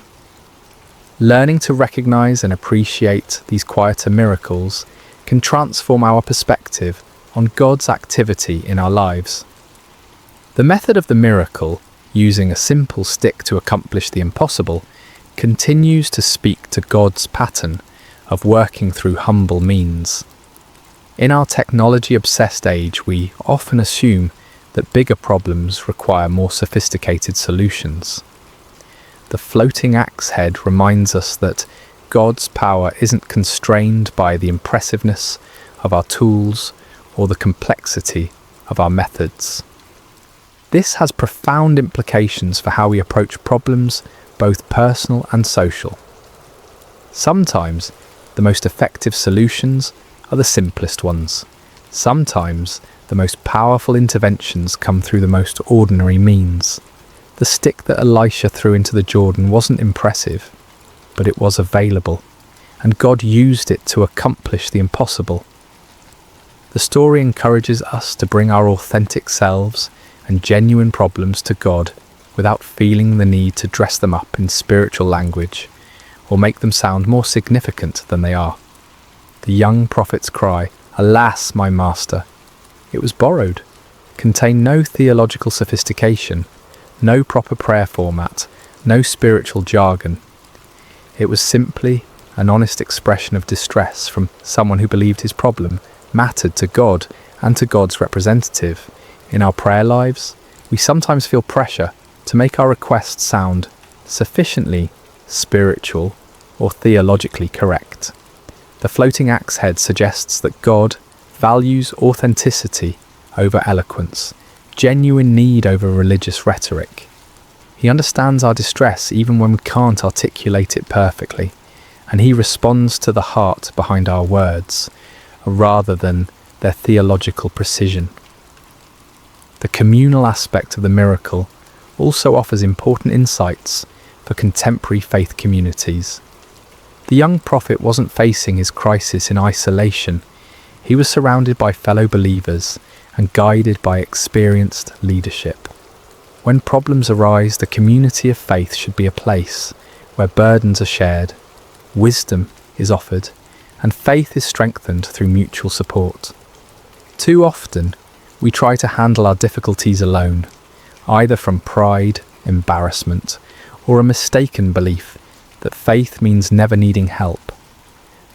Learning to recognize and appreciate these quieter miracles can transform our perspective on God's activity in our lives. The method of the miracle, using a simple stick to accomplish the impossible, continues to speak to God's pattern of working through humble means. In our technology-obsessed age, we often assume that bigger problems require more sophisticated solutions. The floating axe head reminds us that God's power isn't constrained by the impressiveness of our tools or the complexity of our methods. This has profound implications for how we approach problems, both personal and social. Sometimes, the most effective solutions are the simplest ones. Sometimes, the most powerful interventions come through the most ordinary means. The stick that Elisha threw into the Jordan wasn't impressive, but it was available, and God used it to accomplish the impossible. The story encourages us to bring our authentic selves and genuine problems to God without feeling the need to dress them up in spiritual language or make them sound more significant than they are. The young prophet's cry, "Alas, my master," it was borrowed, contained no theological sophistication, no proper prayer format, no spiritual jargon. It was simply an honest expression of distress from someone who believed his problem mattered to God and to God's representative. In our prayer lives, we sometimes feel pressure to make our requests sound sufficiently spiritual or theologically correct. The floating axe head suggests that God values authenticity over eloquence, genuine need over religious rhetoric. He understands our distress even when we can't articulate it perfectly, and he responds to the heart behind our words, rather than their theological precision. The communal aspect of the miracle also offers important insights for contemporary faith communities. The young prophet wasn't facing his crisis in isolation. He was surrounded by fellow believers and guided by experienced leadership. When problems arise, the community of faith should be a place where burdens are shared, wisdom is offered, and faith is strengthened through mutual support. Too often, we try to handle our difficulties alone, either from pride, embarrassment, or a mistaken belief that faith means never needing help.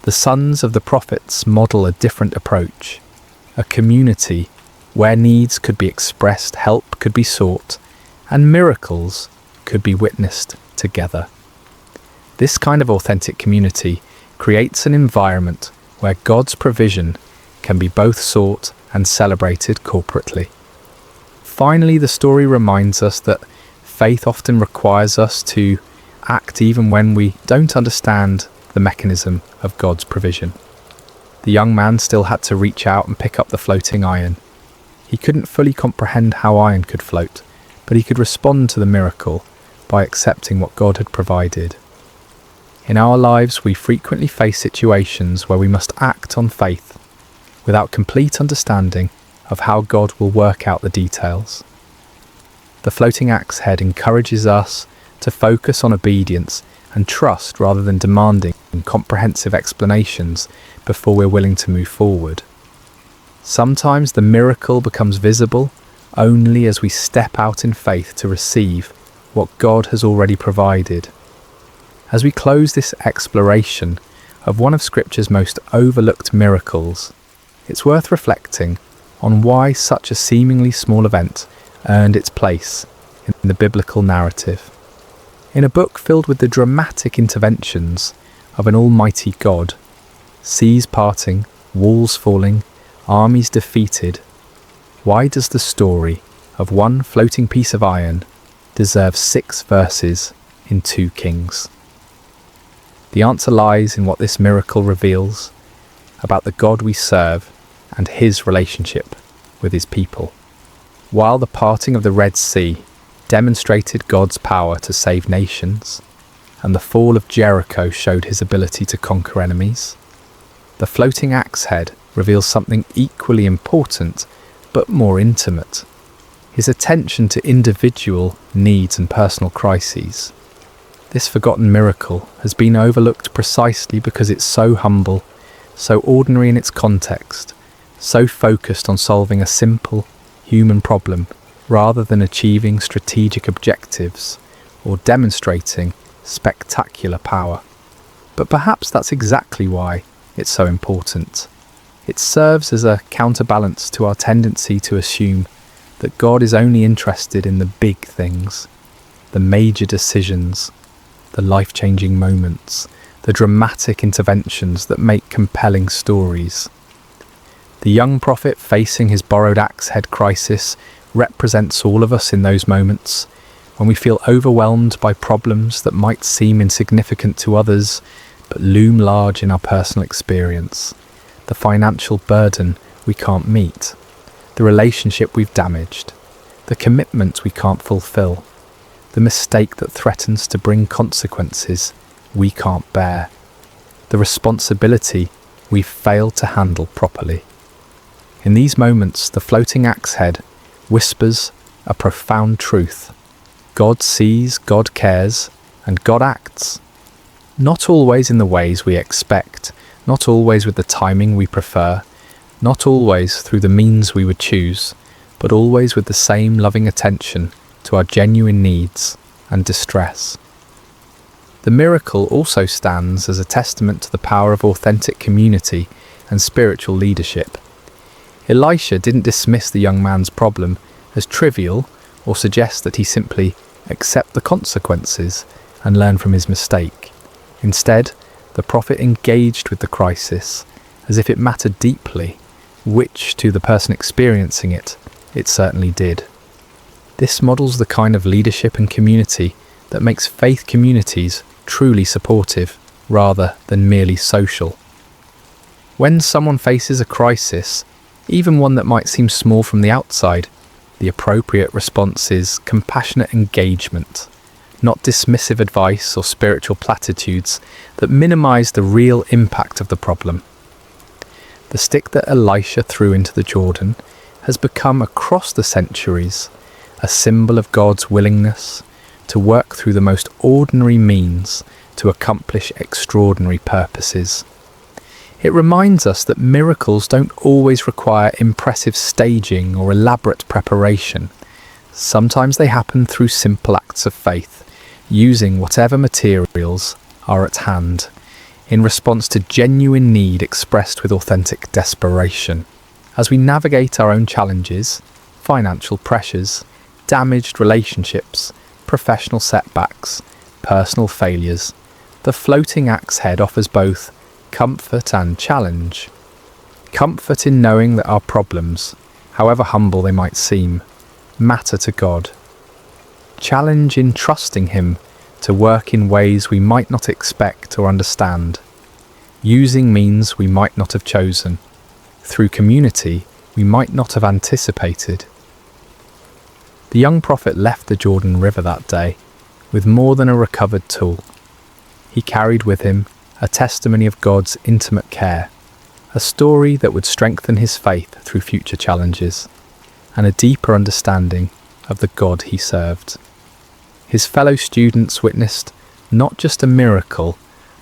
The sons of the prophets model a different approach, a community where needs could be expressed, help could be sought, and miracles could be witnessed together. This kind of authentic community creates an environment where God's provision can be both sought and celebrated corporately. Finally, the story reminds us that faith often requires us to act even when we don't understand the mechanism of God's provision. The young man still had to reach out and pick up the floating iron. He couldn't fully comprehend how iron could float, but he could respond to the miracle by accepting what God had provided. In our lives, we frequently face situations where we must act on faith without complete understanding of how God will work out the details. The floating axe head encourages us to focus on obedience and trust rather than demanding comprehensive explanations before we're willing to move forward. Sometimes the miracle becomes visible only as we step out in faith to receive what God has already provided. As we close this exploration of one of Scripture's most overlooked miracles, it's worth reflecting on why such a seemingly small event earned its place in the biblical narrative. In a book filled with the dramatic interventions of an almighty God, seas parting, walls falling, armies defeated, why does the story of one floating piece of iron deserve 6 verses in 2 Kings? The answer lies in what this miracle reveals about the God we serve and his relationship with his people. While the parting of the Red Sea demonstrated God's power to save nations, and the fall of Jericho showed his ability to conquer enemies, the floating axe head reveals something equally important but more intimate: his attention to individual needs and personal crises. This forgotten miracle has been overlooked precisely because it's so humble, so ordinary in its context, so focused on solving a simple human problem rather than achieving strategic objectives or demonstrating spectacular power. But perhaps that's exactly why it's so important. It serves as a counterbalance to our tendency to assume that God is only interested in the big things, the major decisions, the life-changing moments, the dramatic interventions that make compelling stories. The young prophet facing his borrowed axe head crisis represents all of us in those moments when we feel overwhelmed by problems that might seem insignificant to others but loom large in our personal experience. The financial burden we can't meet, the relationship we've damaged, the commitment we can't fulfill, the mistake that threatens to bring consequences we can't bear, the responsibility we've failed to handle properly. In these moments, the floating axe head whispers a profound truth. God sees, God cares, and God acts. Not always in the ways we expect, not always with the timing we prefer, not always through the means we would choose, but always with the same loving attention to our genuine needs and distress. The miracle also stands as a testament to the power of authentic community and spiritual leadership. Elisha didn't dismiss the young man's problem as trivial or suggest that he simply accept the consequences and learn from his mistake. Instead, the prophet engaged with the crisis as if it mattered deeply, which, to the person experiencing it certainly did. This models the kind of leadership and community that makes faith communities truly supportive rather than merely social. When someone faces a crisis, even one that might seem small from the outside, the appropriate response is compassionate engagement, not dismissive advice or spiritual platitudes that minimize the real impact of the problem. The stick that Elisha threw into the Jordan has become across the centuries a symbol of God's willingness to work through the most ordinary means to accomplish extraordinary purposes. It reminds us that miracles don't always require impressive staging or elaborate preparation. Sometimes they happen through simple acts of faith, using whatever materials are at hand, in response to genuine need expressed with authentic desperation. As we navigate our own challenges, financial pressures, damaged relationships, professional setbacks, personal failures, the floating axe head offers both comfort and challenge. Comfort in knowing that our problems, however humble they might seem, matter to God. Challenge in trusting Him to work in ways we might not expect or understand, using means we might not have chosen, through community we might not have anticipated. The young prophet left the Jordan River that day with more than a recovered tool. He carried with him a testimony of God's intimate care, a story that would strengthen his faith through future challenges, and a deeper understanding of the God he served. His fellow students witnessed not just a miracle,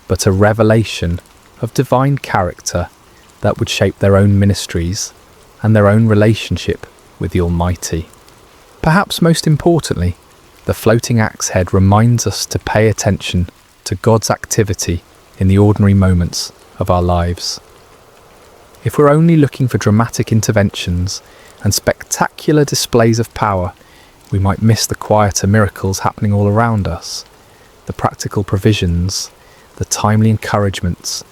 but a revelation of divine character that would shape their own ministries and their own relationship with the Almighty. Perhaps most importantly, the floating axe head reminds us to pay attention to God's activity in the ordinary moments of our lives. If we're only looking for dramatic interventions and spectacular displays of power, we might miss the quieter miracles happening all around us, the practical provisions, the timely encouragements,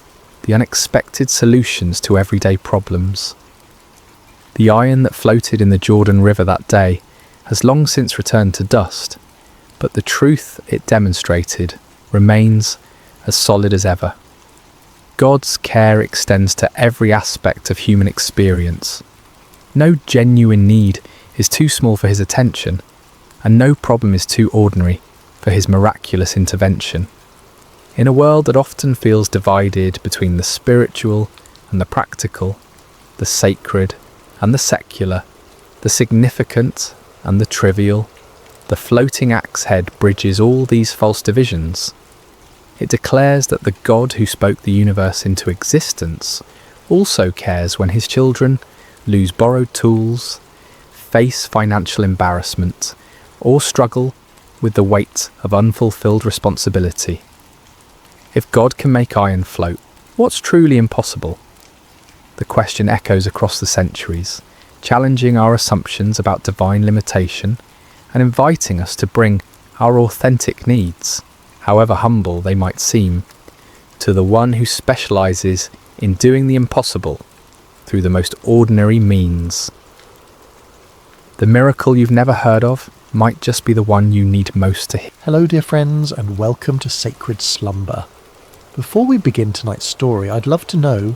the unexpected solutions to everyday problems. The iron that floated in the Jordan River that day has long since returned to dust, but the truth it demonstrated remains as solid as ever. God's care extends to every aspect of human experience. No genuine need is too small for His attention, and no problem is too ordinary for His miraculous intervention. In a world that often feels divided between the spiritual and the practical, the sacred and the secular, the significant and the trivial, the floating axe head bridges all these false divisions. It declares that the God who spoke the universe into existence also cares when His children lose borrowed tools, face financial embarrassment, or struggle with the weight of unfulfilled responsibility. If God can make iron float, what's truly impossible? The question echoes across the centuries, challenging our assumptions about divine limitation and inviting us to bring our authentic needs, however humble they might seem, to the one who specializes in doing the impossible through the most ordinary means. The miracle you've never heard of might just be the one you need most to hear. Hello dear friends, and welcome to Sacred Slumber. Before we begin tonight's story, I'd love to know,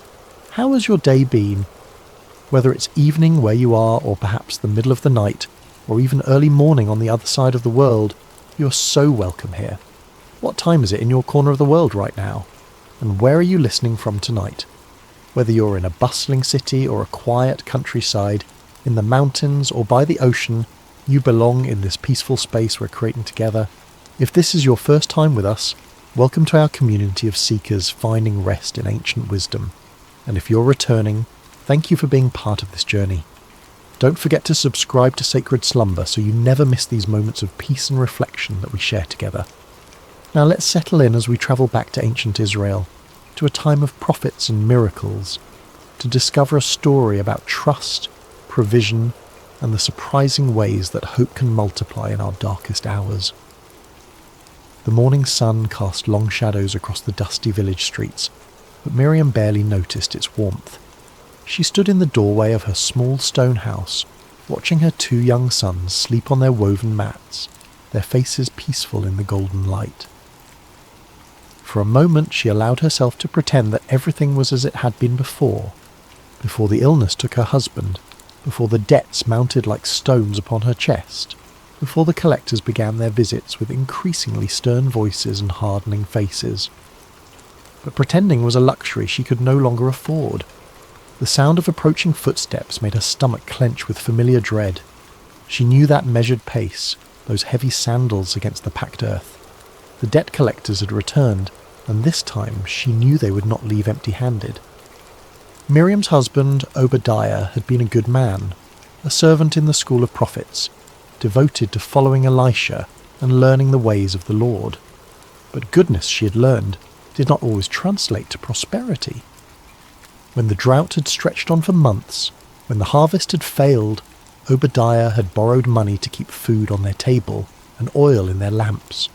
how has your day been? Whether it's evening where you are, or perhaps the middle of the night, or even early morning on the other side of the world, you're so welcome here. What time is it in your corner of the world right now? And where are you listening from tonight? Whether you're in a bustling city or a quiet countryside, in the mountains or by the ocean, you belong in this peaceful space we're creating together. If this is your first time with us, welcome to our community of seekers finding rest in ancient wisdom. And if you're returning, thank you for being part of this journey. Don't forget to subscribe to Sacred Slumber so you never miss these moments of peace and reflection that we share together. Now let's settle in as we travel back to ancient Israel, to a time of prophets and miracles. to discover a story about trust, provision, and the surprising ways that hope can multiply in our darkest hours. The morning sun cast long shadows across the dusty village streets, but Miriam barely noticed its warmth. She stood in the doorway of her small stone house, watching her 2 young sons sleep on their woven mats, their faces peaceful in the golden light. For a moment she allowed herself to pretend that everything was as it had been before the illness took her husband, before the debts mounted like stones upon her chest, before the collectors began their visits with increasingly stern voices and hardening faces. But pretending was a luxury she could no longer afford. The sound of approaching footsteps made her stomach clench with familiar dread. She knew that measured pace, those heavy sandals against the packed earth. The debt collectors had returned, and this time she knew they would not leave empty-handed. Miriam's husband, Obadiah, had been a good man, a servant in the school of prophets, devoted to following Elisha and learning the ways of the Lord. But goodness, she had learned, did not always translate to prosperity. When the drought had stretched on for months, when the harvest had failed, Obadiah had borrowed money to keep food on their table and oil in their lamps.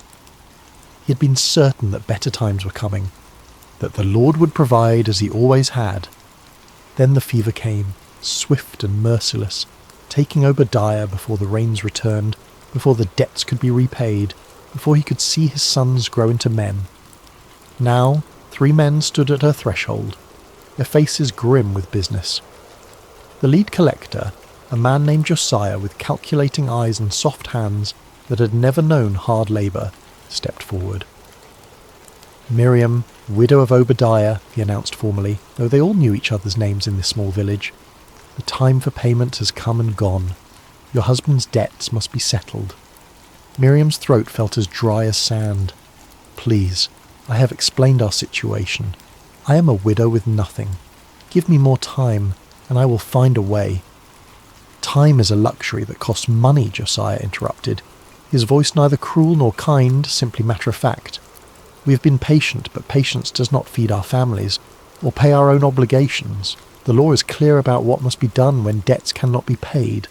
He had been certain that better times were coming, that the Lord would provide as he always had. Then the fever came, swift and merciless, taking Obadiah before the rains returned, before the debts could be repaid, before he could see his sons grow into men. Now 3 men stood at her threshold, their faces grim with business. The lead collector, a man named Josiah with calculating eyes and soft hands that had never known hard labour, stepped forward. Miriam, widow of Obadiah, he announced formally, though they all knew each other's names in this small village. The time for payment has come and gone. Your husband's debts must be settled. Miriam's throat felt as dry as sand. Please, I have explained our situation. I am a widow with nothing. Give me more time, and I will find a way. Time is a luxury that costs money, Josiah interrupted, his voice neither cruel nor kind, simply matter-of-fact. We have been patient, but patience does not feed our families, or pay our own obligations. The law is clear about what must be done when debts cannot be paid.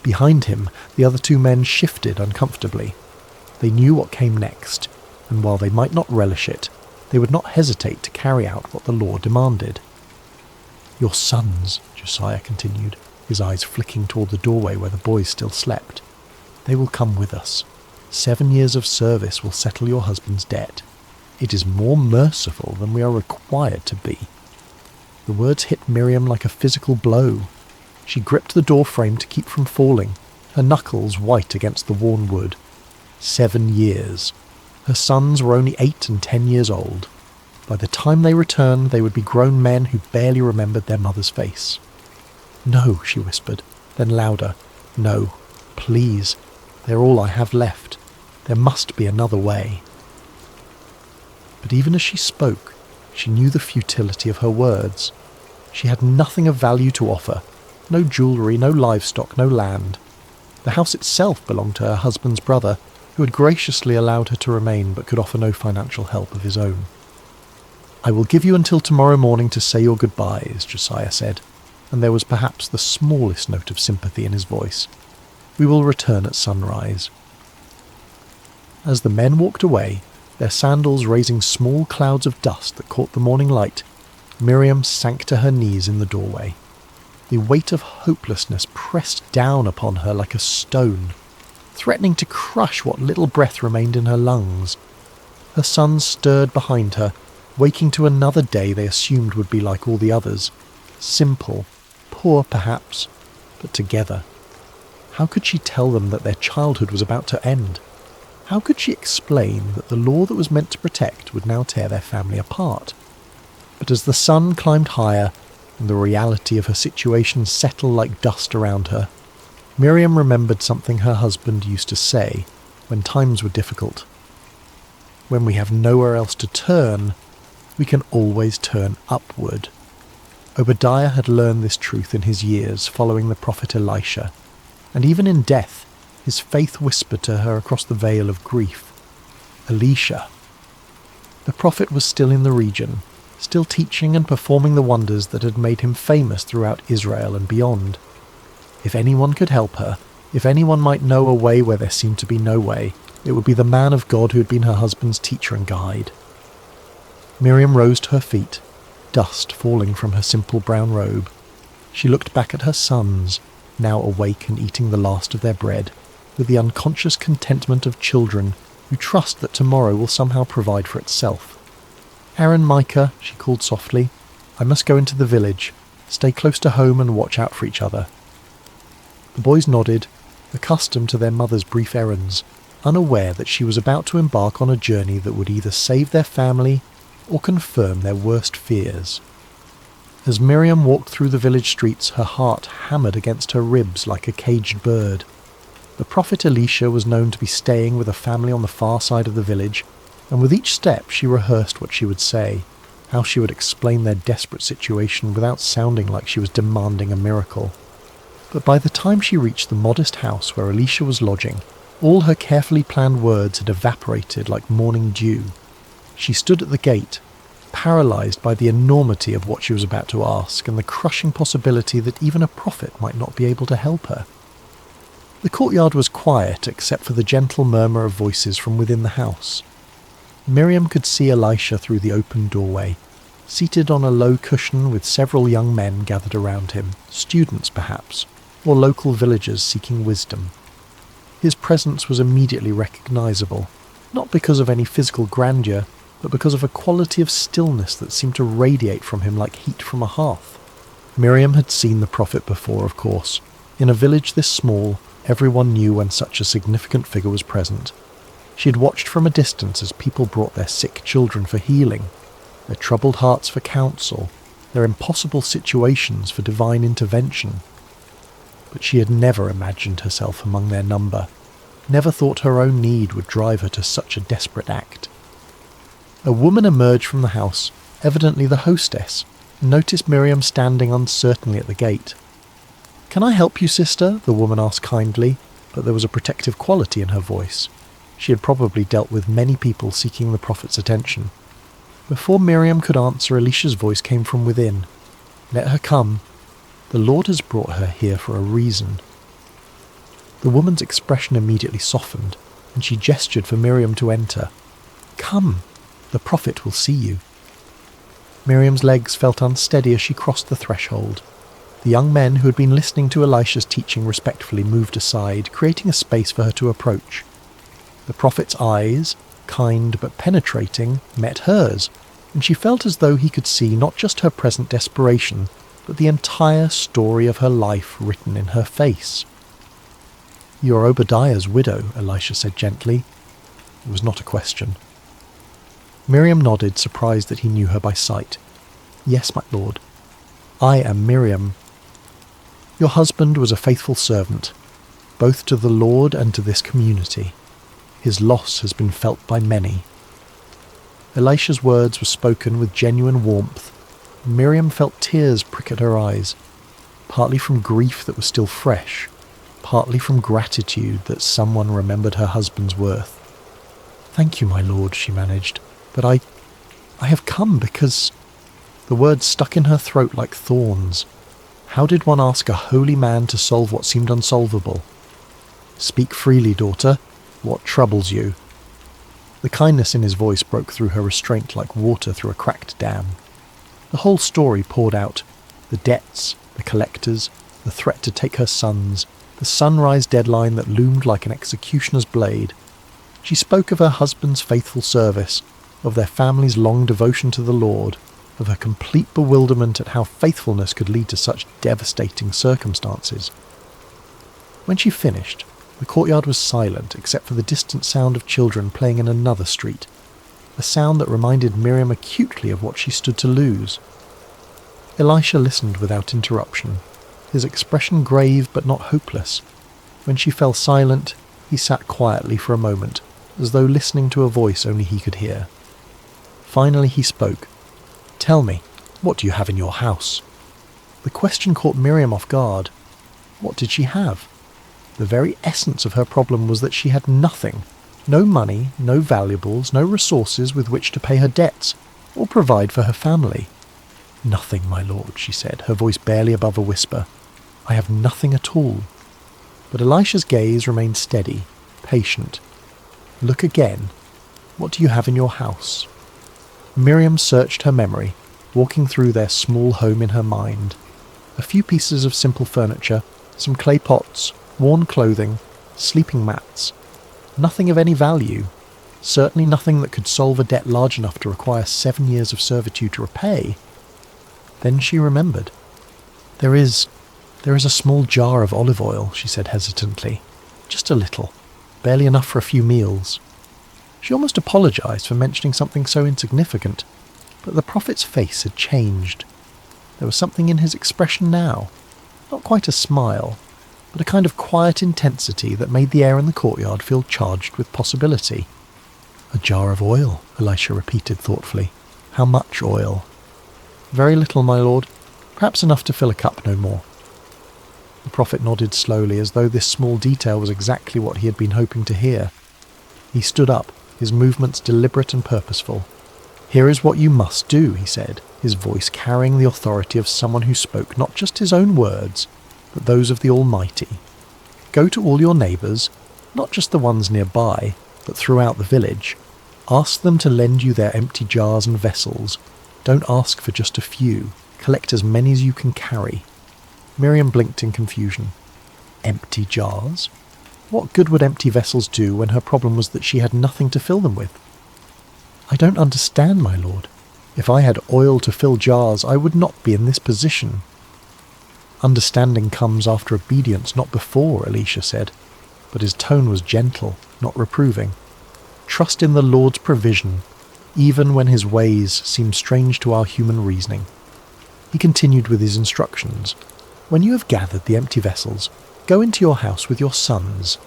Behind him, the other 2 men shifted uncomfortably. They knew what came next, and while they might not relish it, they would not hesitate to carry out what the law demanded. Your sons, Josiah continued, his eyes flicking toward the doorway where the boys still slept. They will come with us. 7 years of service will settle your husband's debt. It is more merciful than we are required to be. The words hit Miriam like a physical blow. She gripped the door frame to keep from falling, her knuckles white against the worn wood. 7 years. Her sons were only 8 and 10 years old. By the time they returned, they would be grown men who barely remembered their mother's face. No, she whispered, then louder. No, please. They're all I have left. There must be another way. But even as she spoke, she knew the futility of her words. She had nothing of value to offer. No jewellery, no livestock, no land. The house itself belonged to her husband's brother, who had graciously allowed her to remain but could offer no financial help of his own. I will give you until tomorrow morning to say your goodbyes, Josiah said, and there was perhaps the smallest note of sympathy in his voice. We will return at sunrise. As the men walked away, their sandals raising small clouds of dust that caught the morning light, Miriam sank to her knees in the doorway. The weight of hopelessness pressed down upon her like a stone, threatening to crush what little breath remained in her lungs. Her sons stirred behind her, waking to another day they assumed would be like all the others. Simple, poor perhaps, but together. How could she tell them that their childhood was about to end? How could she explain that the law that was meant to protect would now tear their family apart? But as the sun climbed higher and the reality of her situation settled like dust around her, Miriam remembered something her husband used to say when times were difficult. When we have nowhere else to turn, we can always turn upward. Obadiah had learned this truth in his years following the prophet Elisha, and even in death, his faith whispered to her across the veil of grief. Elisha. The prophet was still in the region, still teaching and performing the wonders that had made him famous throughout Israel and beyond. If anyone could help her, if anyone might know a way where there seemed to be no way, it would be the man of God who had been her husband's teacher and guide. Miriam rose to her feet, dust falling from her simple brown robe. She looked back at her sons, now awake and eating the last of their bread, with the unconscious contentment of children who trust that tomorrow will somehow provide for itself. "Aaron, Micah," she called softly, "I must go into the village. Stay close to home and watch out for each other." The boys nodded, accustomed to their mother's brief errands, unaware that she was about to embark on a journey that would either save their family or confirm their worst fears. As Miriam walked through the village streets, her heart hammered against her ribs like a caged bird. The prophet Elisha was known to be staying with a family on the far side of the village, and with each step she rehearsed what she would say, how she would explain their desperate situation without sounding like she was demanding a miracle. But by the time she reached the modest house where Elisha was lodging, all her carefully planned words had evaporated like morning dew. She stood at the gate, paralysed by the enormity of what she was about to ask and the crushing possibility that even a prophet might not be able to help her. The courtyard was quiet except for the gentle murmur of voices from within the house. Miriam could see Elisha through the open doorway, seated on a low cushion with several young men gathered around him, students perhaps, or local villagers seeking wisdom. His presence was immediately recognisable, not because of any physical grandeur, but because of a quality of stillness that seemed to radiate from him like heat from a hearth. Miriam had seen the prophet before, of course. In a village this small, everyone knew when such a significant figure was present. She had watched from a distance as people brought their sick children for healing, their troubled hearts for counsel, their impossible situations for divine intervention. But she had never imagined herself among their number, never thought her own need would drive her to such a desperate act. A woman emerged from the house, evidently the hostess, and noticed Miriam standing uncertainly at the gate. "Can I help you, sister?" the woman asked kindly, but there was a protective quality in her voice. She had probably dealt with many people seeking the prophet's attention. Before Miriam could answer, Elisha's voice came from within. "Let her come. The Lord has brought her here for a reason." The woman's expression immediately softened, and she gestured for Miriam to enter. "Come, the prophet will see you." Miriam's legs felt unsteady as she crossed the threshold. The young men who had been listening to Elisha's teaching respectfully moved aside, creating a space for her to approach. The prophet's eyes, kind but penetrating, met hers, and she felt as though he could see not just her present desperation, but the entire story of her life written in her face. "You are Obadiah's widow," Elisha said gently. It was not a question. Miriam nodded, surprised that he knew her by sight. "Yes, my lord. I am Miriam. Your husband was a faithful servant, both to the Lord and to this community. His loss has been felt by many." Elisha's words were spoken with genuine warmth. Miriam felt tears prick at her eyes, partly from grief that was still fresh, partly from gratitude that someone remembered her husband's worth. "Thank you, my lord," she managed, "but I have come because—" The words stuck in her throat like thorns. How did one ask a holy man to solve what seemed unsolvable? "Speak freely, daughter. What troubles you?" The kindness in his voice broke through her restraint like water through a cracked dam. The whole story poured out. The debts, the collectors, the threat to take her sons, the sunrise deadline that loomed like an executioner's blade. She spoke of her husband's faithful service, of their family's long devotion to the Lord, of her complete bewilderment at how faithfulness could lead to such devastating circumstances. When she finished, the courtyard was silent except for the distant sound of children playing in another street, a sound that reminded Miriam acutely of what she stood to lose. Elisha listened without interruption, his expression grave but not hopeless. When she fell silent, he sat quietly for a moment, as though listening to a voice only he could hear. Finally he spoke. "Tell me, what do you have in your house?" The question caught Miriam off guard. What did she have? The very essence of her problem was that she had nothing. No money, no valuables, no resources with which to pay her debts. or provide for her family? Nothing, my lord, she said, her voice barely above a whisper. I have nothing at all. But Elisha's gaze remained steady, patient. Look again. What do you have in your house? Miriam searched her memory, walking through their small home in her mind. A few pieces of simple furniture, some clay pots, worn clothing, sleeping mats. Nothing of any value. Certainly nothing that could solve a debt large enough to require 7 years of servitude to repay. Then she remembered. There is a small jar of olive oil, she said hesitantly. Just a little. Barely enough for a few meals. She almost apologized for mentioning something so insignificant, but the prophet's face had changed. There was something in his expression now. Not quite a smile, but a kind of quiet intensity that made the air in the courtyard feel charged with possibility. A jar of oil, Elisha repeated thoughtfully. How much oil? Very little, my lord. Perhaps enough to fill a cup, no more. The prophet nodded slowly, as though this small detail was exactly what he had been hoping to hear. He stood up, his movements deliberate and purposeful. Here is what you must do, he said, his voice carrying the authority of someone who spoke not just his own words, but those of the Almighty. Go to all your neighbours, not just the ones nearby, but throughout the village. Ask them to lend you their empty jars and vessels. Don't ask for just a few. Collect as many as you can carry. Miriam blinked in confusion. Empty jars? What good would empty vessels do when her problem was that she had nothing to fill them with? I don't understand, my lord. If I had oil to fill jars, I would not be in this position. Understanding comes after obedience, not before, Elisha said, but his tone was gentle, not reproving. Trust in the Lord's provision, even when his ways seem strange to our human reasoning. He continued with his instructions. When you have gathered the empty vessels, go into your house with your sons.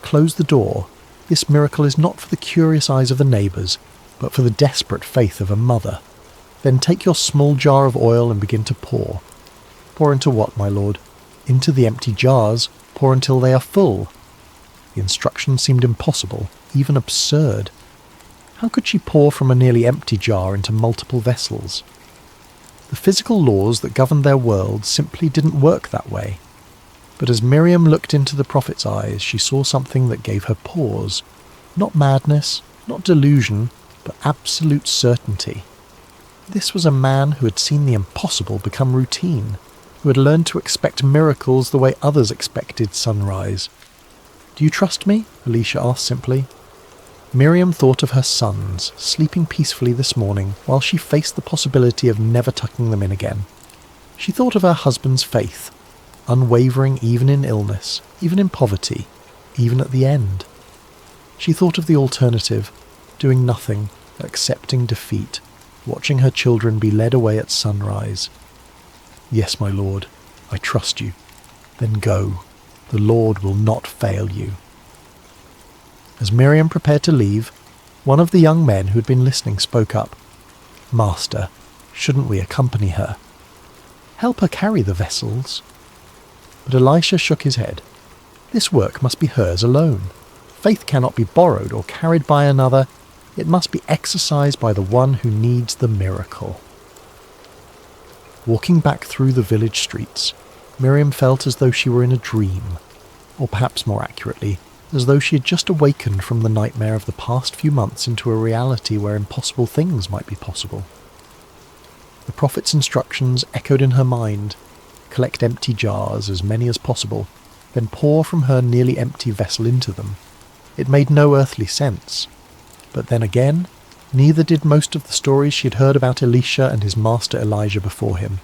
Close the door. This miracle is not for the curious eyes of the neighbours, but for the desperate faith of a mother. Then take your small jar of oil and begin to pour. Pour into what, my lord? Into the empty jars. Pour until they are full. The instruction seemed impossible, even absurd. How could she pour from a nearly empty jar into multiple vessels? The physical laws that governed their world simply didn't work that way. But as Miriam looked into the prophet's eyes, she saw something that gave her pause. Not madness, not delusion, but absolute certainty. This was a man who had seen the impossible become routine, who had learned to expect miracles the way others expected sunrise. Do you trust me? Elisha asked simply. Miriam thought of her sons, sleeping peacefully this morning, while she faced the possibility of never tucking them in again. She thought of her husband's faith, unwavering even in illness, even in poverty, even at the end. She thought of the alternative, doing nothing, accepting defeat, watching her children be led away at sunrise. Yes, my lord, I trust you. Then go. The Lord will not fail you. As Miriam prepared to leave, one of the young men who had been listening spoke up. Master, shouldn't we accompany her? Help her carry the vessels. But Elisha shook his head. This work must be hers alone. Faith cannot be borrowed or carried by another. It must be exercised by the one who needs the miracle. Walking back through the village streets, Miriam felt as though she were in a dream, or perhaps more accurately, as though she had just awakened from the nightmare of the past few months into a reality where impossible things might be possible. The prophet's instructions echoed in her mind. Collect empty jars, as many as possible, then pour from her nearly empty vessel into them. It made no earthly sense. But then again, neither did most of the stories she had heard about Elisha and his master Elijah before him.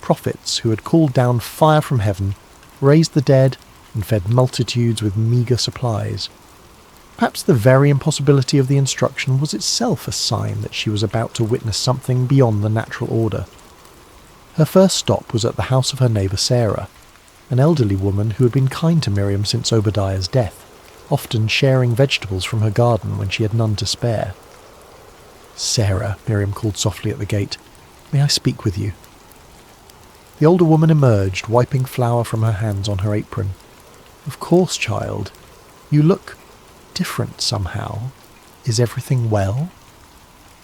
Prophets who had called down fire from heaven, raised the dead, and fed multitudes with meagre supplies. Perhaps the very impossibility of the instruction was itself a sign that she was about to witness something beyond the natural order. Her first stop was at the house of her neighbour Sarah, an elderly woman who had been kind to Miriam since Obadiah's death, often sharing vegetables from her garden when she had none to spare. Sarah, Miriam called softly at the gate, may I speak with you? The older woman emerged, wiping flour from her hands on her apron. Of course, child. You look different somehow. Is everything well?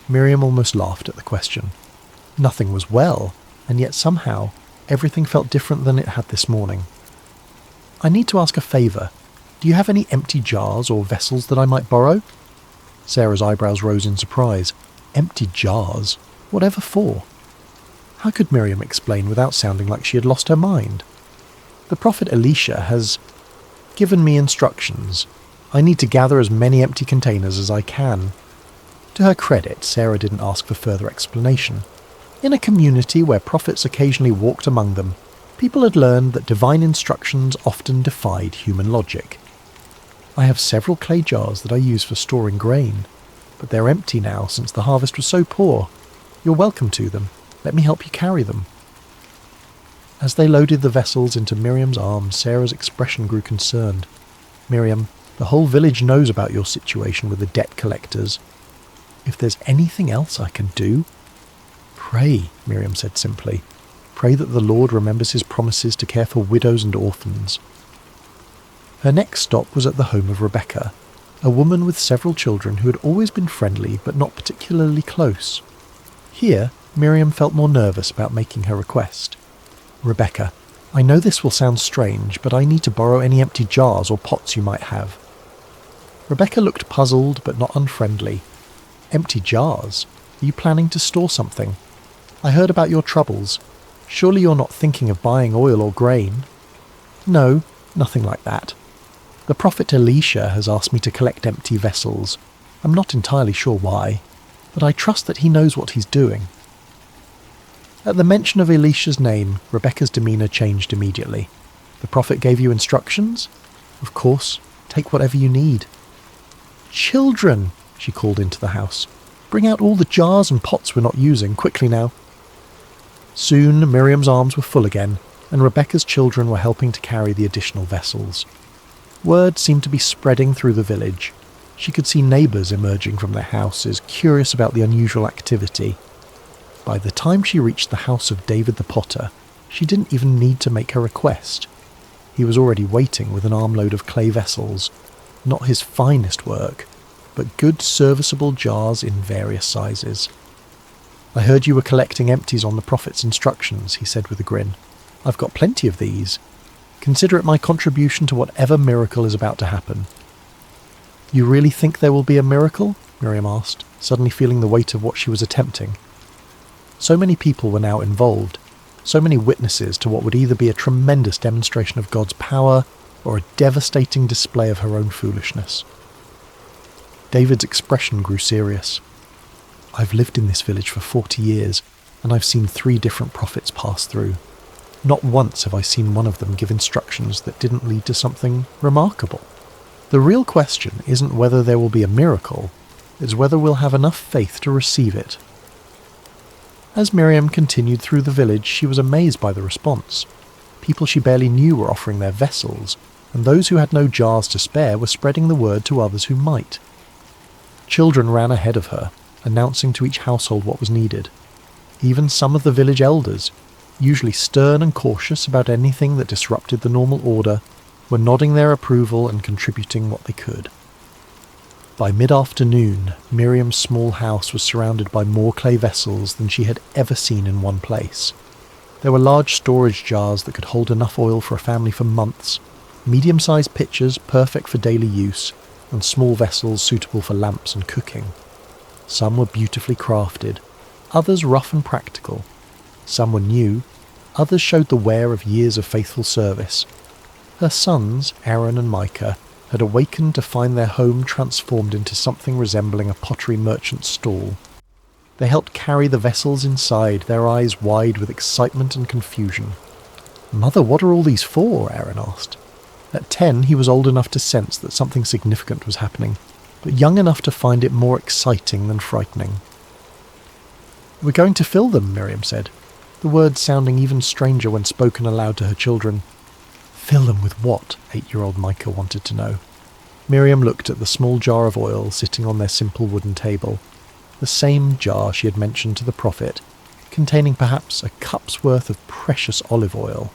Miriam almost laughed at the question. Nothing was well, and yet somehow everything felt different than it had this morning. I need to ask a favour. Do you have any empty jars or vessels that I might borrow? Sarah's eyebrows rose in surprise. Empty jars? Whatever for? How could Miriam explain without sounding like she had lost her mind? The prophet Elisha has given me instructions. I need to gather as many empty containers as I can. To her credit, Sarah didn't ask for further explanation. In a community where prophets occasionally walked among them, people had learned that divine instructions often defied human logic. I have several clay jars that I use for storing grain, but they're empty now since the harvest was so poor. You're welcome to them. Let me help you carry them. As they loaded the vessels into Miriam's arms, Sarah's expression grew concerned. Miriam, the whole village knows about your situation with the debt collectors. If there's anything else I can do... Pray, Miriam said simply. Pray that the Lord remembers his promises to care for widows and orphans. Her next stop was at the home of Rebecca, a woman with several children who had always been friendly but not particularly close. Here, Miriam felt more nervous about making her request. Rebecca, I know this will sound strange, but I need to borrow any empty jars or pots you might have. Rebecca looked puzzled but not unfriendly. Empty jars? Are you planning to store something? I heard about your troubles. Surely you're not thinking of buying oil or grain? No, nothing like that. The prophet Elisha has asked me to collect empty vessels. I'm not entirely sure why, but I trust that he knows what he's doing. At the mention of Elisha's name, Rebecca's demeanour changed immediately. The prophet gave you instructions? Of course, take whatever you need. Children, she called into the house. Bring out all the jars and pots we're not using, quickly now. Soon Miriam's arms were full again, and Rebecca's children were helping to carry the additional vessels. Word seemed to be spreading through the village. She could see neighbours emerging from their houses, curious about the unusual activity. By the time she reached the house of David the potter, she didn't even need to make her request. He was already waiting with an armload of clay vessels, not his finest work, but good serviceable jars in various sizes. I heard you were collecting empties on the prophet's instructions, he said with a grin. I've got plenty of these. Consider it my contribution to whatever miracle is about to happen. You really think there will be a miracle? Miriam asked, suddenly feeling the weight of what she was attempting. So many people were now involved, so many witnesses to what would either be a tremendous demonstration of God's power or a devastating display of her own foolishness. David's expression grew serious. I've lived in this village for 40 years, and I've seen 3 different prophets pass through. Not once have I seen one of them give instructions that didn't lead to something remarkable. The real question isn't whether there will be a miracle, it's whether we'll have enough faith to receive it. As Miriam continued through the village, she was amazed by the response. People she barely knew were offering their vessels, and those who had no jars to spare were spreading the word to others who might. Children ran ahead of her, announcing to each household what was needed. Even some of the village elders, usually stern and cautious about anything that disrupted the normal order, were nodding their approval and contributing what they could. By mid-afternoon, Miriam's small house was surrounded by more clay vessels than she had ever seen in one place. There were large storage jars that could hold enough oil for a family for months, medium-sized pitchers perfect for daily use, and small vessels suitable for lamps and cooking. Some were beautifully crafted, others rough and practical. Some were new, others showed the wear of years of faithful service. Her sons, Aaron and Micah, had awakened to find their home transformed into something resembling a pottery merchant's stall. They helped carry the vessels inside, their eyes wide with excitement and confusion. "Mother, what are all these for?" Aaron asked. At 10, he was old enough to sense that something significant was happening, but young enough to find it more exciting than frightening. "We're going to fill them," Miriam said, the words sounding even stranger when spoken aloud to her children. "Fill them with what?" 8-year-old Micah wanted to know. Miriam looked at the small jar of oil sitting on their simple wooden table, the same jar she had mentioned to the prophet, containing perhaps a cup's worth of precious olive oil.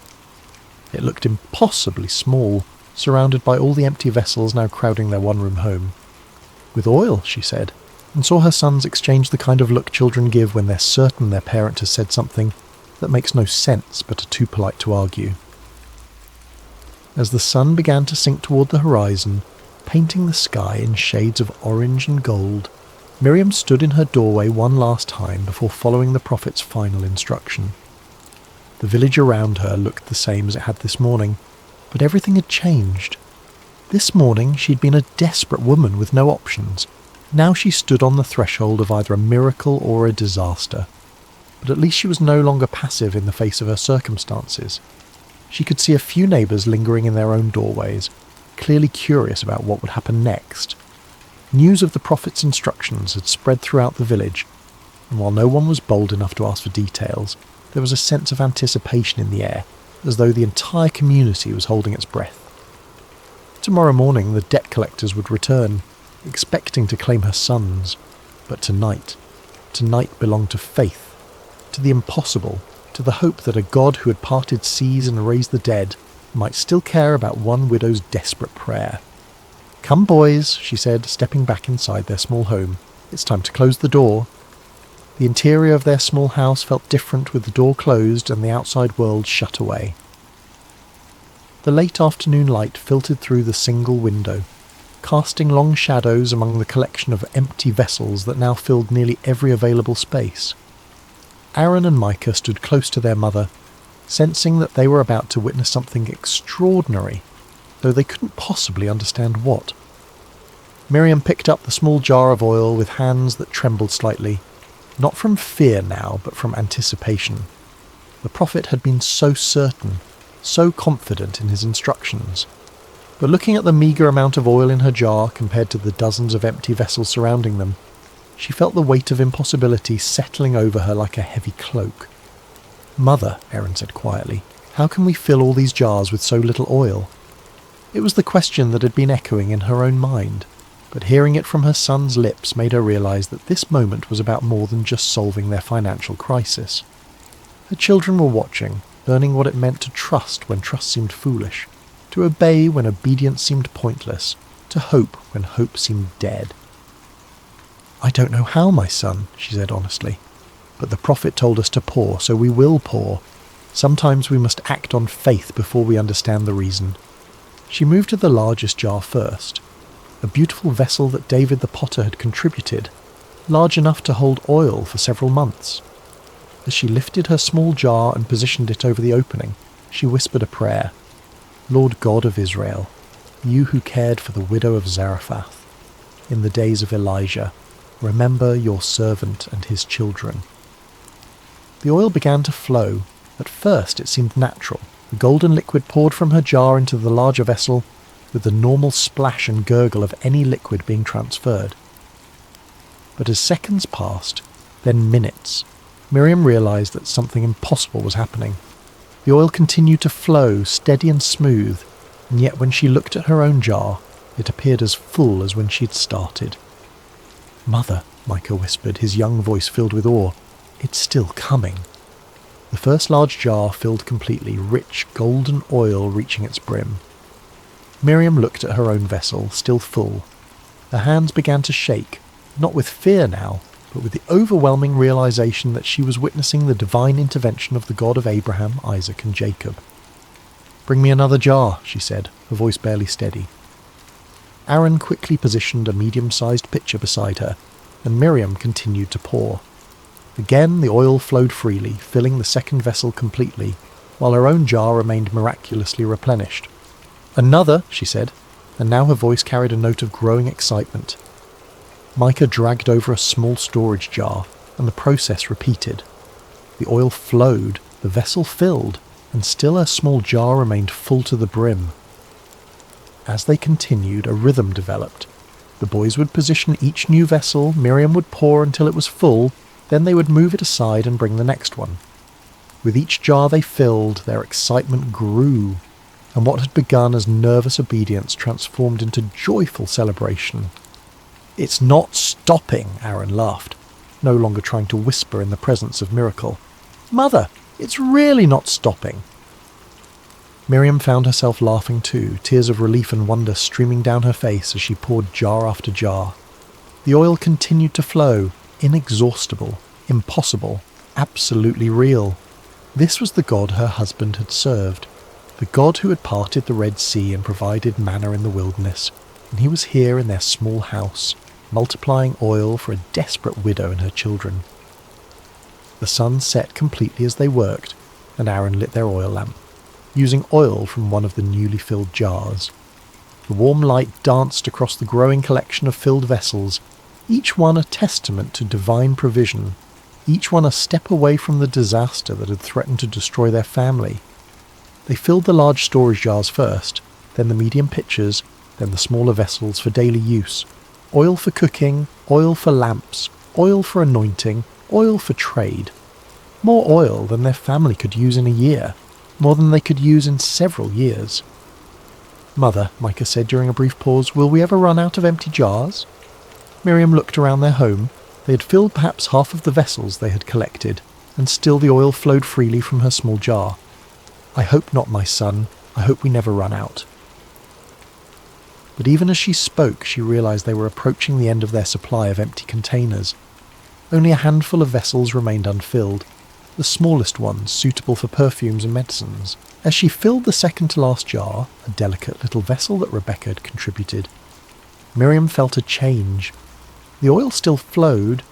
It looked impossibly small, surrounded by all the empty vessels now crowding their one-room home. "With oil," she said. and saw her sons exchange the kind of look children give when they're certain their parent has said something that makes no sense but are too polite to argue. As the sun began to sink toward the horizon, painting the sky in shades of orange and gold, Miriam stood in her doorway one last time before following the prophet's final instruction. The village around her looked the same as it had this morning, but everything had changed. This morning she'd been a desperate woman with no options. Now she stood on the threshold of either a miracle or a disaster. But at least she was no longer passive in the face of her circumstances. She could see a few neighbours lingering in their own doorways, clearly curious about what would happen next. News of the prophet's instructions had spread throughout the village, and while no one was bold enough to ask for details, there was a sense of anticipation in the air, as though the entire community was holding its breath. Tomorrow morning the debt collectors would return, expecting to claim her sons, but tonight belonged to faith, to the impossible, to the hope that a God who had parted seas and raised the dead might still care about one widow's desperate prayer. "Come, boys," she said, stepping back inside their small home. "It's time to close the door." The interior of their small house felt different with the door closed and the outside world shut away. The late afternoon light filtered through the single window, casting long shadows among the collection of empty vessels that now filled nearly every available space. Aaron and Micah stood close to their mother, sensing that they were about to witness something extraordinary, though they couldn't possibly understand what. Miriam picked up the small jar of oil with hands that trembled slightly, not from fear now, but from anticipation. The prophet had been so certain, so confident in his instructions. But looking at the meagre amount of oil in her jar compared to the dozens of empty vessels surrounding them, she felt the weight of impossibility settling over her like a heavy cloak. "Mother," Aaron said quietly, "how can we fill all these jars with so little oil?" It was the question that had been echoing in her own mind, but hearing it from her son's lips made her realise that this moment was about more than just solving their financial crisis. Her children were watching, learning what it meant to trust when trust seemed foolish, to obey when obedience seemed pointless, to hope when hope seemed dead. "I don't know how, my son," she said honestly, "but the prophet told us to pour, so we will pour. Sometimes we must act on faith before we understand the reason." She moved to the largest jar first, a beautiful vessel that David the potter had contributed, large enough to hold oil for several months. As she lifted her small jar and positioned it over the opening, she whispered a prayer. "Lord God of Israel, you who cared for the widow of Zarephath in the days of Elijah, remember your servant and his children." The oil began to flow. At first it seemed natural. The golden liquid poured from her jar into the larger vessel with the normal splash and gurgle of any liquid being transferred. But as seconds passed, then minutes, Miriam realised that something impossible was happening. The oil continued to flow, steady and smooth, and yet when she looked at her own jar, it appeared as full as when she'd started. "Mother," Micah whispered, his young voice filled with awe, "it's still coming." The first large jar filled completely, rich golden oil reaching its brim. Miriam looked at her own vessel, still full. Her hands began to shake, not with fear now, but with the overwhelming realization that she was witnessing the divine intervention of the God of Abraham, Isaac, and Jacob. "Bring me another jar," she said, her voice barely steady. Aaron quickly positioned a medium-sized pitcher beside her, and Miriam continued to pour. Again the oil flowed freely, filling the second vessel completely, while her own jar remained miraculously replenished. "Another," she said, and now her voice carried a note of growing excitement. Micah dragged over a small storage jar, and the process repeated. The oil flowed, the vessel filled, and still her small jar remained full to the brim. As they continued, a rhythm developed. The boys would position each new vessel, Miriam would pour until it was full, then they would move it aside and bring the next one. With each jar they filled, their excitement grew, and what had begun as nervous obedience transformed into joyful celebration. "It's not stopping," Aaron laughed, no longer trying to whisper in the presence of miracle. "Mother, it's really not stopping." Miriam found herself laughing too, tears of relief and wonder streaming down her face as she poured jar after jar. The oil continued to flow, inexhaustible, impossible, absolutely real. This was the God her husband had served, the God who had parted the Red Sea and provided manna in the wilderness, and he was here in their small house, multiplying oil for a desperate widow and her children. The sun set completely as they worked, and Aaron lit their oil lamp, using oil from one of the newly filled jars. The warm light danced across the growing collection of filled vessels, each one a testament to divine provision, each one a step away from the disaster that had threatened to destroy their family. They filled the large storage jars first, then the medium pitchers, then the smaller vessels for daily use. Oil for cooking, oil for lamps, oil for anointing, oil for trade. More oil than their family could use in a year, more than they could use in several years. "Mother," Micah said during a brief pause, "will we ever run out of empty jars?" Miriam looked around their home. They had filled perhaps half of the vessels they had collected, and still the oil flowed freely from her small jar. "I hope not, my son. I hope we never run out." But even as she spoke, she realized they were approaching the end of their supply of empty containers. Only a handful of vessels remained unfilled, the smallest ones suitable for perfumes and medicines. As she filled the second-to-last jar, a delicate little vessel that Rebecca had contributed, Miriam felt a change. The oil still flowed,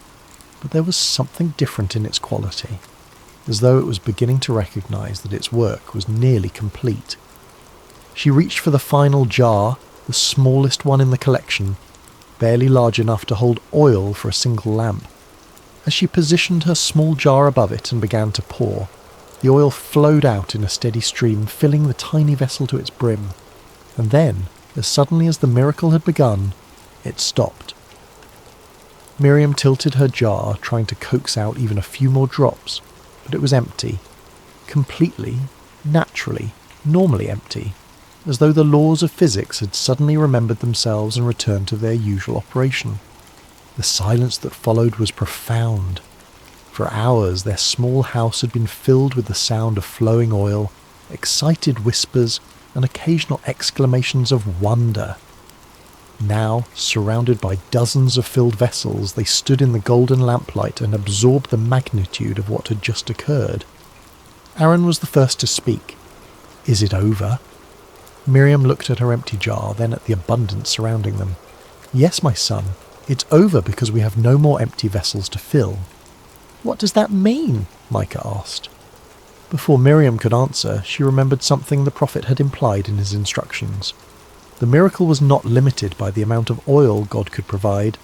but there was something different in its quality, as though it was beginning to recognize that its work was nearly complete. She reached for the final jar, the smallest one in the collection, barely large enough to hold oil for a single lamp. As she positioned her small jar above it and began to pour, the oil flowed out in a steady stream, filling the tiny vessel to its brim. And then, as suddenly as the miracle had begun, it stopped. Miriam tilted her jar, trying to coax out even a few more drops, but it was empty. Completely, naturally, normally empty, as though the laws of physics had suddenly remembered themselves and returned to their usual operation. The silence that followed was profound. For hours their small house had been filled with the sound of flowing oil, excited whispers, and occasional exclamations of wonder. Now, surrounded by dozens of filled vessels, they stood in the golden lamplight and absorbed the magnitude of what had just occurred. Aaron was the first to speak. "Is it over?" Miriam looked at her empty jar, then at the abundance surrounding them. "Yes, my son, it's over because we have no more empty vessels to fill." "What does that mean?" Micah asked. Before Miriam could answer, she remembered something the prophet had implied in his instructions. The miracle was not limited by the amount of oil God could provide,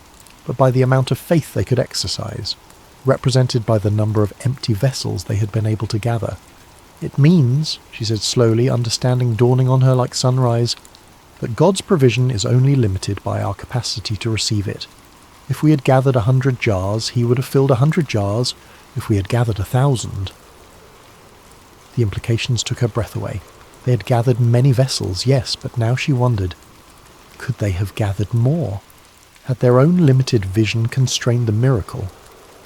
but by the amount of faith they could exercise, represented by the number of empty vessels they had been able to gather. "It means," she said slowly, understanding dawning on her like sunrise, "that God's provision is only limited by our capacity to receive it. If we had gathered 100 jars, he would have filled 100 jars. If we had gathered 1,000... The implications took her breath away. They had gathered many vessels, yes, but now she wondered, could they have gathered more? Had their own limited vision constrained the miracle?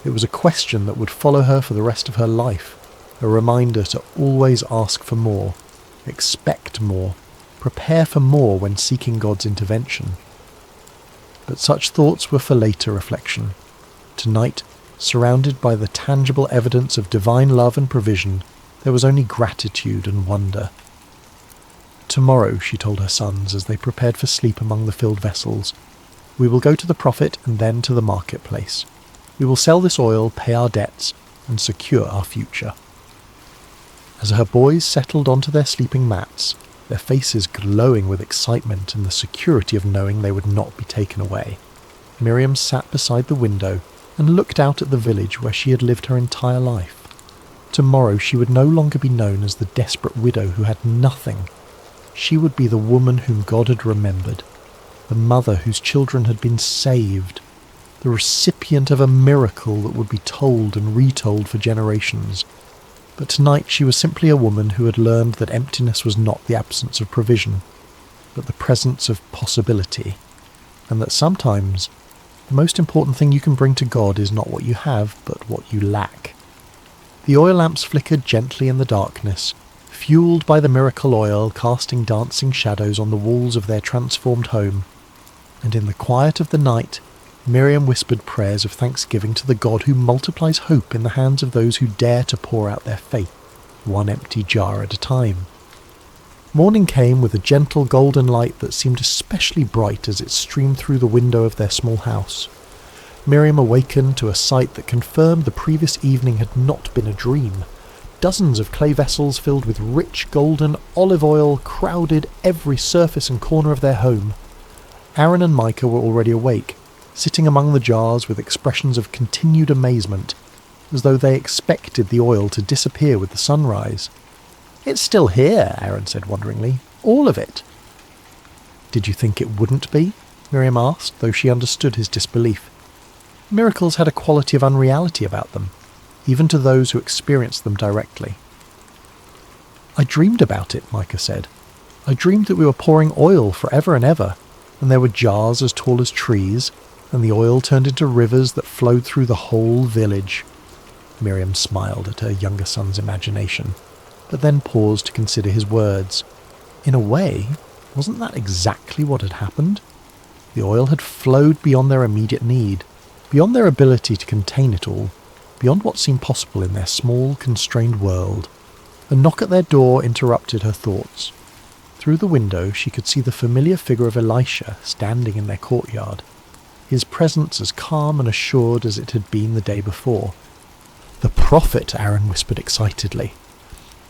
It was a question that would follow her for the rest of her life, a reminder to always ask for more, expect more, prepare for more when seeking God's intervention. But such thoughts were for later reflection. Tonight, surrounded by the tangible evidence of divine love and provision, there was only gratitude and wonder. "Tomorrow," she told her sons as they prepared for sleep among the filled vessels, "we will go to the prophet and then to the marketplace. We will sell this oil, pay our debts, and secure our future." As her boys settled onto their sleeping mats, their faces glowing with excitement and the security of knowing they would not be taken away, Miriam sat beside the window and looked out at the village where she had lived her entire life. Tomorrow she would no longer be known as the desperate widow who had nothing. She would be the woman whom God had remembered, the mother whose children had been saved, the recipient of a miracle that would be told and retold for generations. But tonight she was simply a woman who had learned that emptiness was not the absence of provision, but the presence of possibility, and that sometimes the most important thing you can bring to God is not what you have, but what you lack. The oil lamps flickered gently in the darkness, fueled by the miracle oil casting dancing shadows on the walls of their transformed home, and in the quiet of the night, Miriam whispered prayers of thanksgiving to the God who multiplies hope in the hands of those who dare to pour out their faith, one empty jar at a time. Morning came with a gentle golden light that seemed especially bright as it streamed through the window of their small house. Miriam awakened to a sight that confirmed the previous evening had not been a dream. Dozens of clay vessels filled with rich golden olive oil crowded every surface and corner of their home. Aaron and Micah were already awake, sitting among the jars with expressions of continued amazement, as though they expected the oil to disappear with the sunrise. "It's still here," Aaron said wonderingly. "All of it." "Did you think it wouldn't be?" Miriam asked, though she understood his disbelief. Miracles had a quality of unreality about them, even to those who experienced them directly. "I dreamed about it," Micah said. "I dreamed that we were pouring oil forever and ever, and there were jars as tall as trees, and the oil turned into rivers that flowed through the whole village." Miriam smiled at her younger son's imagination, but then paused to consider his words. In a way, wasn't that exactly what had happened? The oil had flowed beyond their immediate need, beyond their ability to contain it all, beyond what seemed possible in their small, constrained world. A knock at their door interrupted her thoughts. Through the window she could see the familiar figure of Elisha standing in their courtyard, his presence as calm and assured as it had been the day before. "The prophet!" Aaron whispered excitedly.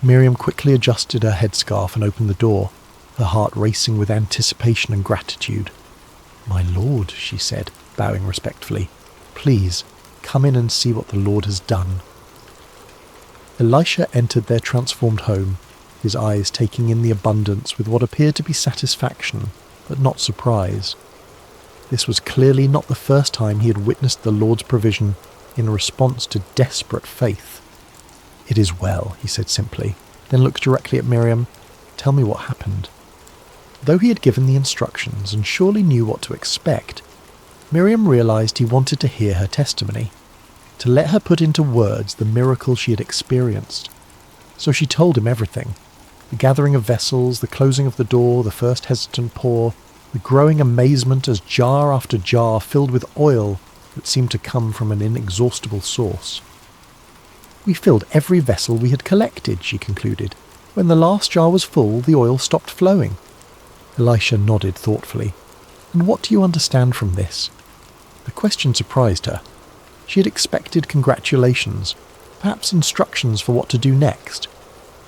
Miriam quickly adjusted her headscarf and opened the door, her heart racing with anticipation and gratitude. "My lord," she said, bowing respectfully, "please, come in and see what the Lord has done." Elisha entered their transformed home, his eyes taking in the abundance with what appeared to be satisfaction, but not surprise. This was clearly not the first time he had witnessed the Lord's provision in response to desperate faith. "It is well," he said simply, then looked directly at Miriam. "Tell me what happened." Though he had given the instructions and surely knew what to expect, Miriam realized he wanted to hear her testimony, to let her put into words the miracle she had experienced. So she told him everything: the gathering of vessels, the closing of the door, the first hesitant pour, the growing amazement as jar after jar filled with oil that seemed to come from an inexhaustible source. "We filled every vessel we had collected," she concluded. "When the last jar was full, the oil stopped flowing." Elisha nodded thoughtfully. "And what do you understand from this?" The question surprised her. She had expected congratulations, perhaps instructions for what to do next,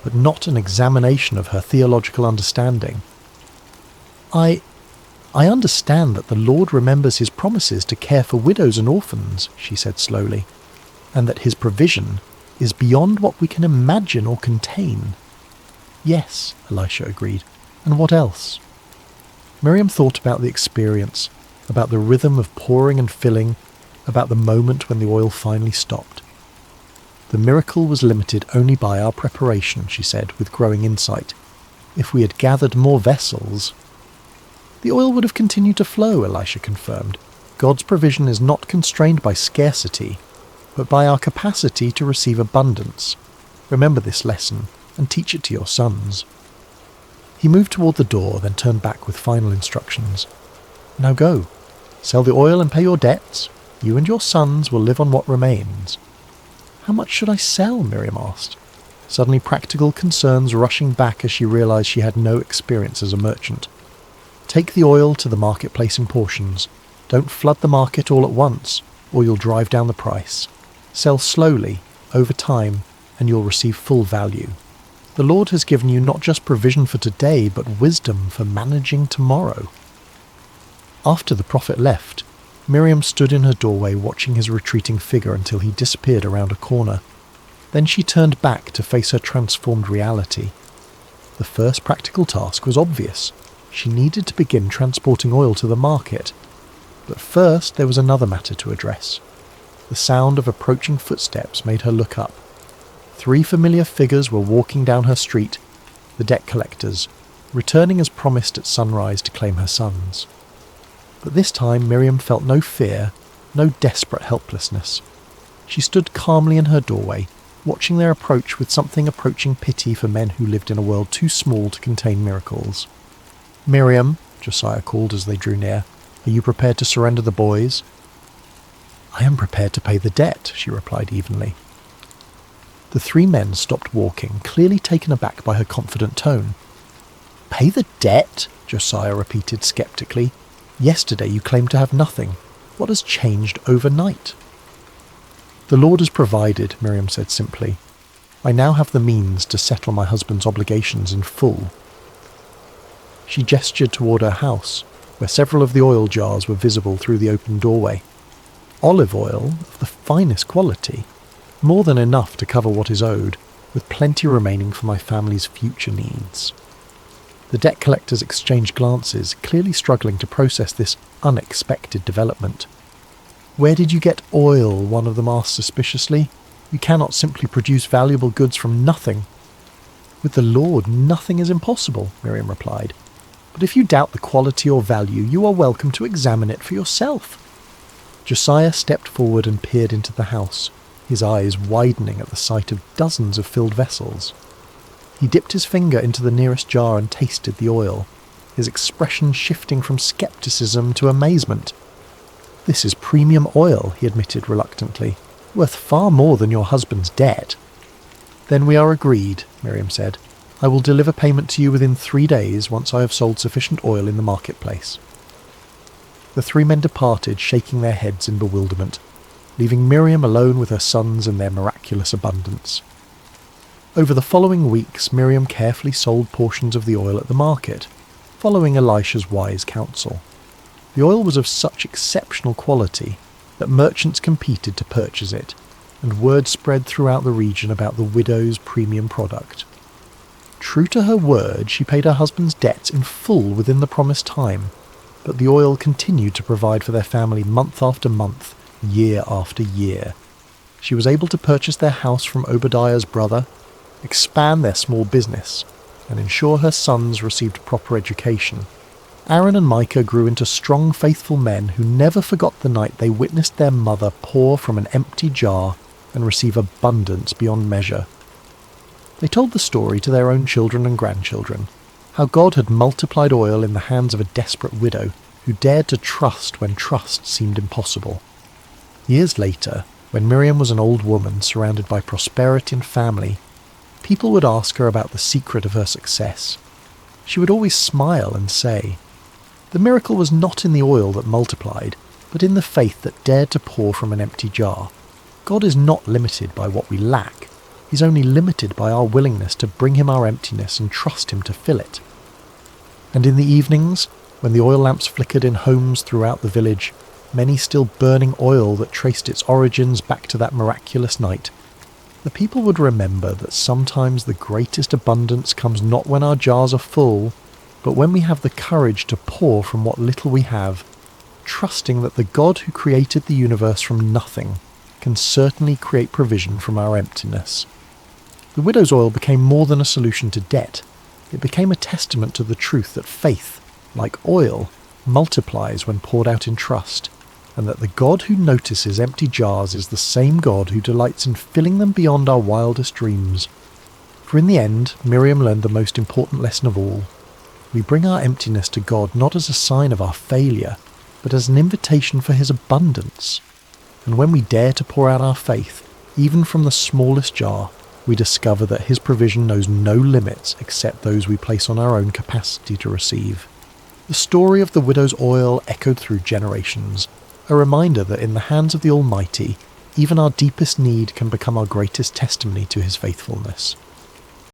but not an examination of her theological understanding. I understand that the Lord remembers his promises to care for widows and orphans," she said slowly, "and that his provision is beyond what we can imagine or contain." "Yes," Elisha agreed. "And what else?" Miriam thought about the experience, about the rhythm of pouring and filling, about the moment when the oil finally stopped. "The miracle was limited only by our preparation," she said, with growing insight. "If we had gathered more vessels—" "The oil would have continued to flow," Elisha confirmed. "God's provision is not constrained by scarcity, but by our capacity to receive abundance. Remember this lesson, and teach it to your sons." He moved toward the door, then turned back with final instructions. "Now go. Sell the oil and pay your debts. You and your sons will live on what remains." "How much should I sell?" Miriam asked, suddenly practical concerns rushing back as she realized she had no experience as a merchant. "Take the oil to the marketplace in portions. Don't flood the market all at once, or you'll drive down the price. Sell slowly, over time, and you'll receive full value. The Lord has given you not just provision for today, but wisdom for managing tomorrow." After the prophet left, Miriam stood in her doorway watching his retreating figure until he disappeared around a corner. Then she turned back to face her transformed reality. The first practical task was obvious. She needed to begin transporting oil to the market. But first there was another matter to address. The sound of approaching footsteps made her look up. 3 familiar figures were walking down her street, the debt collectors, returning as promised at sunrise to claim her sons. But this time Miriam felt no fear, no desperate helplessness. She stood calmly in her doorway, watching their approach with something approaching pity for men who lived in a world too small to contain miracles. "Miriam," Josiah called as they drew near, "are you prepared to surrender the boys?" "I am prepared to pay the debt," she replied evenly. The three men stopped walking, clearly taken aback by her confident tone. "Pay the debt?" Josiah repeated skeptically. "Yesterday you claimed to have nothing. What has changed overnight?" "The Lord has provided," Miriam said simply. "I now have the means to settle my husband's obligations in full." She gestured toward her house, where several of the oil jars were visible through the open doorway. Olive oil of the finest quality, more than enough to cover what is owed, with plenty remaining for my family's future needs. The debt collectors exchanged glances, clearly struggling to process this unexpected development. "Where did you get oil?" one of them asked suspiciously. "You cannot simply produce valuable goods from nothing." "With the Lord, nothing is impossible," Miriam replied. "But if you doubt the quality or value, you are welcome to examine it for yourself." Josiah stepped forward and peered into the house, his eyes widening at the sight of dozens of filled vessels. He dipped his finger into the nearest jar and tasted the oil, his expression shifting from skepticism to amazement. "This is premium oil," he admitted reluctantly, "worth far more than your husband's debt." "Then we are agreed," Miriam said. "I will deliver payment to you within 3 days once I have sold sufficient oil in the marketplace." The three men departed, shaking their heads in bewilderment, leaving Miriam alone with her sons and their miraculous abundance. Over the following weeks, Miriam carefully sold portions of the oil at the market, following Elisha's wise counsel. The oil was of such exceptional quality that merchants competed to purchase it, and word spread throughout the region about the widow's premium product. True to her word, she paid her husband's debts in full within the promised time, but the oil continued to provide for their family month after month, year after year. She was able to purchase their house from Obadiah's brother, expand their small business, and ensure her sons received proper education. Aaron and Micah grew into strong, faithful men who never forgot the night they witnessed their mother pour from an empty jar and receive abundance beyond measure. They told the story to their own children and grandchildren, how God had multiplied oil in the hands of a desperate widow who dared to trust when trust seemed impossible. Years later, when Miriam was an old woman surrounded by prosperity and family, people would ask her about the secret of her success. She would always smile and say, "The miracle was not in the oil that multiplied, but in the faith that dared to pour from an empty jar. God is not limited by what we lack. He's only limited by our willingness to bring him our emptiness and trust him to fill it." And in the evenings, when the oil lamps flickered in homes throughout the village, many still burning oil that traced its origins back to that miraculous night, the people would remember that sometimes the greatest abundance comes not when our jars are full, but when we have the courage to pour from what little we have, trusting that the God who created the universe from nothing can certainly create provision from our emptiness. The widow's oil became more than a solution to debt. It became a testament to the truth that faith, like oil, multiplies when poured out in trust, and that the God who notices empty jars is the same God who delights in filling them beyond our wildest dreams. For in the end, Miriam learned the most important lesson of all. We bring our emptiness to God not as a sign of our failure, but as an invitation for his abundance. And when we dare to pour out our faith, even from the smallest jar, we discover that his provision knows no limits except those we place on our own capacity to receive. The story of the widow's oil echoed through generations, a reminder that in the hands of the Almighty, even our deepest need can become our greatest testimony to his faithfulness.